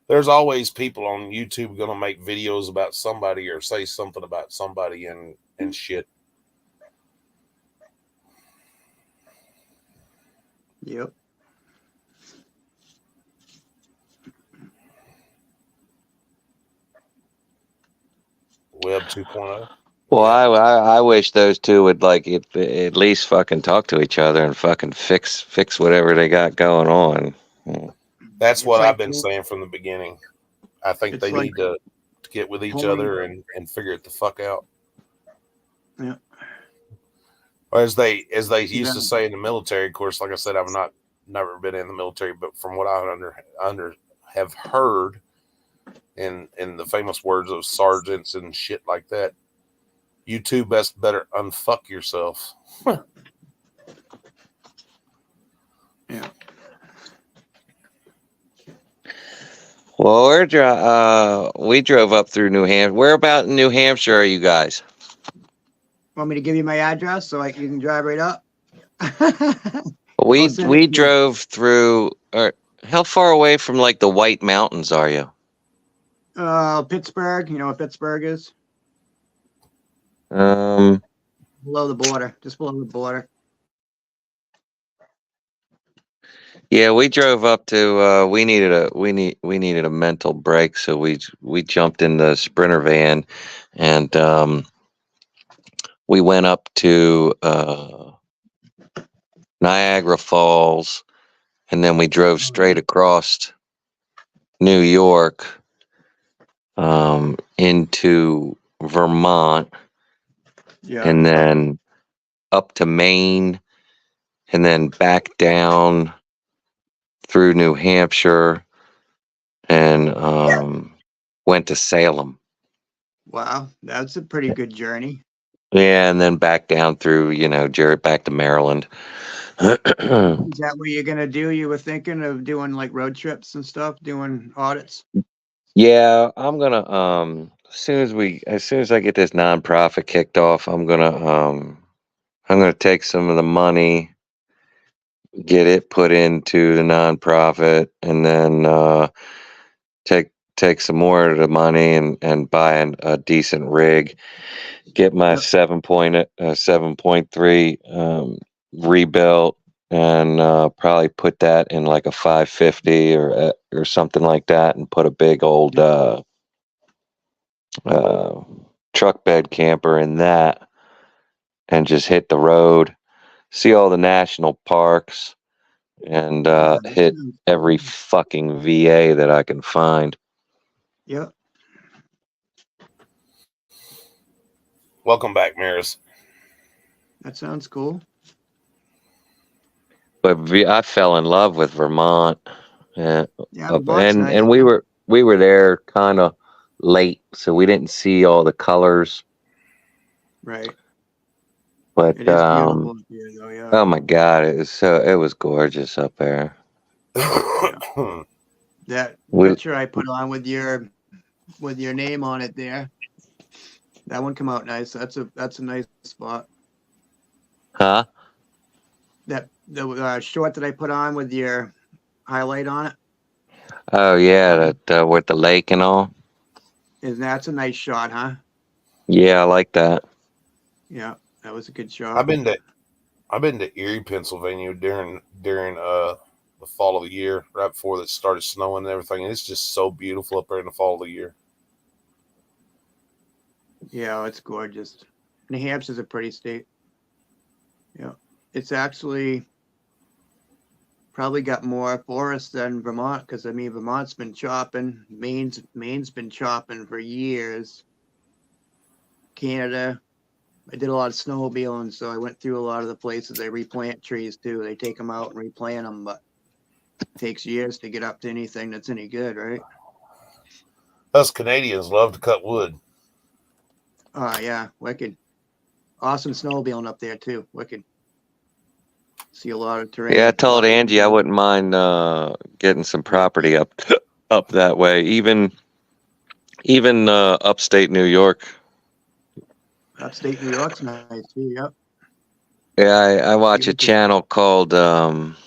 There's always people on YouTube going to make videos about somebody or say something about somebody and shit. Yep. Web 2.0. Well, I wish those two would like at least fucking talk to each other and fucking fix whatever they got going on. That's what I've been saying from the beginning. I think they need to get with each pulling- other and figure it the fuck out. Yeah. Or as they used to say in the military. Of course, like I said, I've never been in the military, but from what I have heard, in the famous words of sergeants and shit like that, you two better unfuck yourself. Yeah. Well, we drove up through New Hampshire. Where about in New Hampshire are you guys? Want me to give you my address so you can drive right up? We drove through. How far away from like the White Mountains are you? Pittsburgh. You know what Pittsburgh is? Below the border, just below the border. Yeah, we drove up to. We needed a mental break, so we jumped in the Sprinter van, and we went up to Niagara Falls, and then we drove straight across New York into Vermont, and then up to Maine, and then back down through New Hampshire, and went to Salem. Wow, that's a pretty good journey. Yeah, and then back down through, Jared, back to Maryland. Is that what you're gonna do? You were thinking of doing like road trips and stuff, doing audits? Yeah, I'm gonna as soon as I get this nonprofit kicked off, I'm gonna take some of the money, get it put into the nonprofit, and then take some more of the money and buy a decent rig, get my 7.3 rebuilt, and probably put that in like a 550 or something like that, and put a big old truck bed camper in that, and just hit the road, see all the national parks, and hit every fucking VA that I can find. Yep. Welcome back, Maris. That sounds cool. But I fell in love with Vermont, Yeah, Vermont's nice. and we were there kind of late, so we didn't see all the colors. Right. But It is beautiful up here, though. Yeah. oh my God, it was gorgeous up there. That We- picture I put on with your name on it there. That one come out nice. That's a nice spot. Huh? The short that I put on with your highlight on it. Oh yeah, that with the lake and all. That's a nice shot, huh? Yeah, I like that. Yeah, that was a good shot. I've been to Erie, Pennsylvania during the fall of the year, right before it started snowing and everything. And it's just so beautiful up there in the fall of the year. Yeah, it's gorgeous. New Hampshire's a pretty state. Yeah, it's actually probably got more forests than Vermont, because I mean Vermont's been chopping, Maine's been chopping for years. Canada, I did a lot of snowmobiling, so I went through a lot of the places they replant trees too. They take them out and replant them, but it takes years to get up to anything that's any good, right? Us Canadians love to cut wood. Oh yeah, wicked. Awesome snowmobiling up there too, wicked. See a lot of terrain. Yeah, I told Angie I wouldn't mind getting some property up that way, even upstate New York. Upstate New York's nice too. Yep. Yeah, I watch a channel called Andrew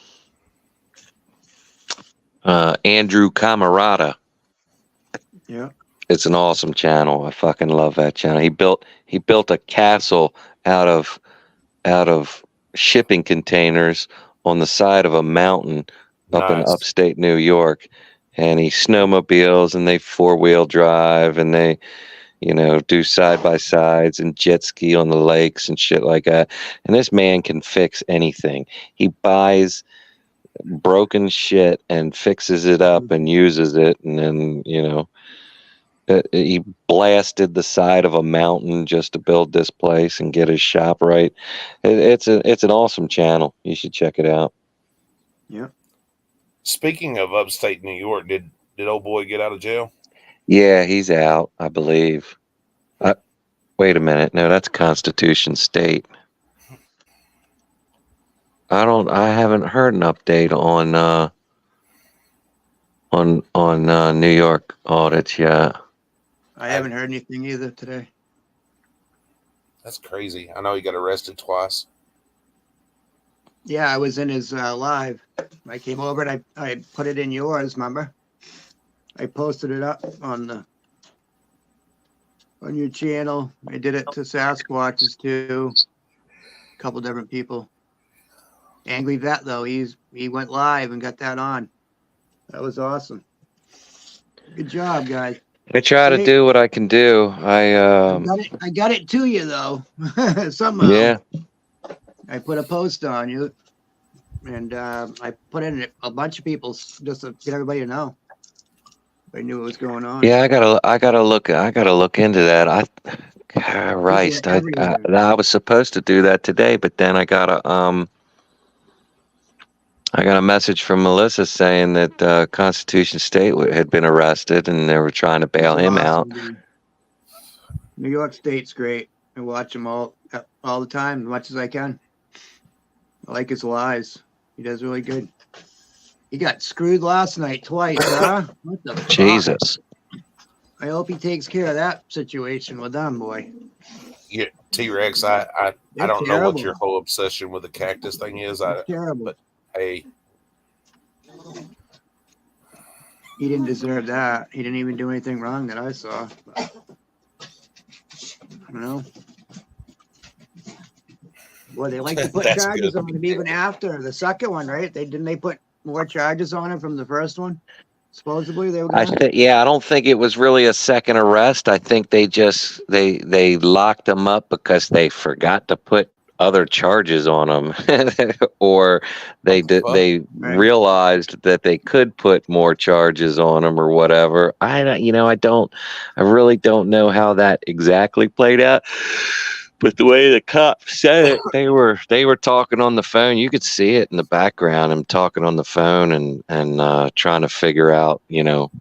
Camarada. Yeah. It's an awesome channel. I fucking love that channel. He built a castle out of shipping containers on the side of a mountain up in Nice. upstate New York, and he snowmobiles and they 4-wheel drive and they do side by sides and jet ski on the lakes and shit like that. And this man can fix anything. He buys broken shit and fixes it up and uses it, and then he blasted the side of a mountain just to build this place and get his shop right. It's an awesome channel. You should check it out. Yeah. Speaking of upstate New York, did old boy get out of jail? Yeah, he's out, I believe. Wait a minute. No, that's Constitution State. I haven't heard an update on New York audits yet. I haven't heard anything either today. That's crazy. I know he got arrested twice. Yeah, I was in his live. I came over and I put it in yours, remember? I posted it up on your channel. I did it to Sasquatches too. A couple different people. Angry Vet though, he went live and got that on. That was awesome. Good job, guys. I try to do what I can do. I got it to you though. Somehow. Yeah. I put a post on you, and I put in a bunch of people just to get everybody to know. I knew what was going on. Yeah, I gotta look into that. Christ, I was supposed to do that today, but then I got a message from Melissa saying that Constitution State had been arrested and they were trying to bail him out. Dude. New York State's great. I watch him all the time, as much as I can. I like his lies. He does really good. He got screwed last night twice, huh? What the fuck? Jesus. I hope he takes care of that situation with them, boy. Yeah, T-Rex, I They're don't know what terrible. your whole obsession with the cactus thing is. Terrible. But hey, He didn't deserve that. He didn't even do anything wrong that I saw. You know? Boy, they like to put That's charges good. on him even after the second one, right? Didn't they put more charges on him from the first one? Supposedly they were I don't think it was really a second arrest. I think they locked him up because they forgot to put other charges on them, or they did they Right. realized that they could put more charges on them or whatever. I really don't know how that exactly played out. But the way the cops said it, they were talking on the phone. You could see it in the background, him talking on the phone and trying to figure out,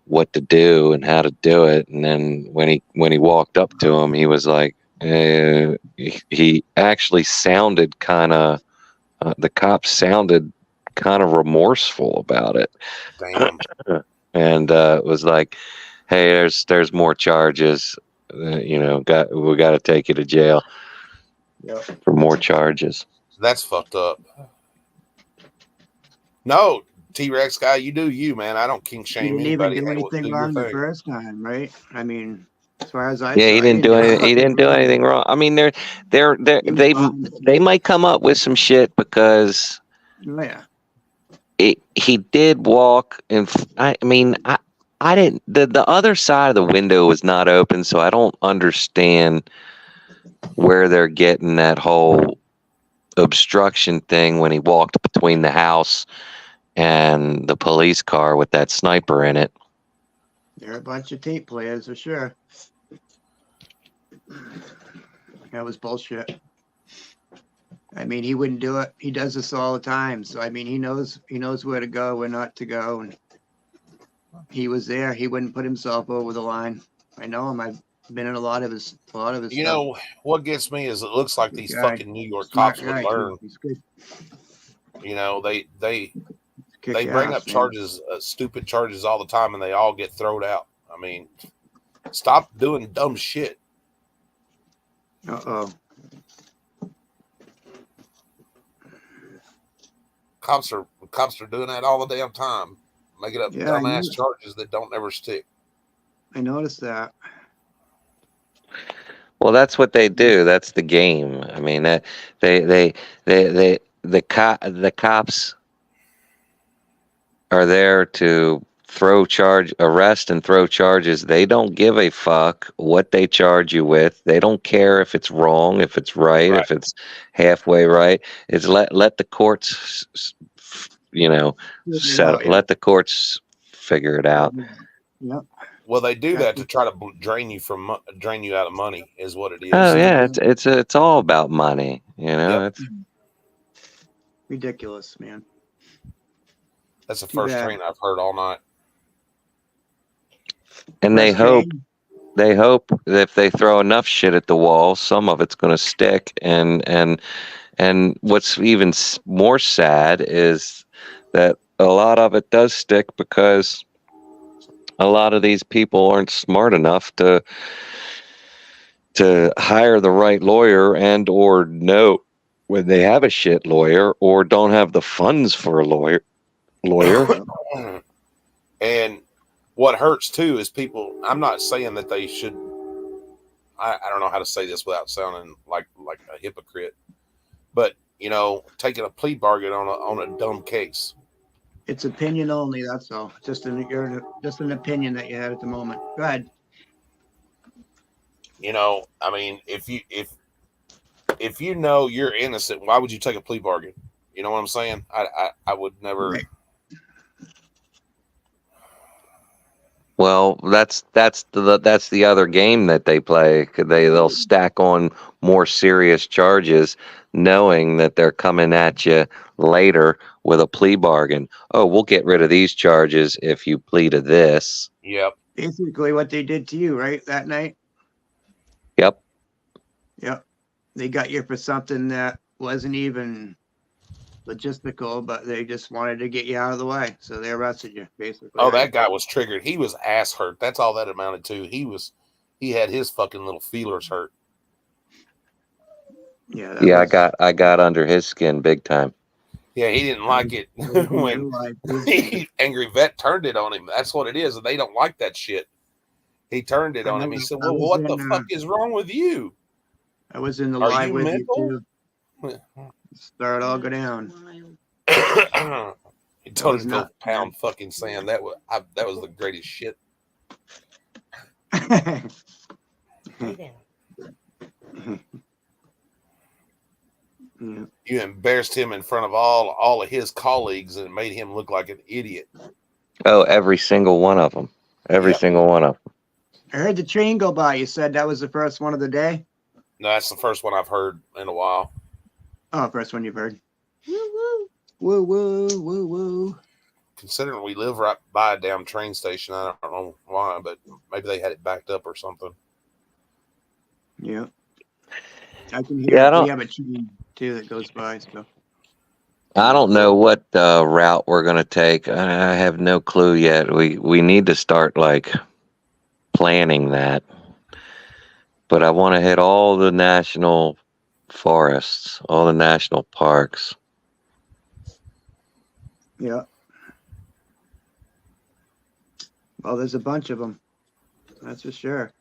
what to do and how to do it. And then when he walked up to him, he was like, he actually sounded the cops sounded kind of remorseful about it. Damn. And it was like, hey, there's more charges. We got to take you to jail for more charges. That's fucked up. No, T-Rex guy, you do you, man. I don't kink He shame didn't even anybody. do Hey, anything do your wrong the thing. first time, right? I mean, as far as I Yeah, saw, he didn't do anything. He didn't do anything wrong. I mean, they might come up with some shit because Yeah. he did walk, and I mean, I didn't. The other side of the window was not open, so I don't understand where they're getting that whole obstruction thing when he walked between the house and the police car with that sniper in it. They're a bunch of tape players for sure. That was bullshit. I mean, he wouldn't do it. He does this all the time. So I mean, he knows where to go, where not to go, and he was there. He wouldn't put himself over the line. I know him. I've been in a lot of his You stuff. know what gets me is it looks like these Guy. fucking New York Smart cops would guy, too. learn. He's good. They Kick bring ass, up man. charges, stupid charges all the time, and they all get thrown out. I mean, stop doing dumb shit. Uh-oh. Cops are doing that all the damn time, making up Yeah, I dumbass know. charges that don't ever stick. I noticed that. Well, that's what they do. That's the game. I mean, the cops are there to arrest and throw charges. They don't give a fuck what they charge you with. They don't care if it's wrong, if it's right, if it's halfway right. It's let the courts, let the courts figure it out. Yep. Well, they do that to try to drain you out of money, is what it is. Oh yeah, it's all about money. Yep. It's ridiculous, man. That's the Too first bad. train I've heard all night. And they hope that if they throw enough shit at the wall, some of it's going to stick. And what's even more sad is that a lot of it does stick because a lot of these people aren't smart enough to hire the right lawyer and or know when they have a shit lawyer or don't have the funds for a lawyer. And what hurts too is people. I'm not saying that they should. I don't know how to say this without sounding like a hypocrite, but taking a plea bargain on a dumb case. It's opinion only. That's all. Just an opinion that you have at the moment. Go ahead. I mean, if you know you're innocent, why would you take a plea bargain? You know what I'm saying? I would never. Right. Well, that's the other game that they play. They'll stack on more serious charges, knowing that they're coming at you later with a plea bargain. Oh, we'll get rid of these charges if you plead to this. Yep. Basically, what they did to you, right, that night. Yep. Yep. They got you for something that wasn't even logistical, but they just wanted to get you out of the way, so they arrested you, basically. Oh, that guy was triggered. He was ass hurt. That's all that amounted to. He had his fucking little feelers hurt. Yeah. I got under his skin big time. Yeah, he didn't like it when Angry Vet turned it on him. That's what it is, and they don't like that shit. He turned it on him. He said, "Well, what the fuck is wrong with you?" I was in the Are live you with mental? you too. Start all go down. He told him to go pound fucking sand. That was the greatest shit. Yeah. You embarrassed him in front of all of his colleagues and made him look like an idiot. Oh, every single one of them. Every Yep. single one of them. I heard the train go by. You said that was the first one of the day? No, that's the first one I've heard in a while. Oh, first one you've heard. Woo woo. Woo, woo, woo, woo. Considering we live right by a damn train station, I don't know why, but maybe they had it backed up or something. Yeah. I can hear Yeah, we have a train too that goes by. So I don't know what route we're gonna take. I have no clue yet. We need to start like planning that. But I want to hit all the national forests, all the national parks. yeah. Well, there's a bunch of them. That's for sure.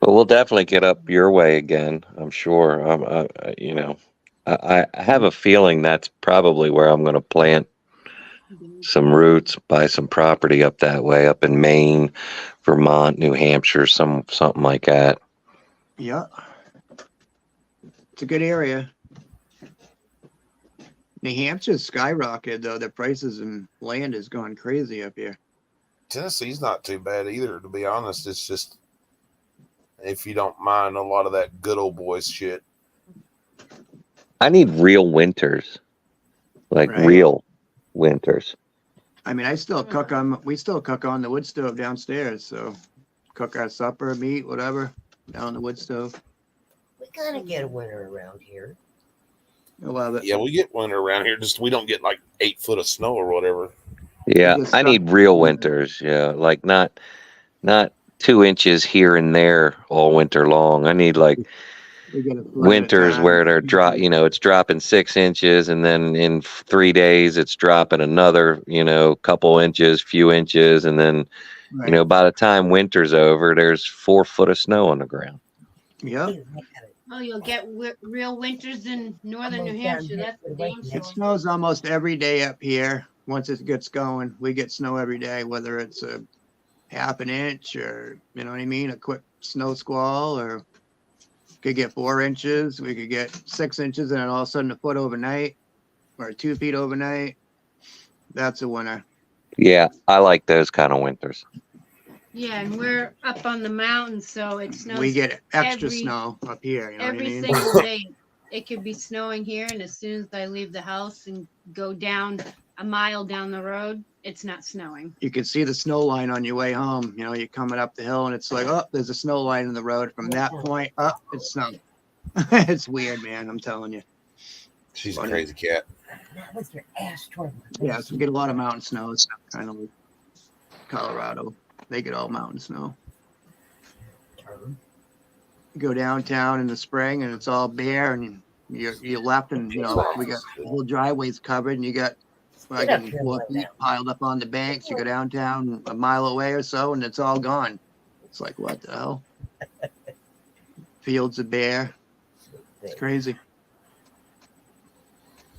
But we'll definitely get up your way again. I'm sure. I have a feeling that's probably where I'm going to plant some roots, buy some property up that way, up in Maine, Vermont, New Hampshire, something like that. Yeah. It's a good area. New Hampshire's skyrocketed though. The prices in land has gone crazy up here. Tennessee's not too bad either, to be honest. It's just, if you don't mind a lot of that good old boys shit. I need real winters, like Right. real winters. I mean, we still cook on the wood stove downstairs. So cook our supper, meat, whatever, down on the wood stove. We kind of get a winter around here. I love it. Yeah, we get winter around here. Just we don't get like 8 foot of snow or whatever. Yeah, Just I need real winters. Yeah, like not 2 inches here and there all winter long. I need like We get a flood at a winters time. where they're it's dropping 6 inches, and then in 3 days it's dropping another, couple inches, few inches, and then, Right. by the time winter's over, there's 4 foot of snow on the ground. Yeah. Oh, you'll get real winters in northern New Hampshire. That's the damn It sure. snows almost every day up here. Once it gets going, we get snow every day, whether it's a half an inch or, you know what I mean, a quick snow squall, or could get 4 inches. We could get 6 inches and then all of a sudden a foot overnight or 2 feet overnight. That's a winter. Yeah, I like those kind of winters. Yeah, and we're up on the mountain, so it snows. We get extra every- snow up here. You know what I Every mean? single day. It could be snowing here, and as soon as I leave the house and go down a mile down the road, it's not snowing. You can see the snow line on your way home. You know, you're coming up the hill and it's like, oh, there's a snow line in the road. From that point up, it's snow. It's weird, man. I'm telling you. She's a crazy cat. Not with your ass toward Yeah, so we get a lot of mountain snow. It's kind of like Colorado. They get all mountain snow. You go downtown in the spring and it's all bare, and you're left, and we got the whole driveways covered, and you got fucking 4 feet piled up on the banks. You go downtown a mile away or so, and it's all gone. It's like, what the hell? Fields are bare. It's crazy.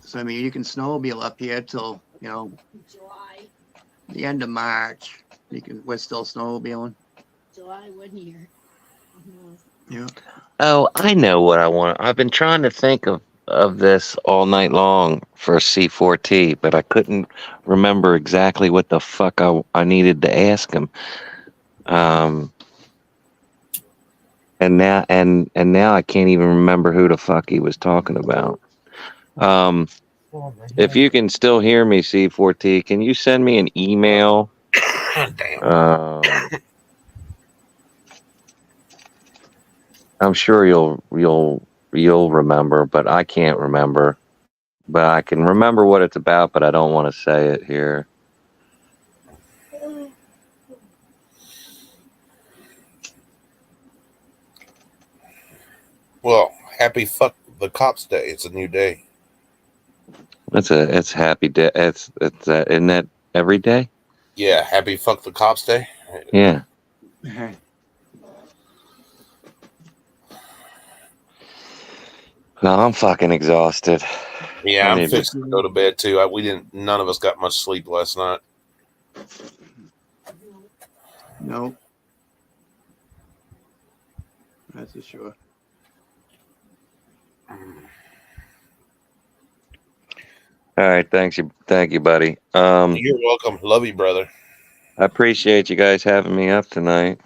So I mean, you can snowmobile up here till July. the end of March. We're still snowmobiling. July 1 year. Yeah. Oh, I know what I want. I've been trying to think of this all night long for C4T, but I couldn't remember exactly what the fuck I needed to ask him. And now I can't even remember who the fuck he was talking about. If you can still hear me, C4T, can you send me an email? I'm sure you'll remember, but I can't remember. But I can remember what it's about, but I don't want to say it here. Well, happy fuck the cops day. It's a new day. It's happy day. Isn't that every day? Yeah, happy fuck the cops day. Yeah. No, I'm fucking exhausted. Yeah, I'm fixing to go to bed too. None of us got much sleep last night. No. That's for sure. All right, thank you, buddy. You're welcome. Love you, brother. I appreciate you guys having me up tonight.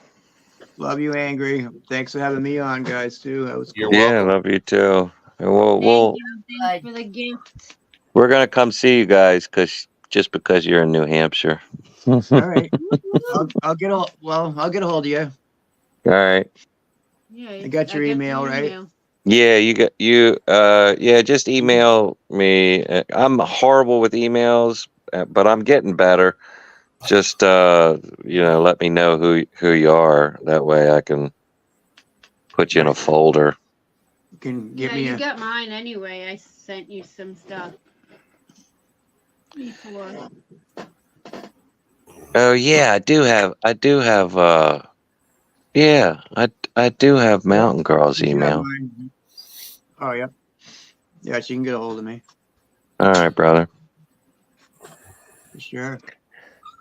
Love you, Angry. Thanks for having me on, guys, too. That was cool. You're Yeah, welcome. love you too. And we'll Thank you. Thanks for the gift. we're gonna come see you guys just because you're in New Hampshire. All right. I'll get a hold of you. All right. Yeah, I got your email, right? Yeah, yeah, just email me. I'm horrible with emails, but I'm getting better. Just let me know who you are. That way I can put you in a folder. You can Yeah, you got mine anyway. I sent you some stuff before. Oh yeah, I do have yeah, I do have Mountain Girl's You have email. mine. Oh, yeah. Yeah, she can get a hold of me. All right, brother. For sure.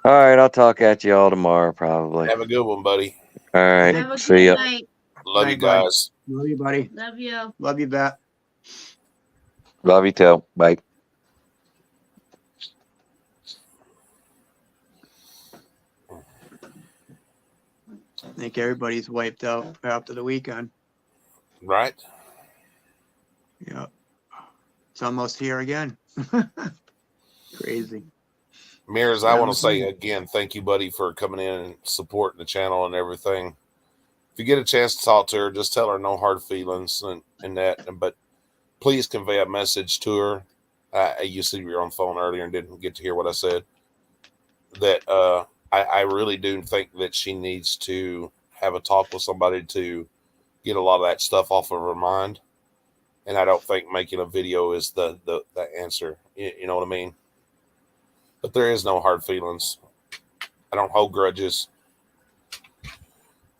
All right, I'll talk at you all tomorrow probably. Have a good one, buddy. All right, Have a see good ya. night. Love you guys. Love you, buddy. Love you. Love you, Bat. Love you too. Bye. I think everybody's wiped out after the weekend. Right? Yeah. It's almost here again. Crazy. Mears, I want to say again, thank you, buddy, for coming in and supporting the channel and everything. If you get a chance to talk to her, just tell her no hard feelings and that. But please convey a message to her. You said you were on the phone earlier and didn't get to hear what I said. That I really do think that she needs to have a talk with somebody to get a lot of that stuff off of her mind. And I don't think making a video is the answer. You know what I mean? But there is no hard feelings. I don't hold grudges.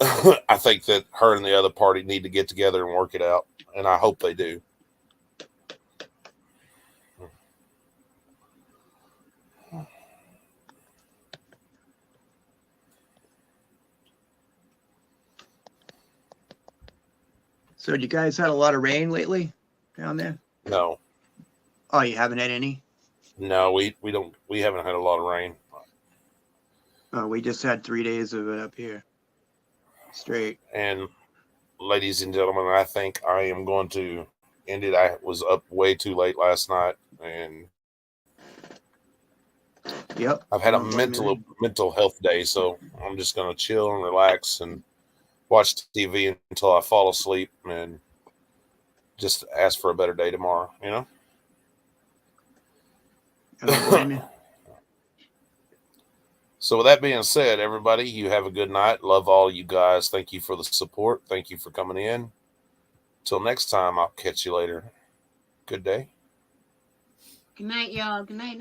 I think that her and the other party need to get together and work it out. And I hope they do. So you guys had a lot of rain lately down there? No. Oh, you haven't had any? No, we haven't had a lot of rain. Oh, we just had 3 days of it up here. Straight. And ladies and gentlemen, I think I am going to end it. I was up way too late last night, and yep, I've had a mental health day, so I'm just going to chill and relax and watch TV until I fall asleep and just ask for a better day tomorrow, you know? I don't blame you. So with that being said, everybody, you have a good night. Love all you guys. Thank you for the support. Thank you for coming in. Till next time, I'll catch you later. Good day. Good night, y'all. Good night.